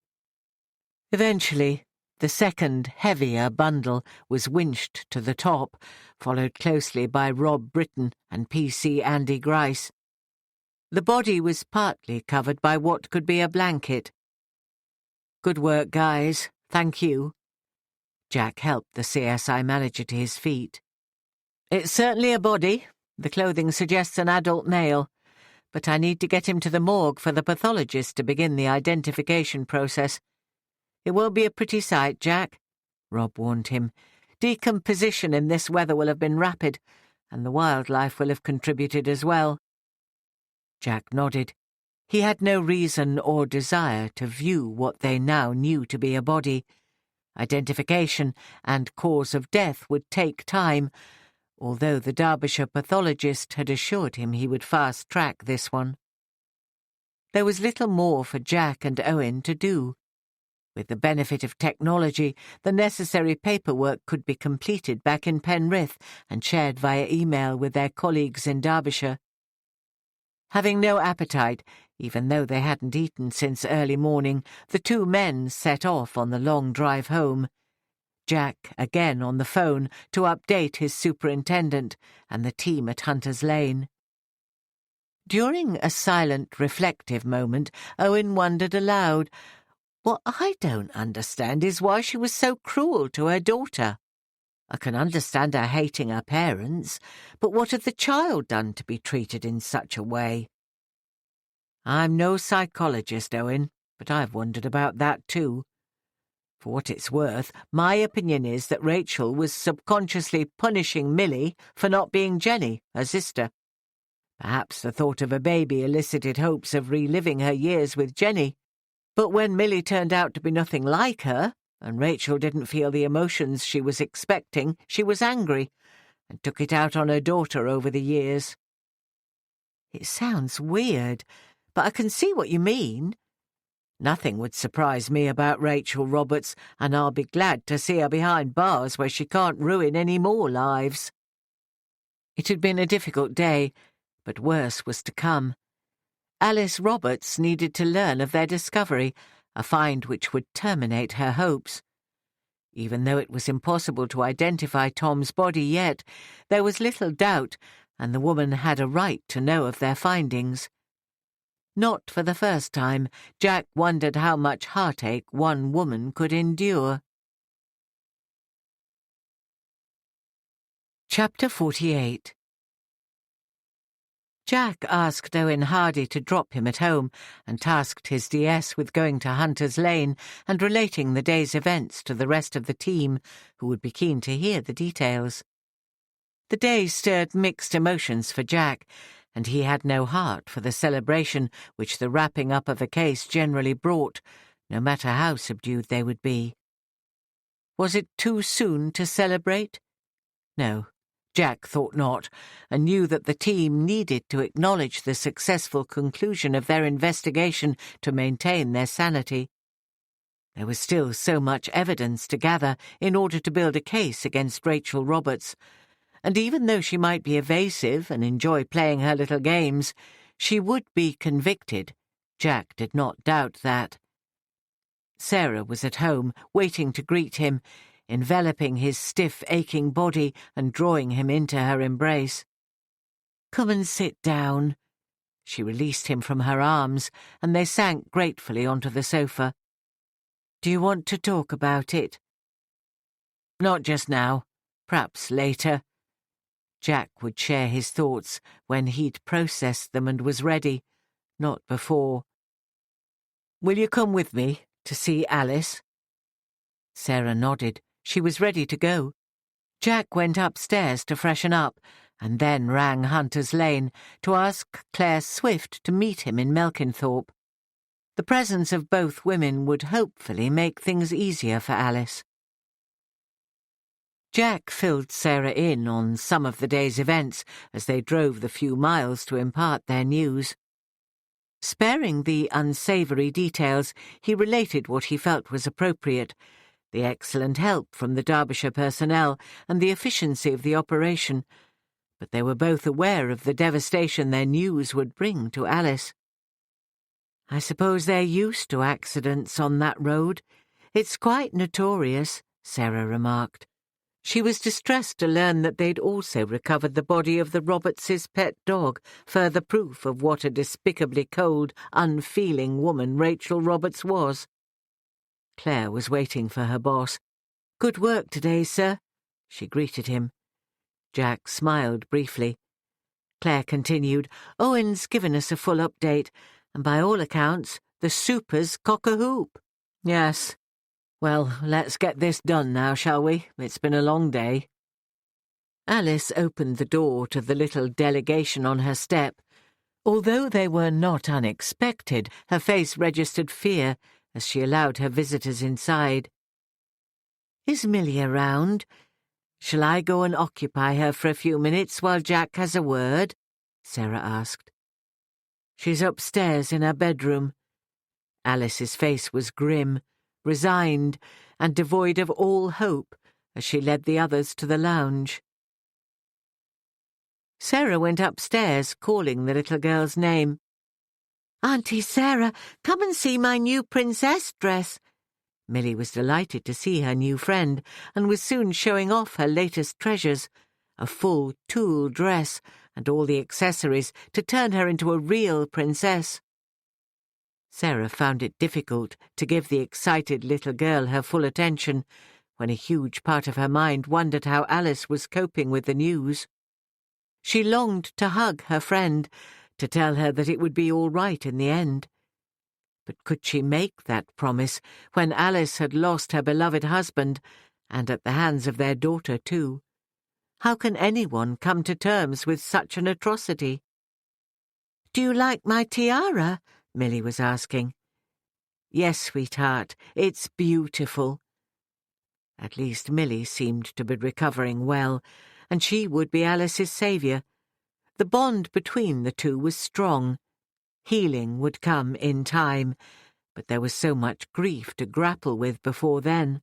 Eventually, the second, heavier bundle was winched to the top, followed closely by Rob Britton and PC Andy Grice. The body was partly covered by what could be a blanket. "Good work, guys. Thank you." Jack helped the CSI manager to his feet. "It's certainly a body. The clothing suggests an adult male. But I need to get him to the morgue for the pathologist to begin the identification process. It won't be a pretty sight, Jack," Rob warned him. "Decomposition in this weather will have been rapid, and the wildlife will have contributed as well." Jack nodded. He had no reason or desire to view what they now knew to be a body. Identification and cause of death would take time, although the Derbyshire pathologist had assured him he would fast-track this one. There was little more for Jack and Owen to do. With the benefit of technology, the necessary paperwork could be completed back in Penrith and shared via email with their colleagues in Derbyshire. Having no appetite, even though they hadn't eaten since early morning, the two men set off on the long drive home. Jack again on the phone to update his superintendent and the team at Hunter's Lane. During a silent, reflective moment, Owen wondered aloud, "What I don't understand is why she was so cruel to her daughter. I can understand her hating her parents, but what had the child done to be treated in such a way?" "I'm no psychologist, Owen, but I've wondered about that too." For what it's worth, my opinion is that Rachel was subconsciously punishing Millie for not being Jenny, her sister. Perhaps the thought of a baby elicited hopes of reliving her years with Jenny. But when Millie turned out to be nothing like her, and Rachel didn't feel the emotions she was expecting, she was angry, and took it out on her daughter over the years. It sounds weird, but I can see what you mean. Nothing would surprise me about Rachel Roberts, and I'll be glad to see her behind bars where she can't ruin any more lives. It had been a difficult day, but worse was to come. Alice Roberts needed to learn of their discovery, a find which would terminate her hopes. Even though it was impossible to identify Tom's body yet, there was little doubt, and the woman had a right to know of their findings. Not for the first time, Jack wondered how much heartache one woman could endure. Chapter 48. Jack asked Owen Hardy to drop him at home and tasked his DS with going to Hunter's Lane and relating the day's events to the rest of the team, who would be keen to hear the details. The day stirred mixed emotions for Jack, and he had no heart for the celebration which the wrapping up of a case generally brought, no matter how subdued they would be. Was it too soon to celebrate? No. Jack thought not, and knew that the team needed to acknowledge the successful conclusion of their investigation to maintain their sanity. There was still so much evidence to gather in order to build a case against Rachel Roberts, and even though she might be evasive and enjoy playing her little games, she would be convicted. Jack did not doubt that. Sarah was at home, waiting to greet him, enveloping his stiff, aching body and drawing him into her embrace. "Come and sit down." She released him from her arms, and they sank gratefully onto the sofa. "Do you want to talk about it?" "Not just now. Perhaps later." Jack would share his thoughts when he'd processed them and was ready, not before. "Will you come with me to see Alice?" Sarah nodded. She was ready to go. Jack went upstairs to freshen up, and then rang Hunter's Lane to ask Claire Swift to meet him in Melkinthorpe. The presence of both women would hopefully make things easier for Alice. Jack filled Sarah in on some of the day's events as they drove the few miles to impart their news. Sparing the unsavoury details, he related what he felt was appropriate, the excellent help from the Derbyshire personnel and the efficiency of the operation, but they were both aware of the devastation their news would bring to Alice. "I suppose they're used to accidents on that road. It's quite notorious," Sarah remarked. She was distressed to learn that they'd also recovered the body of the Roberts' pet dog, further proof of what a despicably cold, unfeeling woman Rachel Roberts was. Claire was waiting for her boss. "Good work today, sir," she greeted him. Jack smiled briefly. Claire continued, "Owen's given us a full update, and by all accounts, the super's cock-a-hoop." "Yes. Well, let's get this done now, shall we? It's been a long day." Alice opened the door to the little delegation on her step. Although they were not unexpected, her face registered fear as she allowed her visitors inside. "Is Millie around? Shall I go and occupy her for a few minutes while Jack has a word?" Sarah asked. "She's upstairs in her bedroom." Alice's face was grim, resigned, and devoid of all hope as she led the others to the lounge. Sarah went upstairs, calling the little girl's name. "Auntie Sarah, come and see my new princess dress." Millie was delighted to see her new friend, and was soon showing off her latest treasures, a full tulle dress and all the accessories to turn her into a real princess. Sarah found it difficult to give the excited little girl her full attention, when a huge part of her mind wondered how Alice was coping with the news. She longed to hug her friend, to tell her that it would be all right in the end. But could she make that promise when Alice had lost her beloved husband, and at the hands of their daughter too? How can anyone come to terms with such an atrocity? "Do you like my tiara?" Milly was asking. "Yes, sweetheart, it's beautiful." At least Milly seemed to be recovering well, and she would be Alice's saviour. The bond between the two was strong. Healing would come in time, but there was so much grief to grapple with before then.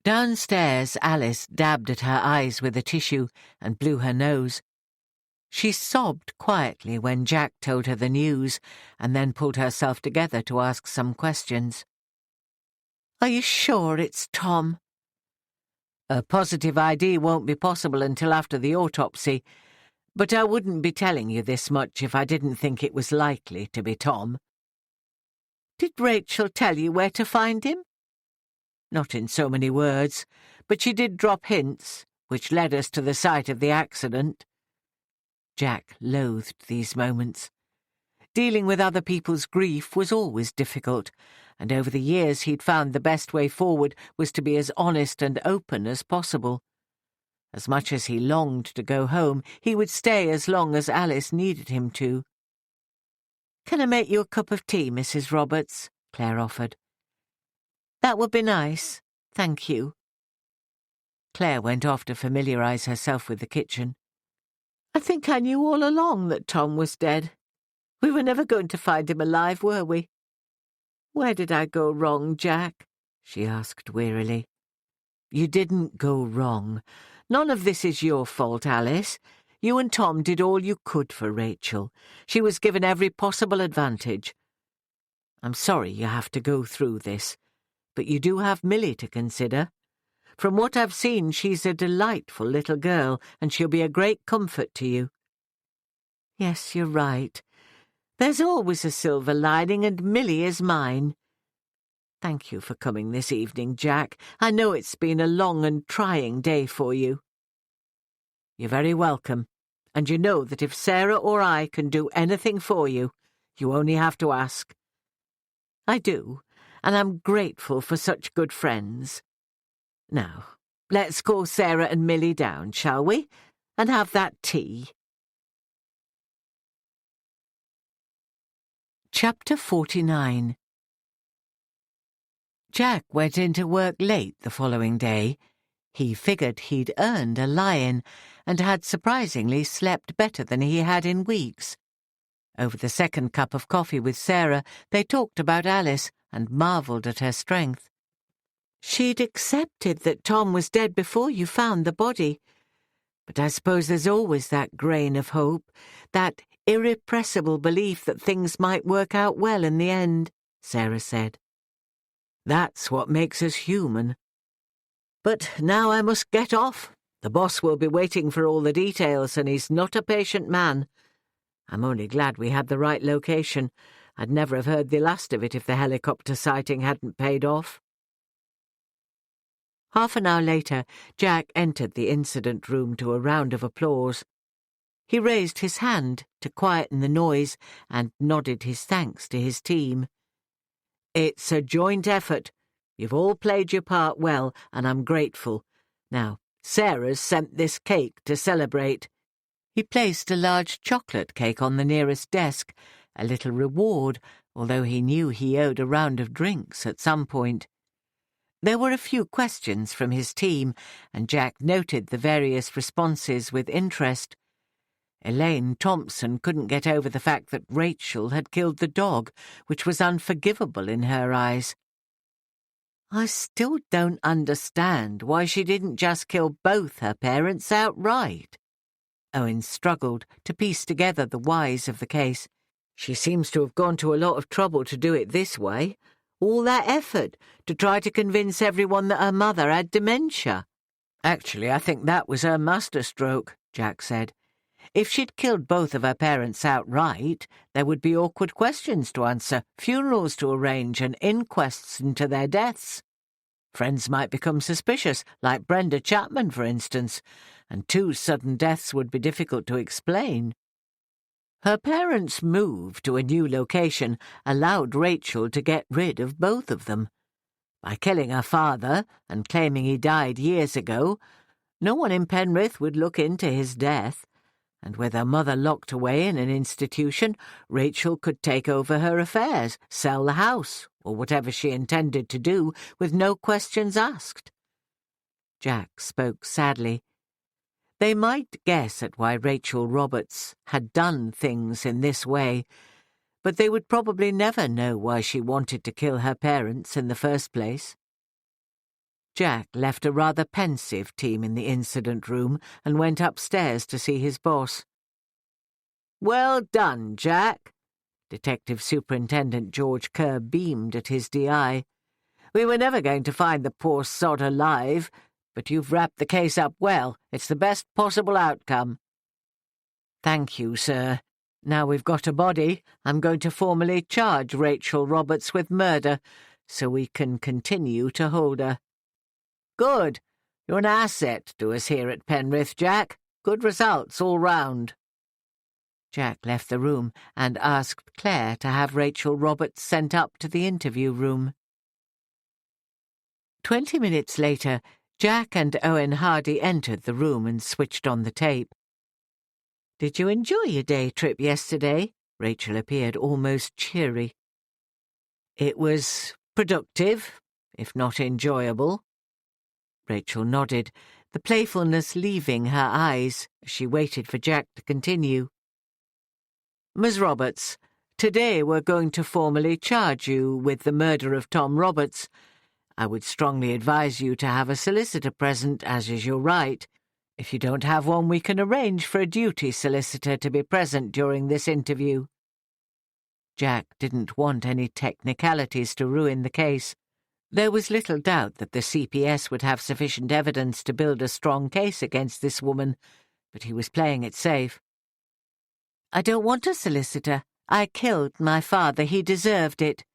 Downstairs, Alice dabbed at her eyes with a tissue and blew her nose. She sobbed quietly when Jack told her the news, and then pulled herself together to ask some questions. "Are you sure it's Tom?" "A positive ID won't be possible until after the autopsy, but I wouldn't be telling you this much if I didn't think it was likely to be Tom." "Did Rachel tell you where to find him?" "Not in so many words, but she did drop hints, which led us to the site of the accident." Jack loathed these moments. Dealing with other people's grief was always difficult, and over the years he'd found the best way forward was to be as honest and open as possible. As much as he longed to go home, he would stay as long as Alice needed him to. "Can I make you a cup of tea, Mrs. Roberts?" Claire offered. "That would be nice, thank you." Claire went off to familiarise herself with the kitchen. "I think I knew all along that Tom was dead. We were never going to find him alive, were we?" "Where did I go wrong, Jack?" she asked wearily. "You didn't go wrong. None of this is your fault, Alice. You and Tom did all you could for Rachel. She was given every possible advantage. I'm sorry you have to go through this, but you do have Milly to consider. From what I've seen, she's a delightful little girl, and she'll be a great comfort to you." "Yes, you're right. There's always a silver lining, and Milly is mine. Thank you for coming this evening, Jack. I know it's been a long and trying day for you." "You're very welcome, and you know that if Sarah or I can do anything for you, you only have to ask." "I do, and I'm grateful for such good friends. Now, let's call Sarah and Milly down, shall we, and have that tea?" Chapter 49. Jack went into work late the following day. He figured he'd earned a lie-in, and had surprisingly slept better than he had in weeks. Over the second cup of coffee with Sarah, they talked about Alice and marvelled at her strength. "She'd accepted that Tom was dead before you found the body. But I suppose there's always that grain of hope, that irrepressible belief that things might work out well in the end," Sarah said. "That's what makes us human. But now I must get off. The boss will be waiting for all the details, and he's not a patient man. I'm only glad we had the right location. I'd never have heard the last of it if the helicopter sighting hadn't paid off." Half an hour later, Jack entered the incident room to a round of applause. He raised his hand to quieten the noise and nodded his thanks to his team. "It's a joint effort. You've all played your part well, and I'm grateful. Now, Sarah's sent this cake to celebrate." He placed a large chocolate cake on the nearest desk, a little reward, although he knew he owed a round of drinks at some point. There were a few questions from his team, and Jack noted the various responses with interest. Elaine Thompson couldn't get over the fact that Rachel had killed the dog, which was unforgivable in her eyes. "I still don't understand why she didn't just kill both her parents outright." Owen struggled to piece together the whys of the case. "She seems to have gone to a lot of trouble to do it this way. All that effort to try to convince everyone that her mother had dementia." "Actually, I think that was her masterstroke," Jack said. "If she'd killed both of her parents outright, there would be awkward questions to answer, funerals to arrange, and inquests into their deaths. Friends might become suspicious, like Brenda Chapman, for instance, and 2 sudden deaths would be difficult to explain." Her parents' move to a new location allowed Rachel to get rid of both of them. By killing her father and claiming he died years ago, no one in Penrith would look into his death, and with her mother locked away in an institution, Rachel could take over her affairs, sell the house, or whatever she intended to do, with no questions asked. Jack spoke sadly. They might guess at why Rachel Roberts had done things in this way, but they would probably never know why she wanted to kill her parents in the first place. Jack left a rather pensive team in the incident room and went upstairs to see his boss. "Well done, Jack." Detective Superintendent George Kerr beamed at his DI. "We were never going to find the poor sod alive, but you've wrapped the case up well. It's the best possible outcome." "Thank you, sir. Now we've got a body, I'm going to formally charge Rachel Roberts with murder, so we can continue to hold her." "Good. You're an asset to us here at Penrith, Jack. Good results all round." Jack left the room and asked Claire to have Rachel Roberts sent up to the interview room. 20 minutes later, Jack and Owen Hardy entered the room and switched on the tape. "Did you enjoy your day trip yesterday?" Rachel appeared almost cheery. "It was productive, if not enjoyable." Rachel nodded, the playfulness leaving her eyes as she waited for Jack to continue. "Ms. Roberts, today we're going to formally charge you with the murder of Tom Roberts. I would strongly advise you to have a solicitor present, as is your right. If you don't have one, we can arrange for a duty solicitor to be present during this interview." Jack didn't want any technicalities to ruin the case. There was little doubt that the CPS would have sufficient evidence to build a strong case against this woman, but he was playing it safe. "I don't want a solicitor. I killed my father. He deserved it."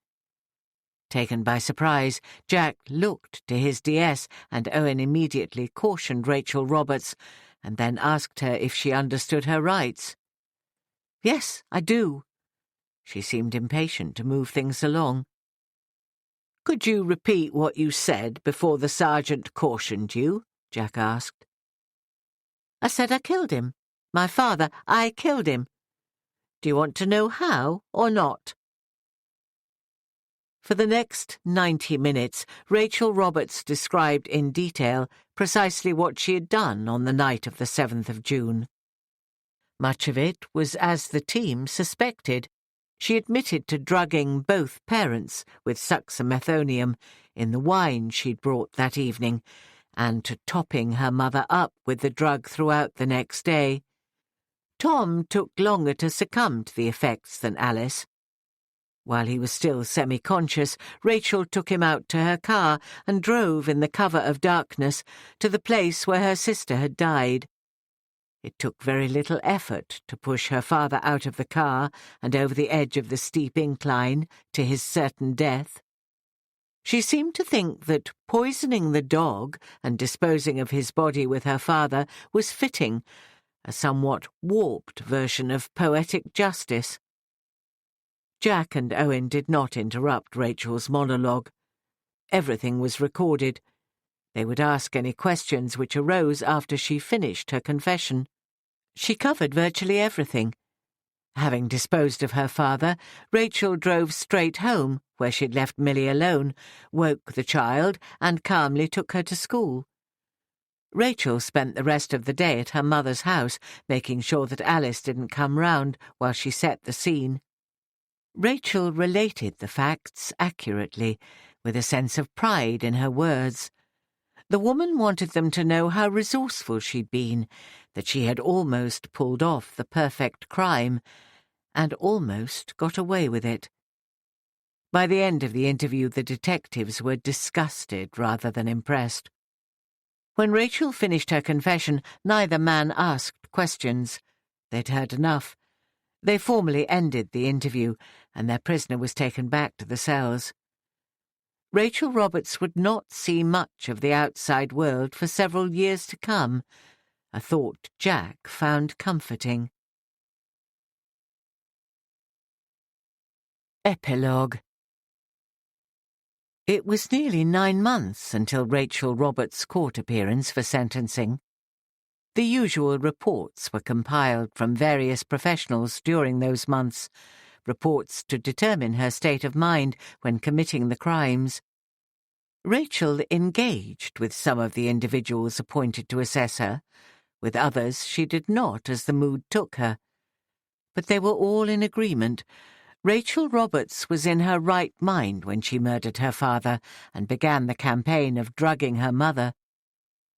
Taken by surprise, Jack looked to his DS, and Owen immediately cautioned Rachel Roberts, and then asked her if she understood her rights. "Yes, I do." She seemed impatient to move things along. "Could you repeat what you said before the sergeant cautioned you?" Jack asked. "I said I killed him. My father, I killed him. Do you want to know how or not?" For the next 90 minutes, Rachel Roberts described in detail precisely what she had done on the night of the 7th of June. Much of it was as the team suspected. She admitted to drugging both parents with succinylmethonium in the wine she'd brought that evening, and to topping her mother up with the drug throughout the next day. Tom took longer to succumb to the effects than Alice. While he was still semi-conscious, Rachel took him out to her car and drove in the cover of darkness to the place where her sister had died. It took very little effort to push her father out of the car and over the edge of the steep incline to his certain death. She seemed to think that poisoning the dog and disposing of his body with her father was fitting, a somewhat warped version of poetic justice. Jack and Owen did not interrupt Rachel's monologue. Everything was recorded. They would ask any questions which arose after she finished her confession. She covered virtually everything. Having disposed of her father, Rachel drove straight home, where she'd left Millie alone, woke the child, and calmly took her to school. Rachel spent the rest of the day at her mother's house, making sure that Alice didn't come round while she set the scene. Rachel related the facts accurately, with a sense of pride in her words. The woman wanted them to know how resourceful she'd been, that she had almost pulled off the perfect crime, and almost got away with it. By the end of the interview, the detectives were disgusted rather than impressed. When Rachel finished her confession, neither man asked questions. They'd heard enough. They formally ended the interview, and their prisoner was taken back to the cells. Rachel Roberts would not see much of the outside world for several years to come, a thought Jack found comforting. Epilogue. It was nearly 9 months until Rachel Roberts' court appearance for sentencing. The usual reports were compiled from various professionals during those months, reports to determine her state of mind when committing the crimes. Rachel engaged with some of the individuals appointed to assess her. With others she did not, as the mood took her. But they were all in agreement. Rachel Roberts was in her right mind when she murdered her father and began the campaign of drugging her mother.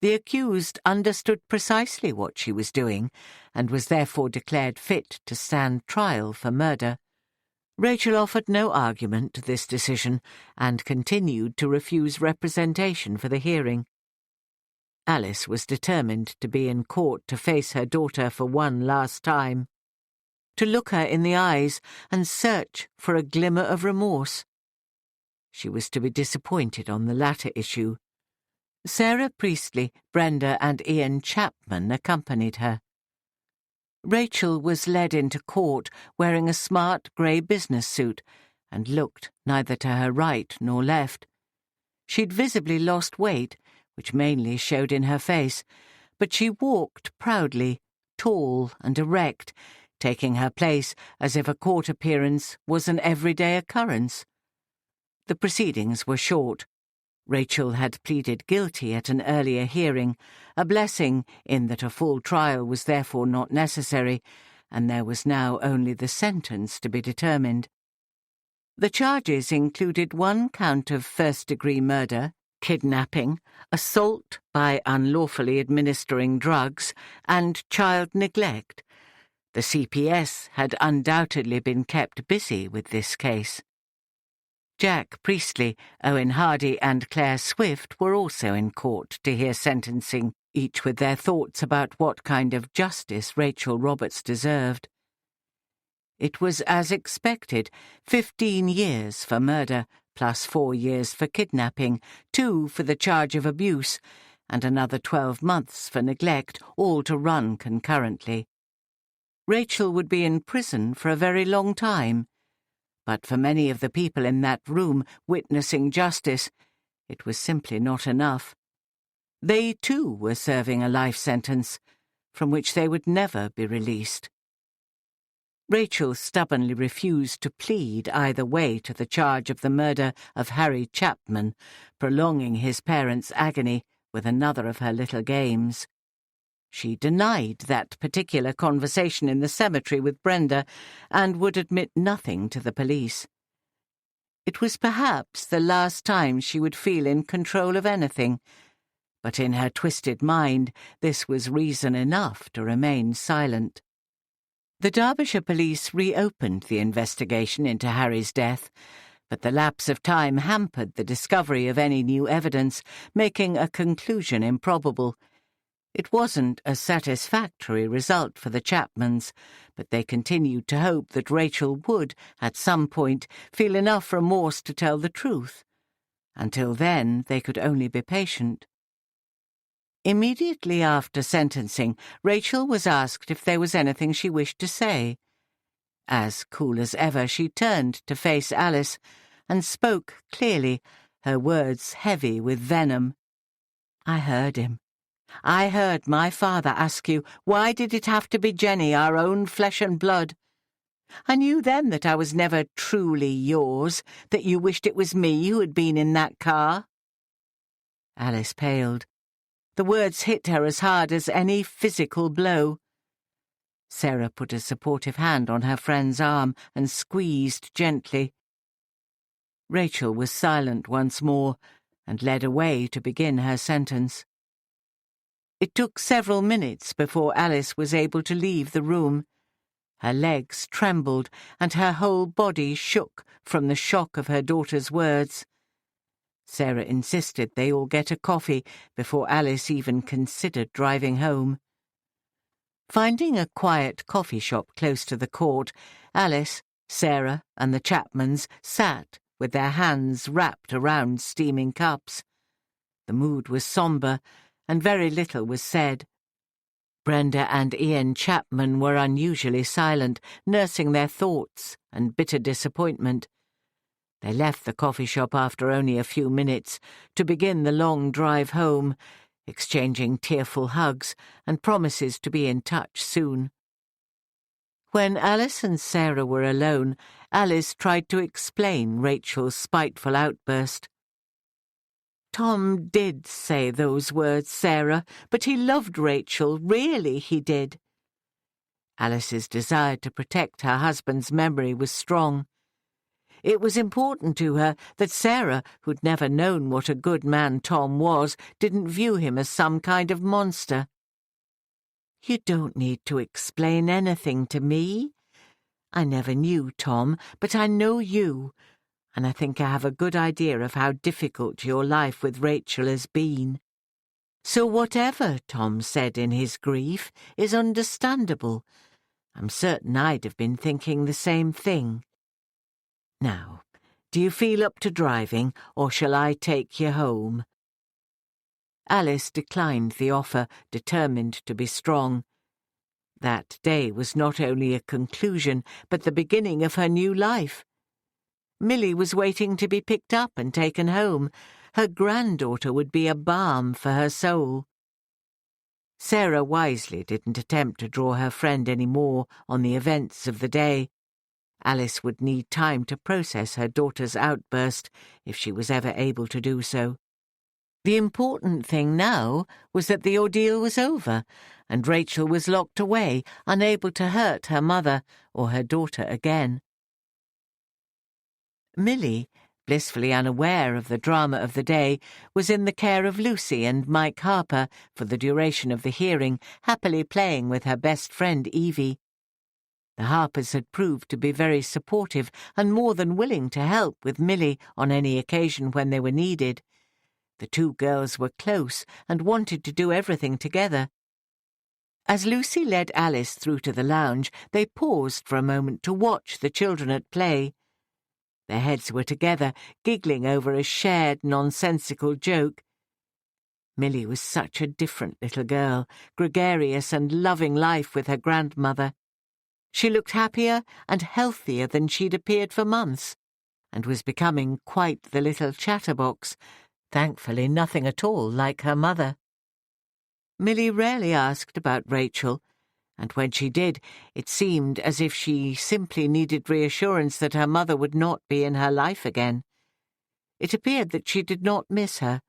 The accused understood precisely what she was doing and was therefore declared fit to stand trial for murder. Rachel offered no argument to this decision and continued to refuse representation for the hearing. Alice was determined to be in court to face her daughter for one last time, to look her in the eyes and search for a glimmer of remorse. She was to be disappointed on the latter issue. Sarah Priestley, Brenda and Ian Chapman accompanied her. Rachel was led into court wearing a smart grey business suit and looked neither to her right nor left. She'd visibly lost weight, which mainly showed in her face, but she walked proudly, tall and erect, taking her place as if a court appearance was an everyday occurrence. The proceedings were short. Rachel had pleaded guilty at an earlier hearing, a blessing in that a full trial was therefore not necessary, and there was now only the sentence to be determined. The charges included 1 count of first-degree murder, kidnapping, assault by unlawfully administering drugs, and child neglect. The CPS had undoubtedly been kept busy with this case. Jack Priestley, Owen Hardy and Claire Swift were also in court to hear sentencing, each with their thoughts about what kind of justice Rachel Roberts deserved. It was as expected, 15 years for murder, plus 4 years for kidnapping, 2 for the charge of abuse, and another 12 months for neglect, all to run concurrently. Rachel would be in prison for a very long time, but for many of the people in that room witnessing justice, it was simply not enough. They too were serving a life sentence, from which they would never be released. Rachel stubbornly refused to plead either way to the charge of the murder of Harry Chapman, prolonging his parents' agony with another of her little games. She denied that particular conversation in the cemetery with Brenda and would admit nothing to the police. It was perhaps the last time she would feel in control of anything, but in her twisted mind this was reason enough to remain silent. The Derbyshire police reopened the investigation into Harry's death, but the lapse of time hampered the discovery of any new evidence, making a conclusion improbable. It wasn't a satisfactory result for the Chapmans, but they continued to hope that Rachel would, at some point, feel enough remorse to tell the truth. Until then, they could only be patient. Immediately after sentencing, Rachel was asked if there was anything she wished to say. As cool as ever, she turned to face Alice and spoke clearly, her words heavy with venom. "I heard him. I heard my father ask you, why did it have to be Jenny, our own flesh and blood? I knew then that I was never truly yours, that you wished it was me who had been in that car." Alice paled. The words hit her as hard as any physical blow. Sarah put a supportive hand on her friend's arm and squeezed gently. Rachel was silent once more and led away to begin her sentence. It took several minutes before Alice was able to leave the room. Her legs trembled and her whole body shook from the shock of her daughter's words. Sarah insisted they all get a coffee before Alice even considered driving home. Finding a quiet coffee shop close to the court, Alice, Sarah and the Chapmans sat with their hands wrapped around steaming cups. The mood was sombre, and very little was said. Brenda and Ian Chapman were unusually silent, nursing their thoughts and bitter disappointment. They left the coffee shop after only a few minutes to begin the long drive home, exchanging tearful hugs and promises to be in touch soon. When Alice and Sarah were alone, Alice tried to explain Rachel's spiteful outburst. "Tom did say those words, Sarah, but he loved Rachel, really he did." Alice's desire to protect her husband's memory was strong. It was important to her that Sarah, who'd never known what a good man Tom was, didn't view him as some kind of monster. "You don't need to explain anything to me. I never knew Tom, but I know you, and I think I have a good idea of how difficult your life with Rachel has been. So whatever Tom said in his grief is understandable. I'm certain I'd have been thinking the same thing. Now, do you feel up to driving, or shall I take you home?" Alice declined the offer, determined to be strong. That day was not only a conclusion, but the beginning of her new life. Millie was waiting to be picked up and taken home. Her granddaughter would be a balm for her soul. Sarah wisely didn't attempt to draw her friend any more on the events of the day. Alice would need time to process her daughter's outburst, if she was ever able to do so. The important thing now was that the ordeal was over, and Rachel was locked away, unable to hurt her mother or her daughter again. Millie, blissfully unaware of the drama of the day, was in the care of Lucy and Mike Harper for the duration of the hearing, happily playing with her best friend Evie. The Harpers had proved to be very supportive and more than willing to help with Millie on any occasion when they were needed. The two girls were close and wanted to do everything together. As Lucy led Alice through to the lounge, they paused for a moment to watch the children at play. Their heads were together, giggling over a shared nonsensical joke. Millie was such a different little girl, gregarious and loving life with her grandmother. She looked happier and healthier than she'd appeared for months, and was becoming quite the little chatterbox, thankfully nothing at all like her mother. Millie rarely asked about Rachel, and when she did, it seemed as if she simply needed reassurance that her mother would not be in her life again. It appeared that she did not miss her.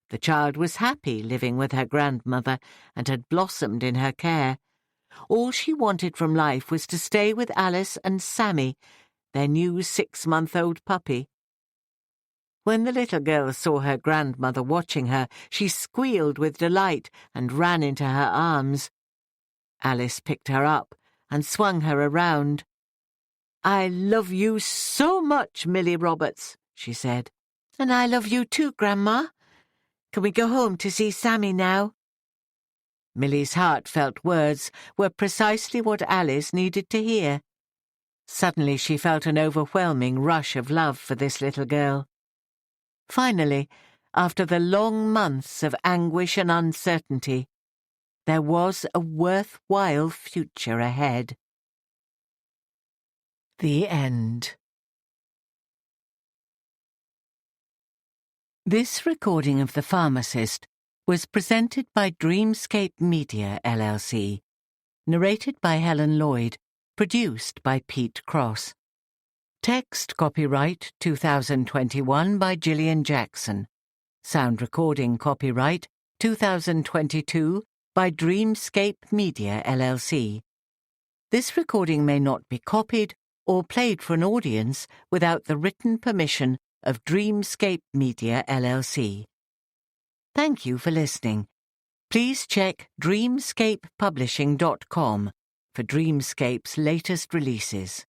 The child was happy living with her grandmother and had blossomed in her care. All she wanted from life was to stay with Alice and Sammy, their new 6-month-old puppy. When the little girl saw her grandmother watching her, she squealed with delight and ran into her arms. Alice picked her up and swung her around. "I love you so much, Millie Roberts," she said. "And I love you too, Grandma. Can we go home to see Sammy now?" Millie's heartfelt words were precisely what Alice needed to hear. Suddenly she felt an overwhelming rush of love for this little girl. Finally, after the long months of anguish and uncertainty, there was a worthwhile future ahead. The end. This recording of The Pharmacist was presented by Dreamscape Media, LLC, narrated by Helen Lloyd, produced by Pete Cross. Text copyright 2021 by Gillian Jackson. Sound recording copyright 2022 by Dreamscape Media, LLC. This recording may not be copied or played for an audience without the written permission of Dreamscape Media, LLC. Thank you for listening. Please check dreamscapepublishing.com for Dreamscape's latest releases.